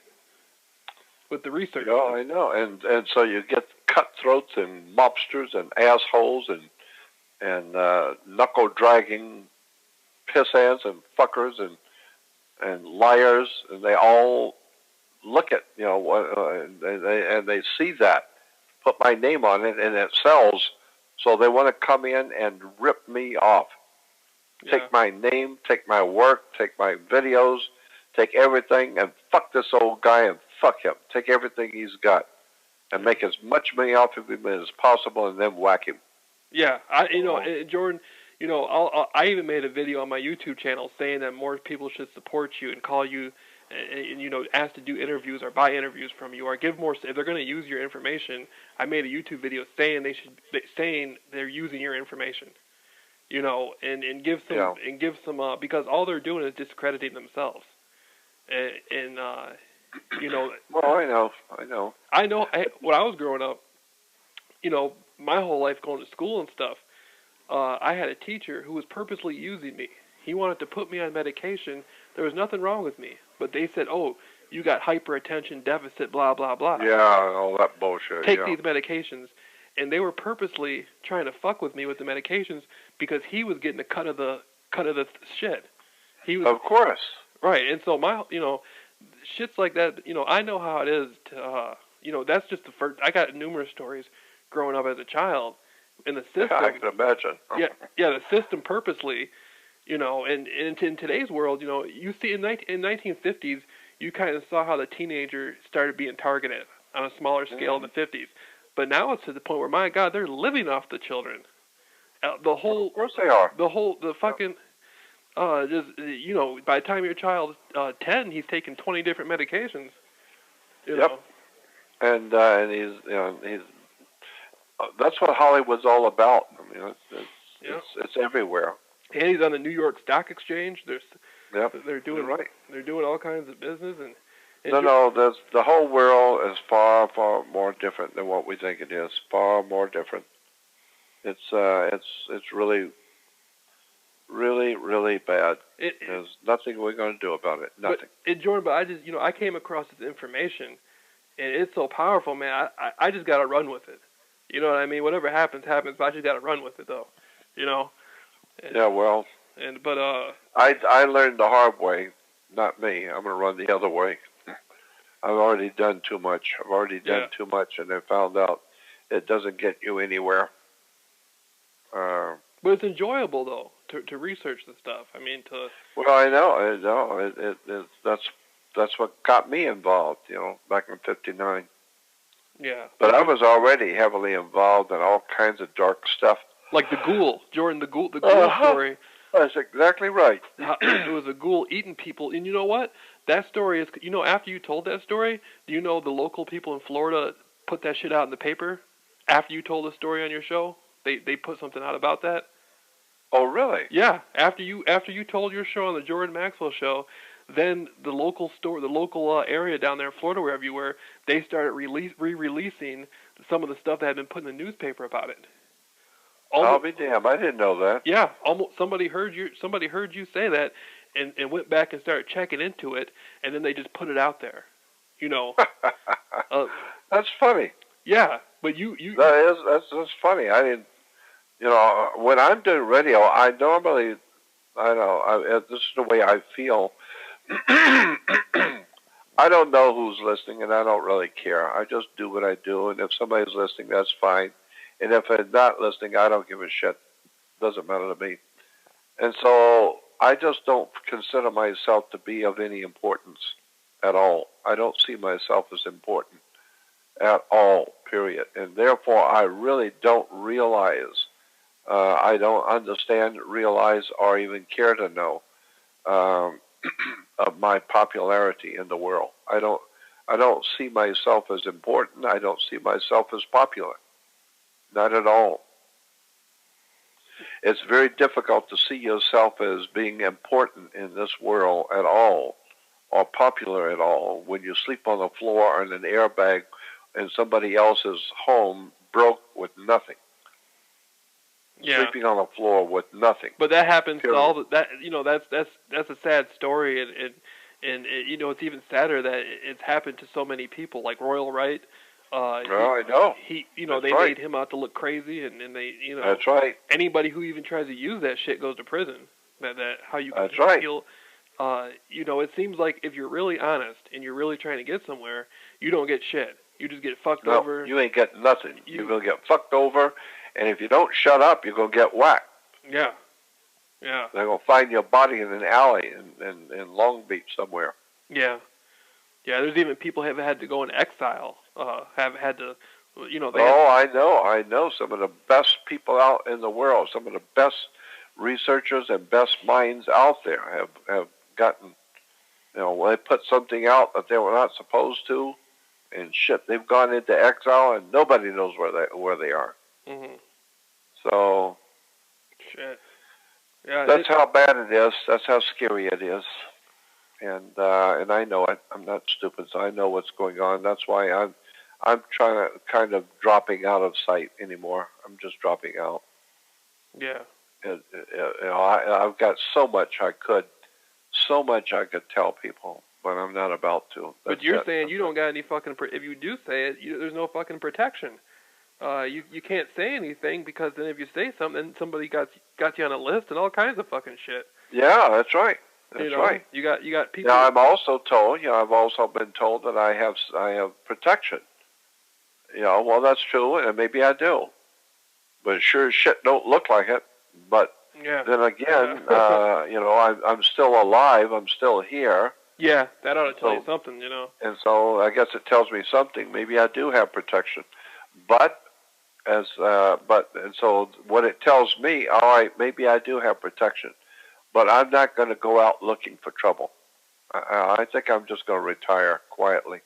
With the research. Yeah, I know, and so you get cutthroats and mobsters and assholes and knuckle dragging pissants and fuckers and liars, and they all look at and they see that, put my name on it, and it sells, so they want to come in and rip me off, take my name, take my work, take my videos, take everything, and fuck this old guy and fuck him. Take everything he's got and make as much money off of him as possible, and then whack him. Yeah, Jordan, I even made a video on my YouTube channel saying that more people should support you and call you and ask to do interviews or buy interviews from you or give more. If they're going to use your information, I made a YouTube video saying they're using your information. And give some because all they're doing is discrediting themselves. Well, I know. When I was growing up, my whole life going to school and stuff, I had a teacher who was purposely using me. He wanted to put me on medication. There was nothing wrong with me, but they said, "Oh, you got hyperattention deficit, blah blah blah." Yeah, all that bullshit. Take these medications, and they were purposely trying to fuck with me with the medications because he was getting a cut of the shit. He was, of course. Right, and so shit's like that, I know how it is to, that's just the first. I got numerous stories growing up as a child in the system. Yeah, I can imagine. Yeah, the system purposely, and in today's world, you see in 1950s, you kind of saw how the teenager started being targeted on a smaller scale in the 50s. But now it's to the point where, my God, they're living off the children. Of course they are. The fucking... by the time your child's 10, he's taking 20 different medications. You know? And he's that's what Hollywood's all about. It's everywhere. And he's on the New York Stock Exchange. They're doing right. They're doing all kinds of business and the whole world is far, far more different than what we think it is. Far more different. It's really really, really bad. There's nothing we're going to do about it. Nothing. Jordan, I just, I came across this information, and it's so powerful, man. I just got to run with it. You know what I mean? Whatever happens, happens. But I just got to run with it, though. Yeah, well. I learned the hard way. Not me. I'm going to run the other way. I've already done too much. Too much, and I found out it doesn't get you anywhere. But it's enjoyable, though, to research the stuff. I mean, Well, I know. That's what got me involved, back in '59. Yeah. But I was already heavily involved in all kinds of dark stuff. Like the ghoul, Jordan, the ghoul story. That's exactly right. It was a ghoul eating people, and you know what? That story is, after you told that story, do you know the local people in Florida put that shit out in the paper? After you told the story on your show, they put something out about that. Oh, really? Yeah. After you told your show on the Jordan Maxwell show, then the local area down there in Florida, wherever you were, they started re-releasing some of the stuff that had been put in the newspaper about it. I'll be damned! I didn't know that. Yeah, somebody heard you say that, and went back and started checking into it, and then they just put it out there. That's funny. Yeah, but that's funny. I didn't. When I'm doing radio, this is the way I feel. I don't know who's listening, and I don't really care. I just do what I do, and if somebody's listening, that's fine. And if they're not listening, I don't give a shit. Doesn't matter to me. And so I just don't consider myself to be of any importance at all. I don't see myself as important at all, period. And therefore, I really don't realize, I don't understand, realize, or even care to know of my popularity in the world. I don't see myself as important. I don't see myself as popular. Not at all. It's very difficult to see yourself as being important in this world at all, or popular at all, when you sleep on the floor in an airbag in somebody else's home, broke with nothing. Yeah. Sleeping on the floor with nothing. But that happens to all that's a sad story, and it's even sadder that it's happened to so many people, like Royal Wright. I know. They made him out to look crazy, and they, That's right. Anybody who even tries to use that shit goes to prison. That's right. Feel, it seems like if you're really honest and you're really trying to get somewhere, you don't get shit. You just get fucked over. You ain't getting nothing. You're gonna get fucked over, and if you don't shut up, you're gonna get whacked. Yeah. Yeah. They're gonna find your body in an alley in Long Beach somewhere. Yeah. Yeah. There's even people have had to go in exile. Have had to, I know some of the best people out in the world, some of the best researchers and best minds out there have gotten, they put something out that they were not supposed to, and shit, they've gone into exile and nobody knows where they are. Mm-hmm. So, shit. Yeah, that's how bad it is. That's how scary it is. And I know it. I'm not stupid, so I know what's going on. That's why I'm trying to kind of dropping out of sight anymore. I'm just dropping out. Yeah. I've got so much I could tell people, but I'm not about to. But you're saying you don't got any fucking. If you do say it, there's no fucking protection. You can't say anything, because then if you say something, somebody got you on a list and all kinds of fucking shit. Yeah, that's right. That's right. You got people. Now I'm also told. I've also been told that I have protection. Well, that's true, and maybe I do, but sure as shit don't look like it. But then again, I'm still alive. I'm still here. Yeah, that ought to tell you something, And so I guess it tells me something. Maybe I do have protection, and so what it tells me, all right, maybe I do have protection, but I'm not going to go out looking for trouble. I think I'm just going to retire quietly.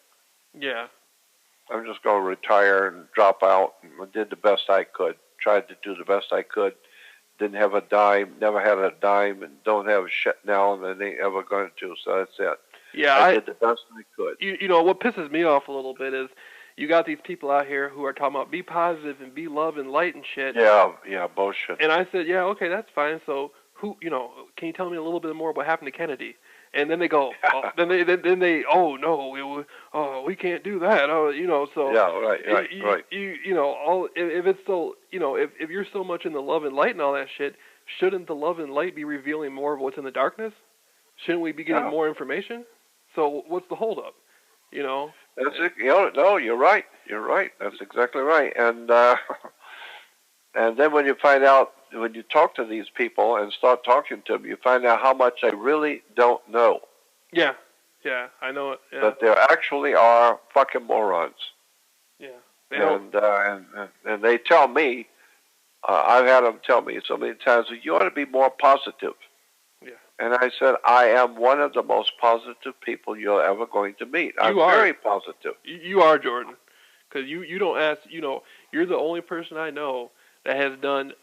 Yeah. I'm just going to retire and drop out. I did the best I could. Tried to do the best I could. Didn't have a dime. Never had a dime, and don't have a shit now, and they ain't ever going to. So that's it. Yeah, I did the best I could. What pisses me off a little bit is you got these people out here who are talking about be positive and be love and light and shit. Yeah, bullshit. And I said, yeah, okay, that's fine. So who, can you tell me a little bit more about what happened to Kennedy? And then they go, oh, oh no, we can't do that. Oh, so yeah, right. If it's so, if you're so much in the love and light and all that shit, shouldn't the love and light be revealing more of what's in the darkness? Shouldn't we be getting more information? So what's the holdup? That's it. No, you're right. You're right. That's exactly right. And and then when you find out, when you talk to these people and start talking to them, you find out how much they really don't know. Yeah, I know it. Yeah. That there actually are fucking morons. Yeah. And they tell me, I've had them tell me so many times, you ought to be more positive. Yeah. And I said, I am one of the most positive people you're ever going to meet. I'm very positive. You are, Jordan. Because you don't ask, you're the only person I know that has done,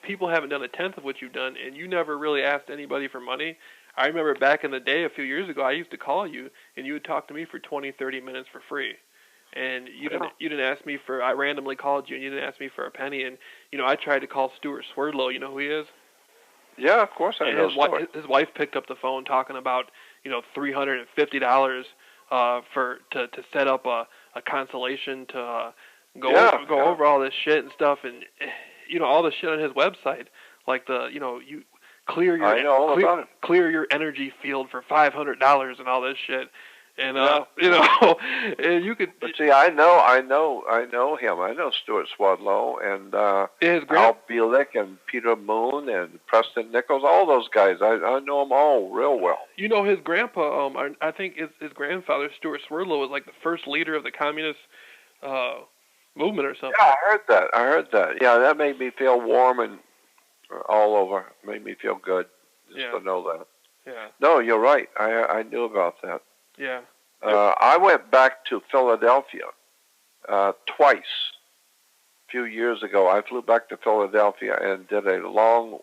people haven't done a tenth of what you've done, and you never really asked anybody for money. I remember back in the day, a few years ago, I used to call you, and you would talk to me for 20, 30 minutes for free. And you didn't ask me for, I randomly called you, and you didn't ask me for a penny. And, I tried to call Stuart Swerdlow. You know who he is? Yeah, of course I know Stuart. His wife picked up the phone talking about, $350 to set up a consolation to go over all this shit and stuff, and all the shit on his website, like you clear your energy field for $500 and all this shit, and and you could. But see, I know him. I know Stuart Swerdlow and Al Bielek and Peter Moon and Preston Nichols, all those guys. I know them all real well. His grandpa. I think his grandfather, Stuart Swerdlow, was like the first leader of the communist movement or something. Yeah, I heard that. Yeah, that made me feel warm and all over. It made me feel good just to know that. Yeah. No, you're right. I knew about that. Yeah. I went back to Philadelphia twice. A few years ago, I flew back to Philadelphia and did a long,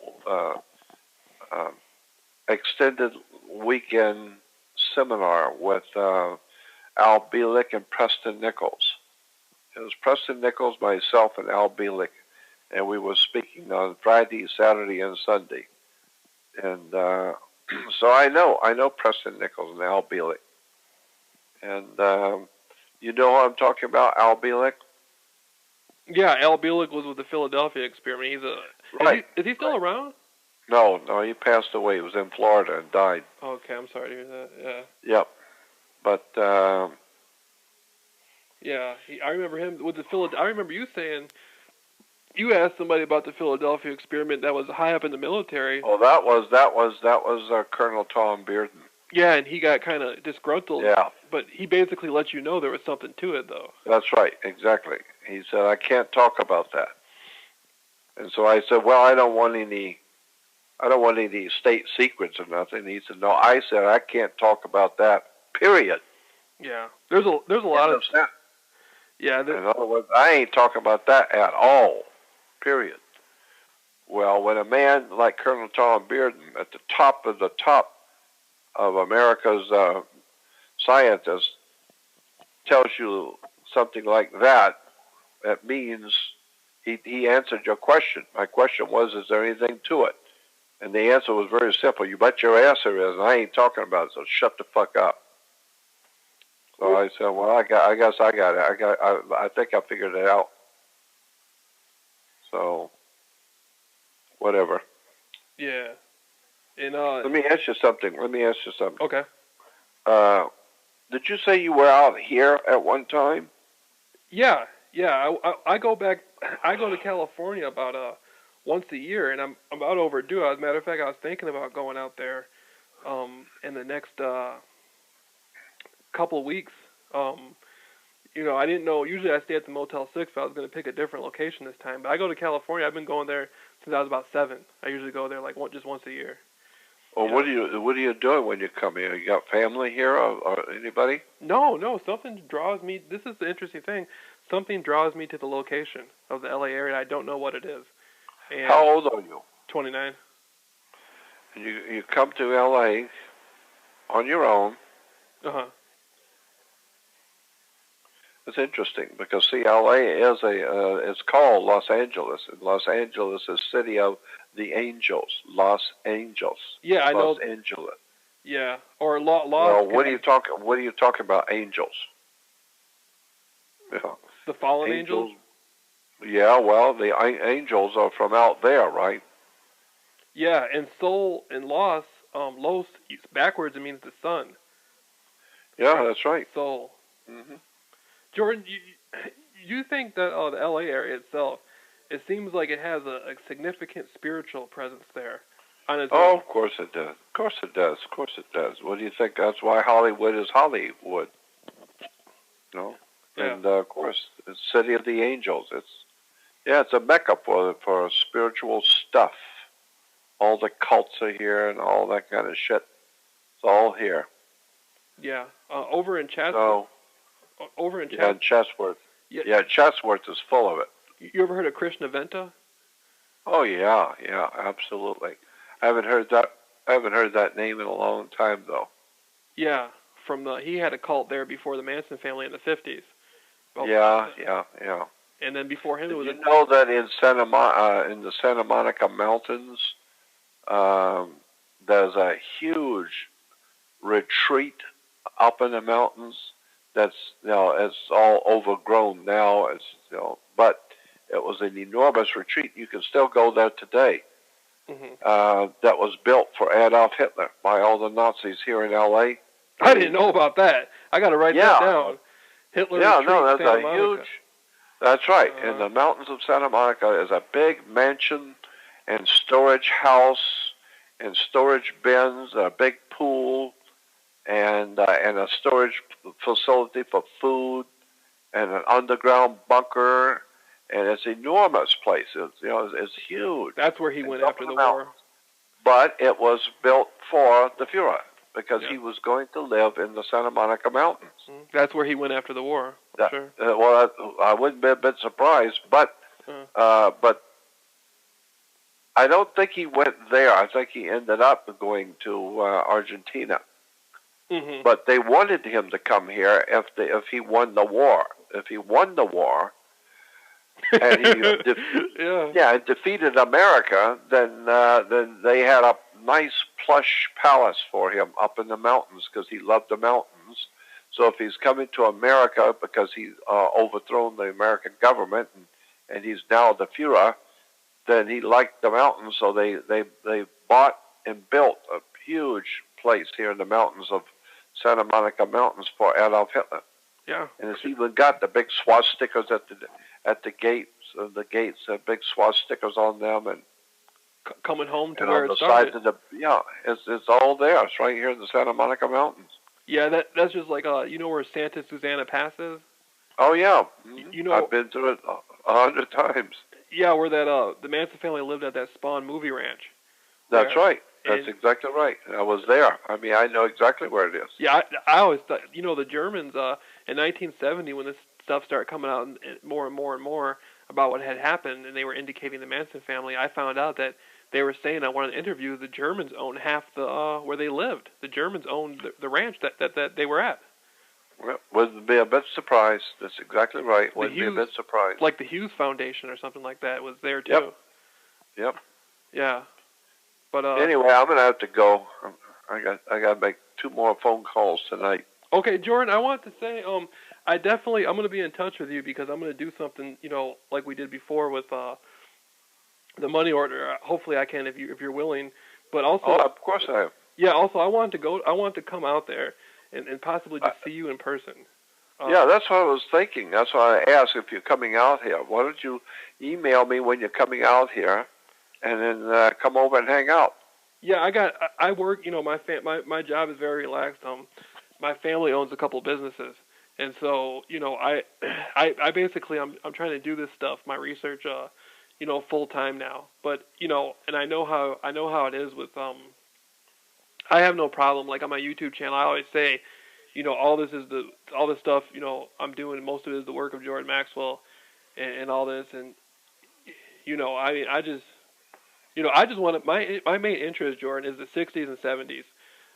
extended weekend seminar with Al Bielek and Preston Nichols. It was Preston Nichols, myself, and Al Bielek, and we were speaking on Friday, Saturday, and Sunday. And so I know Preston Nichols and Al Bielek. And you know what I'm talking about, Al Bielek? Yeah, Al Bielek was with the Philadelphia experiment. Is he still around? No, he passed away. He was in Florida and died. Okay, I'm sorry to hear that. Yeah. Yep. But yeah, I remember him with I remember you saying you asked somebody about the Philadelphia experiment that was high up in the military. Oh, that was Colonel Tom Bearden. Yeah, and he got kind of disgruntled. Yeah. But he basically let you know there was something to it, though. That's right, exactly. He said, I can't talk about that. And so I said, well, I don't want any state secrets or nothing. He said, no. I said, I can't talk about that, period. Yeah. There's a lot of... Yeah. In other words, I ain't talking about that at all, period. Well, when a man like Colonel Tom Bearden, at the top of America's scientists, tells you something like that, that means he answered your question. My question was, is there anything to it? And the answer was very simple. You bet your ass there is, and I ain't talking about it, so shut the fuck up. So I said, well, I guess I got it. I think I figured it out. So, whatever. Yeah. And let me ask you something. Okay. Did you say you were out here at one time? Yeah. I go back. I go to California about once a year, and I'm about overdue. As a matter of fact, I was thinking about going out there in the next couple of weeks. I didn't know. Usually, I stay at the Motel 6. But I was going to pick a different location this time. But I go to California. I've been going there since I was about 7. I usually go there just once a year. Well, what are you doing when you come here? You got family here or anybody? No. Something draws me. This is the interesting thing. Something draws me to the location of the LA area. I don't know what it is. And how old are you? 29. And you come to LA on your own. Uh-huh. It's interesting because LA is it's called Los Angeles, and Los Angeles is city of the Angels, Los Angeles. Yeah, I know. Los Angeles. Yeah, or Lost. Well, what are you talking? What are you talking about? Angels. Yeah. The fallen angels. Yeah, well, the angels are from out there, right? Yeah, and soul and Los, Los backwards it means the sun. Yeah, that's right. Soul. Mm-hmm. Jordan, you think that the L.A. area itself, it seems like it has a significant spiritual presence there on its own. Of course it does. Of course it does. Of course it does. What do you think? That's why Hollywood is Hollywood. No? Yeah. And, of course, the City of the Angels. It's a mecca for spiritual stuff. All the cults are here and all that kind of shit. It's all here. Yeah. Over in Chatsworth. So, Yeah, in Chatsworth. Yeah, Chatsworth is full of it. You ever heard of Krishnaventa? Oh yeah, absolutely. I haven't heard that name in a long time though. Yeah, he had a cult there before the Manson family in the 50s. Well, Yeah. And then before him, it was. You know that in the Santa Monica Mountains, there's a huge retreat up in the mountains. That's it's all overgrown now. But it was an enormous retreat. You can still go there today. Mm-hmm. That was built for Adolf Hitler by all the Nazis here in L.A. I didn't know about that. I got to write that down. Hitler retreat, that's Santa a Monica. huge. That's right. In the mountains of Santa Monica is a big mansion and storage house and storage bins, a big pool, and a storage facility for food, and an underground bunker, and it's an enormous place. It's huge. That's where he went after the war. But it was built for the Fuhrer because he was going to live in the Santa Monica Mountains. That's where he went after the war. Sure. Well, I wouldn't be a bit surprised, but I don't think he went there. I think he ended up going to Argentina. Mm-hmm. But they wanted him to come here if he won the war. If he won the war, and he defeated America, then they had a nice plush palace for him up in the mountains because he loved the mountains. So if he's coming to America because he's overthrown the American government and he's now the Fuhrer, then he liked the mountains. So they bought and built a huge place here in the mountains of Santa Monica Mountains for Adolf Hitler. Yeah, and it's even got the big swastikas at the gates. The gates have big swastikas on them, and coming home to and where on it the started. sides of it's all there. It's right here in the Santa Monica Mountains. Yeah, that's just like you know where Santa Susana Pass is? Oh yeah, you know I've been to it 100 times. Yeah, where that the Manson family lived at that Spawn movie ranch. That's right. That's exactly right. I was there. I mean, I know exactly where it is. Yeah, I always thought, the Germans in 1970 when this stuff started coming out more and more and more about what had happened, and they were indicating the Manson family, I found out that they were saying on one of the interviews the Germans owned half the where they lived. The Germans owned the ranch that they were at. Well, wouldn't be a bit surprised. That's exactly right. Wouldn't be a bit surprised. Like the Hughes Foundation or something like that was there too. Yep. Yeah. But anyway, I'm gonna have to go. I got to make 2 more phone calls tonight. Okay, Jordan, I want to say I'm gonna be in touch with you because I'm gonna do something like we did before with the money order. Hopefully, I can if you're willing. But also, of course I am. Yeah. Also, I want to come out there and possibly just see you in person. Yeah, that's what I was thinking. That's why I asked if you're coming out here. Why don't you email me when you're coming out here, and then come over and hang out. Yeah, I work. My job is very relaxed. My family owns a couple of businesses, and so I basically I'm trying to do this stuff, my research, full time now. But and I know how it is with I have no problem. Like on my YouTube channel, I always say, all this stuff, I'm doing. Most of it is the work of Jordan Maxwell, and all this, and I just want to. My main interest, Jordan, is the 60s and 70s.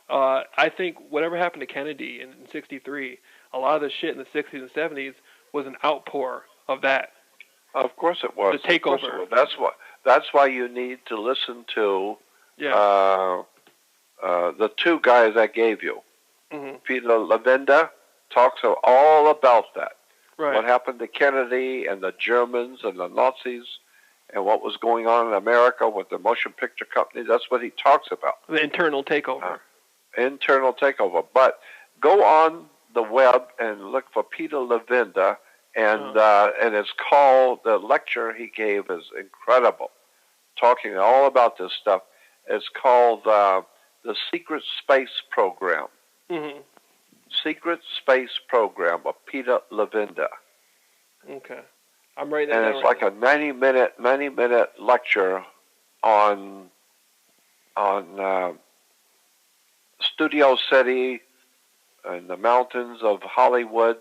I think whatever happened to Kennedy in '63, a lot of the shit in the 60s and 70s was an outpour of that. Of course it was. The takeover. That's why you need to listen to yeah. The two guys I gave you. Mm-hmm. Peter Levenda talks all about that. Right. What happened to Kennedy and the Germans and the Nazis and what was going on in America with the motion picture company. That's what he talks about. The internal takeover. Internal takeover. But go on the web and look for Peter Levenda, and it's called, the lecture he gave is incredible, talking all about this stuff. It's called the Secret Space Program. Mm-hmm. Secret Space Program of Peter Levenda. Okay. I'm writing that down. And it's like a 90-minute lecture on Studio City and the mountains of Hollywood,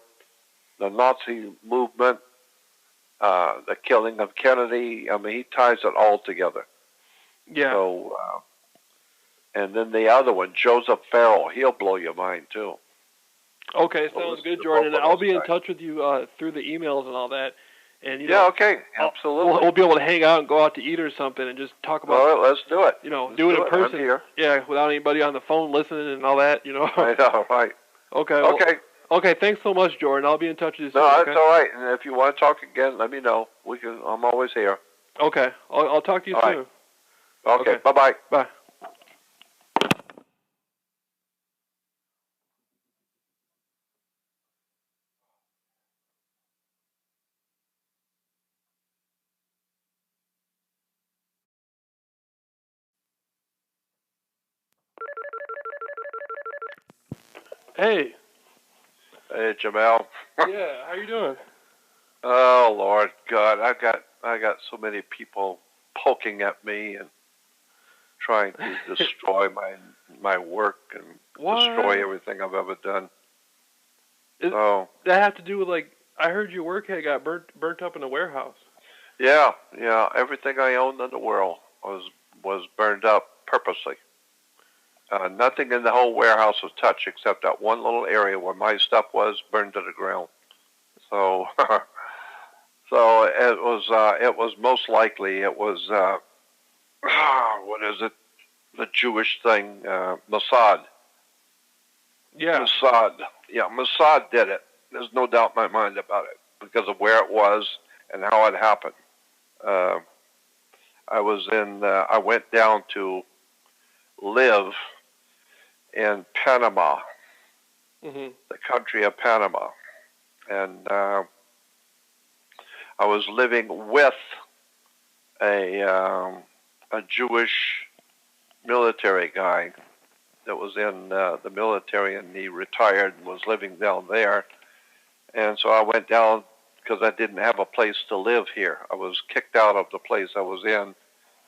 the Nazi movement, the killing of Kennedy. I mean, he ties it all together. Yeah. So, and then the other one, Joseph Farrell, he'll blow your mind too. Okay, sounds good, Jordan. And I'll be in touch with you through the emails and all that. And okay, absolutely. We'll be able to hang out and go out to eat or something and just talk about. Well, let's do it. Do it in person. I'm here. Yeah, without anybody on the phone listening and all that. I know, right? Okay. Okay. Well, okay. Thanks so much, Jordan. I'll be in touch with you soon. No, that's okay? all right. And if you want to talk again, let me know. I'm always here. Okay. I'll talk to you soon. Right. Okay. Bye-bye. Bye. Hey. Hey, Jameel. Yeah, how you doing? Oh, Lord God, I got so many people poking at me and trying to destroy my work and destroy everything I've ever done. That have to do with, I heard your work had got burnt up in a warehouse. Yeah, everything I owned in the world was burned up purposely. Nothing in the whole warehouse was touched except that one little area where my stuff was burned to the ground. So, it was most likely what is it? The Jewish thing, Mossad. Yeah. Mossad. Yeah, Mossad did it. There's no doubt in my mind about it because of where it was and how it happened. I went down to live in Panama, the country of Panama. And I was living with a Jewish military guy that was in the military, and he retired and was living down there. And so I went down because I didn't have a place to live here. I was kicked out of the place I was in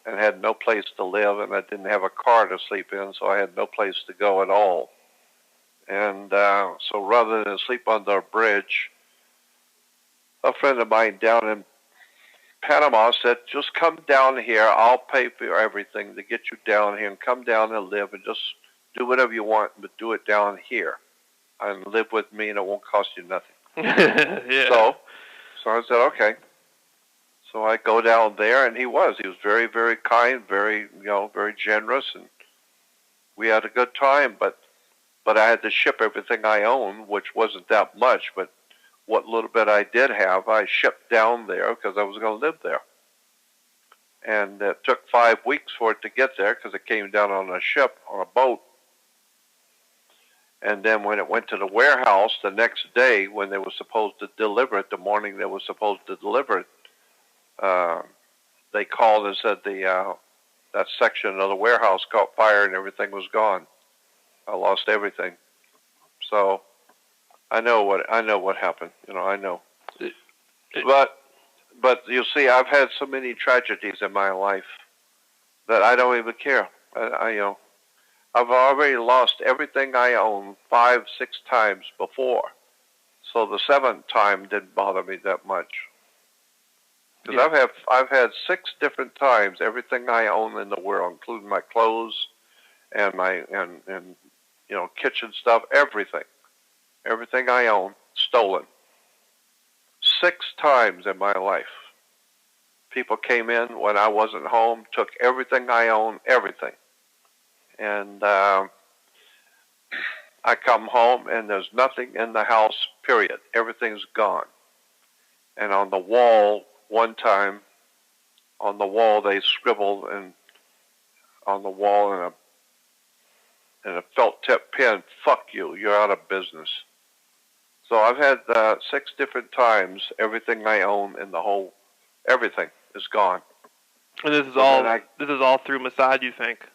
and had no place to live, and I didn't have a car to sleep in, so I had no place to go at all. And so rather than sleep under a bridge, a friend of mine down in Panama said, just come down here. I'll pay for everything to get you down here and come down and live and just do whatever you want, but do it down here and live with me and it won't cost you nothing. Yeah. So I said, okay. So I go down there, and he was very, very kind, very generous, and we had a good time, but I had to ship everything I owned, which wasn't that much, but what little bit I did have, I shipped down there because I was going to live there. And it took 5 weeks for it to get there because it came down on a ship, on a boat. And then when it went to the warehouse the next day, when they were supposed to deliver it, the morning they were supposed to deliver it, they called and said that section of the warehouse caught fire and everything was gone. I lost everything. So I know what happened. I know. But you see, I've had so many tragedies in my life that I don't even care. I've already lost everything I own 5, 6 times before. So the 7th time didn't bother me that much. Because I've had 6 different times everything I own in the world, including my clothes and my kitchen stuff, everything I own stolen. 6 times in my life. People came in when I wasn't home, took everything I own, everything. And I come home and there's nothing in the house, period. Everything's gone. And on the wall, one time, on the wall they scribbled on the wall in a felt tip pen, "Fuck you, you're out of business." So I've had 6 different times, everything I own in the whole, everything is gone. And this is all through Mossad, you think?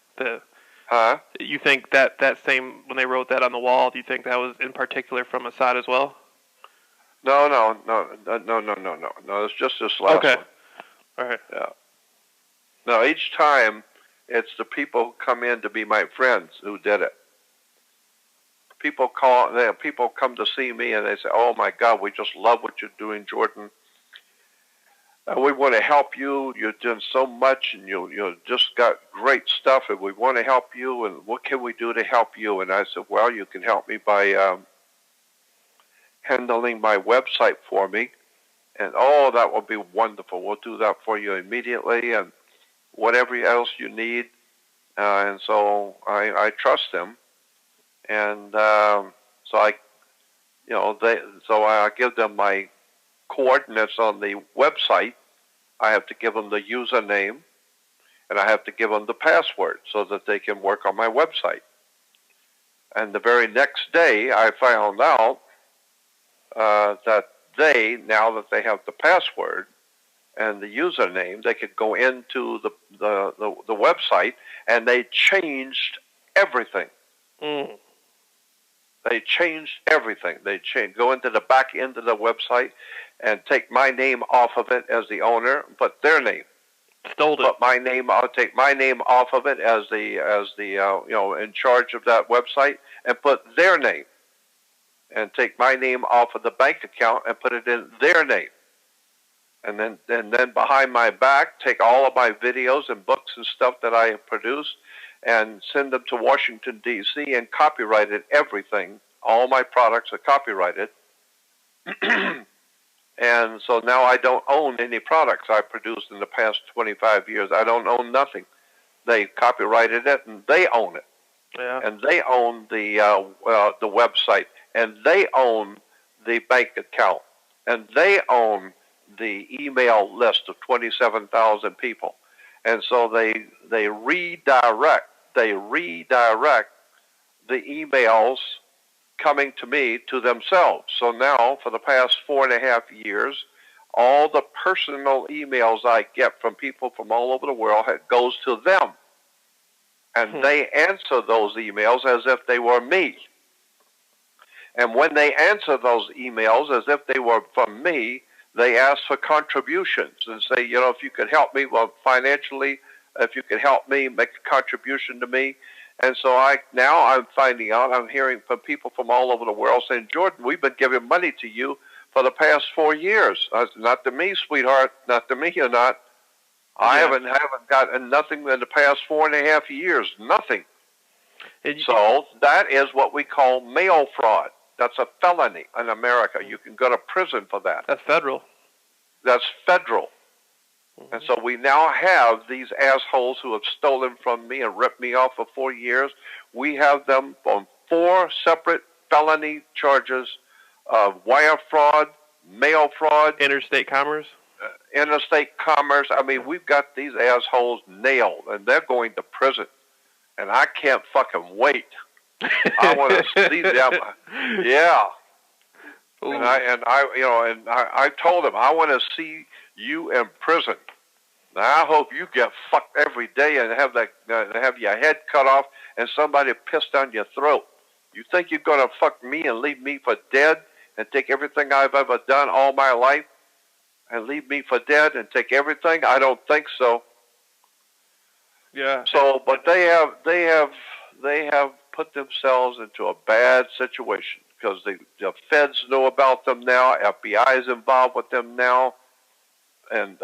Huh? You think that same, when they wrote that on the wall, do you think that was in particular from Mossad as well? No. It's just this last one. All right. Yeah. No, each time it's the people who come in to be my friends who did it. People come to see me and they say, "Oh my God, we just love what you're doing, Jordan. We want to help you. You're doing so much, and you just got great stuff, and we want to help you. And what can we do to help you?" And I said, "Well, you can help me by handling my website for me." And that would be wonderful. We'll do that for you immediately, and whatever else you need. And so I trust them, and so I give them my coordinates on the website. I have to give them the username, and I have to give them the password so that they can work on my website. And the very next day, I found out that now that they have the password and the username, they could go into the website, and they changed everything. Mm. They changed everything. Go into the back end of the website and take my name off of it as the owner, put their name. Stole it. I'll take my name off of it as the in charge of that website, and put their name. And take my name off of the bank account and put it in their name. And then behind my back, take all of my videos and books and stuff that I have produced and send them to Washington, D.C. and copyrighted everything. All my products are copyrighted. And so now I don't own any products I produced in the past 25 years. I don't own nothing. They copyrighted it, and they own it. Yeah. And they own the website, and they own the bank account, and they own the email list of 27,000 people. And so they redirect the emails coming to me to themselves. So now, for the past 4.5 years, all the personal emails I get from people from all over the world goes to them. And they answer those emails as if they were me. And when they answer those emails as if they were from me, they ask for contributions and say, if you could help me, financially, if you could help me, make a contribution to me. And so I'm finding out, I'm hearing from people from all over the world saying, "Jordan, we've been giving money to you for the past 4 years. I said, "Not to me, sweetheart. Not to me, you're not. I haven't gotten nothing in the past 4.5 years. Nothing." So that is what we call mail fraud. That's a felony in America. You can go to prison for that. That's federal. That's federal. Mm-hmm. And so we now have these assholes who have stolen from me and ripped me off for 4 years. We have them on 4 separate felony charges of wire fraud, mail fraud. Interstate commerce. Interstate commerce. I mean, we've got these assholes nailed, and they're going to prison. And I can't fucking wait. I want to see them. Yeah. Ooh. And I told him, I want to see you in prison. Now, I hope you get fucked every day and have your head cut off and somebody pissed down your throat. You think you're going to fuck me and leave me for dead and take everything I've ever done all my life and leave me for dead and take everything? I don't think so. Yeah. So, but they have put themselves into a bad situation because the feds know about them now. FBI is involved with them now, and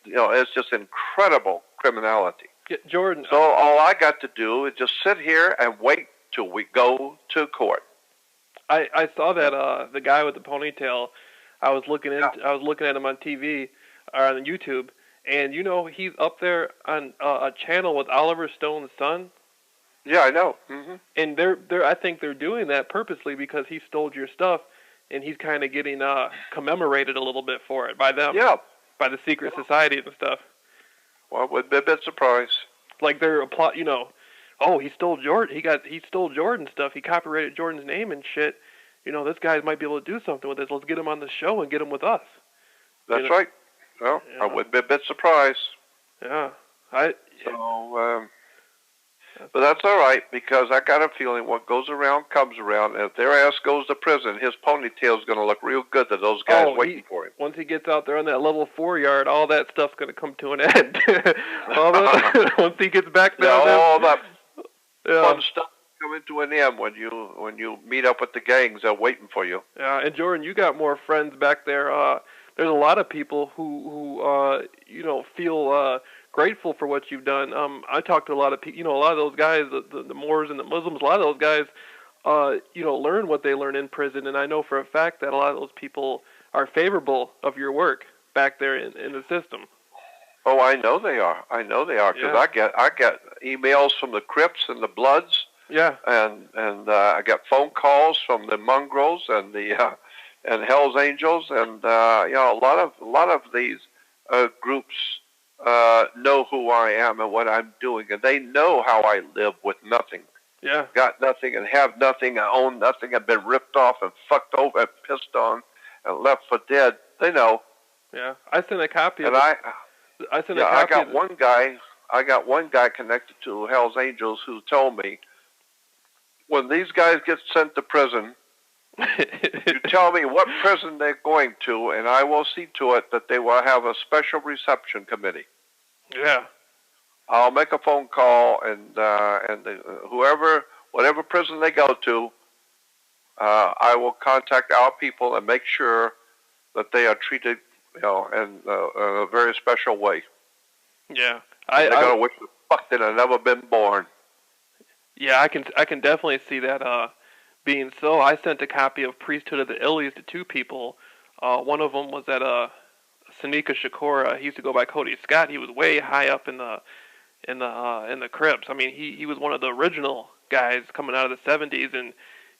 it's just incredible criminality. Yeah, Jordan. So all I got to do is just sit here and wait till we go to court. I saw that the guy with the ponytail. I was looking at him on TV. on YouTube, and he's up there on a channel with Oliver Stone's son. Yeah, I know. Mm-hmm. And I think they're doing that purposely because he stole your stuff, and he's kind of getting commemorated a little bit for it by them. Yeah. By the secret society and stuff. Well, would be a bit surprised. Like they're oh, he stole Jordan. He stole Jordan stuff. He copyrighted Jordan's name and shit. This guy might be able to do something with this. Let's get him on the show and get him with us. That's right. Well, I would be a bit surprised. Yeah. But that's all right, because I got a feeling what goes around comes around, and if their ass goes to prison, his ponytail's going to look real good to those guys waiting for him. Once he gets out there on that level 4 yard, all that stuff's going to come to an end. Once he gets back there. All that fun stuff coming to an end when you meet up with the gangs that are waiting for you. Yeah, and Jordan, you got more friends back there. There's a lot of people who feel grateful for what you've done. I talked to a lot of people. A lot of those guys, the Moors and the Muslims. A lot of those guys, learn what they learn in prison, and I know for a fact that a lot of those people are favorable of your work back there in the system. Oh, I know they are. Because I get emails from the Crips and the Bloods. Yeah. And I get phone calls from the Mongrels and the and Hell's Angels, and a lot of these groups know who I am and what I'm doing, and they know how I live with nothing. Yeah. Got nothing and have nothing. I own nothing. I've been ripped off and fucked over and pissed on and left for dead. They know. Yeah. I sent a copy. And I got one guy connected to Hell's Angels who told me, when these guys get sent to prison, you tell me what prison they're going to, and I will see to it that they will have a special reception committee. Yeah. I'll make a phone call, and whatever prison they go to, I will contact our people and make sure that they are treated, in a very special way. Yeah. They're gonna wish the fuck they'd have never been born. Yeah, I can definitely see that being so. I sent a copy of Priesthood of the Illies to two people. One of them was at Seneca Shakur. He used to go by Cody Scott. He was way high up in the Crips. I mean, he was one of the original guys coming out of the 70s, and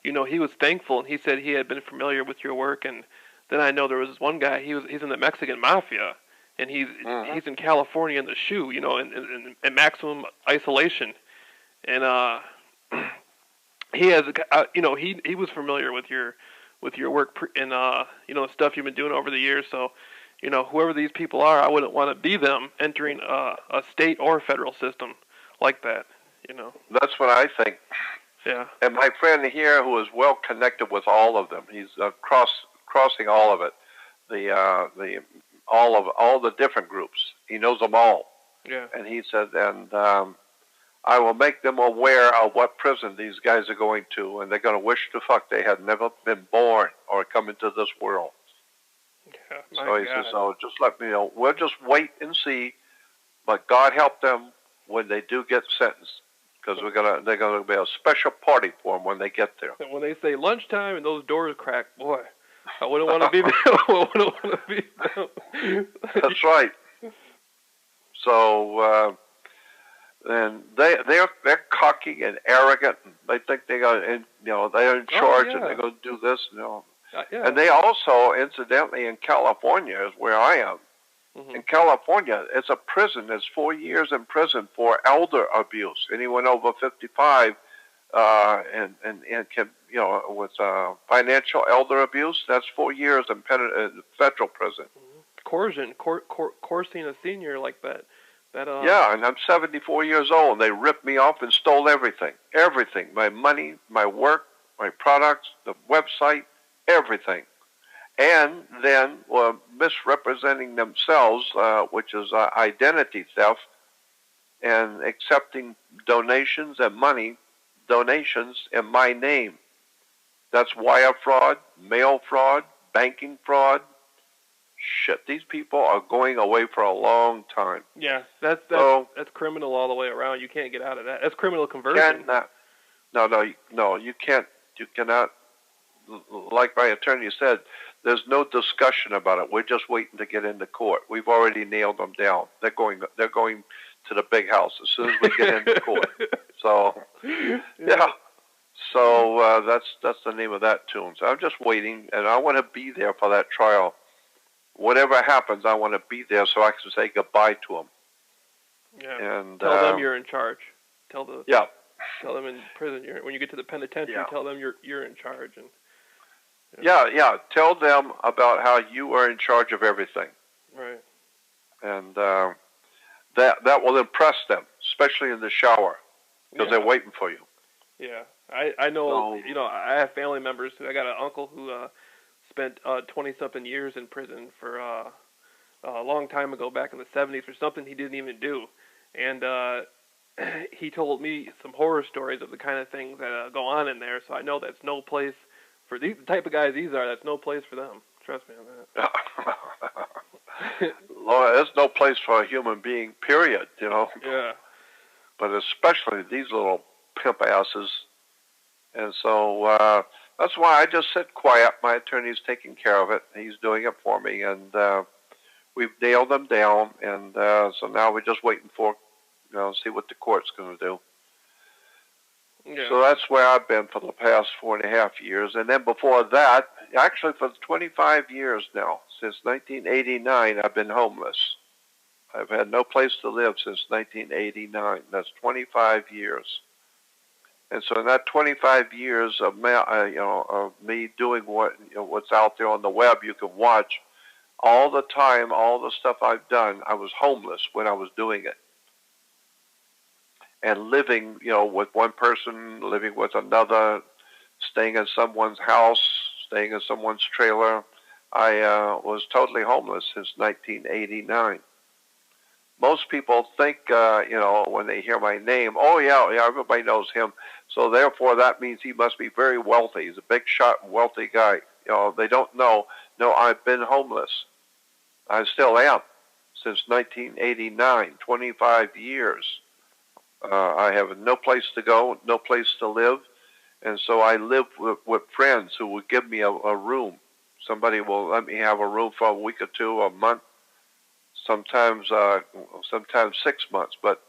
he was thankful, and he said he had been familiar with your work. And then I know there was this one guy. He's in the Mexican Mafia, and he's in California in the SHU, in maximum isolation. And he has, he was familiar with your work and stuff you've been doing over the years. So, whoever these people are, I wouldn't want to be them entering a state or federal system like that. That's what I think. Yeah. And my friend here, who is well connected with all of them, he's crossing all of it, all the different groups. He knows them all. Yeah. And he said, I will make them aware of what prison these guys are going to, and they're going to wish to fuck they had never been born or come into this world. Yeah, so he says, just let me know. We'll just wait and see, but God help them when they do get sentenced, because they're going to be a special party for them when they get there. And when they say lunchtime and those doors crack, boy, I wouldn't want to be them. I wouldn't want to be them. That's right. So, and they're cocky and arrogant. They think they're in charge and they're going to do this. Yeah. And they also, incidentally, in California is where I am. Mm-hmm. In California, it's a prison. It's 4 years in prison for elder abuse. Anyone over 55 and can with financial elder abuse, that's 4 years in federal prison. Coercion, coercing a senior like that. Yeah, and I'm 74 years old. They ripped me off and stole everything. Everything. My money, my work, my products, the website, everything. And then misrepresenting themselves, which is identity theft, and accepting donations in my name. That's wire fraud, mail fraud, banking fraud. Shit, these people are going away for a long time. Yeah, that's criminal all the way around. You can't get out of that. That's criminal conversion. No, you can't. You cannot like my attorney said, there's no discussion about it. We're just waiting to get into court. We've already nailed them down. They're going to the big house as soon as we get into court. So, yeah. So that's the name of that tune. So I'm just waiting, and I want to be there for that trial. Whatever happens, I want to be there so I can say goodbye to them. Yeah. And tell them you're in charge. Tell them in prison. When you get to the penitentiary, tell them you're in charge. And yeah. Tell them about how you are in charge of everything. Right. And that will impress them, especially in the shower, because they're waiting for you. Yeah. I know. I have family members. I got an uncle who spent 20-something years in prison for a long time ago, back in the 70s, for something he didn't even do. And he told me some horror stories of the kind of things that go on in there. So I know that's no place for the type of guys these are. That's no place for them. Trust me on that. Lord, there's no place for a human being, period, Yeah. But especially these little pimp asses. And so that's why I just sit quiet. My attorney's taking care of it. He's doing it for me. And we've nailed them down. And so now we're just waiting for, see what the court's going to do. Yeah. So that's where I've been for the past 4.5 years. And then before that, actually for 25 years now, since 1989, I've been homeless. I've had no place to live since 1989. That's 25 years. And so in that 25 years of me doing what's out there on the web, you can watch all the time, all the stuff I've done. I was homeless when I was doing it. And living, with one person, living with another, staying in someone's house, staying in someone's trailer. I was totally homeless since 1989. Most people think, when they hear my name, oh, yeah, everybody knows him. So therefore, that means he must be very wealthy. He's a big shot, wealthy guy. They don't know. No, I've been homeless. I still am since 1989, 25 years. I have no place to go, no place to live. And so I live with friends who will give me a room. Somebody will let me have a room for a week or two, a month, sometimes 6 months. But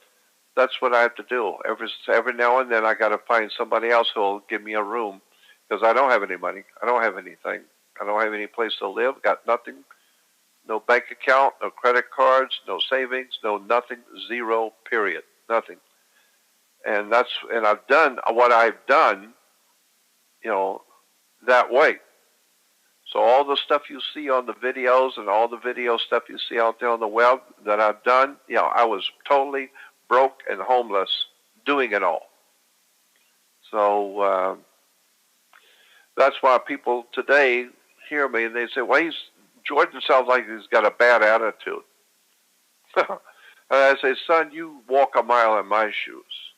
that's what I have to do. Every now and then I got to find somebody else who will give me a room because I don't have any money. I don't have anything. I don't have any place to live. Got nothing. No bank account, no credit cards, no savings, no nothing, zero, period, nothing. And I've done what I've done, that way. So all the stuff you see on the videos and all the video stuff you see out there on the web that I've done, I was totally broke and homeless doing it all. So that's why people today hear me and they say, well, Jordan sounds like he's got a bad attitude. And I say, son, you walk a mile in my shoes.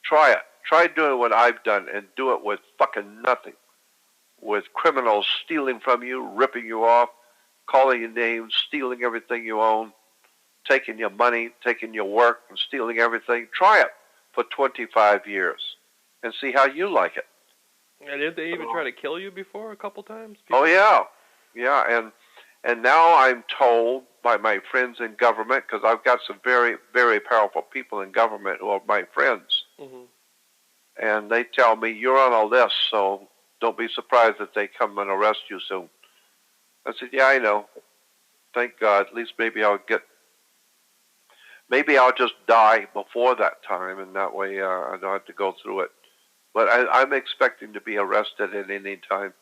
Try it. Try doing what I've done and do it with fucking nothing. With criminals stealing from you, ripping you off, calling your names, stealing everything you own, taking your money, taking your work, and stealing everything. Try it for 25 years and see how you like it. And did they even try to kill you before a couple times? Oh, yeah. Yeah, and now I'm told by my friends in government, because I've got some very, very powerful people in government who are my friends, and they tell me, you're on a list, so don't be surprised if they come and arrest you soon. I said, yeah, I know. Thank God. At least maybe I'll just die before that time, and that way I don't have to go through it. But I'm expecting to be arrested at any time,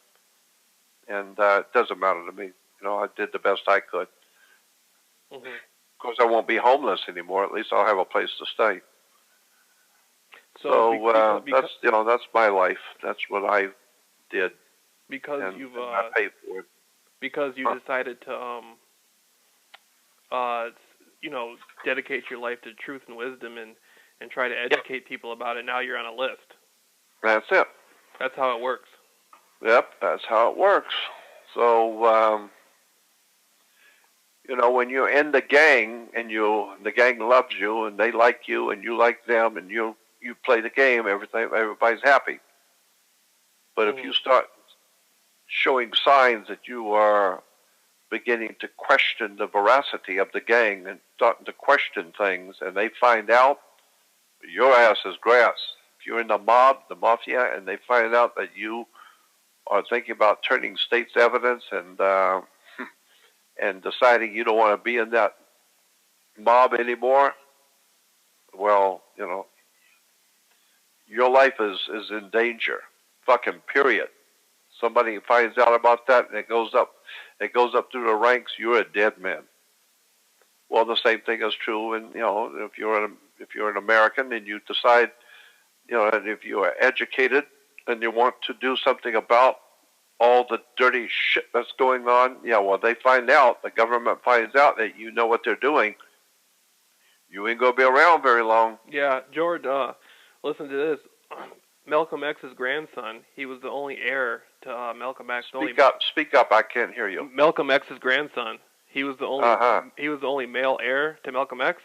and it doesn't matter to me. I did the best I could. Of course, I won't be homeless anymore. At least I'll have a place to stay. So that's my life. That's what I did. Because and I paid for it. Because you decided to, dedicate your life to truth and wisdom and try to educate people about it. Now you're on a list. That's it. That's how it works. Yep, that's how it works. So, when you're in the gang and the gang loves you and they like you and you like them and you play the game, everybody's happy. But if you start showing signs that you are beginning to question the veracity of the gang and starting to question things, and they find out, your ass is grass. If you're in the mob, the mafia, and they find out that you are thinking about turning state's evidence and deciding you don't want to be in that mob anymore, well, your life is in danger. Fucking period. Somebody finds out about that and it goes up through the ranks, you're a dead man. Well, the same thing is true, and if you're an American and you decide, and if you are educated and you want to do something about all the dirty shit that's going on, they find out, the government finds out that you know what they're doing, you ain't gonna be around very long. Yeah, George, listen to this. Malcolm X's grandson, he was the only heir to Malcolm X. Speak up, I can't hear you. Malcolm X's grandson, he was the only male heir to Malcolm X,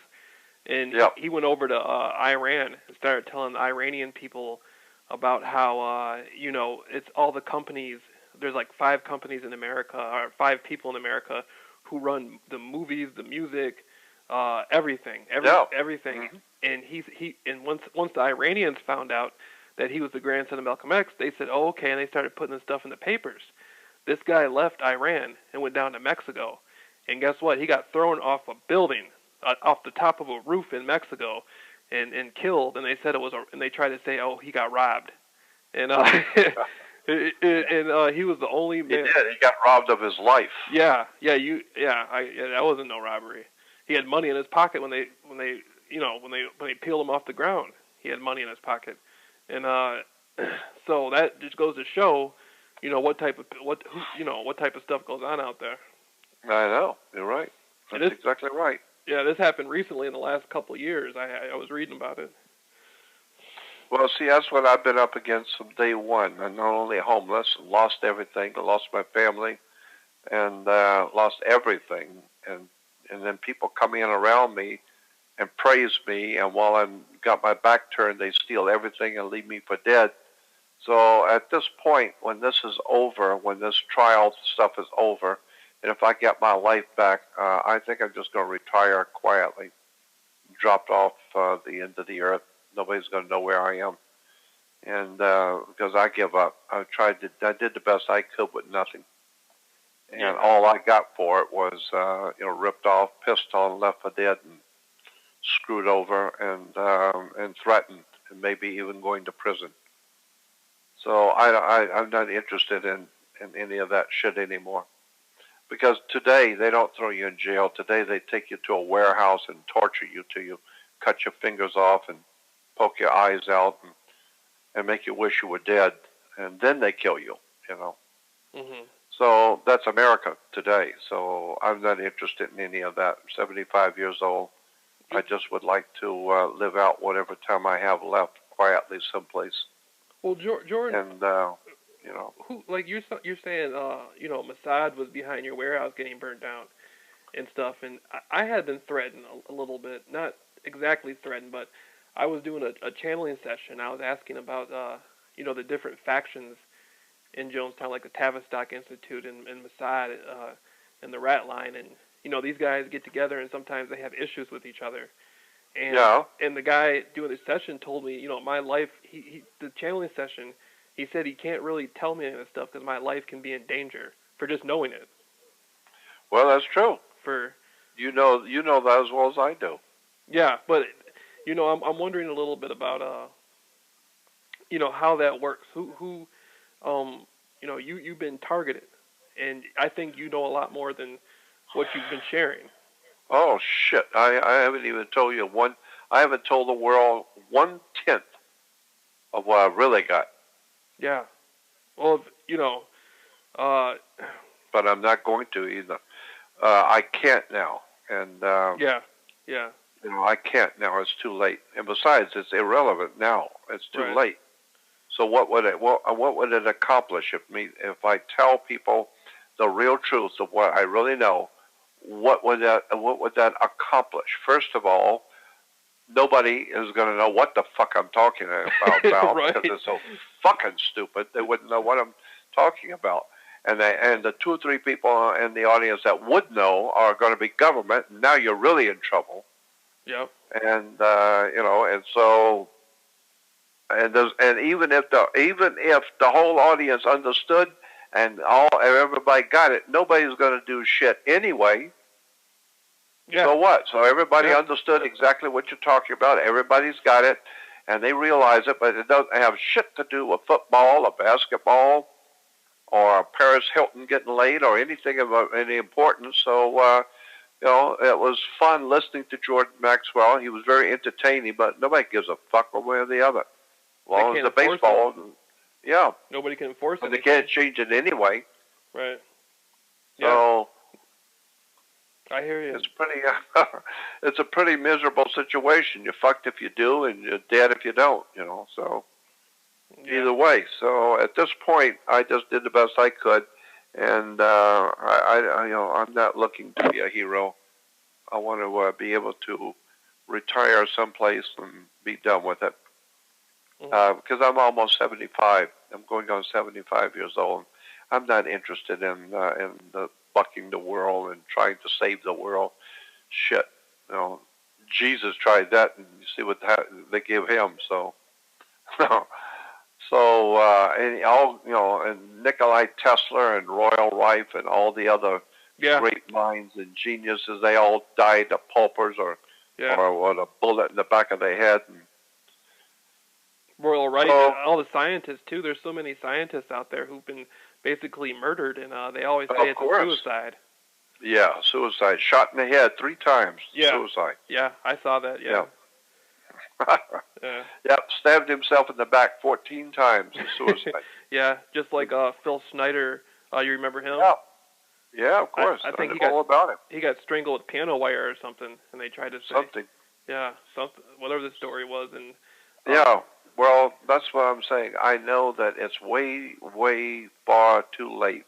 and he went over to Iran and started telling the Iranian people about how it's all the companies. There's like 5 companies in America, or 5 people in America who run the movies, the music, everything. Mm-hmm. And once the Iranians found out that he was the grandson of Malcolm X, they said, "Oh, okay," and they started putting this stuff in the papers. This guy left Iran and went down to Mexico, and guess what? He got thrown off a building, off the top of a roof in Mexico, and killed. And they said and they tried to say, "Oh, he got robbed," and he was the only man. He did. He got robbed of his life. Yeah. That wasn't no robbery. He had money in his pocket when they peeled him off the ground. He had money in his pocket, and so that just goes to show, what type of stuff goes on out there. I know. You're right. That's exactly right. Yeah, this happened recently in the last couple of years. I was reading about it. Well, see, that's what I've been up against from day one. I'm not only homeless, lost everything, I lost my family, and lost everything. And then people come in around me and praise me, and while I'm got my back turned, they steal everything and leave me for dead. So at this point, when this is over, when this trial stuff is over, and if I get my life back, I think I'm just going to retire quietly, dropped off the end of the earth. Nobody's going to know where I am, and because I give up. I did the best I could with nothing, and all I got for it was ripped off, pissed on, left for dead, and screwed over, and threatened, and maybe even going to prison. So I'm not interested in any of that shit anymore. Because today they don't throw you in jail. Today they take you to a warehouse and torture you till you cut your fingers off and poke your eyes out and make you wish you were dead, and then they kill you. Mm-hmm. So that's America today. So I'm not interested in any of that. I'm 75 years old. I just would like to live out whatever time I have left quietly someplace. Well, Jordan, and who, like you're saying, Mossad was behind your warehouse getting burnt down and stuff, and I had been threatened a little bit, not exactly threatened, but I was doing a channeling session. I was asking about the different factions in Jonestown, like the Tavistock Institute and Mossad and the Rat Line, and these guys get together and sometimes they have issues with each other. And the guy doing the session told me, my life, the channeling session, he said he can't really tell me any of this stuff because my life can be in danger for just knowing it. Well, that's true. You know that as well as I do. Yeah, but I'm wondering a little bit about how that works. Who you've been targeted, and I think you know a lot more than what you've been sharing. Oh shit! I haven't even told you I haven't told the world 1/10 of what I really got. Yeah. Well, but I'm not going to either. I can't now, and yeah. I can't now. It's too late. And besides, it's irrelevant now. It's too late. So what would it accomplish if I tell people the real truth of what I really know? What would that accomplish? First of all, nobody is going to know what the fuck I'm talking about right. because it's so fucking stupid. They wouldn't know what I'm talking about. and the 2 or 3 people in the audience that would know are going to be government. And now you're really in trouble. Yep. And and so, and even if the whole audience understood and everybody got it, nobody's going to do shit anyway. Yeah. So what? So everybody understood exactly what you're talking about. Everybody's got it, and they realize it, but it doesn't have shit to do with football or basketball or Paris Hilton getting laid or anything of any importance. So, it was fun listening to Jordan Maxwell. He was very entertaining, but nobody gives a fuck one way or the other. As long as the baseball, nobody can enforce it. They can't change it anyway. Right. Yeah. So I hear you. It's a pretty miserable situation. You're fucked if you do, and you're dead if you don't. So either way. So at this point, I just did the best I could, and I'm not looking to be a hero. I want to be able to retire someplace and be done with it. Because I'm almost 75. I'm going on 75 years old. I'm not interested in bucking the world and trying to save the world. Shit, Jesus tried that, and you see what they gave him. So, and Nikolai Tesla and Royal Rife and all the other great minds and geniuses, they all died of paupers or a bullet in the back of their head. And Royal Rife, and all the scientists too. There's so many scientists out there who've been basically murdered, and they always say it's a suicide. Yeah, suicide. Shot in the head 3 times. Yeah. Suicide. Yeah, I saw that, yeah. Yep, stabbed himself in the back 14 times. Suicide. Yeah, just like Phil Schneider. You remember him? Yeah, of course. I think all about it. He got strangled with piano wire or something, and they tried to say... Something. Yeah, something. Whatever the story was. And yeah, well, that's what I'm saying. I know that it's way, way far too late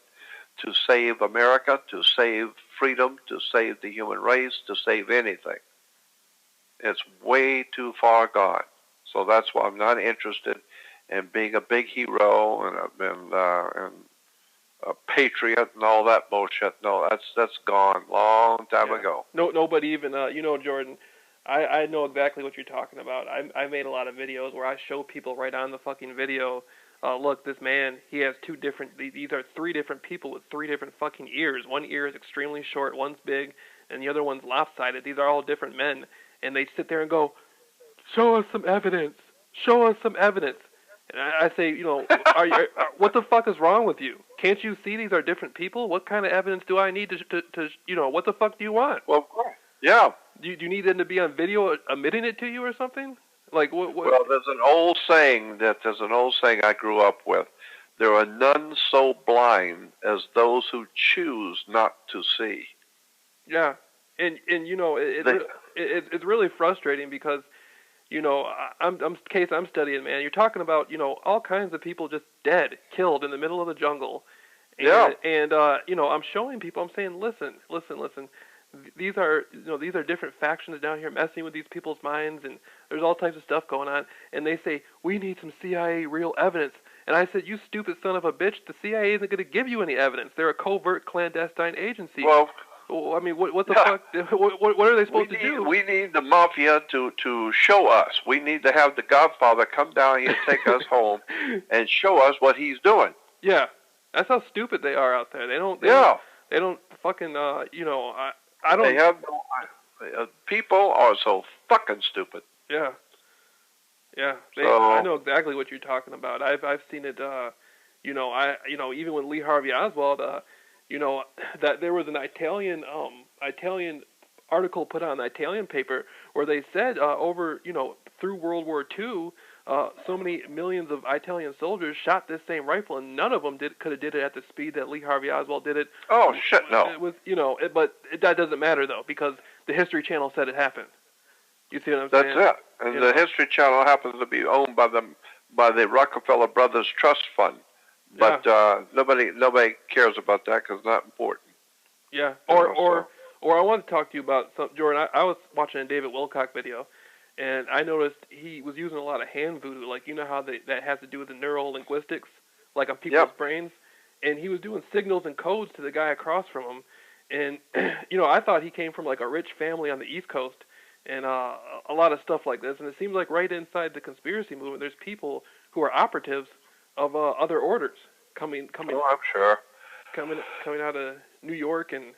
to save America, to save freedom, to save the human race, to save anything. It's way too far gone. So that's why I'm not interested in being a big hero and a patriot and all that bullshit. No, that's gone long time ago. Nobody even, Jordan, I know exactly what you're talking about. I made a lot of videos where I show people right on the fucking video, look, this man, he has these are 3 different people with 3 different fucking ears. One ear is extremely short, one's big, and the other one's lopsided. These are all different men. And they sit there and go, show us some evidence. Show us some evidence. And I say, what the fuck is wrong with you? Can't you see these are different people? What kind of evidence do I need to what the fuck do you want? Well, of course. Yeah. Do you need them to be on video admitting it to you or something? Like what? Well, there's an old saying I grew up with. There are none so blind as those who choose not to see. Yeah, and it's really frustrating because, I'm studying, man. You're talking about, all kinds of people just dead, killed in the middle of the jungle. And I'm showing people, I'm saying, listen. These are different factions down here messing with these people's minds, and there's all types of stuff going on. And they say, we need some CIA real evidence. And I said, you stupid son of a bitch, the CIA isn't going to give you any evidence. They're a covert, clandestine agency. Well, I mean, what the fuck? What are they supposed to do? We need the mafia to show us. We need to have the Godfather come down here, take us home, and show us what he's doing. Yeah, that's how stupid they are out there. They don't fucking. I don't. They have people are so fucking stupid. Yeah. I know exactly what you're talking about. I've seen it. Even with Lee Harvey Oswald. That there was an Italian article put on the Italian paper where they said through World War II, so many millions of Italian soldiers shot this same rifle, and none of them could have did it at the speed that Lee Harvey Oswald did it. Oh shit, no! It was but that doesn't matter though, because the History Channel said it happened. You see what I'm saying? That's it. And the History Channel happens to be owned by the Rockefeller Brothers Trust Fund. But nobody cares about that because it's not important. Yeah. Or I want to talk to you about Jordan. I was watching a David Wilcock video, and I noticed he was using a lot of hand voodoo. Like, how that has to do with the neural linguistics, like on people's brains. and he was doing signals and codes to the guy across from him. And, I thought he came from like a rich family on the East Coast and a lot of stuff like this. And it seems like right inside the conspiracy movement, there's people who are operatives of other orders coming. Oh, I'm sure. Coming out of New York. And,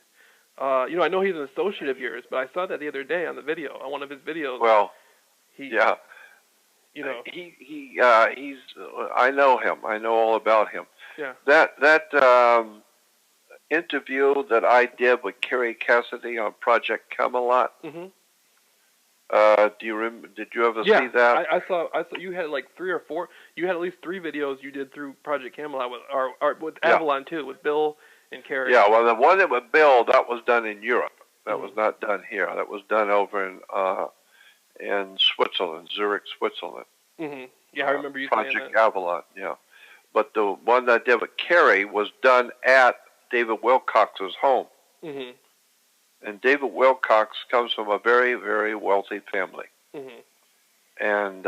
I know he's an associate of yours, but I saw that the other day on the video, on one of his videos. Well, yeah. He's. I know him. I know all about him. Yeah. That interview that I did with Kerry Cassidy on Project Camelot. Mm-hmm. Do you remember? Did you ever see that? I saw. You had like 3 or 4. You had at least 3 videos you did through Project Camelot with Avalon too, with Bill and Kerry. Yeah. Well, the one with Bill, that was done in Europe. That was not done here. That was done over in Switzerland, Zurich, Switzerland. Mm-hmm. Yeah, I remember you saying that. Project Avalon. Yeah. But the one that I did with Kerry was done at David Wilcox's home. Mm-hmm. And David Wilcox comes from a very, very wealthy family. Mm-hmm. And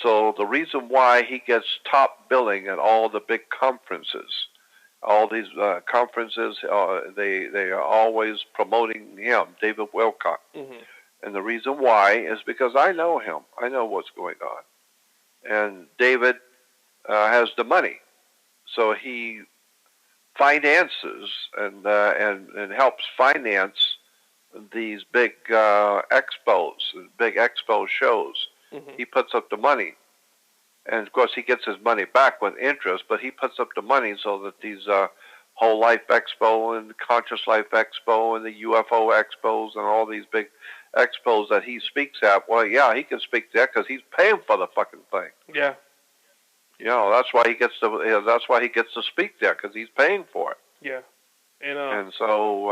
so the reason why he gets top billing at all the big conferences, all these conferences, they are always promoting him, David Wilcox. Mm-hmm. And the reason why is because I know him. I know what's going on. And David has the money. So he finances and helps finance these big expos, big expo shows. Mm-hmm. He puts up the money. And, of course, he gets his money back with interest, but he puts up the money so that these Whole Life Expo and Conscious Life Expo and the UFO Expos and all these big expos that he speaks at, well, yeah, he can speak there because he's paying for the fucking thing. Yeah. That's why he gets to. That's why he gets to speak there because he's paying for it. Yeah, and so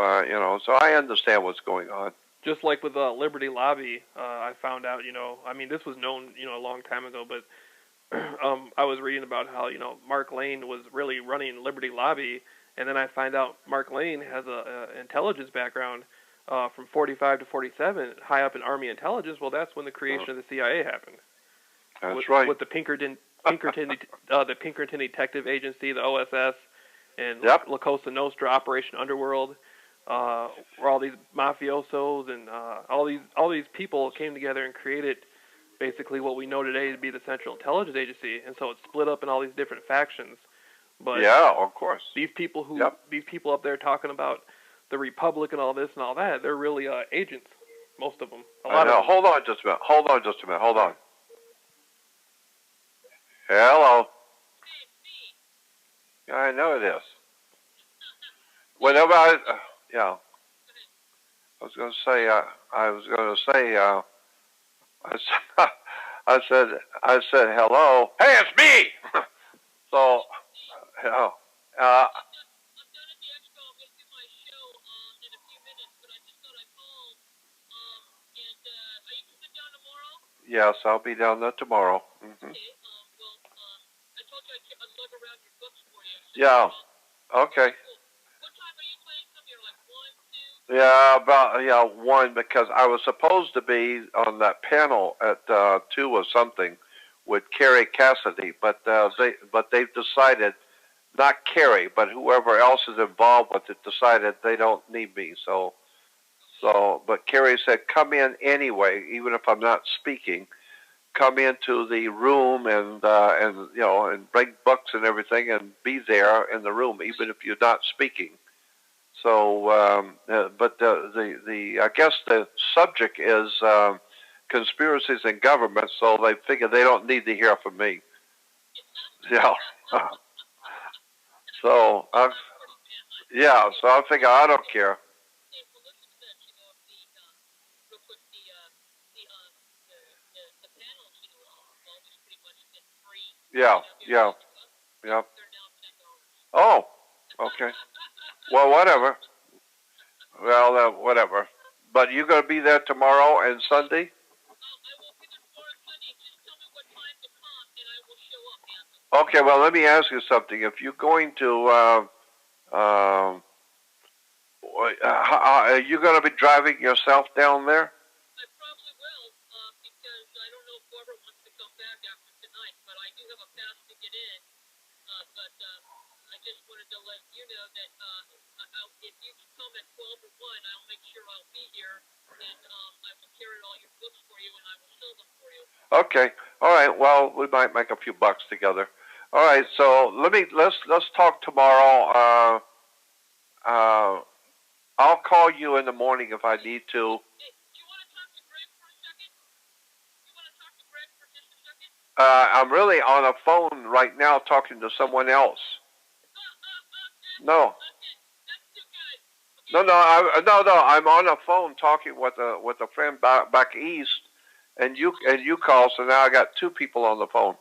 so I understand what's going on. Just like with Liberty Lobby, I found out. I mean, this was known, a long time ago, but I was reading about how Mark Lane was really running Liberty Lobby, and then I find out Mark Lane has a intelligence background from 45 to 47, high up in Army intelligence. Well, that's when the creation of the CIA happened. That's right. With the Pinkerton Detective Agency, the OSS, and La Cosa Nostra, Operation Underworld, where all these mafiosos and all these people came together and created basically what we know today to be the Central Intelligence Agency, and so it's split up in all these different factions. But yeah, of course, these people up there talking about the Republic and all this and all that, they're really agents, most of them. I know. Hold on just a minute. Hold on. Hello. Yeah, I know it is. Whenever I was going to say, I said hello. Hey, it's me. So, yes, I'll be down there tomorrow. Mm-hmm. Yeah. Okay. Yeah, about 1 because I was supposed to be on that panel at 2 or something with Kerry Cassidy, but they've decided, not Kerry, but whoever else is involved with it decided they don't need me. So but Kerry said, come in anyway, even if I'm not speaking. Come into the room and bring books and everything and be there in the room, even if you're not speaking. So, but I guess the subject is conspiracies in government, so they figure they don't need to hear from me. Yeah. So I figure I don't care. Yeah. Oh, okay. Well, whatever. Well, whatever. But you're going to be there tomorrow and Sunday? Okay, well, let me ask you something. If you're going to, are you going to be driving yourself down there? Okay. All right. Well, we might make a few bucks together. All right. So let's talk tomorrow. I'll call you in the morning if I need to. I'm really on a phone right now talking to someone else. No. No. I'm on a phone talking with a friend back east, and you call. So now I got two people on the phone.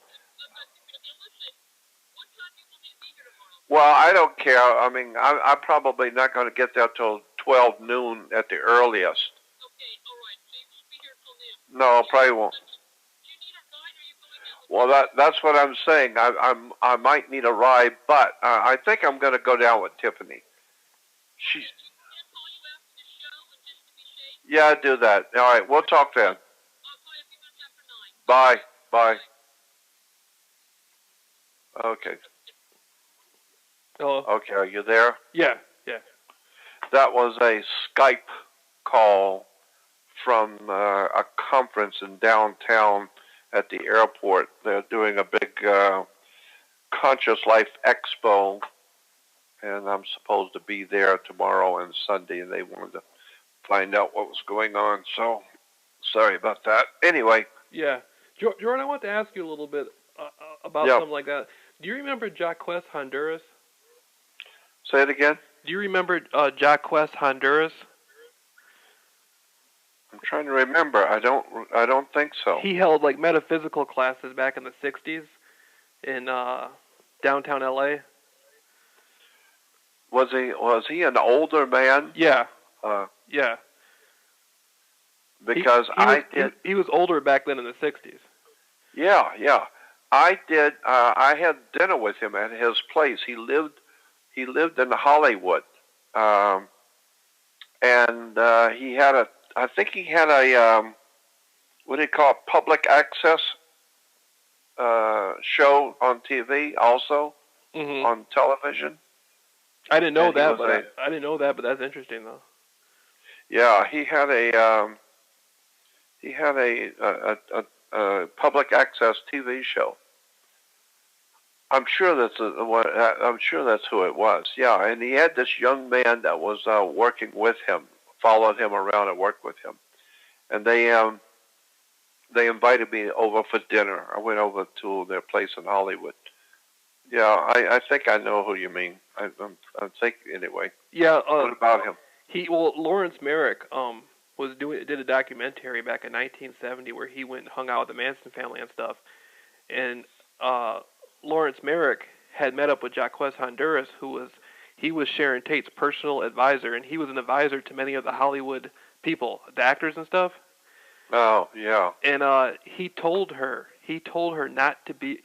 Well, I don't care. I mean, I'm probably not going to get there till 12 noon at the earliest. No, probably won't. Well, that's what I'm saying. I might need a ride, but I think I'm going to go down with Tiffany. She's. Yeah, do that. All right, we'll talk then. Bye. Okay. Hello. Okay, are you there? Yeah. That was a Skype call from a conference in downtown at the airport. They're doing a big Conscious Life Expo, and I'm supposed to be there tomorrow and Sunday, and they wanted to find out what was going on. So, sorry about that. Anyway. Yeah. Jordan, I want to ask you a little bit about something like that. Do you remember Jacques Honduras? Say it again. Do you remember Jacques Honduras? I'm trying to remember. I don't think so. He held like metaphysical classes back in the 60s in downtown LA. Was he an older man? Yeah. Yeah. Because he was older back then in the 60s. Yeah. I did. I had dinner with him at his place. He lived in Hollywood, and he had I think he had a what do you call it, public access show on TV, also on television. I didn't know that, but that's interesting though. Yeah, he had a public access TV show. I'm sure that's who it was. Yeah, and he had this young man that was working with him, followed him around and worked with him, and they invited me over for dinner. I went over to their place in Hollywood. Yeah, I think I know who you mean. I think anyway. Yeah. What about him? Lawrence Merrick did a documentary back in 1970 where he went and hung out with the Manson family and stuff, and Lawrence Merrick had met up with Jacques Honduras, he was Sharon Tate's personal advisor, and he was an advisor to many of the Hollywood people, the actors and stuff. Oh, yeah. And he told her not to be.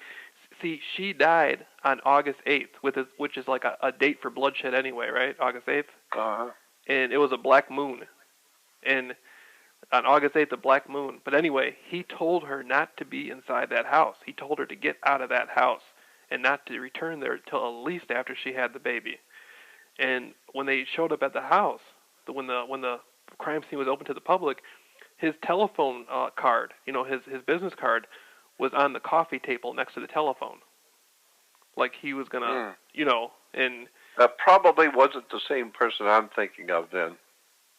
See, she died on August 8th, which is like a date for bloodshed anyway, right? August 8th. Uh-huh. And it was a black moon, and on August 8th, a black moon. But anyway, he told her not to be inside that house. He told her to get out of that house and not to return there till at least after she had the baby. And when they showed up at the house, when the crime scene was open to the public, his telephone card, his business card, was on the coffee table next to the telephone. Like he was gonna, and that probably wasn't the same person I'm thinking of then.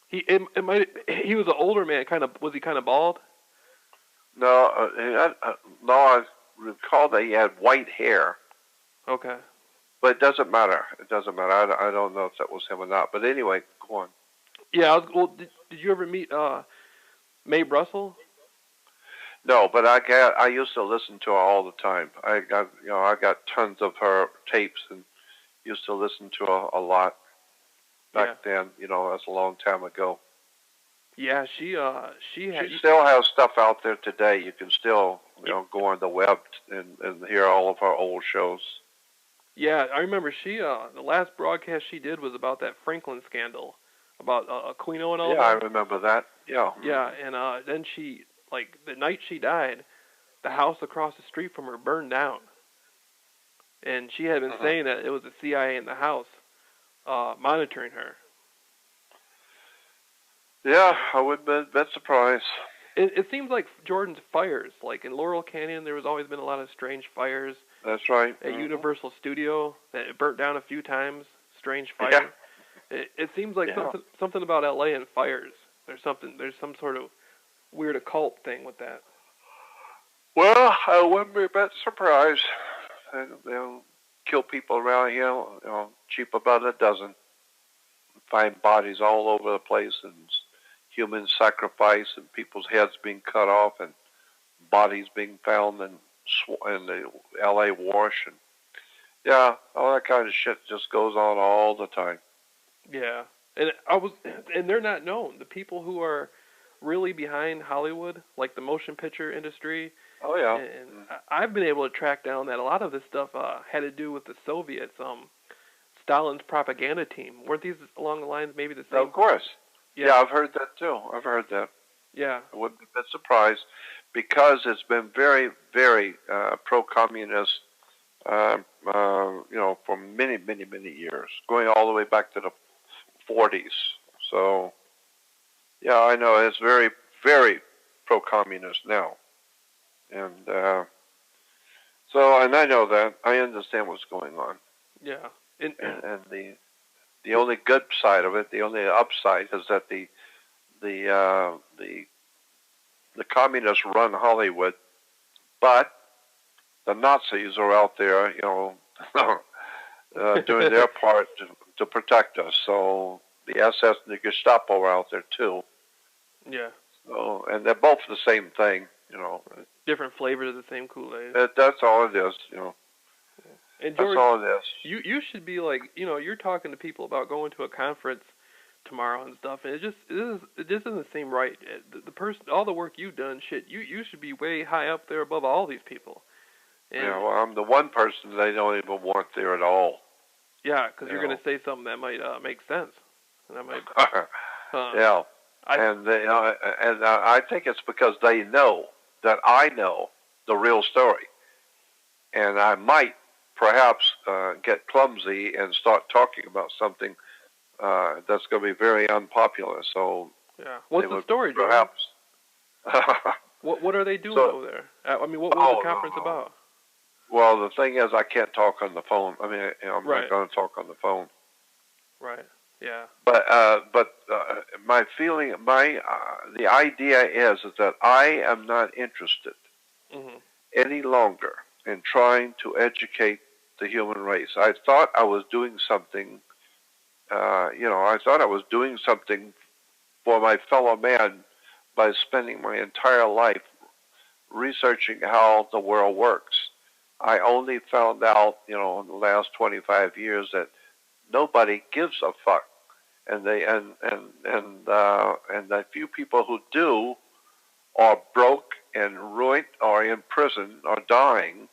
He was an older man. Was he kind of bald? No, I recall that he had white hair. Okay. But it doesn't matter. I don't know if that was him or not. But anyway, go on. Yeah. Did you ever meet Mae Brussel? No, but I used to listen to her all the time. I got tons of her tapes and used to listen to her a lot back then. That's a long time ago. Yeah, she still has stuff out there today. You can still go on the web and hear all of her old shows. Yeah, I remember the last broadcast she did was about that Franklin scandal, about Aquino and all that. Yeah, I remember that. Yeah. Yeah, and then she, the night she died, the house across the street from her burned down. and she had been saying that it was the CIA in the house monitoring her. Yeah, I wouldn't be a bit surprised. It seems like Jordan's fires, like in Laurel Canyon, there was always been a lot of strange fires. That's right. At Universal Studio, that it burnt down a few times. Strange fire. Yeah. It seems like something about LA and fires. There's some sort of weird occult thing with that. Well, I wouldn't be a bit surprised. They'll kill people around here, cheap about a dozen. Find bodies all over the place, and human sacrifice, and people's heads being cut off, and bodies being found in the L.A. wash, and all that kind of shit just goes on all the time. Yeah, and they're not known. The people who are really behind Hollywood, like the motion picture industry. Oh yeah. And I've been able to track down that a lot of this stuff had to do with the Soviets. Stalin's propaganda team. Weren't these along the lines maybe the same? Of course. Yeah, I've heard that too. I've heard that. Yeah. I wouldn't be a bit surprised because it's been very, very pro-communist, for many, many, many years, going all the way back to the 40s. So, yeah, I know it's very, very pro-communist now. And and I know that. I understand what's going on. Yeah. And the only good side of it, the only upside, is that the communists run Hollywood, but the Nazis are out there, doing their part to protect us. So the SS and the Gestapo are out there too. Yeah. So, and they're both the same thing, Different flavors of the same Kool-Aid. That's all it is, And George, that's all it is. You should be like, you're talking to people about going to a conference tomorrow and stuff, and it just doesn't seem right. The person, all the work you've done, you should be way high up there above all these people. And well, I'm the one person they don't even want there at all. Yeah, because you're going to say something that might make sense, and that might. Yeah, and I think it's because they know that I know the real story, and I might perhaps get clumsy and start talking about something that's going to be very unpopular. So yeah, what's the story, Joe? Perhaps. What are they doing over there? I mean, what was the conference about? Well, the thing is, I can't talk on the phone. I mean, I'm not going to talk on the phone. Right. Yeah. But my feeling, the idea is that I am not interested any longer in trying to educate the human race. I thought I was doing something. I thought I was doing something for my fellow man by spending my entire life researching how the world works. I only found out, in the last 25 years that nobody gives a fuck, and the few people who do are broke and ruined, or in prison, or dying,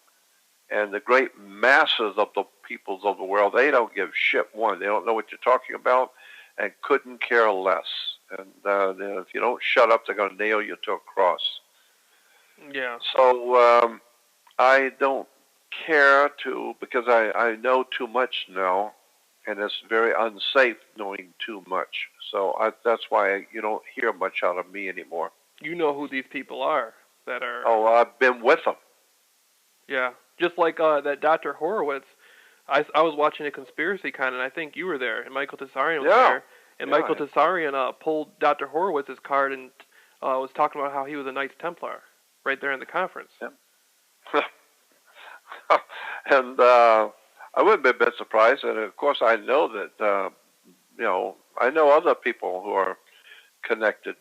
and the great masses of the peoples of the world, they don't give shit. One, they don't know what you're talking about, and couldn't care less. And if you don't shut up, they're going to nail you to a cross. Yeah. So I don't care because I know too much now, and it's very unsafe knowing too much. So that's why you don't hear much out of me anymore. You know who these people are that are... Oh, I've been with them. Yeah. Just like that Dr. Horowitz, I was watching a conspiracy and I think you were there, and Michael Tessarian was there. And Michael Tessarian pulled Dr. Horowitz's card and was talking about how he was a Knights Templar right there in the conference. Yeah. And I wouldn't be a bit surprised. And of course, I know that I know other people who are connected.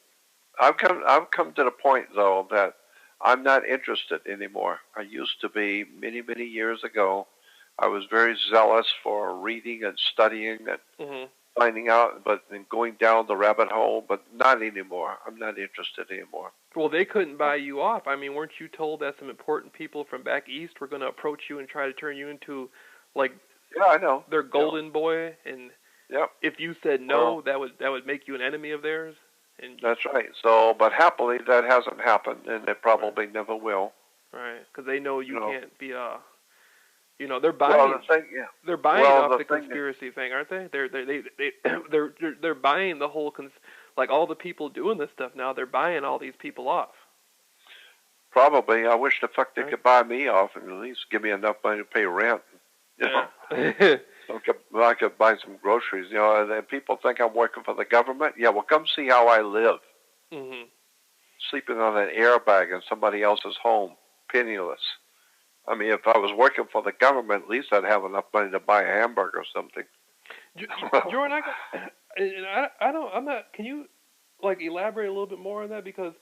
I've come to the point though that I'm not interested anymore. I used to be many, many years ago. I was very zealous for reading and studying and finding out, and going down the rabbit hole, but not anymore. I'm not interested anymore. Well, they couldn't buy you off. I mean, weren't you told that some important people from back east were going to approach you and try to turn you into, I know, their golden boy? And if you said no, that would make you an enemy of theirs. And that's right. So, but happily, that hasn't happened, and it probably never will. Right, because they know you can't be You know, they're buying. Well, they're buying off the conspiracy thing, aren't they? They're buying the whole like all the people doing this stuff now. They're buying all these people off. Probably. I wish the fuck they could buy me off and at least give me enough money to pay rent. You know, I could buy some groceries. You know, and people think I'm working for the government. Yeah, well, come see how I live. Mm-hmm. Sleeping on an airbag in somebody else's home, penniless. I mean, if I was working for the government, at least I'd have enough money to buy a hamburger or something. Jordan, I'm not. Can you like elaborate a little bit more on that? Because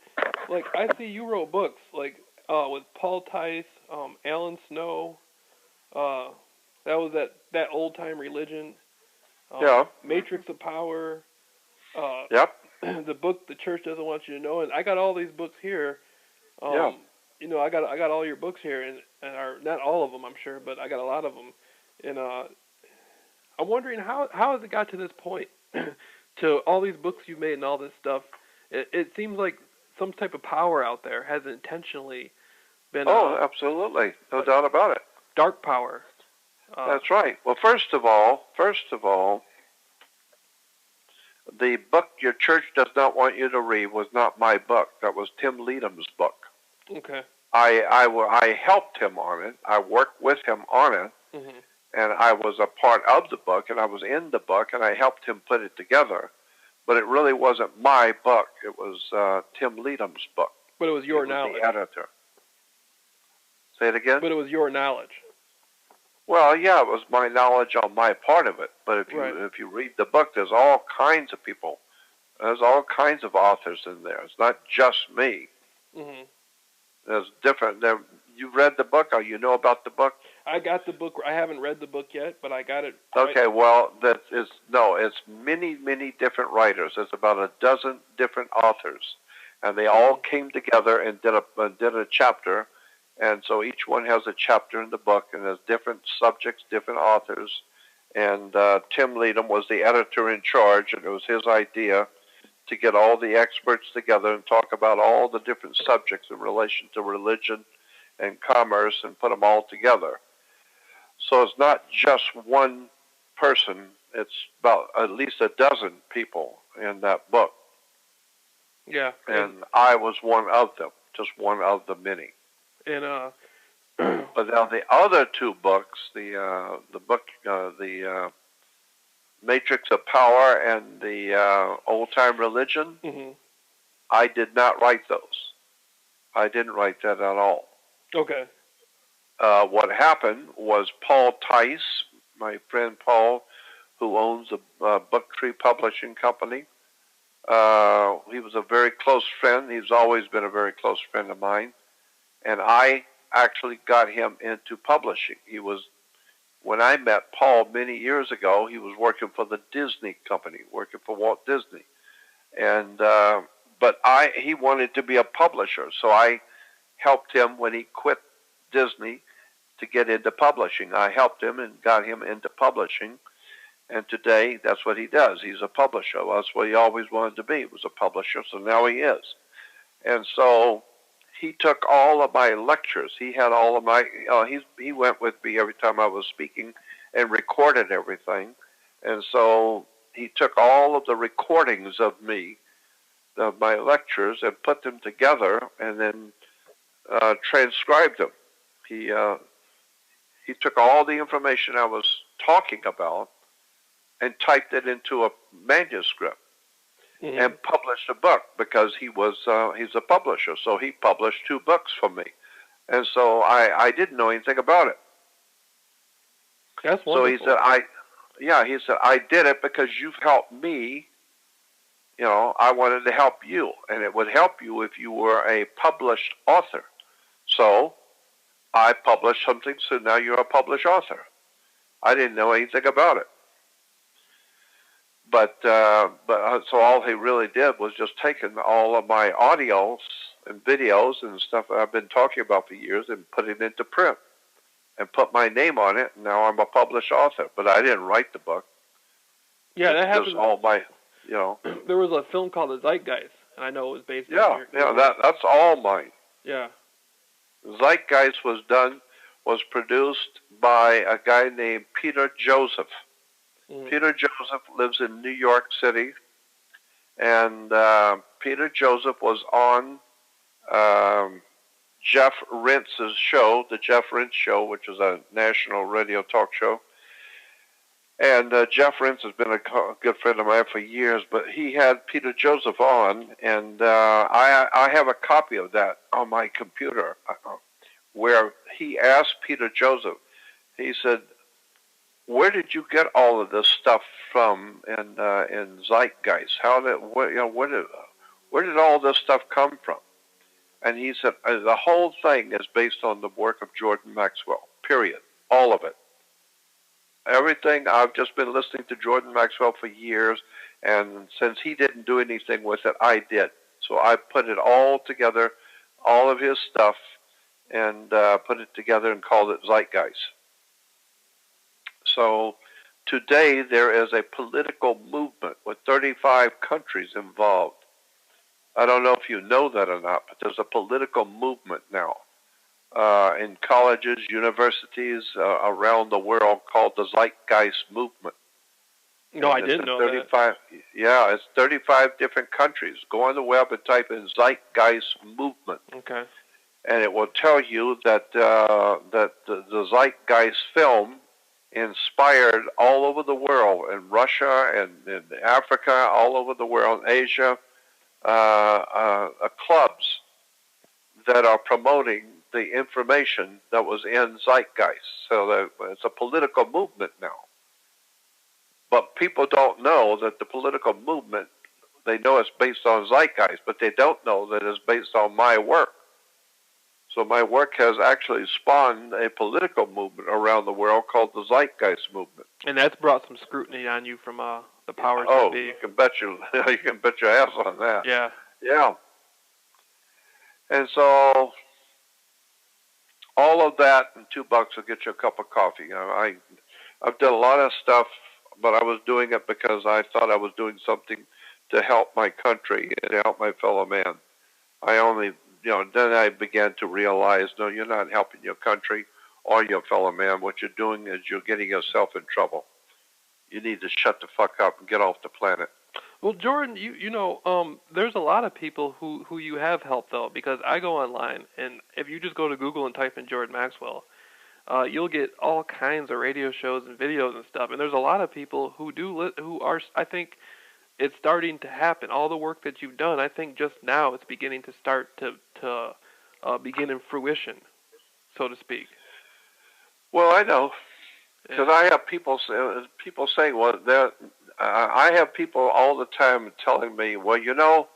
like I see you wrote books like with Paul Tice, Alan Snow. That was that old time religion. Yeah. Matrix of Power. Yep. The book The Church Doesn't Want You to Know, and I got all these books here. Yeah. You know, I got all your books here, and are not all of them, I'm sure, but I got a lot of them. And I'm wondering how has it got to this point, to all these books you've made and all this stuff. It seems like some type of power out there has intentionally been. Oh, absolutely, no doubt about it. Dark power. That's right. Well, first of all, the book Your Church Does Not Want You to Read was not my book. That was Tim Leadham's book. Okay. I helped him on it. I worked with him on it, mm-hmm. and I was a part of the book, and I was in the book, and I helped him put it together. But it really wasn't my book. It was Tim Leadham's book. But it was your knowledge. The editor. Say it again? But it was your knowledge. Well, yeah, it was my knowledge on my part of it. But if you read the book, there's all kinds of people. There's all kinds of authors in there. It's not just me. Mm-hmm. There's different. You read the book, or you know about the book? I got the book. I haven't read the book yet, but I got it. Okay, well, it's many, many different writers. It's about a dozen different authors, and they all came together and did a chapter. And so each one has a chapter in the book, and there's different subjects, different authors. And Tim Leadham was the editor in charge, and it was his idea to get all the experts together and talk about all the different subjects in relation to religion and commerce and put them all together. So it's not just one person. It's about at least a dozen people in that book. Yeah. And I was one of them, just one of the many. And but now the other two books, the Matrix of Power and the Old Time Religion, mm-hmm. I did not write those. I didn't write that at all. Okay. What happened was Paul Tice, my friend Paul, who owns a Book Tree Publishing Company, he was a very close friend. He's always been a very close friend of mine. And I actually got him into publishing. When I met Paul many years ago, he was working for the Disney company, working for Walt Disney. And, but he wanted to be a publisher. So I helped him when he quit Disney to get into publishing. I helped him and got him into publishing. And today, that's what he does. He's a publisher. Well, that's what he always wanted to be. He was a publisher, so now he is. And so he took all of my lectures. He had all of my, he went with me every time I was speaking and recorded everything. And so he took all of the recordings of me, of my lectures, and put them together and then transcribed them. He took all the information I was talking about and typed it into a manuscript. Mm-hmm. And published a book because he's a publisher. So he published 2 books for me. And so I didn't know anything about it. That's wonderful. So he said, I did it because you've helped me. You know, I wanted to help you. And it would help you if you were a published author. So I published something, so now you're a published author. I didn't know anything about it. But so all he really did was just taken all of my audios and videos and stuff that I've been talking about for years and put it into print and put my name on it. And now I'm a published author, but I didn't write the book. Yeah, that happened. All my, you know. There was a film called The Zeitgeist, and I know it was based on that's all mine. Yeah. Zeitgeist was done was produced by a guy named Peter Joseph. Peter Joseph lives in New York City, and Peter Joseph was on Jeff Rentz's show, the Jeff Rentz Show, which is a national radio talk show. And Jeff Rentz has been a good friend of mine for years, but he had Peter Joseph on, and I have a copy of that on my computer where he asked Peter Joseph, he said, where did you get all of this stuff from in Zeitgeist? Where did all this stuff come from? And he said, the whole thing is based on the work of Jordan Maxwell, period, all of it. Everything. I've just been listening to Jordan Maxwell for years, and since he didn't do anything with it, I did. So I put it all together, all of his stuff, and put it together and called it Zeitgeist. So today there is a political movement with 35 countries involved. I don't know if you know that or not, but there's a political movement now in colleges, universities around the world called the Zeitgeist Movement. No, I didn't know 35, that. Yeah, it's 35 different countries. Go on the web and type in Zeitgeist Movement. Okay. And it will tell you that that the Zeitgeist film inspired all over the world, in Russia and in Africa, all over the world, Asia, clubs that are promoting the information that was in Zeitgeist. So it's a political movement now. But people don't know that the political movement, they know it's based on Zeitgeist, but they don't know that it's based on my work. So my work has actually spawned a political movement around the world called the Zeitgeist Movement. And that's brought some scrutiny on you from the powers that be. You can bet you can bet your ass on that. Yeah. Yeah. And so all of that and $2 will get you a cup of coffee. I've done a lot of stuff, but I was doing it because I thought I was doing something to help my country and to help my fellow man. Then I began to realize, no, you're not helping your country or your fellow man. What you're doing is you're getting yourself in trouble. You need to shut the fuck up and get off the planet. Well, Jordan, there's a lot of people who you have helped, though, because I go online, and if you just go to Google and type in Jordan Maxwell, you'll get all kinds of radio shows and videos and stuff. And there's a lot of people who are, I think, it's starting to happen. All the work that you've done, I think just now it's beginning to start to begin in fruition, so to speak. Well, I know, because I have people saying, well, I have people all the time telling me, well,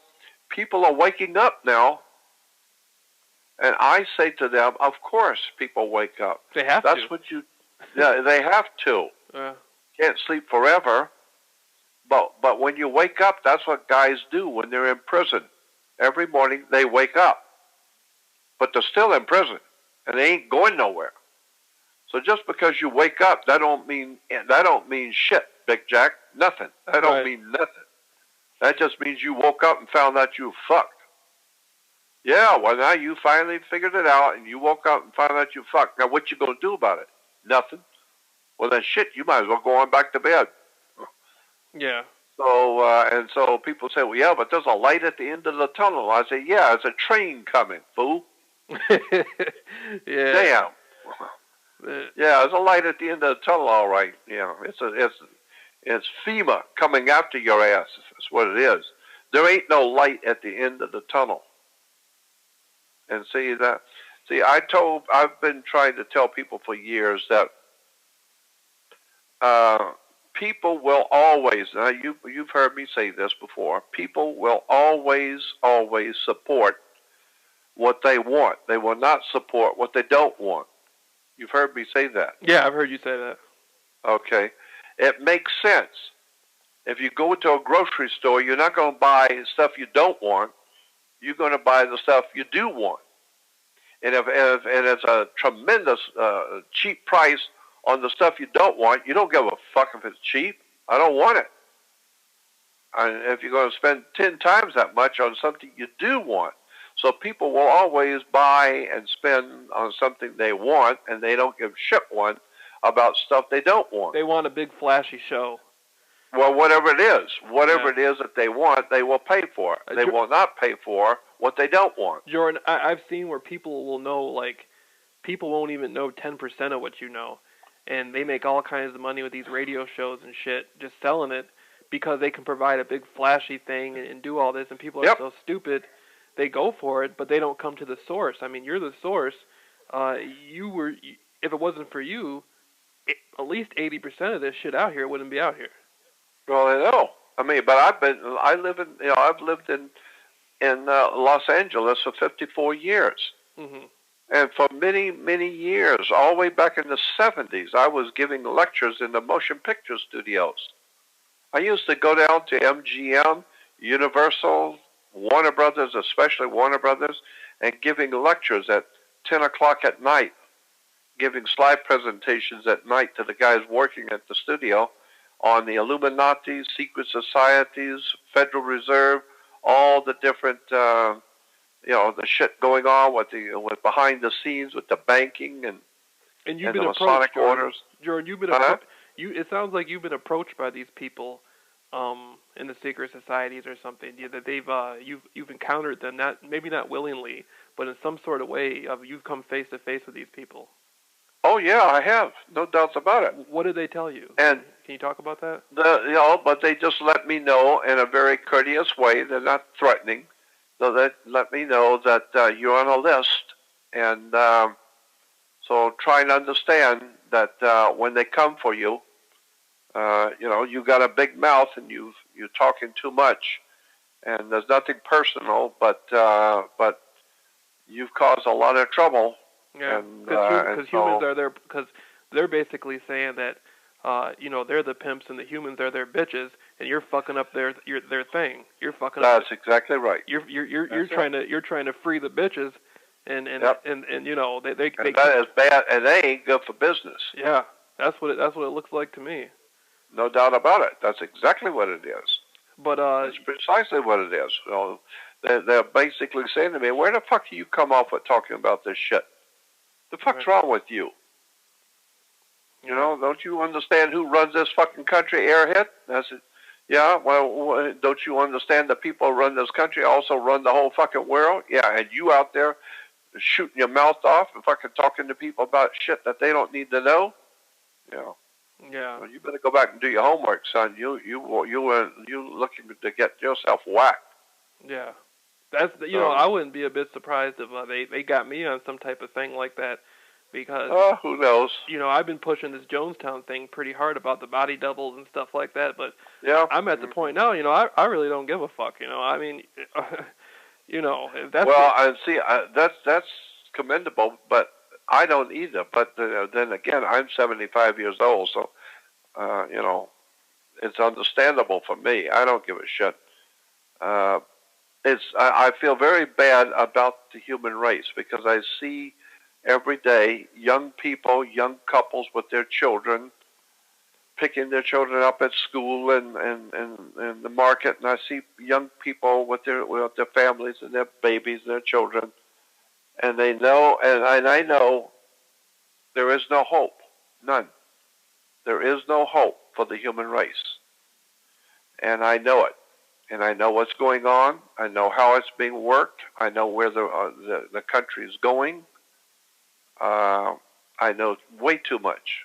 people are waking up now. And I say to them, of course people wake up. They have to. That's what they have to. Can't sleep forever. But when you wake up, that's what guys do when they're in prison. Every morning they wake up. But they're still in prison, and they ain't going nowhere. So just because you wake up, that don't mean shit, Big Jack. Nothing. That don't mean nothing. That just means you woke up and found out you fucked. Yeah, well, now you finally figured it out, and you woke up and found out you fucked. Now what you gonna do about it? Nothing. Well, then shit, you might as well go on back to bed. Yeah. So so people say, well, yeah, but there's a light at the end of the tunnel. I say, yeah, it's a train coming, fool. Yeah. Damn. Yeah, there's a light at the end of the tunnel, all right. Yeah, it's FEMA coming after your ass. That's what it is. There ain't no light at the end of the tunnel. And I've been trying to tell people for years that people will always, now you've heard me say this before, people will always support what they want. They will not support what they don't want. You've heard me say that. Yeah, I've heard you say that. Okay. It makes sense. If you go to a grocery store, you're not going to buy stuff you don't want. You're going to buy the stuff you do want. And if it's a tremendous cheap price on the stuff you don't want, you don't give a fuck if it's cheap. I don't want it. And if you're going to spend 10 times that much on something you do want. So people will always buy and spend on something they want, and they don't give shit one about stuff they don't want. They want a big flashy show. Well, whatever it is that they want, they will pay for. They will not pay for what they don't want. Jordan, I've seen where people will know, like, people won't even know 10% of what you know. And they make all kinds of money with these radio shows and shit, just selling it, because they can provide a big flashy thing and do all this, and people are so stupid, they go for it, but they don't come to the source. I mean, you're the source. If it wasn't for you, at least 80% of this shit out here wouldn't be out here. Well, I know. I mean, but I've lived in Los Angeles for 54 years. Mm-hmm. And for many, many years, all the way back in the 70s, I was giving lectures in the motion picture studios. I used to go down to MGM, Universal, Warner Brothers, especially Warner Brothers, and giving lectures at 10 o'clock at night, giving slide presentations at night to the guys working at the studio on the Illuminati, secret societies, Federal Reserve, all the different, the shit going on with behind the scenes with the banking and you've been the approached, Masonic orders. Jordan, you've been it sounds like you've been approached by these people in the secret societies or something. That they've you've encountered them, maybe not willingly, but in some sort of way. You've come face to face with these people. Oh yeah, I have, no doubts about it. What did they tell you? And can you talk about that? But they just let me know in a very courteous way. They're not threatening. So they let me know that you're on a list, and so try and understand that when they come for you, you got a big mouth and you're talking too much, and there's nothing personal, but you've caused a lot of trouble. Yeah, because humans are there, because they're basically saying that they're the pimps and the humans are their bitches, and you're fucking up their thing. You're fucking. That's exactly right. You're trying to free the bitches, and they that is bad, and they ain't good for business. Yeah, that's what it looks like to me. No doubt about it. That's exactly what it is. But that's precisely what it is. They're basically saying to me, "Where the fuck do you come off with talking about this shit? The fuck's wrong with you? Don't you understand who runs this fucking country, airhead?" I said, "Yeah, well, don't you understand the people who run this country also run the whole fucking world? Yeah, and you out there shooting your mouth off and fucking talking to people about shit that they don't need to know? Yeah. Well, you better go back and do your homework, son. You looking to get yourself whacked." Yeah. That's I wouldn't be a bit surprised if they got me on some type of thing like that, because who knows? I've been pushing this Jonestown thing pretty hard about the body doubles and stuff like that, but I'm at the point now, I really don't give a fuck, I mean, if that's that's commendable, but I don't either. But then again, I'm 75 years old, so it's understandable for me. I don't give a shit. I feel very bad about the human race, because I see every day young people, young couples with their children, picking their children up at school and the market, and I see young people with their families and their babies and their children, and they know, and I know there is no hope, none. There is no hope for the human race, and I know it. And I know what's going on. I know how it's being worked. I know where the country is going. I know way too much.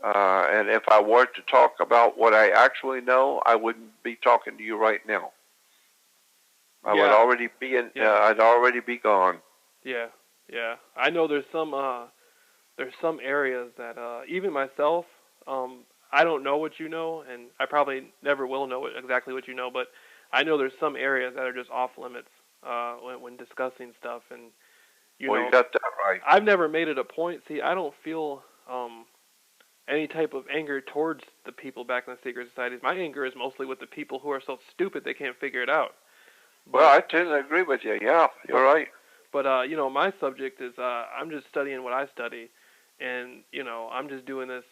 And if I were to talk about what I actually know, I wouldn't be talking to you right now. I would already be I'd already be gone. Yeah. I know there's some areas that even myself. I don't know what you know, and I probably never will know exactly what you know, but I know there's some areas that are just off limits when discussing stuff, and you got that right. I've never made it a point. See, I don't feel any type of anger towards the people back in the secret societies. My anger is mostly with the people who are so stupid they can't figure it out. Well, I tend to agree with you. Yeah, you're right. But my subject is I'm just studying what I study, and I'm just doing this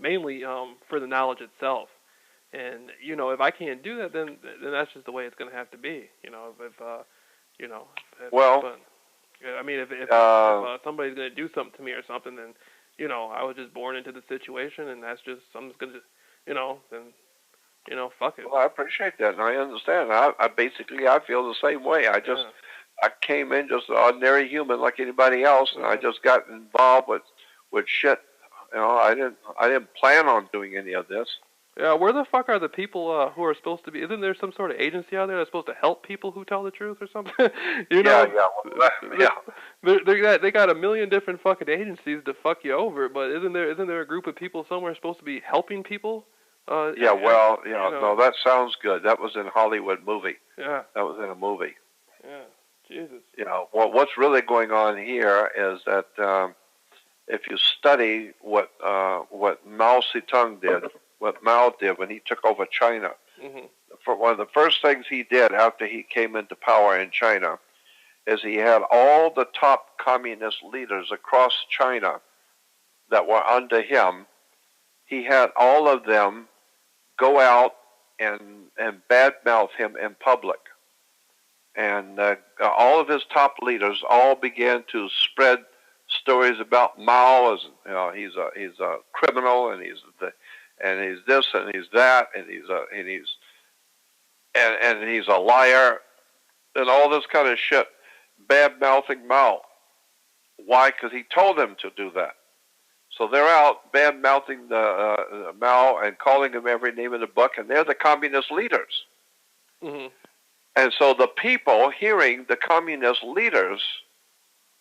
mainly for the knowledge itself, And if I can't do that, then that's just the way it's going to have to be. Well, but, I mean, if somebody's going to do something to me or something, then I was just born into the situation, and that's just something's going to, then fuck it. Well, I appreciate that, and I understand. I basically feel the same way. I came in just an ordinary human like anybody else, and I just got involved with shit. I didn't plan on doing any of this. Yeah, where the fuck are the people who are supposed to be? Isn't there some sort of agency out there that's supposed to help people who tell the truth or something? Yeah. They got a million different fucking agencies to fuck you over, but isn't there a group of people somewhere supposed to be helping people? No, that sounds good. That was in a Hollywood movie. Yeah. That was in a movie. Yeah, Jesus. What's really going on here is that if you study what Mao Zedong did, what Mao did when he took over China, for one of the first things he did after he came into power in China is he had all the top communist leaders across China that were under him. He had all of them go out and badmouth him in public. And all of his top leaders all began to spread stories about Mao as he's a criminal, and he's this and he's that, and he's a liar, and all this kind of shit, bad-mouthing Mao. Why? Because he told them to do that. So they're out bad-mouthing the Mao and calling him every name in the book, and they're the communist leaders. Mm-hmm. And so the people hearing the communist leaders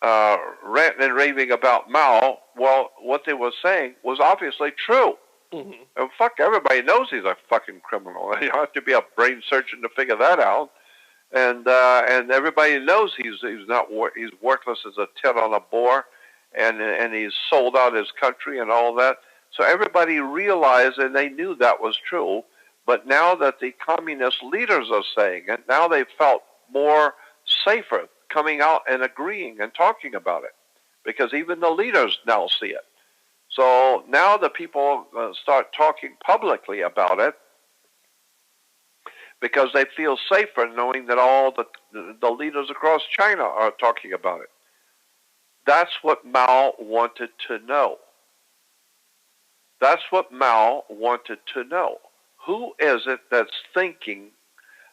ranting and raving about Mao, well, what they were saying was obviously true. Mm-hmm. And fuck, everybody knows he's a fucking criminal. You have to be a brain surgeon to figure that out. And everybody knows he's worthless as a tit on a boar, and he's sold out his country and all that. So everybody realized, and they knew that was true. But now that the communist leaders are saying it, now they felt more safer coming out and agreeing and talking about it, because even the leaders now see it. So now the people start talking publicly about it because they feel safer knowing that all the leaders across China are talking about it. That's what Mao wanted to know. That's what Mao wanted to know. Who is it that's thinking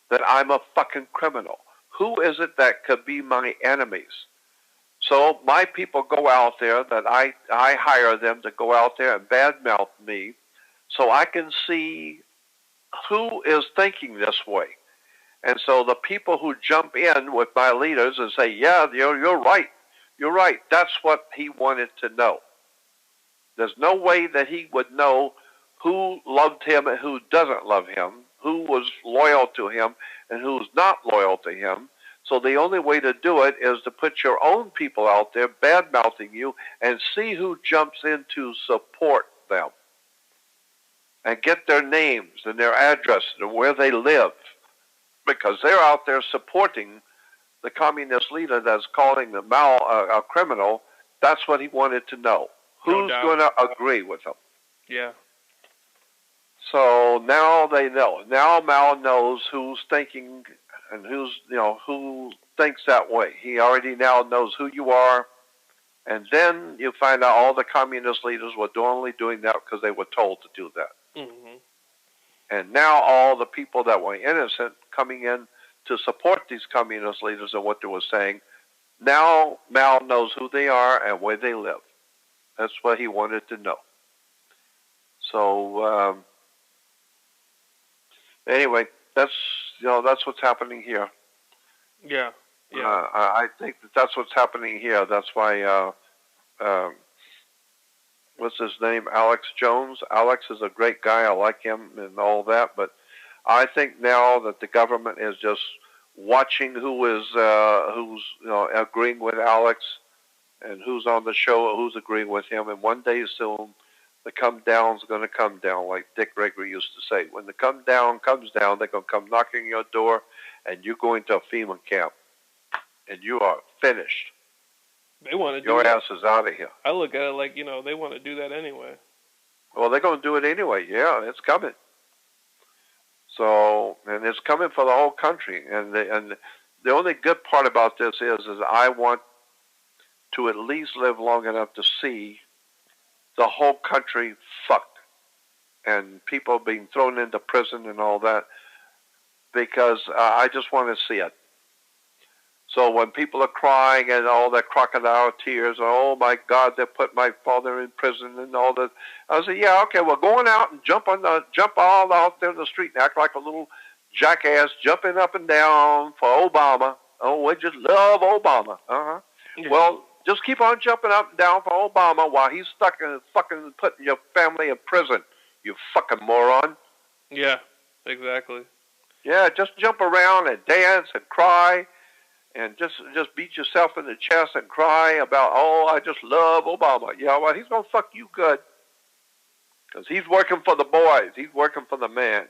that I'm a fucking criminal? Who is it that could be my enemies? So my people go out there, that I hire them to go out there and badmouth me, so I can see who is thinking this way. And so the people who jump in with my leaders and say, yeah, you're right. You're right. That's what he wanted to know. There's no way that he would know who loved him and who doesn't love him, who was loyal to him and who's not loyal to him. So the only way to do it is to put your own people out there bad-mouthing you and see who jumps in to support them and get their names and their addresses and where they live, because they're out there supporting the communist leader that's calling the Mao a criminal. That's what he wanted to know. Who's going to agree with him? Yeah. So now they know. Now Mao knows who's thinking and who thinks that way. He already now knows who you are. And then you find out all the communist leaders were only doing that because they were told to do that. Mm-hmm. And now all the people that were innocent coming in to support these communist leaders and what they were saying, now Mao knows who they are and where they live. That's what he wanted to know. So anyway, that's what's happening here. Yeah. I think that's what's happening here. That's why. What's his name? Alex Jones. Alex is a great guy. I like him and all that. But I think now that the government is just watching who's agreeing with Alex and who's on the show, who's agreeing with him. And one day soon, the come down's going to come down, like Dick Gregory used to say. When the come down comes down, they're going to come knocking on your door, and you go into a FEMA camp, and you are finished. They want to do your ass is out of here. I look at it like, they want to do that anyway. Well, they're going to do it anyway. Yeah, it's coming. So, and it's coming for the whole country. And the only good part about this is I want to at least live long enough to see the whole country fucked and people being thrown into prison and all that, because I just want to see it. So when people are crying and all that crocodile tears, oh my God, they put my father in prison and all that, I say, yeah, okay, well, going out and jump all out there in the street and act like a little jackass, jumping up and down for Obama. Oh, we just love Obama. Yeah. Well, just keep on jumping up and down for Obama while he's stuck in fucking putting your family in prison. You fucking moron. Yeah, exactly. Yeah, just jump around and dance and cry. And just beat yourself in the chest and cry about, oh, I just love Obama. Yeah, well, he's going to fuck you good. Because he's working for the boys. He's working for the man.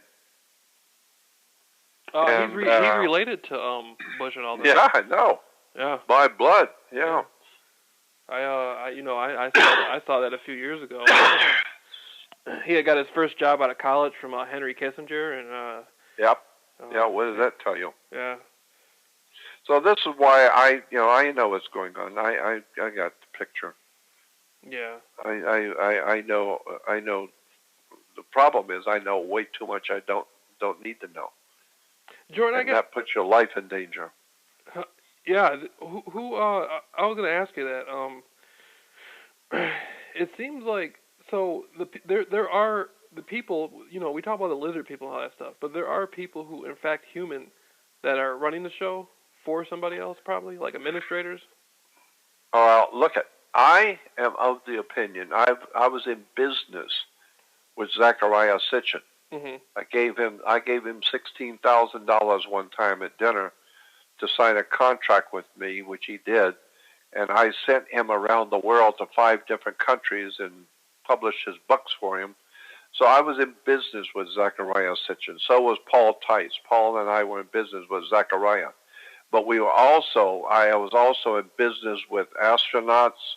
He's related to Bush and all that. Yeah, I know. Yeah. By blood, yeah. I saw that a few years ago. He had got his first job out of college from Henry Kissinger. And Yep. Yeah, what does that tell you? Yeah. So this is why I know what's going on. I got the picture. Yeah. I know. The problem is I know way too much. I don't need to know. Jordan, and that puts your life in danger. Yeah. Who? I was going to ask you that. It seems like there are the people. We talk about the lizard people and all that stuff, but there are people who, in fact, human, that are running the show for somebody else, probably, like administrators? Look, I am of the opinion, I was in business with Zachariah Sitchin. Mm-hmm. I gave him $16,000 one time at dinner to sign a contract with me, which he did, and I sent him around the world to 5 different countries and published his books for him. So I was in business with Zachariah Sitchin. So was Paul Tice. Paul and I were in business with Zachariah. But I was also in business with astronauts,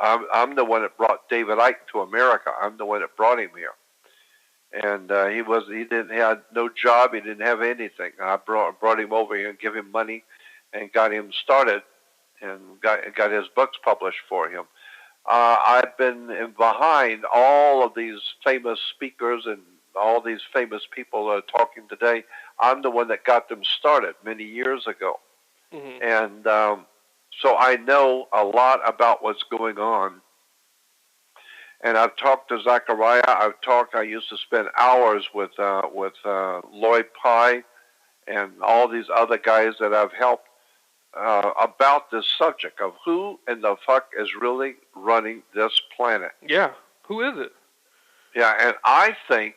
I'm the one that brought David Icke to America. I'm the one that brought him here. And he didn't have no job, he didn't have anything. I brought him over here and gave him money and got him started and got his books published for him. I've been behind all of these famous speakers and all these famous people that are talking today. I'm the one that got them started many years ago. Mm-hmm. And so I know a lot about what's going on. And I've talked to Zachariah. I used to spend hours with Lloyd Pye and all these other guys that I've helped about this subject of who in the fuck is really running this planet. Yeah, who is it? Yeah, and I think,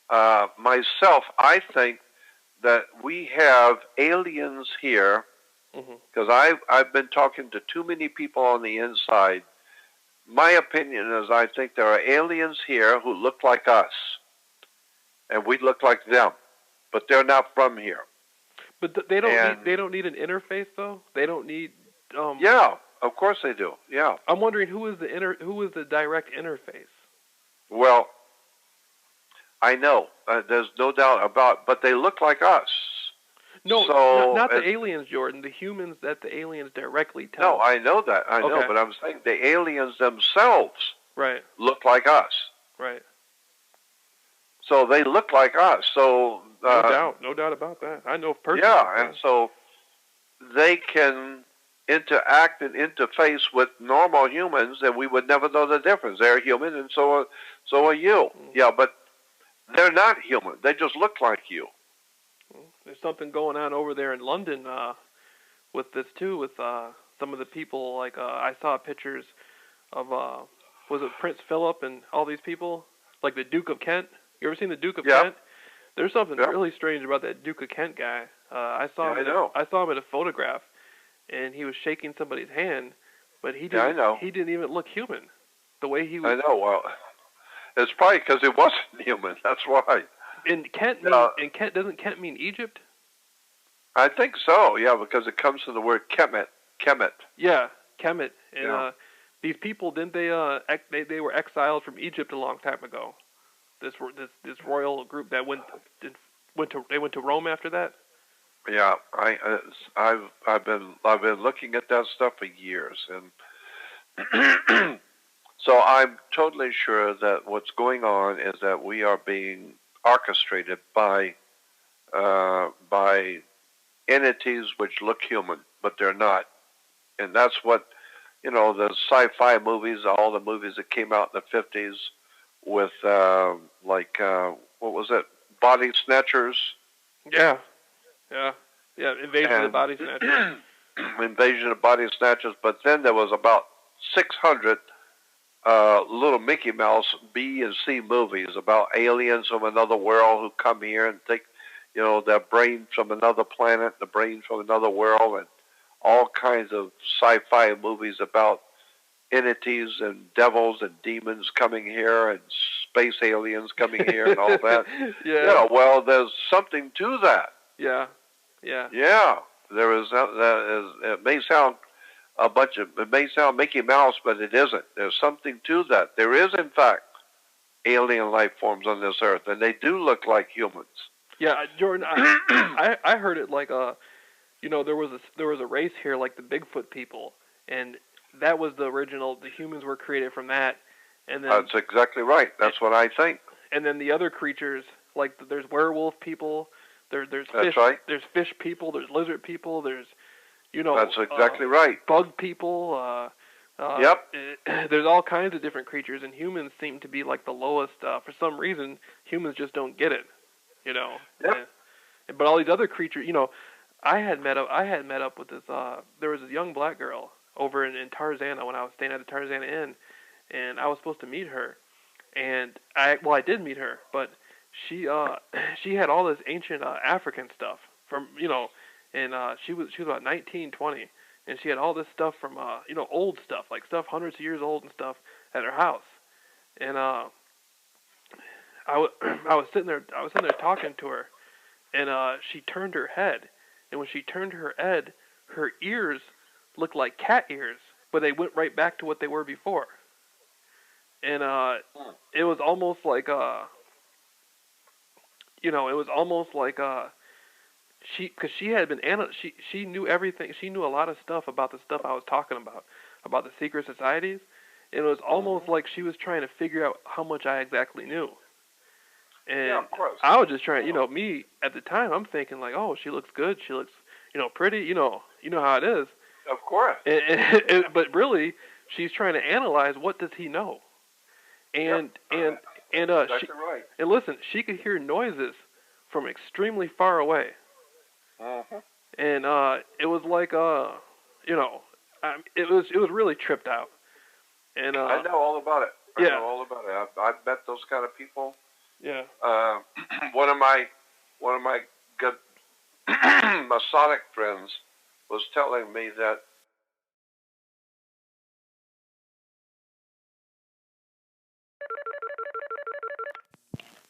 I think that we have aliens here, because I've been talking to too many people on the inside. My opinion is I think there are aliens here who look like us, and we look like them, but they're not from here. But they don't need an interface, though. They don't need. Yeah, of course they do. Yeah. I'm wondering who is the direct interface. Well, I know there's no doubt about, but they look like us. No, so, not the aliens, Jordan. The humans that the aliens directly tell. No, I know that. I know, but I'm saying the aliens themselves look like us. Right. So they look like us. So no doubt about that. I know personally. Yeah, and so they can interact and interface with normal humans, and we would never know the difference. They're human, and so are you. Mm-hmm. Yeah, but they're not human. They just look like you. There's something going on over there in London with this too. With some of the people, like I saw pictures of was it Prince Philip and all these people, like the Duke of Kent. You ever seen the Duke of Kent? There's something really strange about that Duke of Kent guy. I saw him in a photograph, and he was shaking somebody's hand, but he didn't even look human. The way he was. I know. Well, it's probably because he wasn't human. That's why. And Kent doesn't Kent mean Egypt? I think so. Yeah, because it comes from the word Kemet. Kemet. Yeah, Kemet. And these people, didn't they were exiled from Egypt a long time ago. this royal group that went to Rome after that. Yeah, I've been looking at that stuff for years, and so I'm totally sure that what's going on is that we are being orchestrated by entities which look human, but they're not, and that's what the sci-fi movies, all the movies that came out in the 50s with what was it, Body Snatchers? Yeah. Invasion of the Body Snatchers. Invasion of Body Snatchers, but then there was about 600 little Mickey Mouse B and C movies about aliens from another world who come here and take, their brain from another planet, the brain from another world, and all kinds of sci-fi movies about entities and devils and demons coming here and space aliens coming here and all that. Yeah. Well, there's something to that. Yeah. There is. It may sound it may sound Mickey Mouse, but it isn't. There's something to that. There is, in fact, alien life forms on this earth, and they do look like humans. Yeah, Jordan, I heard it like there was a race here like the Bigfoot people, and that was the original. The humans were created from that, and then that's exactly right. That's what I think. And then the other creatures, like there's werewolf people, there's that's fish, right. There's fish people, there's lizard people, there's that's exactly right. Bug people. Yep. There's all kinds of different creatures, and humans seem to be like the lowest. For some reason, humans just don't get it. Yep. But all these other creatures, I had met up with this. There was a young black girl over in Tarzana when I was staying at the Tarzana Inn, and I was supposed to meet her, and I did meet her, but she had all this ancient African stuff from and she was about 19, 20, and she had all this stuff from old stuff, like stuff hundreds of years old and stuff at her house, and I was sitting there talking to her, and she turned her head, and when she turned her head, her ears looked like cat ears, but they went right back to what they were before, and it was almost like because she had been she knew everything. She knew a lot of stuff about the stuff I was talking about the secret societies. And it was almost like she was trying to figure out how much I exactly knew. And yeah, of course. I was just trying, me at the time, I'm thinking like, oh, she looks good, she looks, pretty, you know how it is. Of course. But really, she's trying to analyze what does he know, and exactly right. And listen, she could hear noises from extremely far away. Uh-huh. And it was like it was really tripped out. And I know all about it. I know all about it. I've met those kind of people. Yeah. One of my good Masonic friends was telling me that.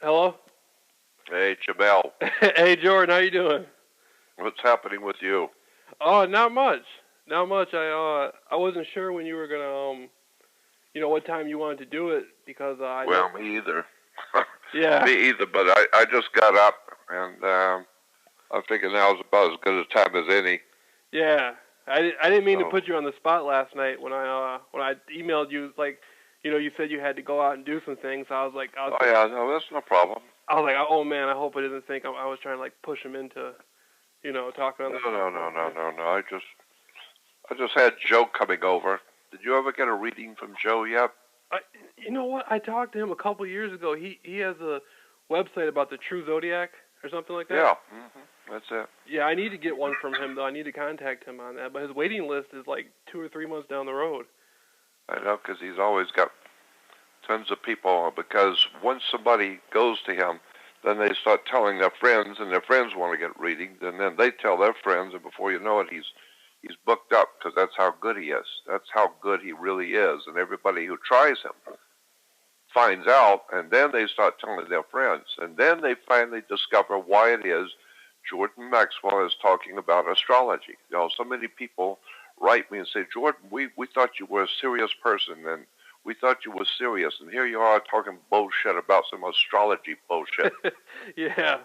Hello. Hey, Jameel. Hey, Jordan. How you doing? What's happening with you? Oh, not much. Not much. I wasn't sure when you were gonna what time you wanted to do it because me either. Yeah. Me either. But I just got up and I'm thinking now is about as good a time as any. Yeah. I didn't mean to put you on the spot last night when I emailed you like you said you had to go out and do some things. So I was like, no, that's no problem. I was like, oh man, I hope I didn't think I was trying to like push him into, talking on the phone. No. I just had Joe coming over. Did you ever get a reading from Joe yet? You know what? I talked to him a couple years ago. He has a website about the True Zodiac or something like that. Yeah, that's it. Yeah, I need to get one from him though. I need to contact him on that. But his waiting list is like 2 or 3 months down the road. I know, because he's always got tons of people. Because once somebody goes to him, then they start telling their friends, and their friends want to get readings, and then they tell their friends, and before you know it, he's booked up, because that's how good he is. That's how good he really is. And everybody who tries him finds out, and then they start telling their friends. And then they finally discover why it is Jordan Maxwell is talking about astrology. So many people write me and say, Jordan, we thought you were a serious person, and We thought you were serious, and here you are talking bullshit about some astrology bullshit. Yeah.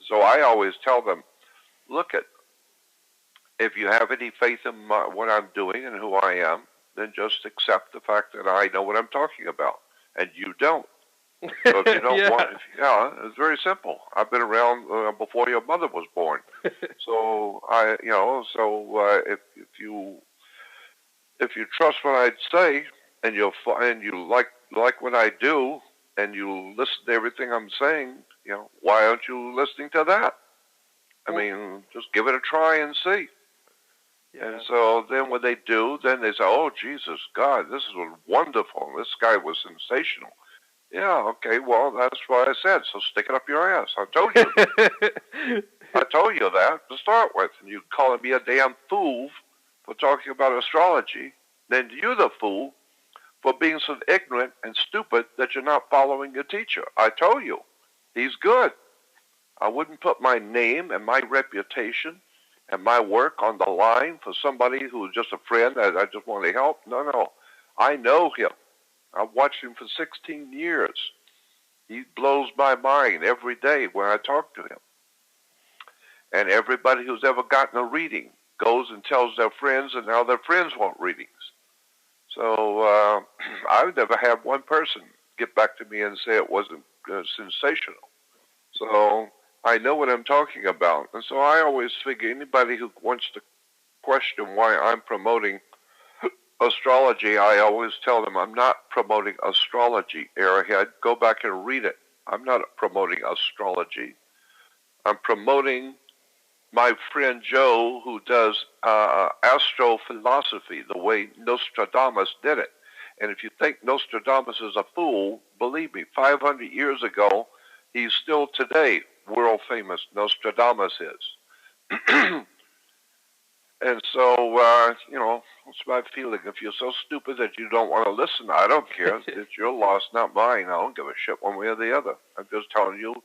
So I always tell them, look if you have any faith in what I'm doing and who I am, then just accept the fact that I know what I'm talking about, and you don't. So if you don't it's very simple. I've been around before your mother was born. So if you trust what I say, and you like what I do, and you listen to everything I'm saying, why aren't you listening to that? I mean, just give it a try and see. Yeah. And so then when they do, then they say, oh, Jesus, God, this is wonderful. This guy was sensational. Yeah, okay, well, that's what I said, so stick it up your ass. I told you. I told you that to start with, and you calling me a damn fool for talking about astrology. Then you're the fool for being so ignorant and stupid that you're not following your teacher. I told you. He's good. I wouldn't put my name and my reputation and my work on the line for somebody who's just a friend that I just want to help. No. I know him. I've watched him for 16 years. He blows my mind every day when I talk to him. And everybody who's ever gotten a reading goes and tells their friends, and now their friends want readings. So I've never had one person get back to me and say it wasn't sensational. So I know what I'm talking about. And so I always figure anybody who wants to question why I'm promoting astrology, I always tell them I'm not promoting astrology, airhead. Go back and read it. I'm not promoting astrology. I'm promoting my friend Joe, who does astrophilosophy the way Nostradamus did it. And if you think Nostradamus is a fool, believe me, 500 years ago, he's still today world famous. Nostradamus is. And so, what's my feeling? If you're so stupid that you don't want to listen, I don't care. It's your loss, not mine. I don't give a shit one way or the other. I'm just telling you,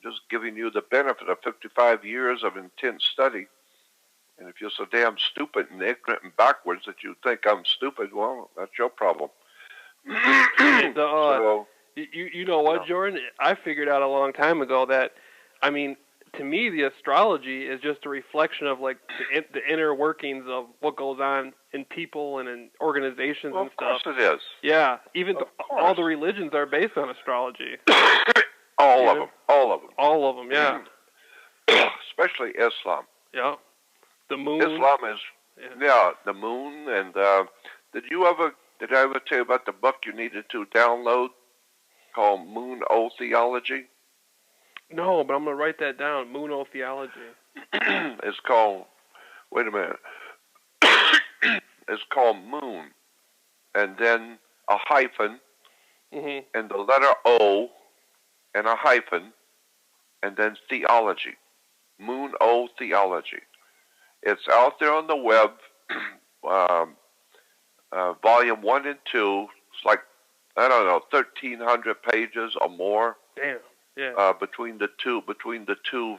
just giving you the benefit of 55 years of intense study. And if you're so damn stupid and ignorant and backwards that you think I'm stupid, well, that's your problem. You know what, Jordan? I figured out a long time ago that, I mean, to me, the astrology is just a reflection of like the inner workings of what goes on in people and in organizations and stuff. Of course it is. Yeah, even all the religions are based on astrology. All of them. All of them, yeah. Especially Islam. Yeah. The moon. Islam is, the moon. And did I ever tell you about the book you needed to download called Moon O Theology? No, but I'm going to write that down, Moon O Theology. It's called, wait a minute. It's called Moon, and then a hyphen, and the letter O, and a hyphen, and then theology. Moon O Theology. It's out there on the web, volume 1 and 2. It's like, 1,300 pages or more. Damn. Yeah. Between the two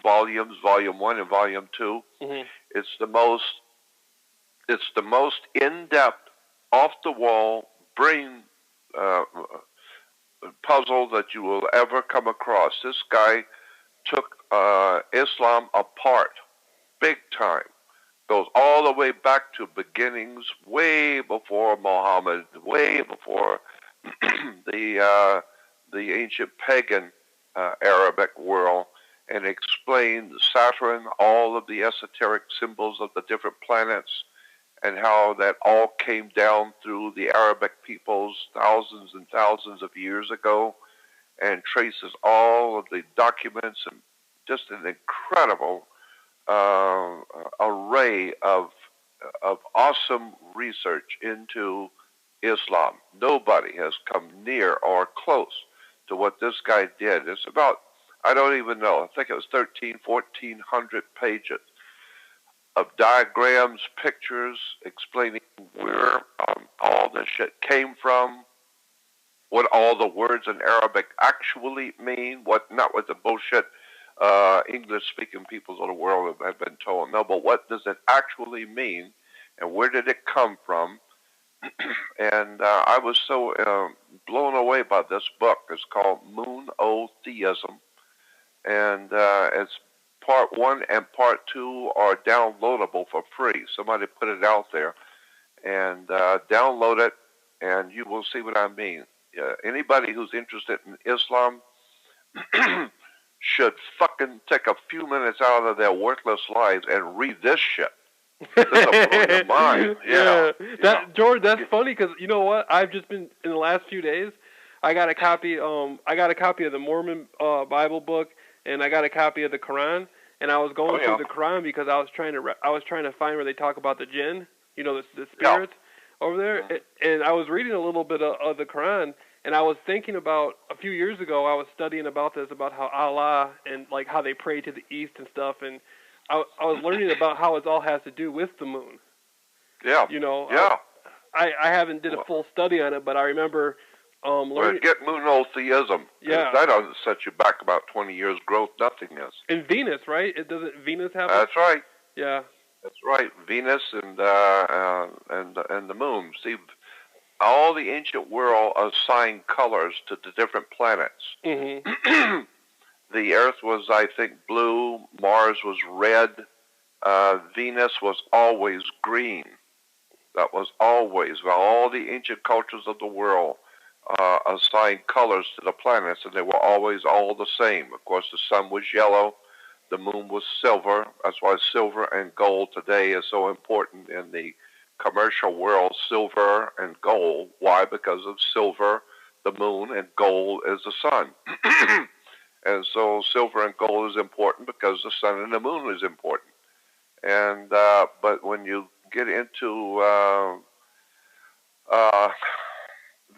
volumes, volume 1 and volume 2. It's the most in-depth, off-the-wall brain puzzle that you will ever come across. This guy took Islam apart, big time. Goes all the way back to beginnings, way before Muhammad, way before the ancient pagan Arabic world, and explained Saturn, all of the esoteric symbols of the different planets, and how that all came down through the Arabic peoples thousands and thousands of years ago, and traces all of the documents, and just an incredible array of awesome research into Islam. Nobody has come near or close to what this guy did. It's about, I don't even know, I think it was 1,400 pages of diagrams, pictures, explaining where all this shit came from, what all the words in Arabic actually mean, not what the bullshit English-speaking peoples of the world have been told. No, but what does it actually mean, and where did it come from, And I was so blown away by this book. It's called Monotheism, and it's part 1 and part 2 are downloadable for free. Somebody put it out there, and download it, and you will see what I mean. Anybody who's interested in Islam should fucking take a few minutes out of their worthless lives and read this shit. This will blow your mind. Yeah. George, that's funny because you know what? I've just been in the last few days. I got a copy. I got a copy of the Mormon Bible book, and I got a copy of the Quran. And I was going through the Quran because I was trying to find where they talk about the jinn, you know, the spirits over there. And I was reading a little bit of the Quran, and I was thinking about a few years ago. I was studying about this, about how Allah and like how they pray to the east and stuff, and I was learning about how it all has to do with the moon. Yeah. You know. Yeah. I haven't did a full study on it, but I remember learning. Well, get monotheism. Yeah. That doesn't set you back about 20 years growth nothingness. And Venus, right? Doesn't Venus have? That's right. Yeah. That's right. Venus and the moon. See, all the ancient world assigned colors to the different planets. Mm-hmm. The Earth was, I think, blue. Mars was red. Venus was always green. That was always. Well, all the ancient cultures of the world assigned colors to the planets, and they were always all the same. Of course, the sun was yellow. The moon was silver. That's why silver and gold today is so important in the commercial world, silver and gold. Why? Because of silver, the moon, and gold is the sun. And so silver and gold is important because the sun and the moon is important. And but when you get into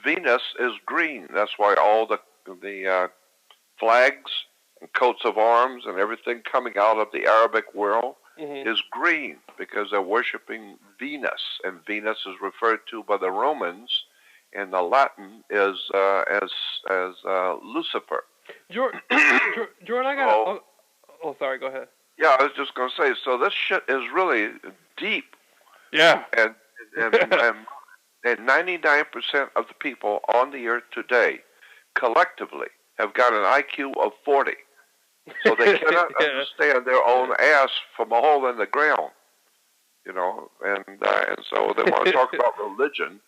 Venus is green. That's why all the flags and coats of arms and everything coming out of the Arabic world is green, because they're worshiping Venus, and Venus is referred to by the Romans in the Latin as Lucifer. Jordan, I got. Oh, sorry. Go ahead. Yeah, I was just going to say. So this shit is really deep. Yeah. And 99% of the people on the earth today, collectively, have got an IQ of 40. So they cannot understand their own ass from a hole in the ground, you know. And so they want to talk about religion.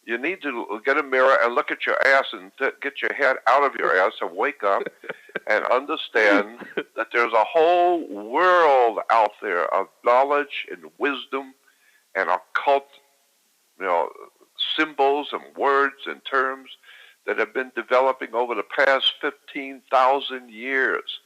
You need to get a mirror and look at your ass and get your head out of your ass and wake up and understand that there's a whole world out there of knowledge and wisdom and occult, you know, symbols and words and terms that have been developing over the past 15,000 years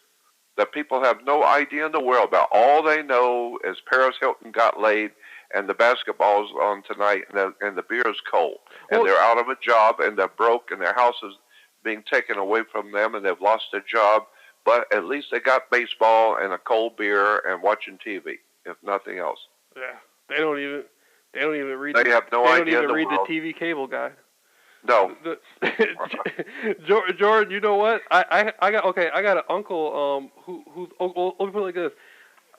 that people have no idea in the world about. All they know is Paris Hilton got laid and the basketball's on tonight and the beer is cold. And they're out of a job and they're broke and their house is being taken away from them and they've lost their job. But at least they got baseball and a cold beer and watching TV, if nothing else. Yeah, they don't even read. They have no idea. They don't even read the TV cable guy. No. Jordan, you know what? I got an uncle who's let me put it like this.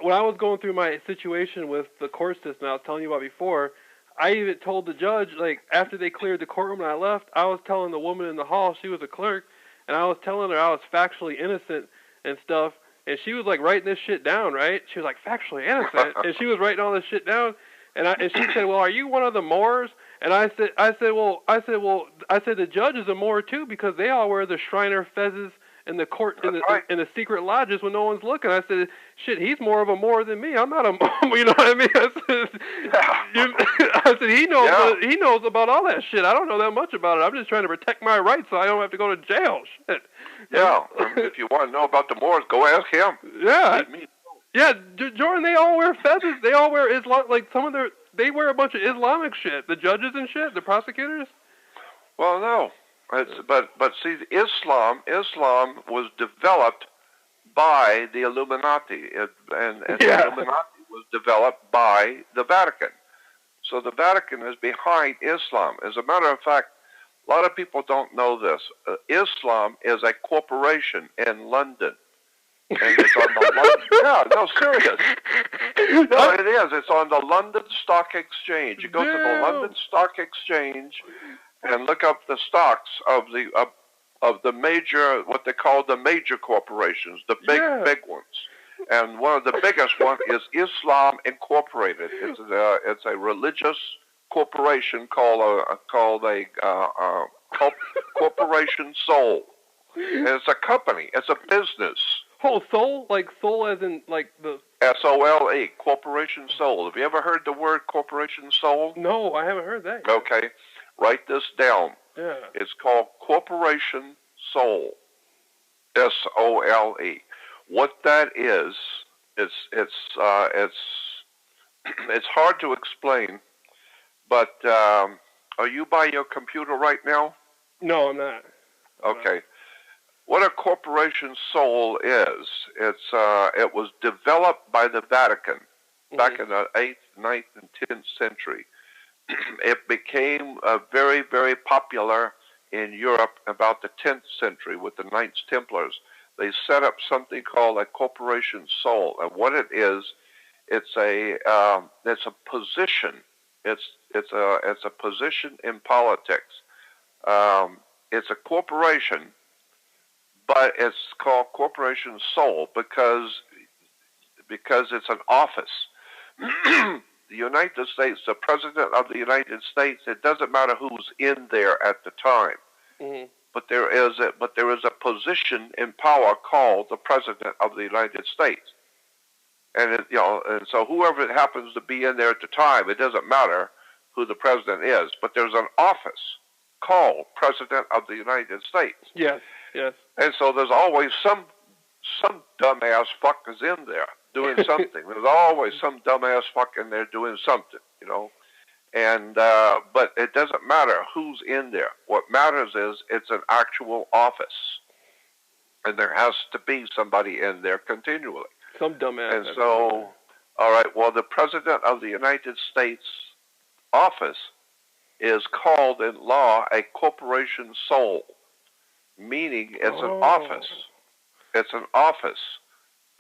When I was going through my situation with the court system I was telling you about before, I even told the judge, like, after they cleared the courtroom and I left, I was telling the woman in the hall, she was a clerk, and I was telling her I was factually innocent and stuff, and she was like writing this shit down, right? She was like, factually innocent, and she was writing all this shit down, and she said, well, are you one of the Moors? And I said the judge is a Moor too, because they all wear the Shriner fezzes in the court in the secret lodges when no one's looking. I said, shit, he's more of a Moor than me. I'm not a Moor, you know what I mean? I said he knows about all that shit. I don't know that much about it. I'm just trying to protect my rights so I don't have to go to jail. Shit. Yeah. If you want to know about the Moors, go ask him. Yeah. Yeah, Jordan, they all wear feathers. They all wear Islam, like they wear a bunch of Islamic shit. The judges and shit, the prosecutors. Well, no. But see, Islam was developed by the Illuminati, and the Illuminati was developed by the Vatican. So the Vatican is behind Islam. As a matter of fact, a lot of people don't know this. Islam is a corporation in London. And it's on the serious. No, it is. It's on the London Stock Exchange. You go to the London Stock Exchange and look up the stocks of the major, what they call the major corporations, the big ones. And one of the biggest one is Islam Incorporated. It's a religious corporation called a Corporation Soul. And it's a company. It's a business. Oh, soul? Like soul as in like the... S-O-L-E, Corporation Soul. Have you ever heard the word Corporation Soul? No, I haven't heard that yet. Okay. Write this down. Yeah. It's called Corporation Soul. S-O-L-E. What that is, it's hard to explain, but are you by your computer right now? No, I'm not. Okay. What a corporation soul is, it was developed by the Vatican back in the 8th, 9th, and 10th century. It became very, very popular in Europe about the 10th century with the Knights Templars. They set up something called a corporation soul, and what it is, it's a position. It's a position in politics. It's a corporation, but it's called Corporation Soul because it's an office. The United States, the President of the United States, it doesn't matter who's in there at the time, but there is a position in power called the President of the United States, and so whoever happens to be in there at the time, it doesn't matter who the president is, but there's an office called President of the United States. Yes, yes. And so there's always some dumbass fuckers in there doing something. There's always some dumbass fuck in there doing something, And but it doesn't matter who's in there. What matters is it's an actual office, and there has to be somebody in there continually. Some dumbass. And so, all right. Well, the President of the United States office is called in law a corporation soul, meaning it's an office. It's an office,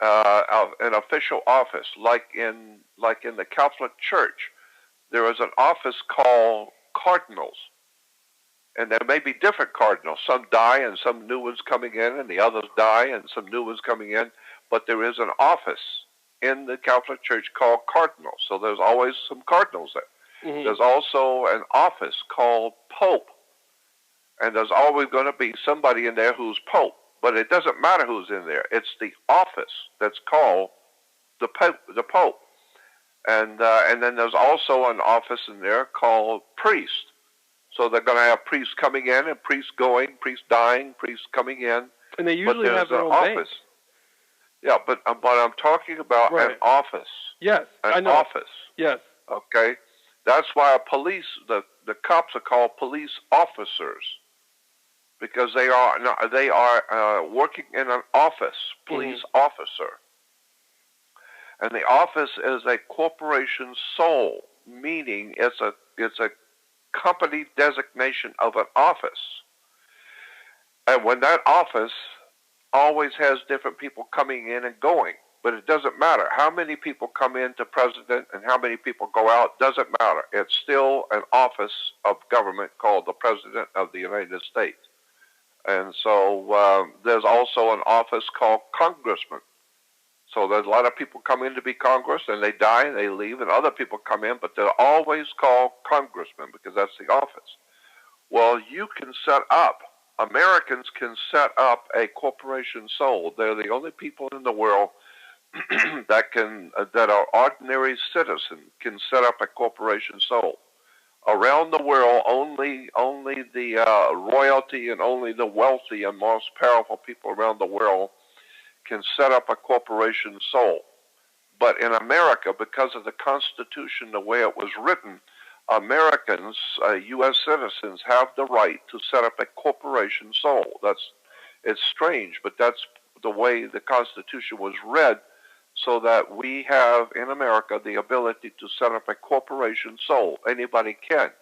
an official office, like in the Catholic Church. There is an office called cardinals, and there may be different cardinals. Some die, and some new ones coming in, and the others die, and some new ones coming in. But there is an office in the Catholic Church called cardinals. So there's always some cardinals there. Mm-hmm. There's also an office called Pope, and there's always going to be somebody in there who's Pope. But it doesn't matter who's in there. It's the office that's called the Pope. And then there's also an office in there called priest. So they're going to have priests coming in and priests going, priests dying, priests coming in. And they usually have their own office. Bank. Yeah, but I'm talking about an office. Yes, I know. An office. Yes. Okay. That's why the cops are called police officers, because they are working in an office, police officer. And the office is a corporation soul, meaning it's a company designation of an office. And when that office always has different people coming in and going, but it doesn't matter how many people come in to president and how many people go out, doesn't matter. It's still an office of government called the President of the United States. And so there's also an office called congressman. So there's a lot of people come in to be Congress, and they die and they leave, and other people come in, but they're always called congressmen because that's the office. Well, you can set up, Americans can set up a corporation soul. They're the only people in the world that are ordinary citizens can set up a corporation soul. Around the world, only the royalty and only the wealthy and most powerful people around the world can set up a corporation soul. But in America, because of the Constitution, the way it was written, Americans, U.S. citizens, have the right to set up a corporation soul. It's strange, but that's the way the Constitution was read, so that we have in America the ability to set up a corporation soul. Anybody can.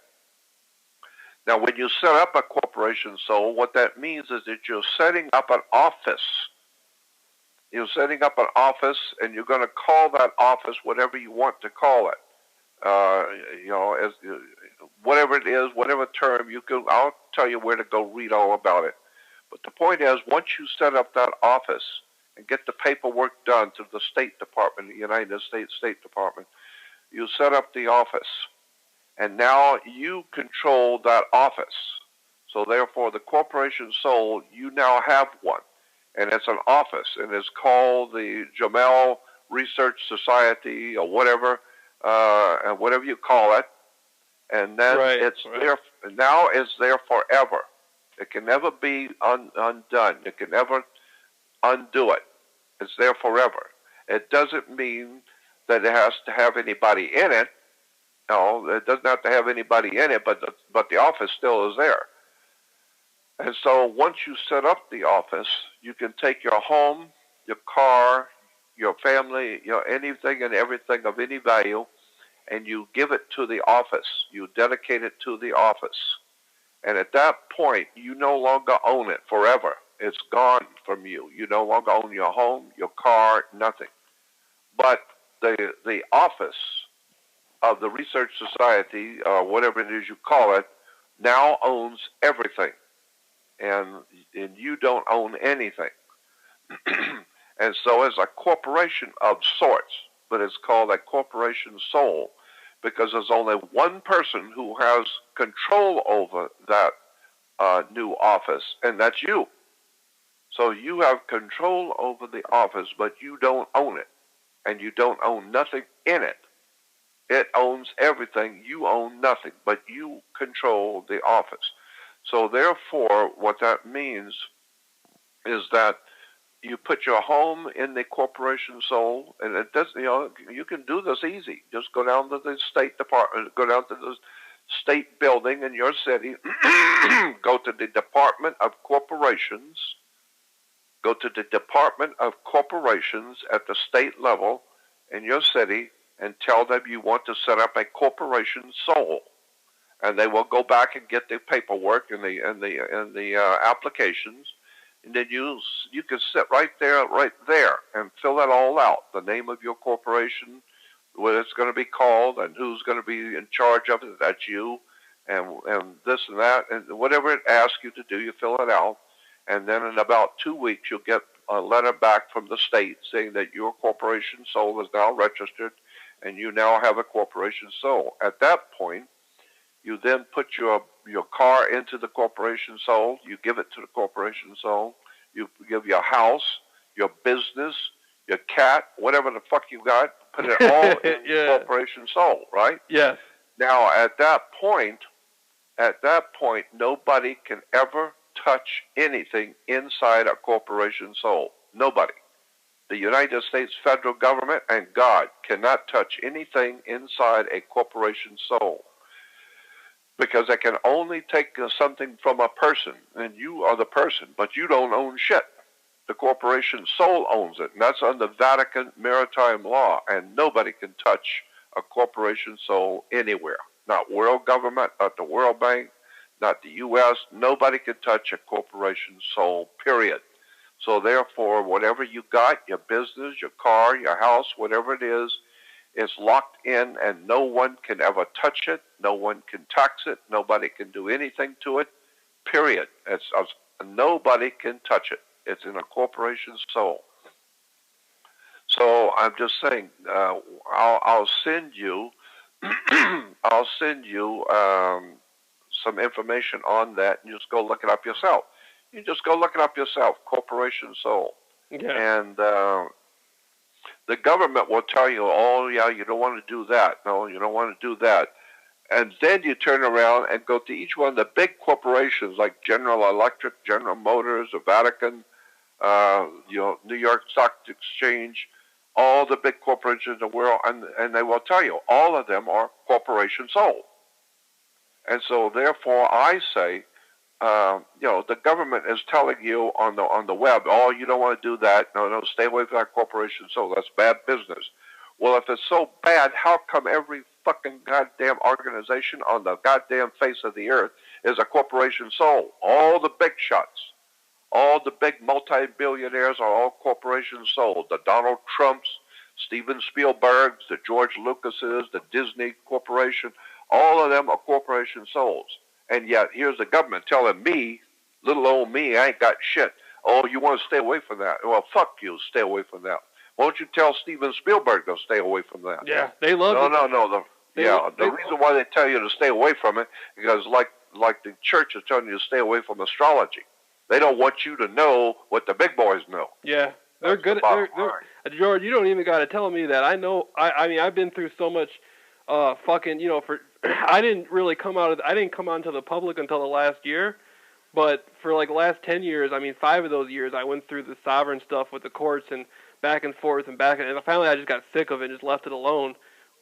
Now, when you set up a corporation soul, what that means is that you're setting up an office. You're setting up an office, and you're going to call that office whatever you want to call it. As whatever it is, whatever term you can. I'll tell you where to go read all about it. But the point is, once you set up that office and get the paperwork done to the State Department, the United States State Department, you set up the office, and now you control that office. So therefore, the corporation soul, you now have one, and it's an office, and it's called the Jameel Research Society or whatever, and whatever you call it, and then there. Now it's there forever. It can never be undone. You can never undo it. It's there forever. It doesn't mean that it has to have anybody in it. No, it doesn't have to have anybody in it, but the office still is there. And so once you set up the office, you can take your home, your car, your family, anything and everything of any value, and you give it to the office. You dedicate it to the office. And at that point, you no longer own it forever. It's gone from you. You no longer own your home, your car, nothing. But the office of the Research Society, or whatever it is you call it, now owns everything. And you don't own anything. And so it's a corporation of sorts, but it's called a corporation soul because there's only one person who has control over that new office, and that's you. So you have control over the office, but you don't own it, and you don't own nothing in it. It owns everything. You own nothing, but you control the office. So therefore, what that means is that you put your home in the corporation soul, and it does. You can do this easy. Just go down to the State Department, go down to the state building in your city, go to the Department of Corporations, go to the Department of Corporations at the state level in your city, and tell them you want to set up a corporation soul. And they will go back and get the paperwork and the applications, and then you can sit right there, and fill it all out. The name of your corporation, what it's going to be called, and who's going to be in charge of it. That's you, and this and that, and whatever it asks you to do, you fill it out. And then in about 2 weeks, you'll get a letter back from the state saying that your corporation soul is now registered, and you now have a corporation soul. At that point, you then put your car into the corporation soul. You give it to the corporation soul. You give your house, your business, your cat, whatever the fuck you got, put it all in the corporation soul, right? Yes. Now, at that point, nobody can ever touch anything inside a corporation soul. Nobody. The United States federal government and God cannot touch anything inside a corporation soul, because they can only take something from a person, and you are the person, but you don't own shit. The corporation soul owns it, and that's under Vatican maritime law, and nobody can touch a corporation soul anywhere. Not world government, not the World Bank, not the U.S. Nobody can touch a corporation soul, period. So therefore, whatever you got, your business, your car, your house, whatever it is, it's locked in, and no one can ever touch it. No one can tax it. Nobody can do anything to it, period. Nobody can touch it. It's in a corporation soul. So I'm just saying, I'll send you, some information on that, and you just go look it up yourself. You just go look it up yourself, corporation soul. Yeah. And the government will tell you, oh, yeah, you don't want to do that. No, you don't want to do that. And then you turn around and go to each one of the big corporations like General Electric, General Motors, the Vatican, New York Stock Exchange, all the big corporations in the world, and they will tell you, all of them are corporation soul. And so therefore I say, the government is telling you on the web, oh, you don't want to do that. No, stay away from that corporation soul. That's bad business. Well, if it's so bad, how come every fucking goddamn organization on the goddamn face of the earth is a corporation soul? All the big shots, All the big multi-billionaires are all corporation sold. The Donald Trumps, Steven Spielbergs, the George Lucases, the Disney Corporation, all of them are corporation souls. And yet here's the government telling me, little old me, I ain't got shit. Oh, you want to stay away from that? Well, fuck you, stay away from that. Why don't you tell Steven Spielberg to stay away from that? Yeah, they love it. No. The reason why they tell you to stay away from it, because like the church is telling you to stay away from astrology. They don't want you to know what the big boys know. Yeah, they're good. George, you don't even got to tell me that. I know. I mean, I've been through so much fucking, I didn't come onto the public until the last year. But for like the last 10 years, I mean, 5 of those years, I went through the sovereign stuff with the courts and back and forth and finally I just got sick of it and just left it alone.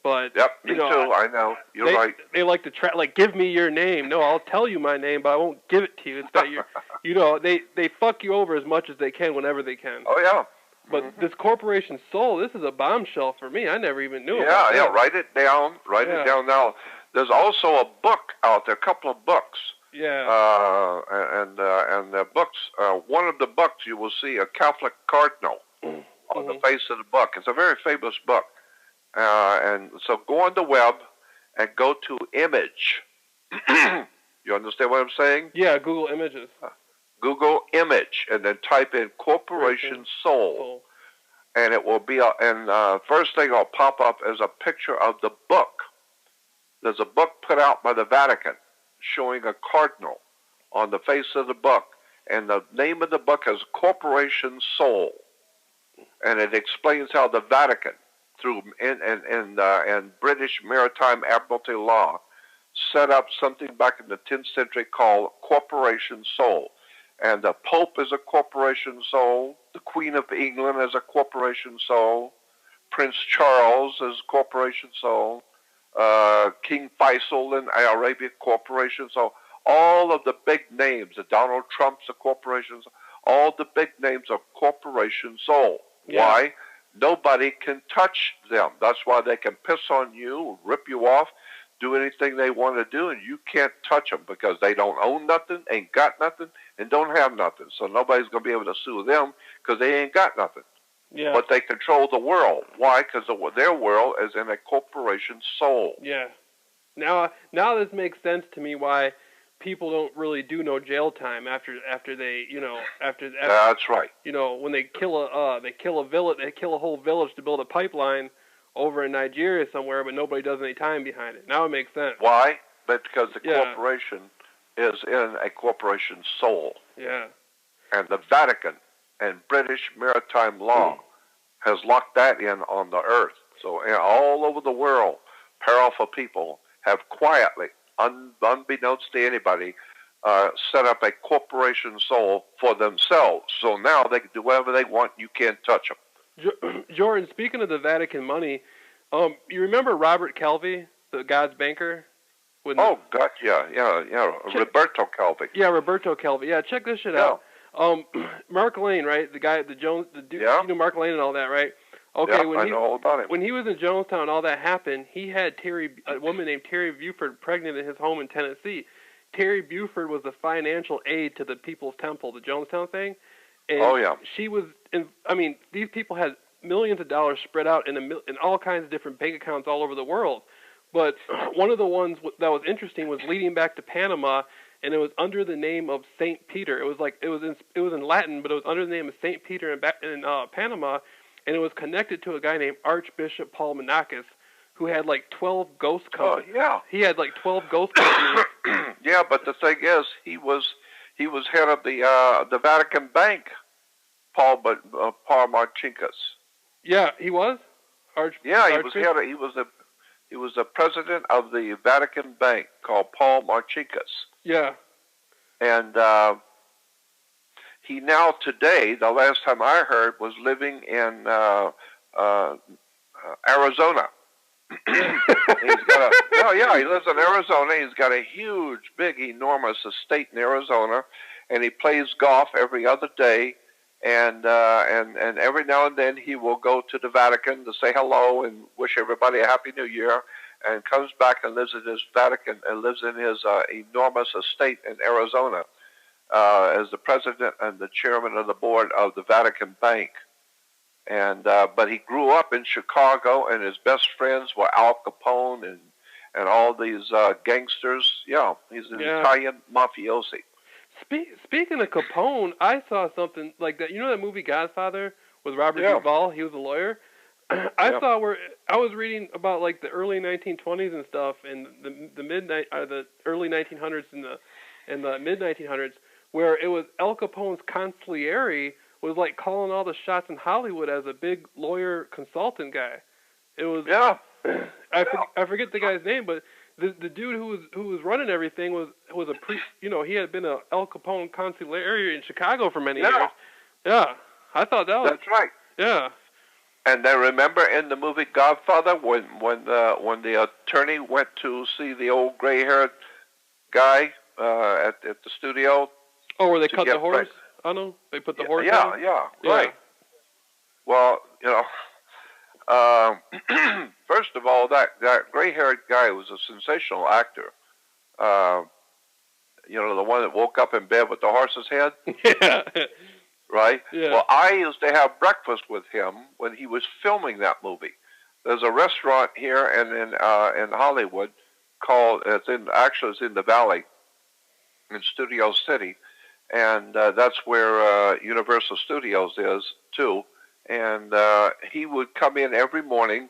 But yep, me too. I know you're right. They like to give me your name. No, I'll tell you my name, but I won't give it to you. It's that they fuck you over as much as they can whenever they can. Oh yeah. But this corporation soul, this is a bombshell for me. I never even knew about that. Write it down. Write it down now. There's also a book out there, a couple of books. Yeah. And the books. One of the books you will see a Catholic cardinal on the face of the book. It's a very famous book. And so go on the web and go to image. You understand what I'm saying? Yeah, Google Images. Google image and then type in corporation soul. And it will be, first thing will pop up is a picture of the book. There's a book put out by the Vatican showing a cardinal on the face of the book. And the name of the book is Corporation Soul. And it explains how the Vatican, through in British Maritime Admiralty law, set up something back in the 10th century called corporation soul. And the Pope is a corporation soul. The Queen of England is a corporation soul. Prince Charles is corporation soul. King Faisal in Arabia, corporation soul. All of the big names, the Donald Trumps are corporations. All the big names are corporation soul. Yeah. Why? Nobody can touch them. That's why they can piss on you, rip you off, do anything they want to do, and you can't touch them because they don't own nothing, ain't got nothing, and don't have nothing. So nobody's going to be able to sue them because they ain't got nothing. Yeah. But they control the world. Why? Because their world is in a corporation soul. Yeah. Now this makes sense to me why people don't really do no jail time after they after that's right. When they kill a village, they kill a whole village to build a pipeline over in Nigeria somewhere, but nobody does any time behind it. Now it makes sense. Why? But because the corporation is in a corporation soul. Yeah. And the Vatican and British maritime law has locked that in on the earth. So all over the world, powerful people have quietly, unbeknownst to anybody, set up a corporation soul for themselves. So now they can do whatever they want. You can't touch them. Jordan, speaking of the Vatican money, you remember Robert Calvi, the God's banker? God, yeah. Roberto Calvi. Yeah, Roberto Calvi. Yeah, check this shit out. Mark Lane, right? The guy, the dude, you know Mark Lane and all that, right? Okay, I know all about him. When he was in Jonestown and all that happened, he had a woman named Terry Buford pregnant in his home in Tennessee. Terry Buford was the financial aid to the People's Temple, the Jonestown thing. And she was, these people had millions of dollars spread out in all kinds of different bank accounts all over the world. But one of the ones that was interesting was leading back to Panama, and it was under the name of Saint Peter. It was in Latin, but it was under the name of Saint Peter in Panama, and it was connected to a guy named Archbishop Paul Menakis, who had like 12 ghost companies. Oh, yeah. He had like 12 ghost companies. Yeah, but the thing is, he was head of the Vatican Bank, Paul Marcinkus. Yeah, he was. He was the president of the Vatican Bank called Paul Marcinkus. Yeah. And he now today, the last time I heard, was living in Arizona. He lives in Arizona. He's got a huge, big, enormous estate in Arizona, and he plays golf every other day. And every now and then he will go to the Vatican to say hello and wish everybody a Happy New Year, and comes back and lives in his Vatican and lives in his enormous estate in Arizona. as the president and the chairman of the board of the Vatican Bank. And but he grew up in Chicago, and his best friends were Al Capone and all these gangsters. Yeah, he's an Italian mafiosi. Speaking of Capone, I saw something like that. You know that movie Godfather with Robert Duvall? He was a lawyer. I saw where I was reading about like the early 1920s and stuff, and the early 1900s and the mid 1900s, where it was Al Capone's consigliere was like calling all the shots in Hollywood as a big lawyer consultant guy. It was I forget the guy's name, but the dude who was running everything was he had been a Al Capone consigliere in Chicago for many years. Yeah, I thought that was that's right. Yeah. And I remember in the movie Godfather when the attorney went to see the old gray-haired guy at the studio. Oh, where they cut the horse? I know they put the horse. Yeah, right. Well, first of all, that gray-haired guy was a sensational actor. The one that woke up in bed with the horse's head. Yeah. Right? Yeah. Well, I used to have breakfast with him when he was filming that movie. There's a restaurant here in Hollywood called it's in the Valley in Studio City, and that's where Universal Studios is too. And he would come in every morning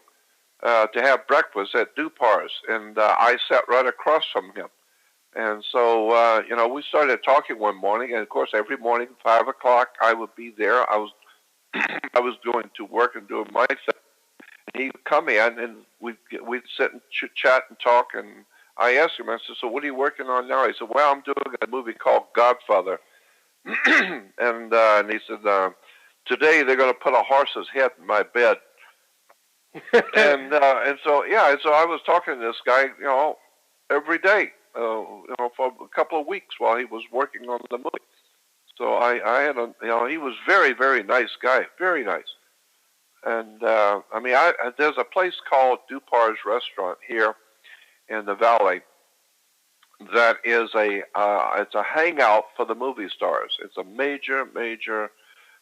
to have breakfast at Dupar's, and I sat right across from him. And so, we started talking one morning, and of course, every morning, 5 o'clock, I would be there. I was going to work and doing my thing. And he'd come in, and we'd sit and chat and talk. And I asked him, I said, "So what are you working on now?" He said, "Well, I'm doing a movie called Godfather." and he said, "Today they're going to put a horse's head in my bed." and so I was talking to this guy, every day. For a couple of weeks while he was working on the movie. So I had he was very, very nice guy, very nice. And there's a place called Dupar's Restaurant here in the Valley that is it's a hangout for the movie stars. It's a major, major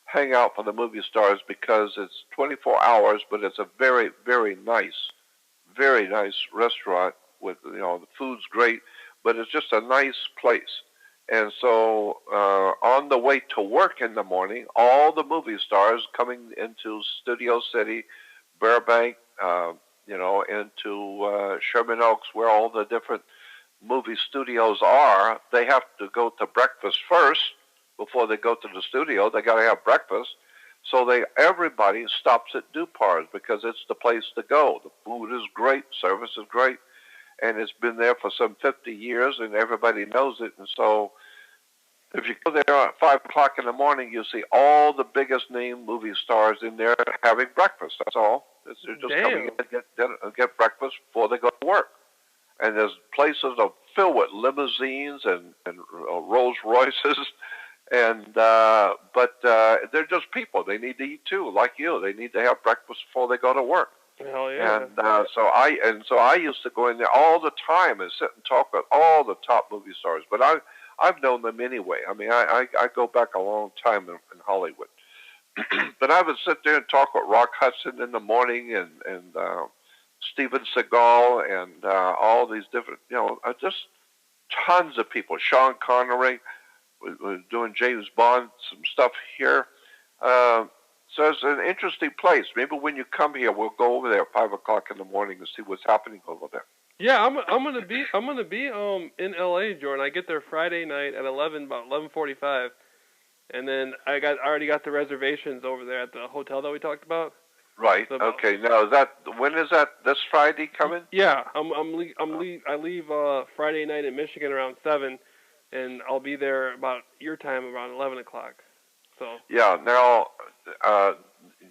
hangout for the movie stars because it's 24 hours, but it's a very, very nice restaurant with the food's great. But it's just a nice place. And so on the way to work in the morning, all the movie stars coming into Studio City, Burbank, into Sherman Oaks, where all the different movie studios are, they have to go to breakfast first before they go to the studio. They got to have breakfast. So everybody stops at Dupar's because it's the place to go. The food is great. Service is great. And it's been there for some 50 years, and everybody knows it. And so if you go there at 5 o'clock in the morning, you'll see all the biggest name movie stars in there having breakfast. That's all. They're just coming in and get breakfast before they go to work. And there's places filled with limousines and Rolls Royces. But they're just people. They need to eat too, like you. They need to have breakfast before they go to work. Hell yeah. And so I used to go in there all the time and sit and talk with all the top movie stars. But I've known them anyway. I mean, I go back a long time in Hollywood. But I would sit there and talk with Rock Hudson in the morning and Steven Seagal and all these different, just tons of people. Sean Connery was doing James Bond, some stuff here. So it's an interesting place. Maybe when you come here, we'll go over there at 5 o'clock in the morning and see what's happening over there. Yeah, I'm gonna be in LA, Jordan. I get there Friday night at about 11:45, and then I already got the reservations over there at the hotel that we talked about. Right. So, okay. Now when is that? This Friday coming? Yeah, I leave Friday night in Michigan around 7, and I'll be there about your time around 11 o'clock. So. Yeah. Now,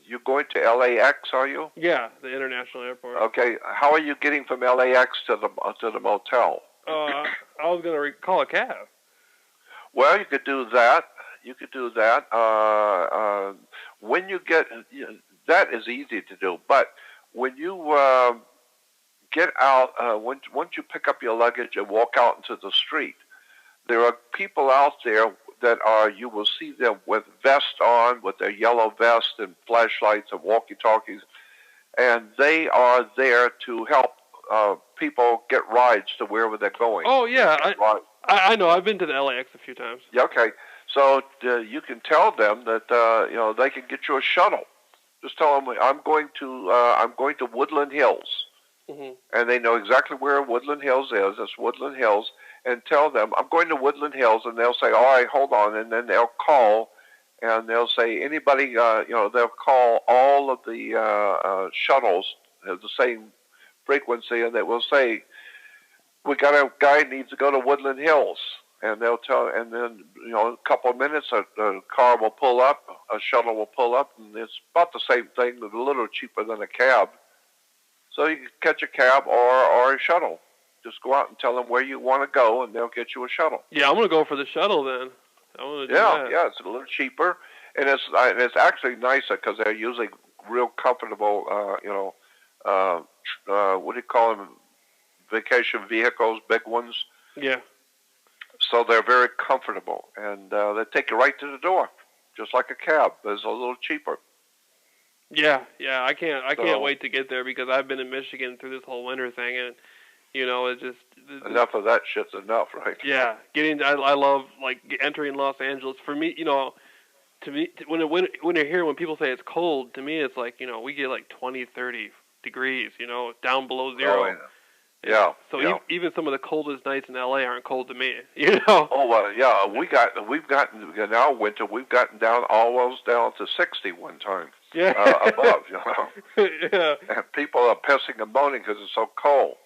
you're going to LAX, are you? Yeah, the international airport. Okay. How are you getting from LAX to the motel? I was gonna call a cab. Well, you could do that. When you get that is easy to do, but when you get out, once you pick up your luggage and walk out into the street, there are people out there that are, you will see them with vests on, with their yellow vests and flashlights and walkie-talkies, and they are there to help people get rides to wherever they're going. Oh, yeah. I know. I've been to the LAX a few times. Yeah, okay. So you can tell them that they can get you a shuttle. Just tell them I'm going to Woodland Hills, and they know exactly where Woodland Hills is. It's Woodland Hills, and tell them I'm going to Woodland Hills, and they'll say, all right, hold on, and then they'll call, and they'll say anybody, they'll call all of the shuttles at the same frequency, and they will say, we got a guy who needs to go to Woodland Hills, and they'll tell, and then a couple of minutes, a car will pull up, a shuttle will pull up, and it's about the same thing, but a little cheaper than a cab. So you can catch a cab or a shuttle. Just go out and tell them where you want to go, and they'll get you a shuttle. Yeah, I'm gonna go for the shuttle then. I want to do that. Yeah, it's a little cheaper, and it's actually nicer because they're usually real comfortable. What do you call them? Vacation vehicles, big ones. Yeah. So they're very comfortable, and they take you right to the door, just like a cab. But it's a little cheaper. Yeah. I can't wait to get there because I've been in Michigan through this whole winter thing, and it's just enough of that shit's enough, right? Yeah, I love entering Los Angeles. For me, to me when you're here, when people say it's cold, to me it's like we get 20, 30 degrees, down below zero. Oh, yeah. Yeah. So even some of the coldest nights in LA aren't cold to me, Oh well, yeah. We've gotten in our winter. We've gotten down almost down to 60 one time. Yeah. Above, Yeah. And people are pissing and moaning because it's so cold.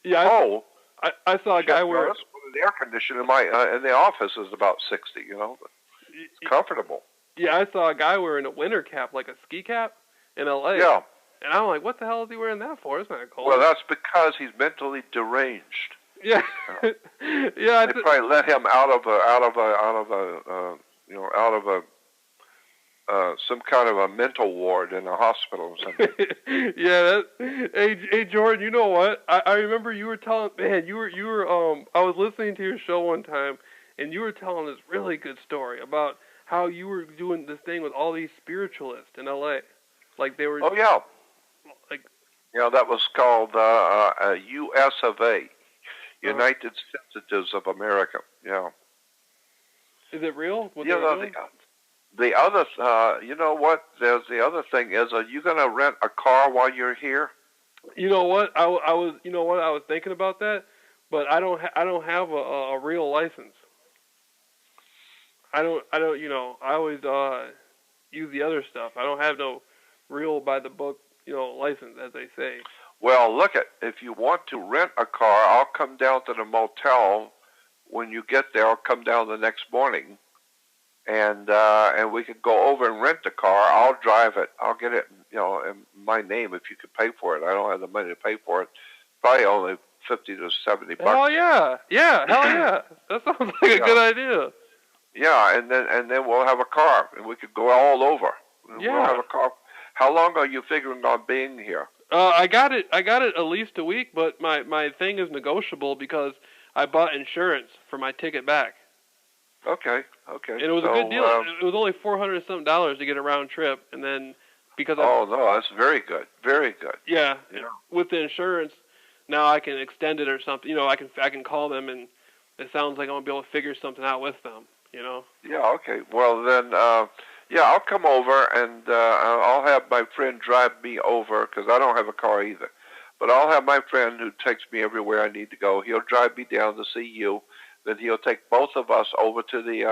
Yeah. Cold. I saw a guy wearing the air conditioner in the office is about 60. It's comfortable. Yeah, I saw a guy wearing a winter cap, like a ski cap, in LA. Yeah. And I'm like, what the hell is he wearing that for? It's not cold. Well, that's because he's mentally deranged. Yeah. Yeah. They probably let him out of some kind of a mental ward in a hospital or something. Yeah. Hey, Jordan, you know what? I remember you were telling, man, you were I was listening to your show one time, and you were telling this really good story about how you were doing this thing with all these spiritualists in LA. Like they were. Oh yeah. That was called US of A, United Sensitives of America. Yeah. Is it real? The other, you know what? There's the other thing is, are you going to rent a car while you're here? You know what? I was thinking about that, but I don't have a real license. I always use the other stuff. I don't have no real by the book, license, as they say. Well, look if you want to rent a car, I'll come down to the motel. When you get there, I'll come down the next morning, and we could go over and rent the car. I'll drive it. I'll get it, in my name if you could pay for it. I don't have the money to pay for it. Probably only $50 to $70. Hell yeah, hell yeah. That sounds like a good idea. Yeah, and then we'll have a car, and we could go all over. Yeah. We'll have a car. How long are you figuring on being here? I got it at least a week, but my thing is negotiable because I bought insurance for my ticket back. Okay. And it was a good deal. It was only $400 something to get a round trip, and then because no, that's very good, very good. Yeah. With the insurance, now I can extend it or something. I can call them, and it sounds like I'm gonna be able to figure something out with them. Yeah. Okay. Well then, I'll come over and I'll have my friend drive me over because I don't have a car either. But I'll have my friend who takes me everywhere I need to go. He'll drive me down to see you. Then he'll take both of us over to the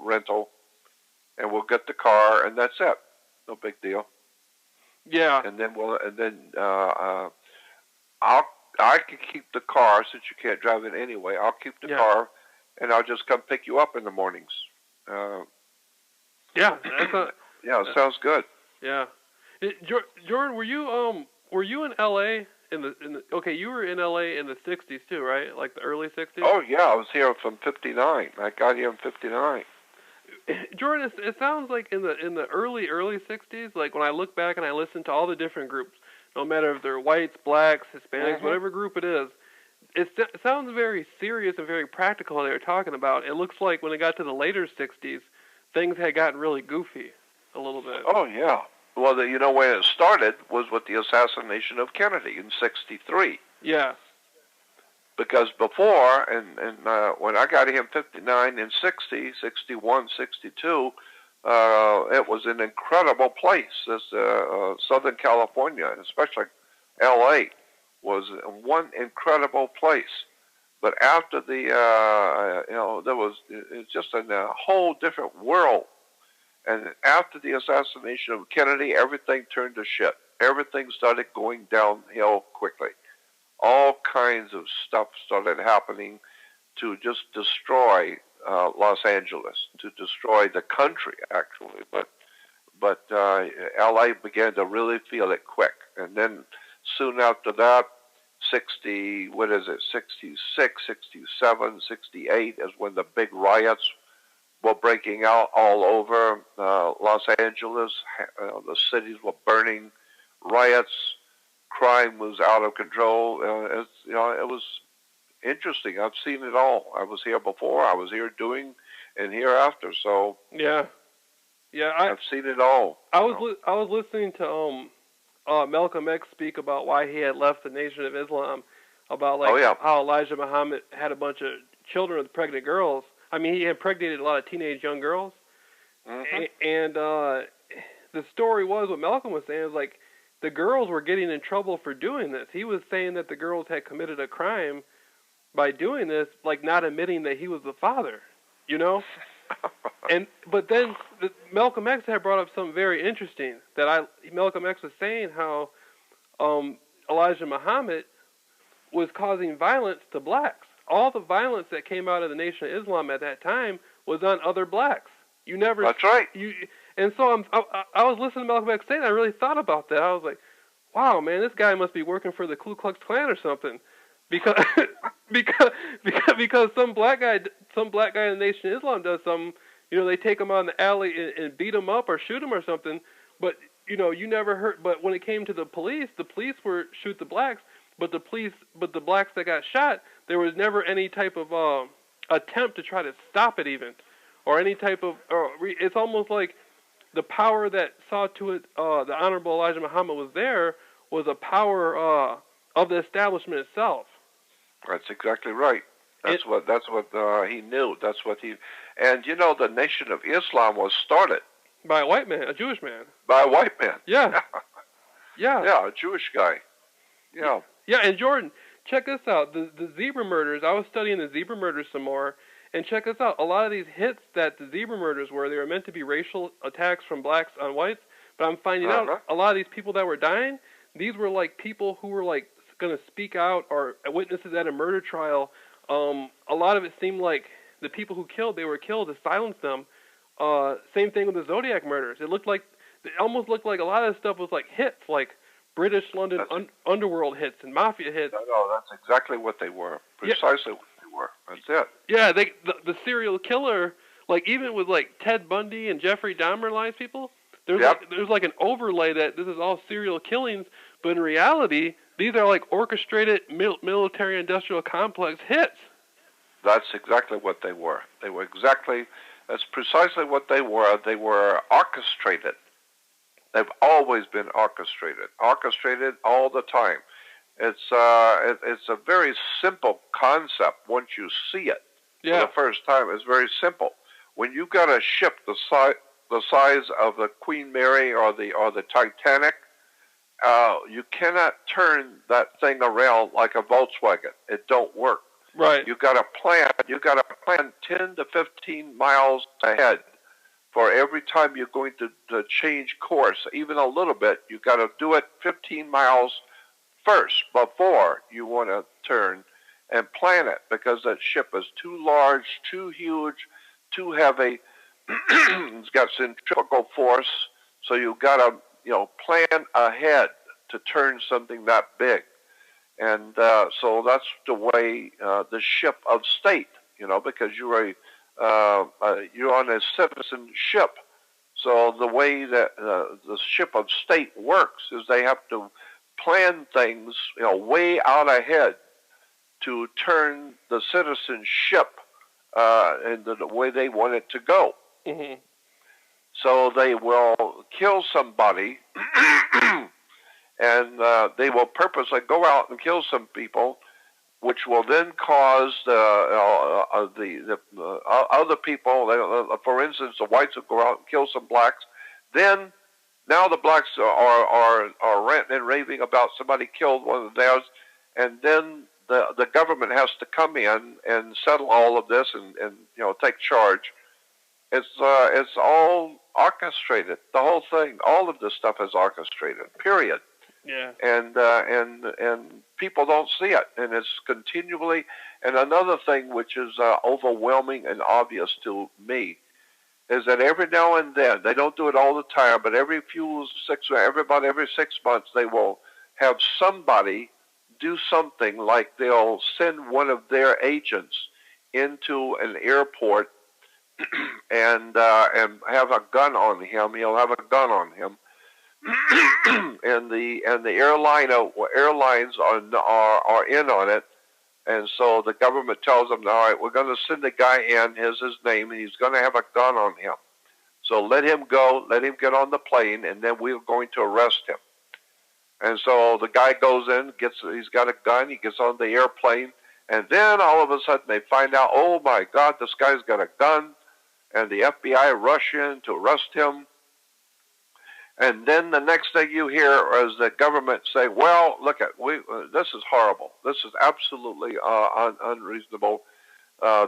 rental, and we'll get the car, and that's it. No big deal. Yeah. And then I can keep the car since you can't drive it anyway. I'll keep the car, and I'll just come pick you up in the mornings. Yeah, it sounds good. Yeah. Jordan, were you in LA okay, you were in LA in the 60s too, right? Like the early 60s? Oh yeah, I was here from 59. I got here in 59. Jordan, it sounds like in the early 60s, like when I look back and I listen to all the different groups, no matter if they're whites, blacks, Hispanics, whatever group it is, it sounds very serious and very practical what they were talking about. It looks like when it got to the later 60s, things had gotten really goofy a little bit. Oh, yeah. Well, you know, when it started was with the assassination of Kennedy in '63. Yeah. Because before, and when I got here in '59 and '60, '61, '62, it was an incredible place. This Southern California, especially L.A., was one incredible place. But after the, there was, it's just in a whole different world. And after the assassination of Kennedy, everything turned to shit. Everything started going downhill quickly. All kinds of stuff started happening to just destroy Los Angeles, to destroy the country, actually. But L.A. began to really feel it quick. And then soon after that, 66, 67, 68 is when the big riots were breaking out all over Los Angeles. The cities were burning, riots, crime was out of control. It was interesting. I've seen it all. I was here before. I was here doing, and here after. So yeah, I've seen it all. I was listening to Malcolm X speak about why he had left the Nation of Islam, about how Elijah Muhammad had a bunch of children with pregnant girls. I mean, he impregnated a lot of teenage young girls. Mm-hmm. And the story was, what Malcolm was saying is, like, the girls were getting in trouble for doing this. He was saying that the girls had committed a crime by doing this, like not admitting that he was the father, you know? But then Malcolm X had brought up something very interesting, that Malcolm X was saying how Elijah Muhammad was causing violence to blacks. All the violence that came out of the Nation of Islam at that time was on other blacks. You never. That's right. And so I was listening to Malcolm X say that. I really thought about that. I was like, wow, man, this guy must be working for the Ku Klux Klan or something, because because some black guy in the Nation of Islam does something. They take him on the alley and beat him up or shoot him or something. But you never heard. But when it came to the police were shoot the blacks. But the blacks that got shot, there was never any type of attempt to try to stop it, even, or any type of. It's almost like the power that saw to it the Honorable Elijah Muhammad was there was a power of the establishment itself. That's exactly right. That's what he knew. That's what he. And the Nation of Islam was started by a white man, a Jewish man. By a white man. Yeah. Yeah. Yeah, a Jewish guy. Yeah. Yeah, and Jordan, check this out. The zebra murders, I was studying the zebra murders some more, and check this out. A lot of these hits that the zebra murders were, they were meant to be racial attacks from blacks on whites, but I'm finding out a lot of these people that were dying, these were like people who were like going to speak out or witnesses at a murder trial. A lot of it seemed like the people who killed, they were killed to silence them. Same thing with the Zodiac murders. It almost looked like a lot of this stuff was like hits, like British London underworld hits and mafia hits. No, that's exactly what they were. Precisely what they were. That's it. Yeah, the serial killer, like even with like Ted Bundy and Jeffrey Dahmer, lies people. There's like an overlay that this is all serial killings, but in reality, these are like orchestrated military-industrial complex hits. That's exactly what they were. That's precisely what they were. They were orchestrated. They've always been orchestrated all the time. It's a very simple concept once you see it for the first time. It's very simple. When you've got a ship the size of the Queen Mary or the Titanic, you cannot turn that thing around like a Volkswagen. It don't work. Right. You got to plan 10 to 15 miles ahead. For every time you're going to change course, even a little bit, you got to do it 15 miles first before you want to turn and plan it, because that ship is too large, too huge, too heavy. It's got centrifugal force, so you've got to plan ahead to turn something that big. And so that's the way the ship of state, because you're on a citizen ship. So the way that the ship of state works is they have to plan things, way out ahead to turn the citizenship into the way they want it to go. Mm-hmm. So they will kill somebody, and they will purposely go out and kill some people, which will then cause the other people, for instance, the whites will go out and kill some blacks. Then, now the blacks are ranting and raving about somebody killed one of theirs, and then the government has to come in and settle all of this and take charge. It's all orchestrated. The whole thing, all of this stuff is orchestrated. Period. Yeah. And people don't see it, and it's continually. And another thing which is overwhelming and obvious to me is that every now and then, they don't do it all the time, but every 6 months they will have somebody do something, like they'll send one of their agents into an airport and have a gun on him. He'll have a gun on him. and the airlines are in on it, and so the government tells them, all right, we're going to send the guy in. Here's his name, and he's going to have a gun on him. So let him go, let him get on the plane, and then we're going to arrest him. And so the guy goes in, he's got a gun, he gets on the airplane, and then all of a sudden they find out, oh my God, this guy's got a gun, and the FBI rush in to arrest him. And then the next thing you hear is the government say, well, look, this is horrible. This is absolutely unreasonable.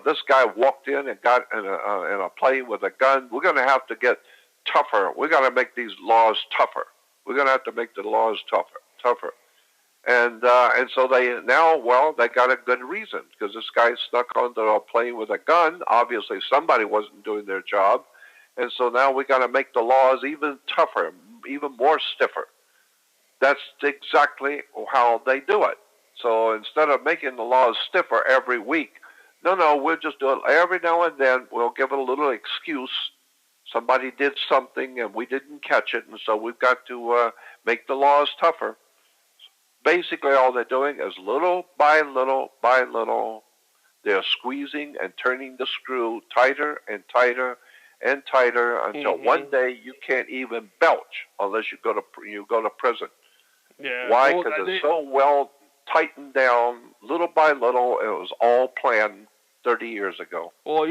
This guy walked in and got in a plane with a gun. We're going to have to get tougher. We're going to make these laws tougher. We're going to have to make the laws tougher. And so they got a good reason, because this guy snuck onto a plane with a gun. Obviously, somebody wasn't doing their job. And so now we got to make the laws even tougher, even more stiffer. That's exactly how they do it. So instead of making the laws stiffer every week, no, we'll just do it every now and then. We'll give it a little excuse. Somebody did something and we didn't catch it, and so we've got to make the laws tougher. Basically, all they're doing is little by little by little, they're squeezing and turning the screw tighter and tighter and tighter until one day you can't even belch unless you go to prison. Yeah. Why? Because it's so well tightened down, little by little. It was all planned 30 years ago. Well,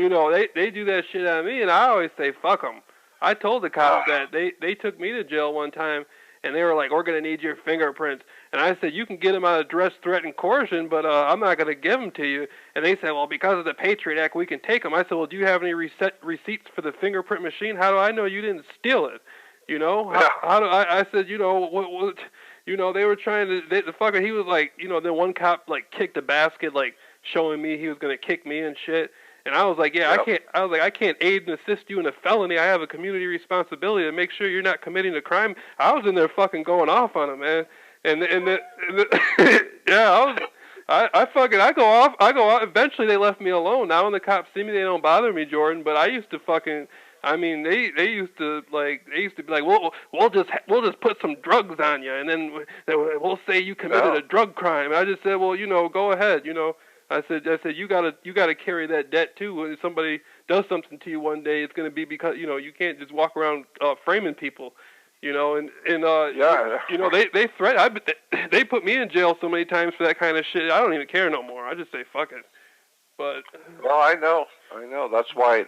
they do that shit on me, and I always say fuck them. I told the cops that they took me to jail one time, and they were like, we're going to need your fingerprints. And I said, you can get them out of duress, threat, and coercion, but I'm not going to give them to you. And they said, well, because of the Patriot Act, we can take them. I said, well, do you have any receipts for the fingerprint machine? How do I know you didn't steal it? How do I said, what, they were trying to, the fucker, he was like, then one cop, like, kicked a basket, like, showing me he was going to kick me and shit. And I was like, I can't aid and assist you in a felony. I have a community responsibility to make sure you're not committing a crime. I was in there fucking going off on him, man. I go off. Eventually they left me alone. Now when the cops see me, they don't bother me, Jordan. But I used to fucking, they used to be like, we'll just put some drugs on you, and then we'll say you committed a drug crime. And I just said, well, go ahead, I said, you gotta carry that debt too. When somebody does something to you one day, it's gonna be because you can't just walk around framing people, they threat. They put me in jail so many times for that kind of shit. I don't even care no more. I just say fuck it. But well, I know. That's why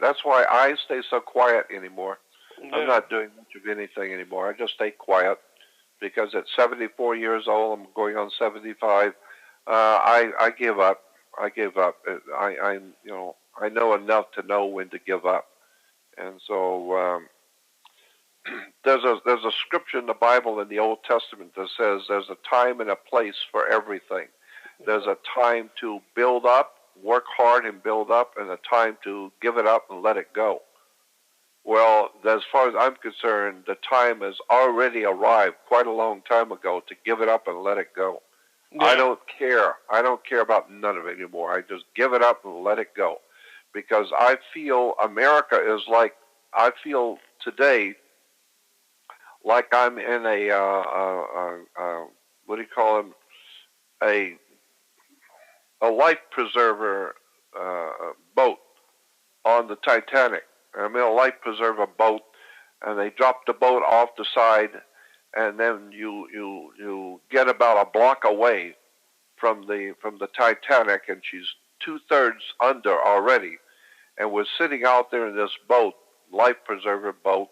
I stay so quiet anymore. Yeah. I'm not doing much of anything anymore. I just stay quiet because at 74 years old, I'm going on 75. I give up. I know enough to know when to give up, and so there's a scripture in the Bible in the Old Testament that says there's a time and a place for everything. There's a time to build up, work hard and build up, and a time to give it up and let it go. Well, as far as I'm concerned, the time has already arrived quite a long time ago to give it up and let it go. Yeah. I don't care. I don't care about none of it anymore. I just give it up and let it go. Because I feel America is like, I feel today like I'm in a what do you call them? a life preserver boat on the Titanic. I mean, a life preserver boat, and they dropped the boat off the side, and then you get about a block away from the Titanic, and she's 2/3 under already, and we're sitting out there in this boat, life preserver boat,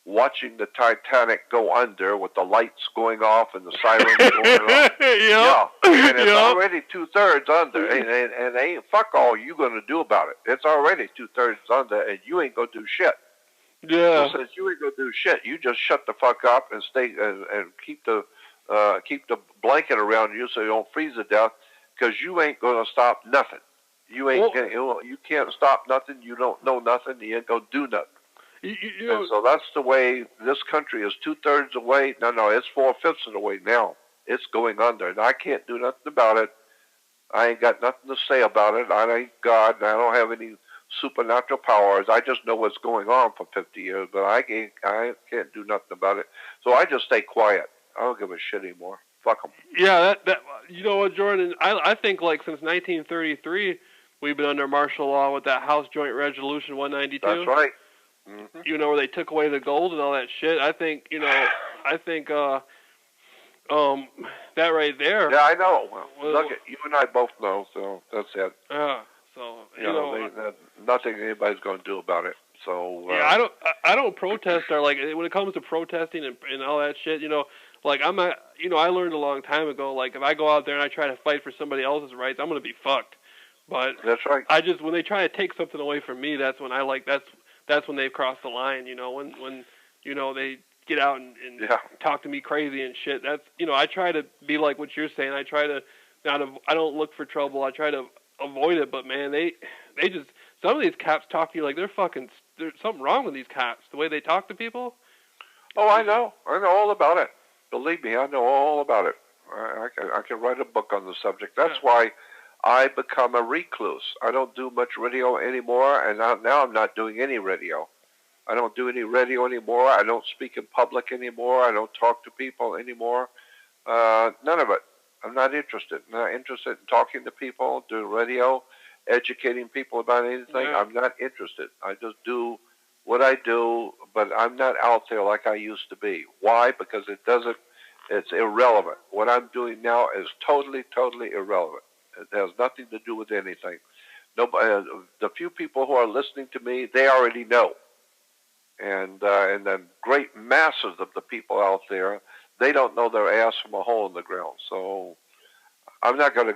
watching the Titanic go under with the lights going off and the sirens going off. Yeah, and it's already 2/3 under, and ain't fuck all you gonna do about it. It's already 2/3 under, and you ain't gonna do shit. Yeah. So since you ain't gonna do shit, you just shut the fuck up and stay and keep the blanket around you so you don't freeze to death, because you ain't gonna stop nothing. You ain't you can't stop nothing. You don't know nothing. You ain't gonna do nothing. You know, and so that's the way this country is 2/3 away. No, it's 4/5 of the way now. It's going under, and I can't do nothing about it. I ain't got nothing to say about it. I ain't God, and I don't have any supernatural powers. I just know what's going on for 50 years, but I can't do nothing about it. So I just stay quiet. I don't give a shit anymore. Fuck them. Yeah, that you know what, Jordan? I think like since 1933, we've been under martial law with that House Joint Resolution 192. That's right. Mm-hmm. You know, where they took away the gold and all that shit. I think that right there. Yeah, I know. Well, look, you and I both know, so that's it. So you know nothing anybody's going to do about it. So yeah, I don't protest or like when it comes to protesting and all that shit. You know, like I'm not. You know, I learned a long time ago. Like if I go out there and I try to fight for somebody else's rights, I'm going to be fucked. But that's right. I just when they try to take something away from me, that's when I like that's when they've crossed the line. You know, when you know they get out and talk to me crazy and shit. That's I try to be like what you're saying. I try to I don't look for trouble. I try to avoid it. But man, they just some of these cops talk to you like there's something wrong with these cops. The way they talk to people. Oh, I know all about it. Believe me, I know all about it. I can write a book on the subject. That's why I become a recluse. I don't do much radio anymore, and now I'm not doing any radio. I don't do any radio anymore. I don't speak in public anymore. I don't talk to people anymore. None of it. I'm not interested. I'm not interested in talking to people, doing radio, educating people about anything. Yeah. I'm not interested. I just do what I do, but I'm not out there like I used to be. Why? Because it's irrelevant. What I'm doing now is totally, totally irrelevant. It has nothing to do with anything. Nobody, the few people who are listening to me, they already know. And the great masses of the people out there, they don't know their ass from a hole in the ground. So I'm not gonna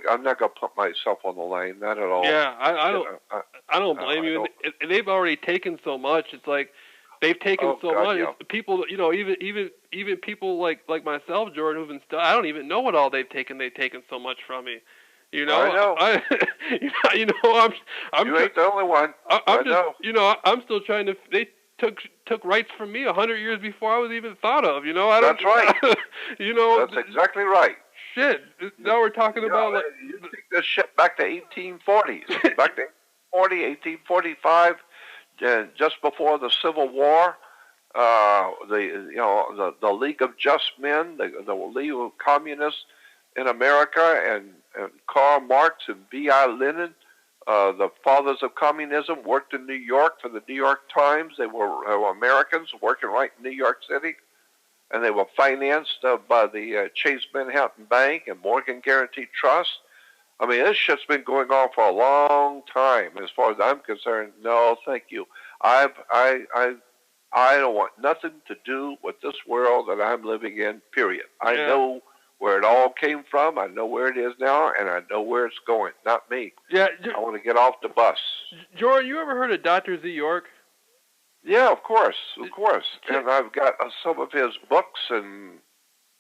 put myself on the line, not at all. Yeah, I don't blame you. They've already taken so much. It's like they've taken so much. Yeah. People, even people like myself, Jordan, who've been I don't even know what all they've taken. They've taken so much from me. You know, I know. I'm you ain't the only one. I'm just, I'm still trying to. They took rights from me 100 years before I was even thought of. That's right. That's exactly right. Shit. Now we're talking about like you take this shit back to 1840s, back to 1845, just before the Civil War. The League of Just Men, the League of Communists in America, and Karl Marx and V.I. Lenin, the fathers of communism, worked in New York for the New York Times. They were Americans working right in New York City, and they were financed by the Chase Manhattan Bank and Morgan Guaranty Trust. I mean, this shit's been going on for a long time. As far as I'm concerned, no, thank you. I don't want nothing to do with this world that I'm living in, period. I know where it all came from. I know where it is now, and I know where it's going. Not me. Yeah, I want to get off the bus. Jordan, you ever heard of Dr. Z. York? Yeah, of course. And I've got some of his books, and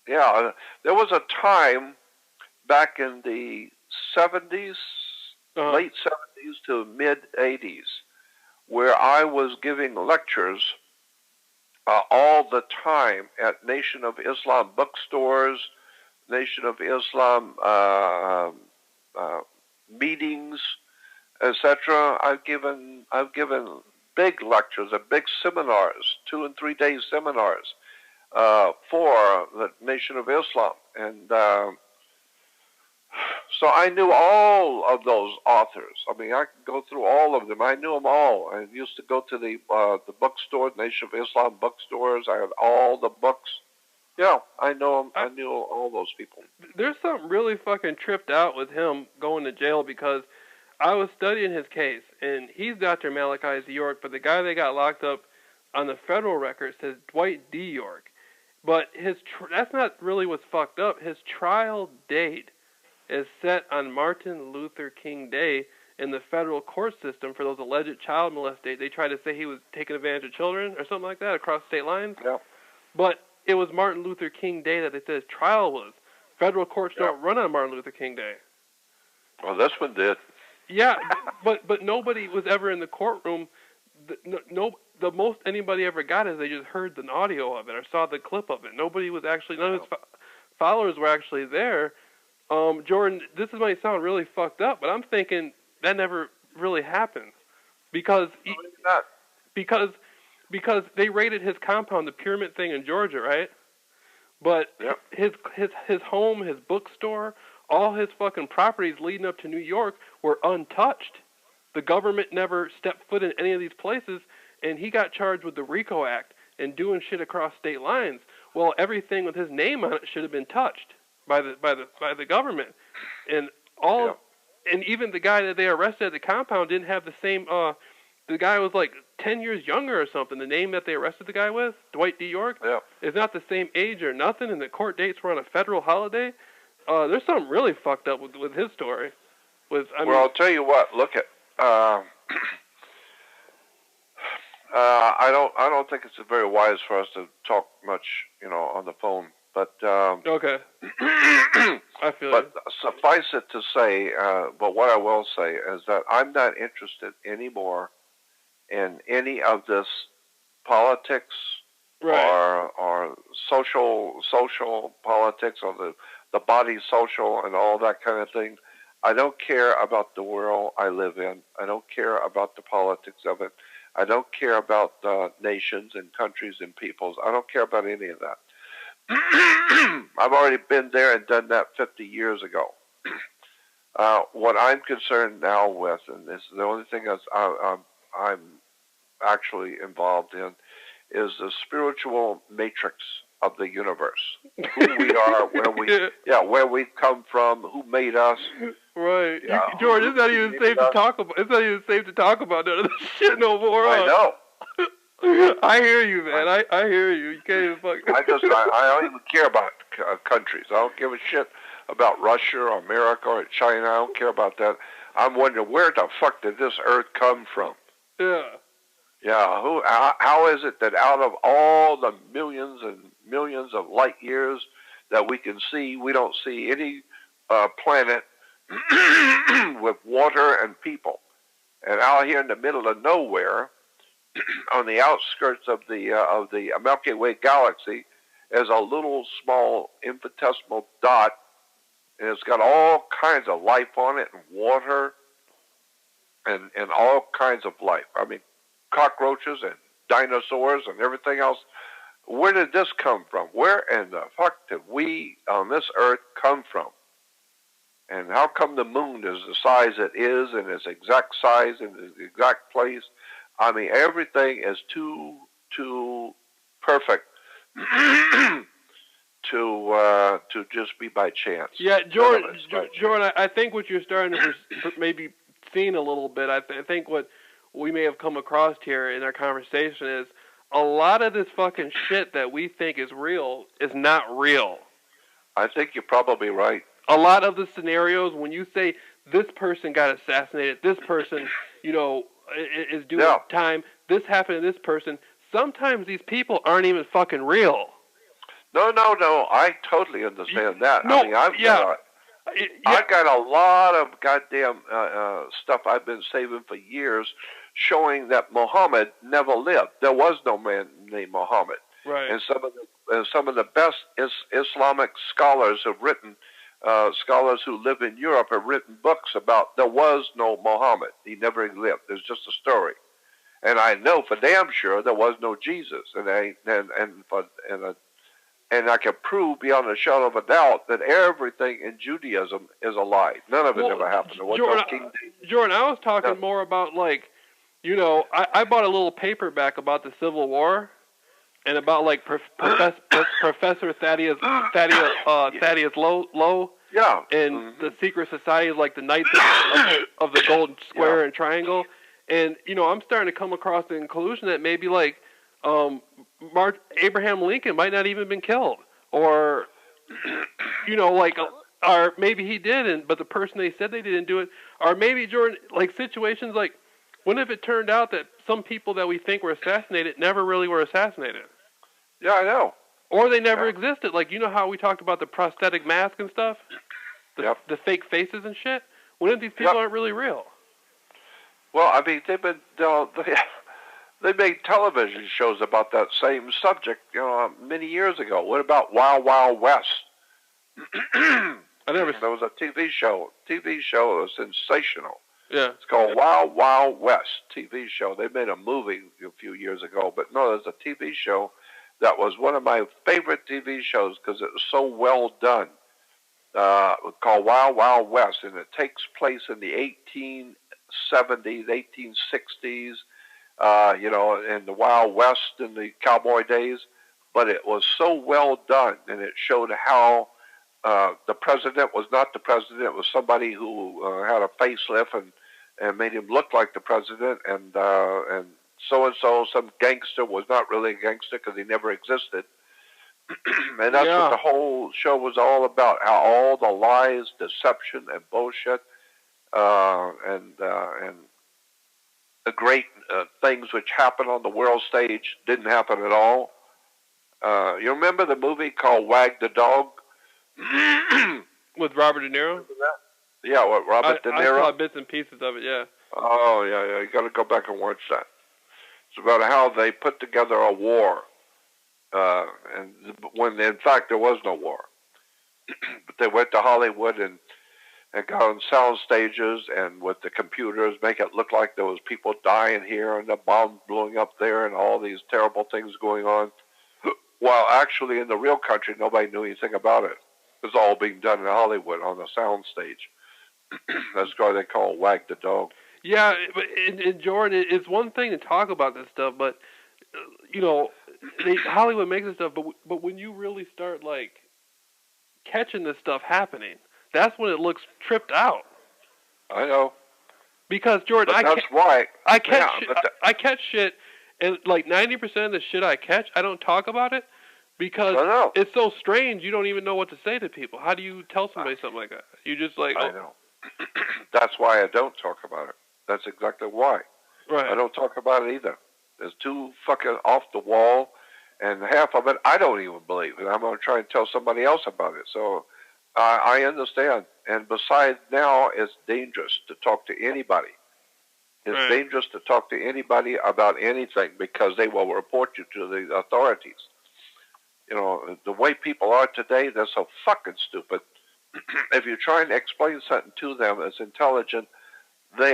there was a time back in the 70s, late 70s to mid 80s, where I was giving lectures all the time at Nation of Islam bookstores, Nation of Islam meetings, etc. I've given big lectures and big seminars, 2 and 3 day seminars for the Nation of Islam, and So I knew all of those authors. I mean, I could go through all of them. I knew them all. I used to go to the bookstore, Nation of Islam bookstores. I had all the books. Yeah, I know them. I knew all those people. There's something really fucking tripped out with him going to jail, because I was studying his case, and he's Dr. Malachi Z. York, but the guy that got locked up on the federal record says Dwight D. York. But that's not really what's fucked up. His trial date is set on Martin Luther King Day in the federal court system for those alleged child molestation. They try to say he was taking advantage of children or something like that across state lines. Yeah. But it was Martin Luther King Day that they said his trial was. Federal courts don't run on Martin Luther King Day. Well, this one did. Yeah, but nobody was ever in the courtroom. The most anybody ever got is they just heard the audio of it or saw the clip of it. Nobody was actually, none of his followers were actually there. Jordan, this might sound really fucked up, but I'm thinking that never really happened because they raided his compound, the Pyramid thing in Georgia, right? But his home, his bookstore, all his fucking properties leading up to New York were untouched. The government never stepped foot in any of these places, and he got charged with the RICO Act and doing shit across state lines. Well, everything with his name on it should have been touched by the government, and and even the guy that they arrested at the compound didn't have the same. The guy was like 10 years younger or something. The name that they arrested the guy with, Dwight D. York, is not the same age or nothing, and the court dates were on a federal holiday. There's something really fucked up with his story. I'll tell you what. Look at. I don't think it's very wise for us to talk much, on the phone. But okay. I feel. But suffice it to say, but what I will say is that I'm not interested anymore in any of this politics or social politics or the body social and all that kind of thing. I don't care about the world I live in. I don't care about the politics of it. I don't care about nations and countries and peoples. I don't care about any of that. I've already been there and done that 50 years ago. What I'm concerned now with, and this is the only thing I'm actually involved in, is the spiritual matrix of the universe. Who we are, where we've come from, who made us. Right, George. It's not even safe to talk about. It's not even safe to talk about none of this shit no more. I know. I hear you, man. I hear you. You can't even fuck. I don't even care about countries. I don't give a shit about Russia or America or China. I don't care about that. I'm wondering, where the fuck did this Earth come from? Yeah. Yeah. How is it that out of all the millions and millions of light years that we can see, we don't see any planet with water and people? And out here in the middle of nowhere, on the outskirts of the Milky Way galaxy, is a little small infinitesimal dot, and it's got all kinds of life on it, and water, and all kinds of life. I mean, cockroaches and dinosaurs and everything else. Where did this come from? Where in the fuck did we on this Earth come from? And how come the moon is the size it is, and its exact size and its exact place? I mean, everything is too perfect to just be by chance. Yeah, Jordan, I think what you're starting to maybe seeing a little bit, I think what we may have come across here in our conversation is a lot of this fucking shit that we think is real is not real. I think you're probably right. A lot of the scenarios, when you say this person got assassinated, this person, is doing time, this happened to this person, sometimes these people aren't even fucking real. No, I totally understand that. No, I mean, I've got a lot of goddamn stuff I've been saving for years showing that Muhammad never lived. There was no man named Muhammad. Right. And some of the best Islamic scholars have written, scholars who live in Europe have written books about there was no Muhammad. He never lived. There's just a story. And I know for damn sure there was no Jesus. And I can prove beyond a shadow of a doubt that everything in Judaism is a lie. None of it ever happened. Jordan, I was talking more about, like, you know, I bought a little paperback about the Civil War and about, like, Professor Thaddeus Lowe. Yeah. And the secret societies, like the Knights of the Golden Square and Triangle. And, you know, I'm starting to come across the conclusion that maybe, like, Abraham Lincoln might not even been killed. Or, you know, like, or maybe he did, but the person they said they didn't do it. Or maybe, Jordan, like, situations like, what if it turned out that some people that we think were assassinated never really were assassinated? Yeah, I know. Or they never existed. Like, you know how we talked about the prosthetic mask and stuff? The fake faces and shit? What if these people aren't really real? Well, I mean, they made television shows about that same subject, you know, many years ago. What about Wild Wild West? There was a TV show. TV show was sensational. Yeah. It's called Wild Wild West TV show. They made a movie a few years ago, but no, there's a TV show that was one of my favorite TV shows because it was so well done. Called Wild Wild West, and it takes place in the 1870s, 1860s, you know, in the Wild West in the cowboy days. But it was so well done, and it showed how the president was not the president. It was somebody who had a facelift and made him look like the president, and so-and-so, some gangster, was not really a gangster because he never existed. And that's what the whole show was all about, how all the lies, deception, and bullshit, and the great things which happen on the world stage didn't happen at all. You remember the movie called Wag the Dog? With Robert De Niro? Yeah, with Robert De Niro. I saw bits and pieces of it, yeah. Oh, yeah, you got to go back and watch that. It's about how they put together a war. And when in fact there was no war, but they went to Hollywood and got on sound stages and with the computers make it look like there was people dying here and the bombs blowing up there and all these terrible things going on. While actually in the real country nobody knew anything about it. It was all being done in Hollywood on the sound stage. That's why they call it Wag the Dog. Yeah, but in Jordan, it's one thing to talk about this stuff, but you know. Hollywood makes this stuff, but when you really start, like, catching this stuff happening, that's when it looks tripped out. I know. Because, Jordan, I catch shit, and, like, 90% of the shit I catch, I don't talk about it, because it's so strange, you don't even know what to say to people. How do you tell somebody something like that? You just, like... I know. That's why I don't talk about it. That's exactly why. Right. I don't talk about it either. It's too fucking off the wall, and half of it I don't even believe, and I'm going to try and tell somebody else about it. So I understand. And besides, now it's dangerous to talk to anybody. It's dangerous to talk to anybody about anything because they will report you to the authorities. You know, the way people are today, they're so fucking stupid. If you try and explain something to them that's intelligent,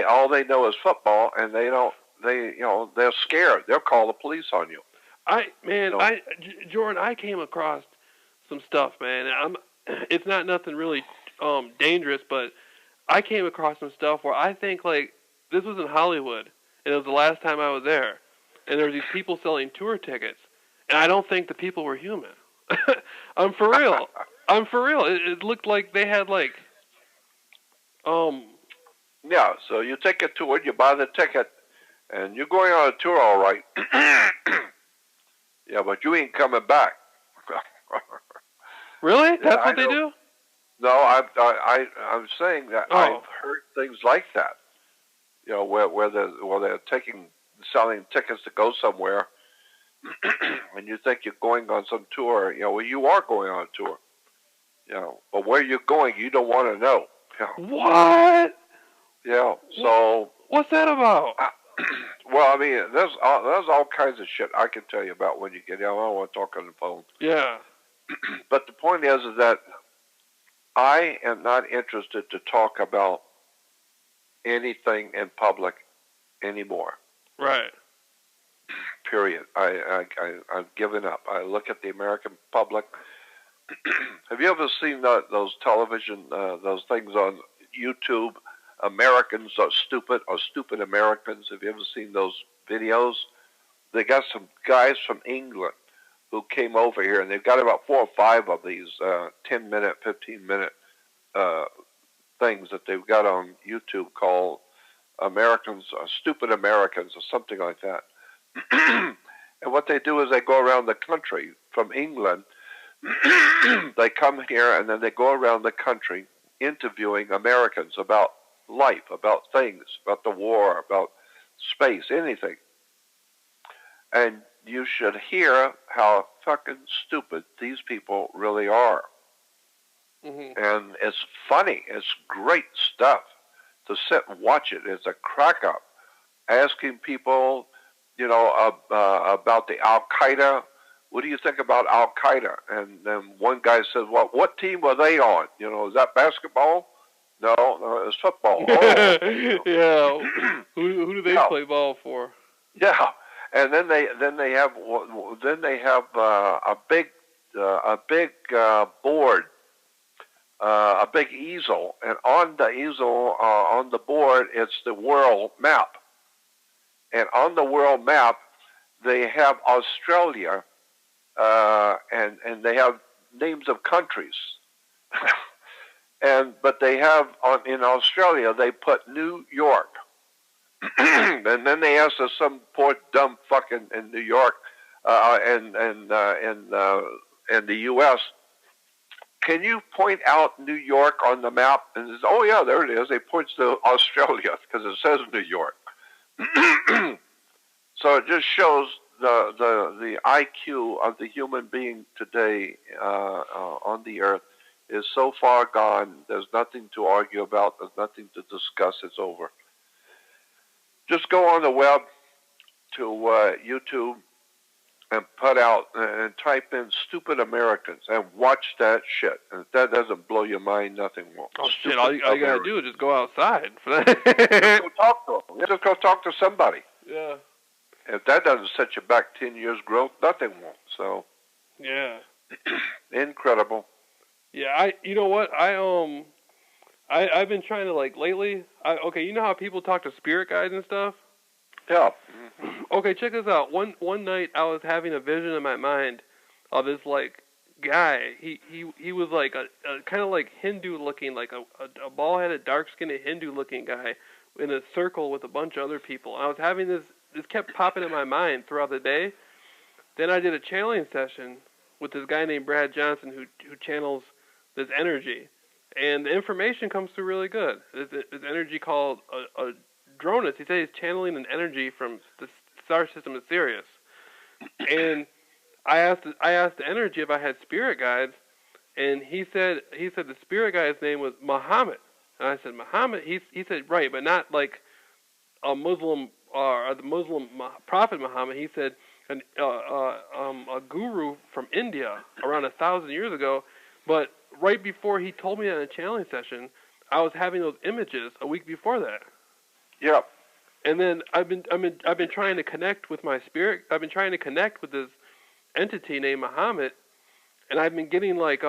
all they know is football, and they're scared. They'll call the police on you. Jordan, I came across some stuff, man. It's not nothing really dangerous, but I came across some stuff where I think, like, this was in Hollywood, and it was the last time I was there, and there were these people selling tour tickets, and I don't think the people were human. I'm for real. It looked like they had, like, Yeah, so you take a tour, you buy the ticket, and you're going on a tour, all right. Yeah, but you ain't coming back. Really? That's what they do? No, I'm saying that I've heard things like that. You know, where they're selling tickets to go somewhere, and you think you're going on some tour. You know, well, you are going on a tour. You know, but where you're going, you don't want to know. You know. What? Yeah. So. What's that about? Well, I mean, there's all kinds of shit I can tell you about when you get out. I don't want to talk on the phone. Yeah. But the point is that I am not interested to talk about anything in public anymore. Right. Period. I've given up. I look at the American public. Have you ever seen those television, those things on YouTube? Americans are stupid, or stupid Americans. Have you ever seen those videos? They got some guys from England who came over here, and they've got about 4 or 5 of these 10-minute, 15-minute things that they've got on YouTube called Americans, Stupid Americans, or something like that. And what they do is they go around the country from England. They come here, and then they go around the country interviewing Americans about life, about things, about the war, about space, anything. And you should hear how fucking stupid these people really are. Mm-hmm. And it's funny. It's great stuff to sit and watch it. It's a crack up. Asking people, about the Al-Qaeda. What do you think about Al-Qaeda? And then one guy says, well, what team were they on? Is that basketball? No, it's football. Oh, yeah. Who do they play ball for? Yeah. And then they have a big board, a big easel, and on the easel, on the board, it's the world map. And on the world map, they have Australia, and they have names of countries. But they have in Australia, they put New York. And then they asked us, some poor dumb fucking in New York and the U.S., can you point out New York on the map? And says, oh yeah, there it is. They points to Australia because it says New York. So it just shows the IQ of the human being today on the earth is so far gone. There's nothing to argue about. There's nothing to discuss. It's over. Just go on the web to YouTube and put out and type in "stupid Americans" and watch that shit. And if that doesn't blow your mind, nothing will. Oh shit! All you gotta do is just go outside for that. Just go talk to them. Just go talk to somebody. Yeah. If that doesn't set you back 10 years growth, nothing won't. So. Yeah. Incredible. Yeah, you know what? I've been trying to, like, lately, you know how people talk to spirit guides and stuff? Yeah. Okay, check this out. One night I was having a vision in my mind of this, like, guy. He was like a kind of like Hindu looking, like a bald-headed, dark-skinned Hindu looking guy in a circle with a bunch of other people. And I was having this kept popping in my mind throughout the day. Then I did a channeling session with this guy named Brad Johnson who channels this energy. And the information comes through really good. This energy called a Dronus. He said he's channeling an energy from the star system of Sirius. And I asked the energy if I had spirit guides, and he said the spirit guide's name was Muhammad. And I said, Muhammad? He said, right, but not like a Muslim or the Muslim prophet Muhammad. He said a guru from India around 1,000 years ago. But right before he told me that in a channeling session, I was having those images a week before that. Yep. And then I've been trying to connect with my spirit. I've been trying to connect with this entity named Muhammad, and I've been getting like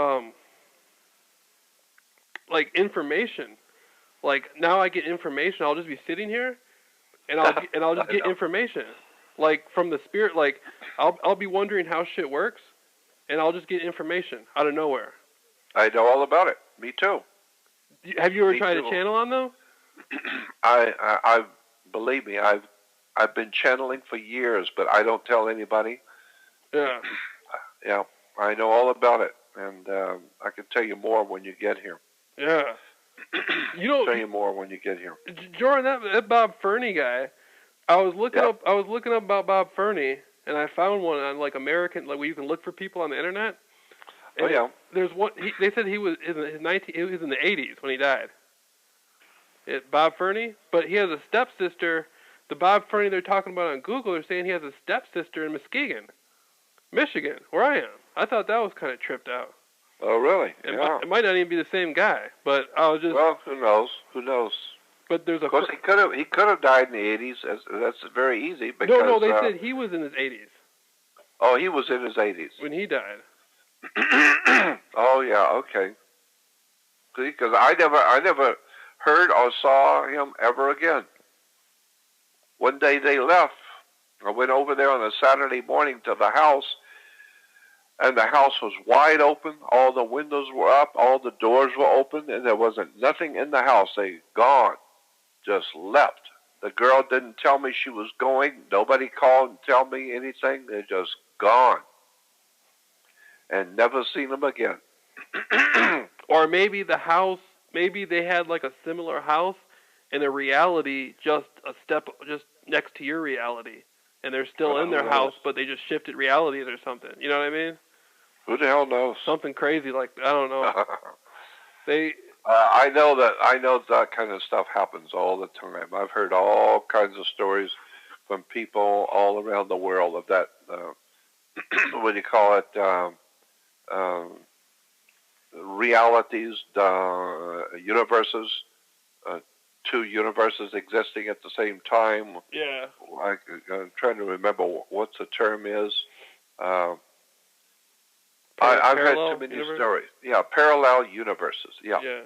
information. Like now I get information. I'll just be sitting here, and I'll just get information, like from the spirit. Like I'll be wondering how shit works, and I'll just get information out of nowhere. I know all about it. Me too. Have you ever tried to channel on though? I believe me. I've been channeling for years, but I don't tell anybody. Yeah. Yeah, I know all about it, and I can tell you more when you get here. Yeah. I'll tell you more when you get here. Jordan, that Bob Fernie guy, I was looking up about Bob Fernie, and I found one on like American, like where you can look for people on the internet. And yeah. There's one. They said he was in the 80s when he died. Bob Fernie, but he has a stepsister. The Bob Fernie they're talking about on Google, they're saying he has a stepsister in Muskegon, Michigan, where I am. I thought that was kind of tripped out. Oh, really? It might not even be the same guy, but I was just... Well, who knows? Who knows? But there's a. Of course, he could have died in the 80s. That's very easy because. No, they said he was in his 80s. Oh, he was in his 80s when he died. Oh yeah, okay. Because I never heard or saw him ever again. One day they left. I went over there on a Saturday morning to the house, and the house was wide open. All the windows were up, all the doors were open, and there wasn't nothing in the house. They gone, just left. The girl didn't tell me she was going. Nobody called and tell me anything. They're just gone, and never seen them again. Or maybe the house, maybe they had like a similar house, and the reality just next to your reality. And they're still in their house, but they just shifted realities or something. You know what I mean? Who the hell knows? Something crazy like, I don't know. I know that kind of stuff happens all the time. I've heard all kinds of stories from people all around the world of that. What do you call it? Realities, universes. Two universes existing at the same time. Yeah. I'm trying to remember what the term is. I've heard too many stories. Yeah, parallel universes. Yeah. Yeah.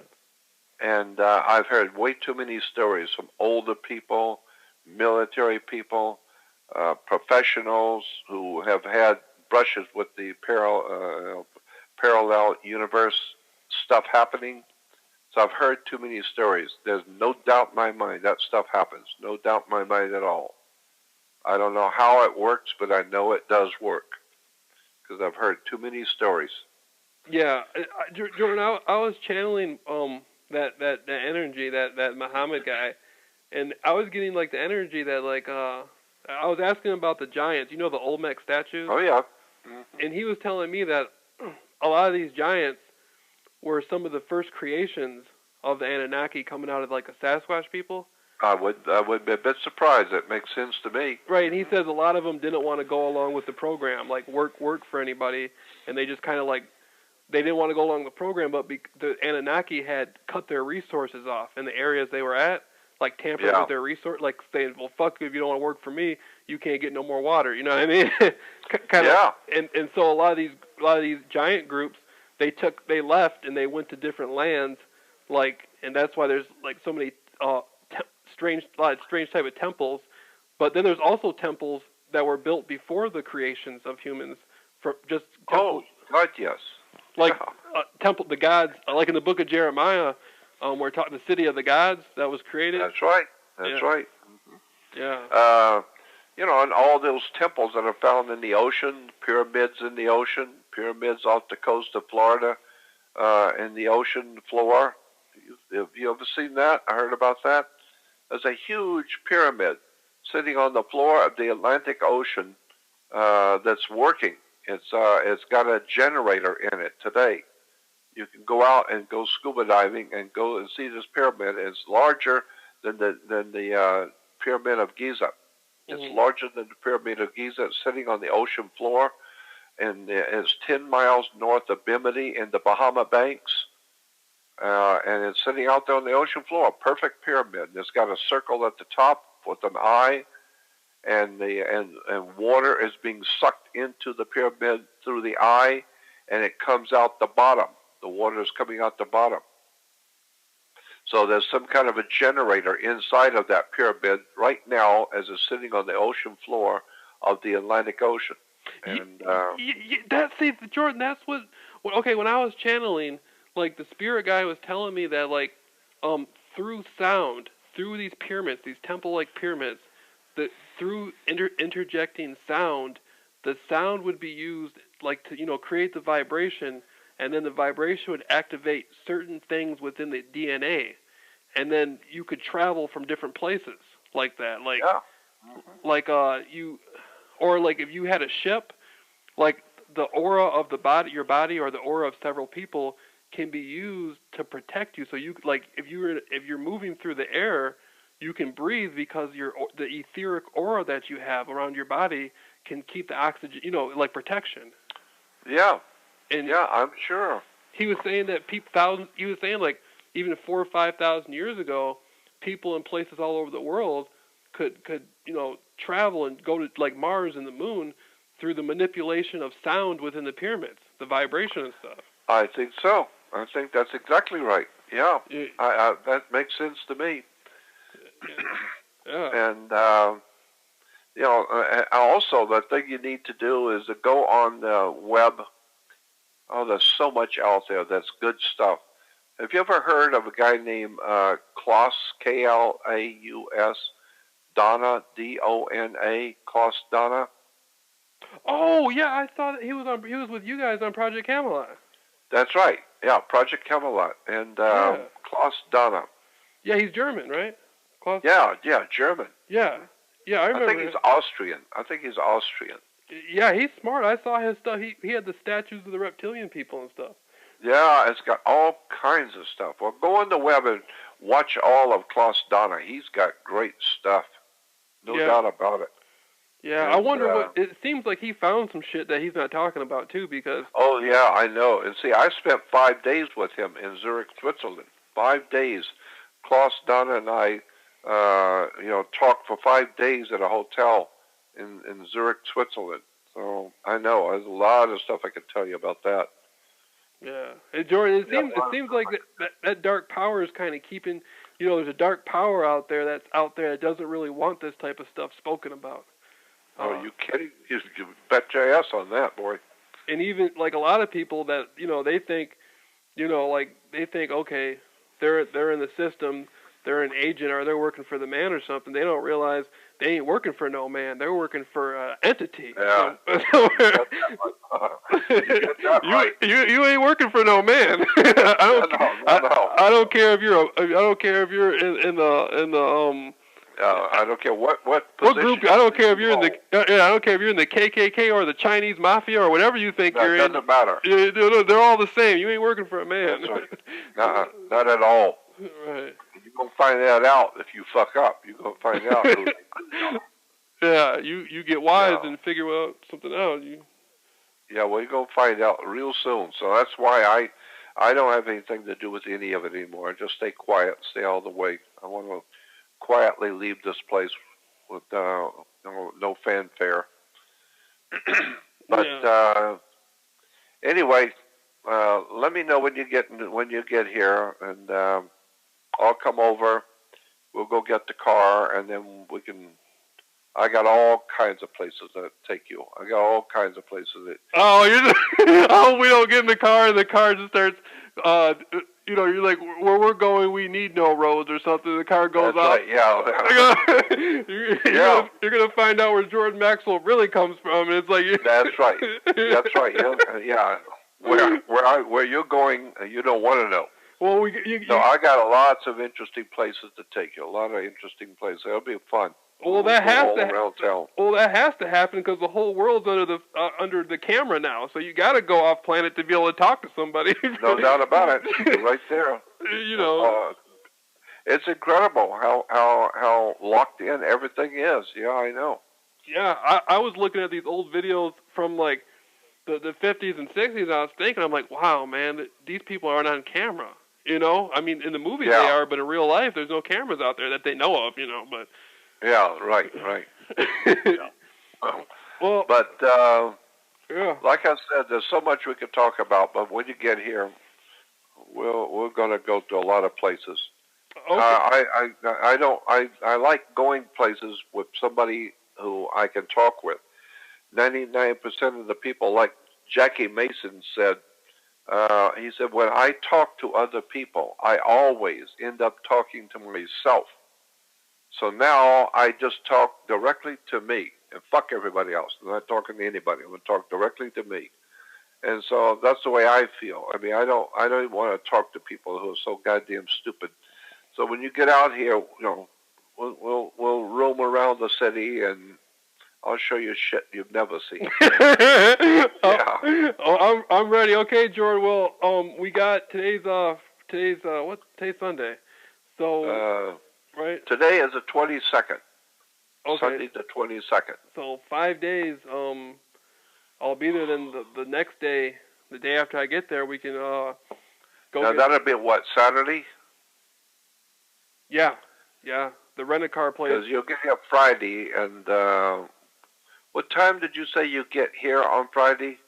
And I've heard way too many stories from older people, military people, professionals who have had brushes with the parallel universe stuff happening. So I've heard too many stories. There's no doubt in my mind that stuff happens. No doubt in my mind at all. I don't know how it works, but I know it does work because I've heard too many stories. Yeah, Jordan, I was channeling that energy, that Muhammad guy, and I was getting like the energy that like I was asking about the giants. You know the Olmec statues? Oh yeah. Mm-hmm. And he was telling me that a lot of these giants were some of the first creations of the Anunnaki coming out of like the Sasquatch people. I would be a bit surprised. It makes sense to me. Right, and he says a lot of them didn't want to go along with the program, like work for anybody, and they just kind of like, they didn't want to go along with the program, but the Anunnaki had cut their resources off in the areas they were at, like tampering with their resource, like saying, well, fuck, if you don't want to work for me, you can't get no more water, you know what I mean? kind of, and so a lot of these giant groups, they left and they went to different lands, like, and that's why there's like so many strange type of temples. But then there's also temples that were built before the creations of humans, for just temples. Oh, God, yes. Like temple, the gods, like in the book of Jeremiah, we're talking the city of the gods that was created. That's right. That's right. Mm-hmm. Yeah. You know, and all those temples that are found in the ocean, pyramids in the ocean, pyramids off the coast of Florida, in the ocean floor. Have you ever seen that? I heard about that. There's a huge pyramid sitting on the floor of the Atlantic Ocean that's working. It's got a generator in it today. You can go out and go scuba diving and go and see this pyramid. It's larger than the Pyramid of Giza. It's larger than the Pyramid of Giza. It's sitting on the ocean floor, and it's 10 miles north of Bimini in the Bahama Banks. And it's sitting out there on the ocean floor, a perfect pyramid. It's got a circle at the top with an eye, and water is being sucked into the pyramid through the eye, and it comes out the bottom. The water is coming out the bottom. So there's some kind of a generator inside of that pyramid right now as it's sitting on the ocean floor of the Atlantic Ocean. And Jordan, that's what. Okay, when I was channeling, like the spirit guy was telling me that like through sound, through these pyramids, these temple-like pyramids, that through interjecting sound, the sound would be used like to create the vibration, and then the vibration would activate certain things within the DNA, and then you could travel from different places like that, like like or like if you had a ship, like the aura of the body, your body, or the aura of several people can be used to protect you. So you like if you're moving through the air, you can breathe because the etheric aura that you have around your body can keep the oxygen, like protection. Yeah. And yeah, I'm sure. He was saying that he was saying like even 4,000 or 5,000 years ago, people in places all over the world could travel and go to like Mars and the moon through the manipulation of sound within the pyramids, the vibration and stuff. I think so. I think that's exactly right. Yeah, that makes sense to me. Yeah. And also the thing you need to do is to go on the web. Oh, there's so much out there that's good stuff. Have you ever heard of a guy named Klaus, Klaus, Donna, Dona, Klaus Donna? Oh yeah, I thought he was with you guys on Project Camelot. That's right. Yeah, Project Camelot and Klaus Donna. Yeah, he's German, right? Klaus? Yeah, German. Yeah, I remember. I think he's Austrian. Yeah, he's smart. I saw his stuff. He had the statues of the reptilian people and stuff. Yeah, it's got all kinds of stuff. Well, go on the web and watch all of Klaus Donna. He's got great stuff. No doubt about it. Yeah, and, I wonder what... It seems like he found some shit that he's not talking about, too, because... Oh, yeah, I know. And see, I spent 5 days with him in Zurich, Switzerland. 5 days. Klaus Donna and I, talked for 5 days at a hotel in Zurich, Switzerland. So, I know. There's a lot of stuff I could tell you about that. Yeah. Hey, Jordan, it seems like that dark power is kind of keeping... there's a dark power out there that doesn't really want this type of stuff spoken about. Oh, are you kidding? You bet your ass on that, boy. And even, like, a lot of people that, they think, okay, they're in the system, they're an agent, or they're working for the man or something. They don't realize they ain't working for no man. They're working for an entity. Yeah. You ain't working for no man. I don't care if you're in the I don't care what position. What group? I don't care if you're in the. I don't care if you're in the KKK or the Chinese Mafia or whatever you think you're in. Doesn't matter. They're all the same. You ain't working for a man. That's right. Not at all. Right. You're gonna find that out if you fuck up. You're gonna find out. Yeah, you get wise and figure out something out. Yeah, well, you're gonna find out real soon. So that's why I don't have anything to do with any of it anymore. I just stay quiet, stay out of the way. I want to quietly leave this place with no fanfare. But anyway, let me know when you get here, and I'll come over. We'll go get the car, and then we can. I got all kinds of places that take you. I got all kinds of places that. Oh, we don't get in the car, and the car just starts. You're like, where we're going, we need no roads or something. The car goes off. Right, yeah. You're gonna find out where Jordan Maxwell really comes from. And it's like. That's right. That's right. Yeah. Where you're going, you don't want to know. Well, I got lots of interesting places to take you. A lot of interesting places. It'll be fun. Well, that has to happen because the whole world's under the camera now. So you got to go off planet to be able to talk to somebody. No doubt about it. You're right there. It's incredible how locked in everything is. Yeah, I know. Yeah, I was looking at these old videos from like the 50s and 60s. And I was thinking, I'm like, wow, man, these people aren't on camera. I mean, in the movies they are, but in real life, there's no cameras out there that they know of. But. Yeah, right. Well, but like I said, there's so much we could talk about. But when you get here, we're going to go to a lot of places. Okay. I like going places with somebody who I can talk with. 99% of the people, like Jackie Mason said, he said, when I talk to other people, I always end up talking to myself. So now I just talk directly to me and fuck everybody else. I'm not talking to anybody. I'm going to talk directly to me. And so that's the way I feel. I mean, I don't even want to talk to people who are so goddamn stupid. So when you get out here, we'll roam around the city and I'll show you shit you've never seen. Oh, I'm ready. Okay, Jordan. Well, we got today's Sunday. So right. Today is the 22nd. Okay. Sunday the 22nd. So 5 days. I'll be there. Then the next day, the day after I get there, we can go. Now that'll be what, Saturday? Yeah. Yeah, the rent-a-car place. Because you'll get here Friday, and what time did you say you get here on Friday?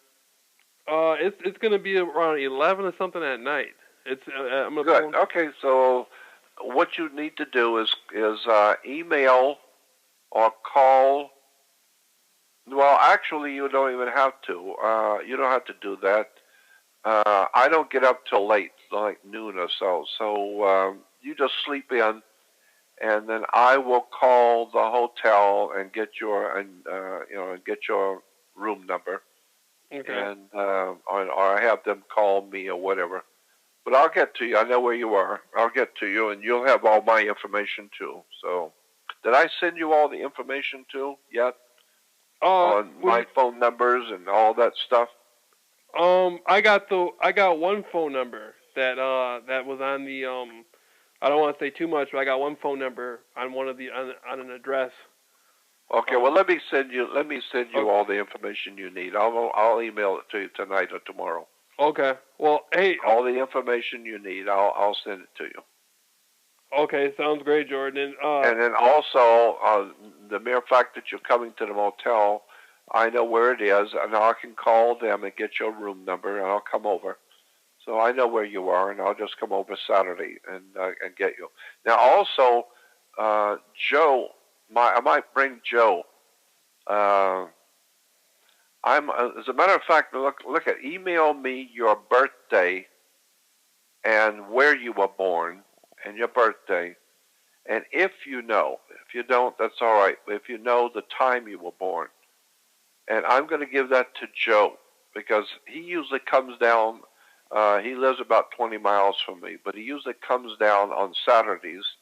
It's going to be around 11 or something at night. I'm gonna Good. Okay, so what you need to do is email or call. Well, actually, you don't even have to. You don't have to do that. I don't get up till late, like noon or so. So you just sleep in, and then I will call the hotel and get your room number. Okay. And or I have them call me or whatever. But I'll get to you. I know where you are. I'll get to you, and you'll have all my information too. So, did I send you all the information too yet? On my phone numbers and all that stuff. I got one phone number that was on the I don't want to say too much, but I got one phone number on one of the on an address. Okay, well let me send you all the information you need. I'll email it to you tonight or tomorrow. Okay. Well, hey. All the information you need, I'll send it to you. Okay, sounds great, Jordan. And then also, the mere fact that you're coming to the motel, I know where it is, and I can call them and get your room number, and I'll come over. So I know where you are, and I'll just come over Saturday and get you. Now, also, Joe, I might bring Joe. As a matter of fact, look at email me your birthday and where you were born and your birthday. And if you don't, that's all right. If you know the time you were born. And I'm going to give that to Joe because he usually comes down. He lives about 20 miles from me, but he usually comes down on Saturdays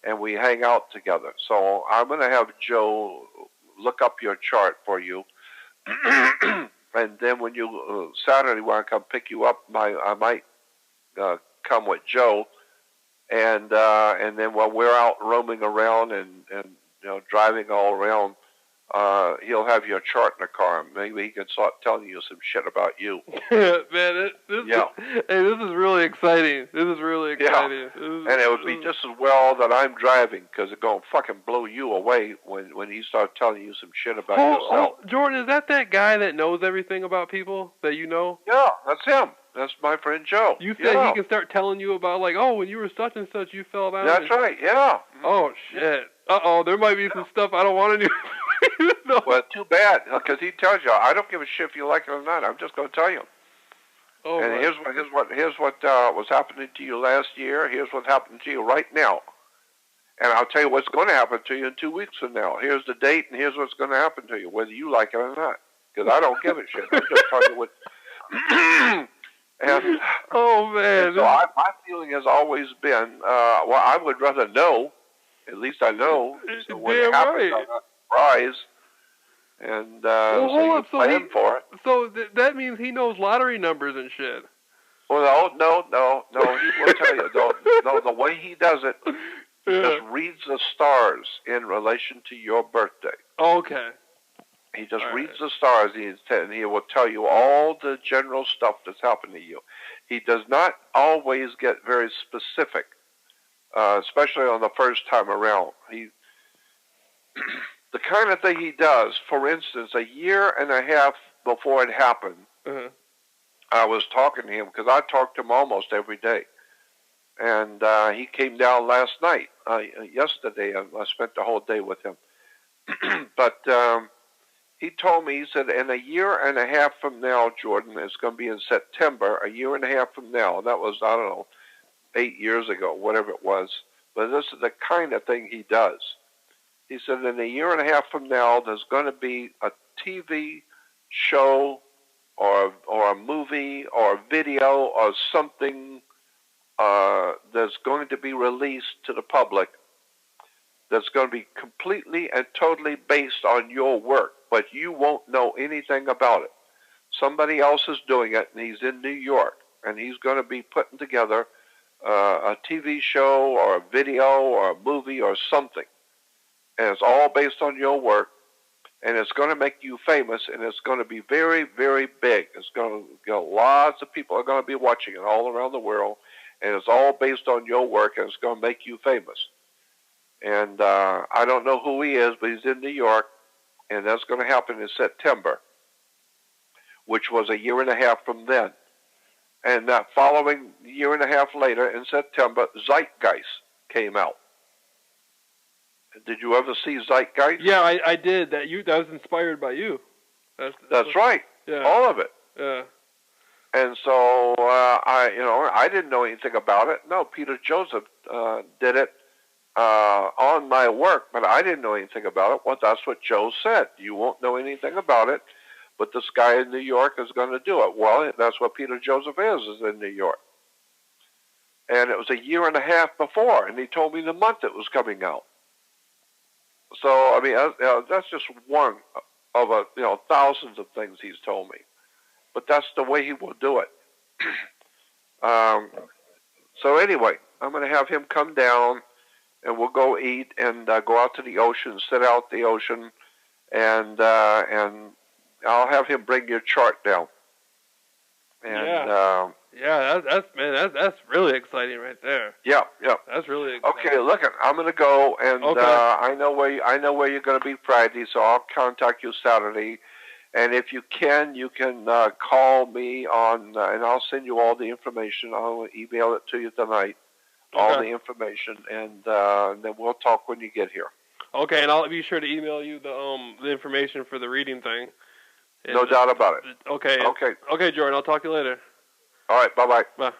and we hang out together. So I'm going to have Joe look up your chart for you. And then when you Saturday when I come pick you up, I might come with Joe, and then while we're out roaming around and driving all around, he'll have your chart in the car. Maybe he can start telling you some shit about you. Man, this is really exciting. This is really exciting. Yeah. And it would be just as well that I'm driving because it's going to fucking blow you away when he starts telling you some shit about yourself. Jordan, is that guy that knows everything about people that you know? Yeah, that's him. That's my friend Joe. You said he can start telling you about, like, when you were such and such, you fell down. That's right, yeah. Oh, shit. Uh-oh, there might be some stuff I don't want to know. Well, too bad, because he tells you, I don't give a shit if you like it or not. I'm just going to tell you. Oh, and here's what was happening to you last year. Here's what's happening to you right now. And I'll tell you what's going to happen to you in 2 weeks from now. Here's the date, and here's what's going to happen to you, whether you like it or not. Because I don't give a shit. I'm just telling you what... And, oh, man. And so my feeling has always been, I would rather know. At least I know. So when it happens, I'm not surprised. And so you plan for it. So that means he knows lottery numbers and shit. Well, no. He will tell you. No, the way he does it, he just reads the stars in relation to your birthday. Okay. He just reads the stars, and he will tell you all the general stuff that's happened to you. He does not always get very specific, especially on the first time around. The kind of thing he does, for instance, a year and a half before it happened, I was talking to him, because I talk to him almost every day. And he came down last night, yesterday. I spent the whole day with him. But... he told me, he said, in a year and a half from now, Jordan, it's going to be in September, a year and a half from now. That was, 8 years ago, whatever it was. But this is the kind of thing he does. He said, in a year and a half from now, there's going to be a TV show or a movie or a video or something that's going to be released to the public that's going to be completely and totally based on your work. But you won't know anything about it. Somebody else is doing it, and he's in New York, and he's going to be putting together a TV show or a video or a movie or something. And it's all based on your work, and it's going to make you famous, and it's going to be very, very big. It's going to, lots of people are going to be watching it all around the world, and it's all based on your work, and it's going to make you famous. And I don't know who he is, but he's in New York, and that's going to happen in September, which was a year and a half from then. And that following year and a half later, in September, Zeitgeist came out. Did you ever see Zeitgeist? Yeah, I did. That was inspired by you. That's right. Yeah. All of it. Yeah. And so I didn't know anything about it. No, Peter Joseph did it on my work, but I didn't know anything about it. Well, that's what Joe said. You won't know anything about it, but this guy in New York is going to do it. Well, that's what Peter Joseph is in New York. And it was a year and a half before, and he told me the month it was coming out. So, I mean, that's just one of thousands of things he's told me. But that's the way he will do it. So anyway, I'm going to have him come down, and we'll go eat and go out to the ocean, sit out the ocean, and I'll have him bring your chart down. And, that's really exciting right there. Yeah. That's really exciting. Okay, look, I'm going to go, and okay. I know where you're going to be Friday, so I'll contact you Saturday. And if you can call me on, and I'll send you all the information. I'll email it to you tonight, all the information, and then we'll talk when you get here. Okay, and I'll be sure to email you the information for the reading thing. And, no doubt about it. Okay. Okay, Jordan, I'll talk to you later. All right, bye-bye. Bye.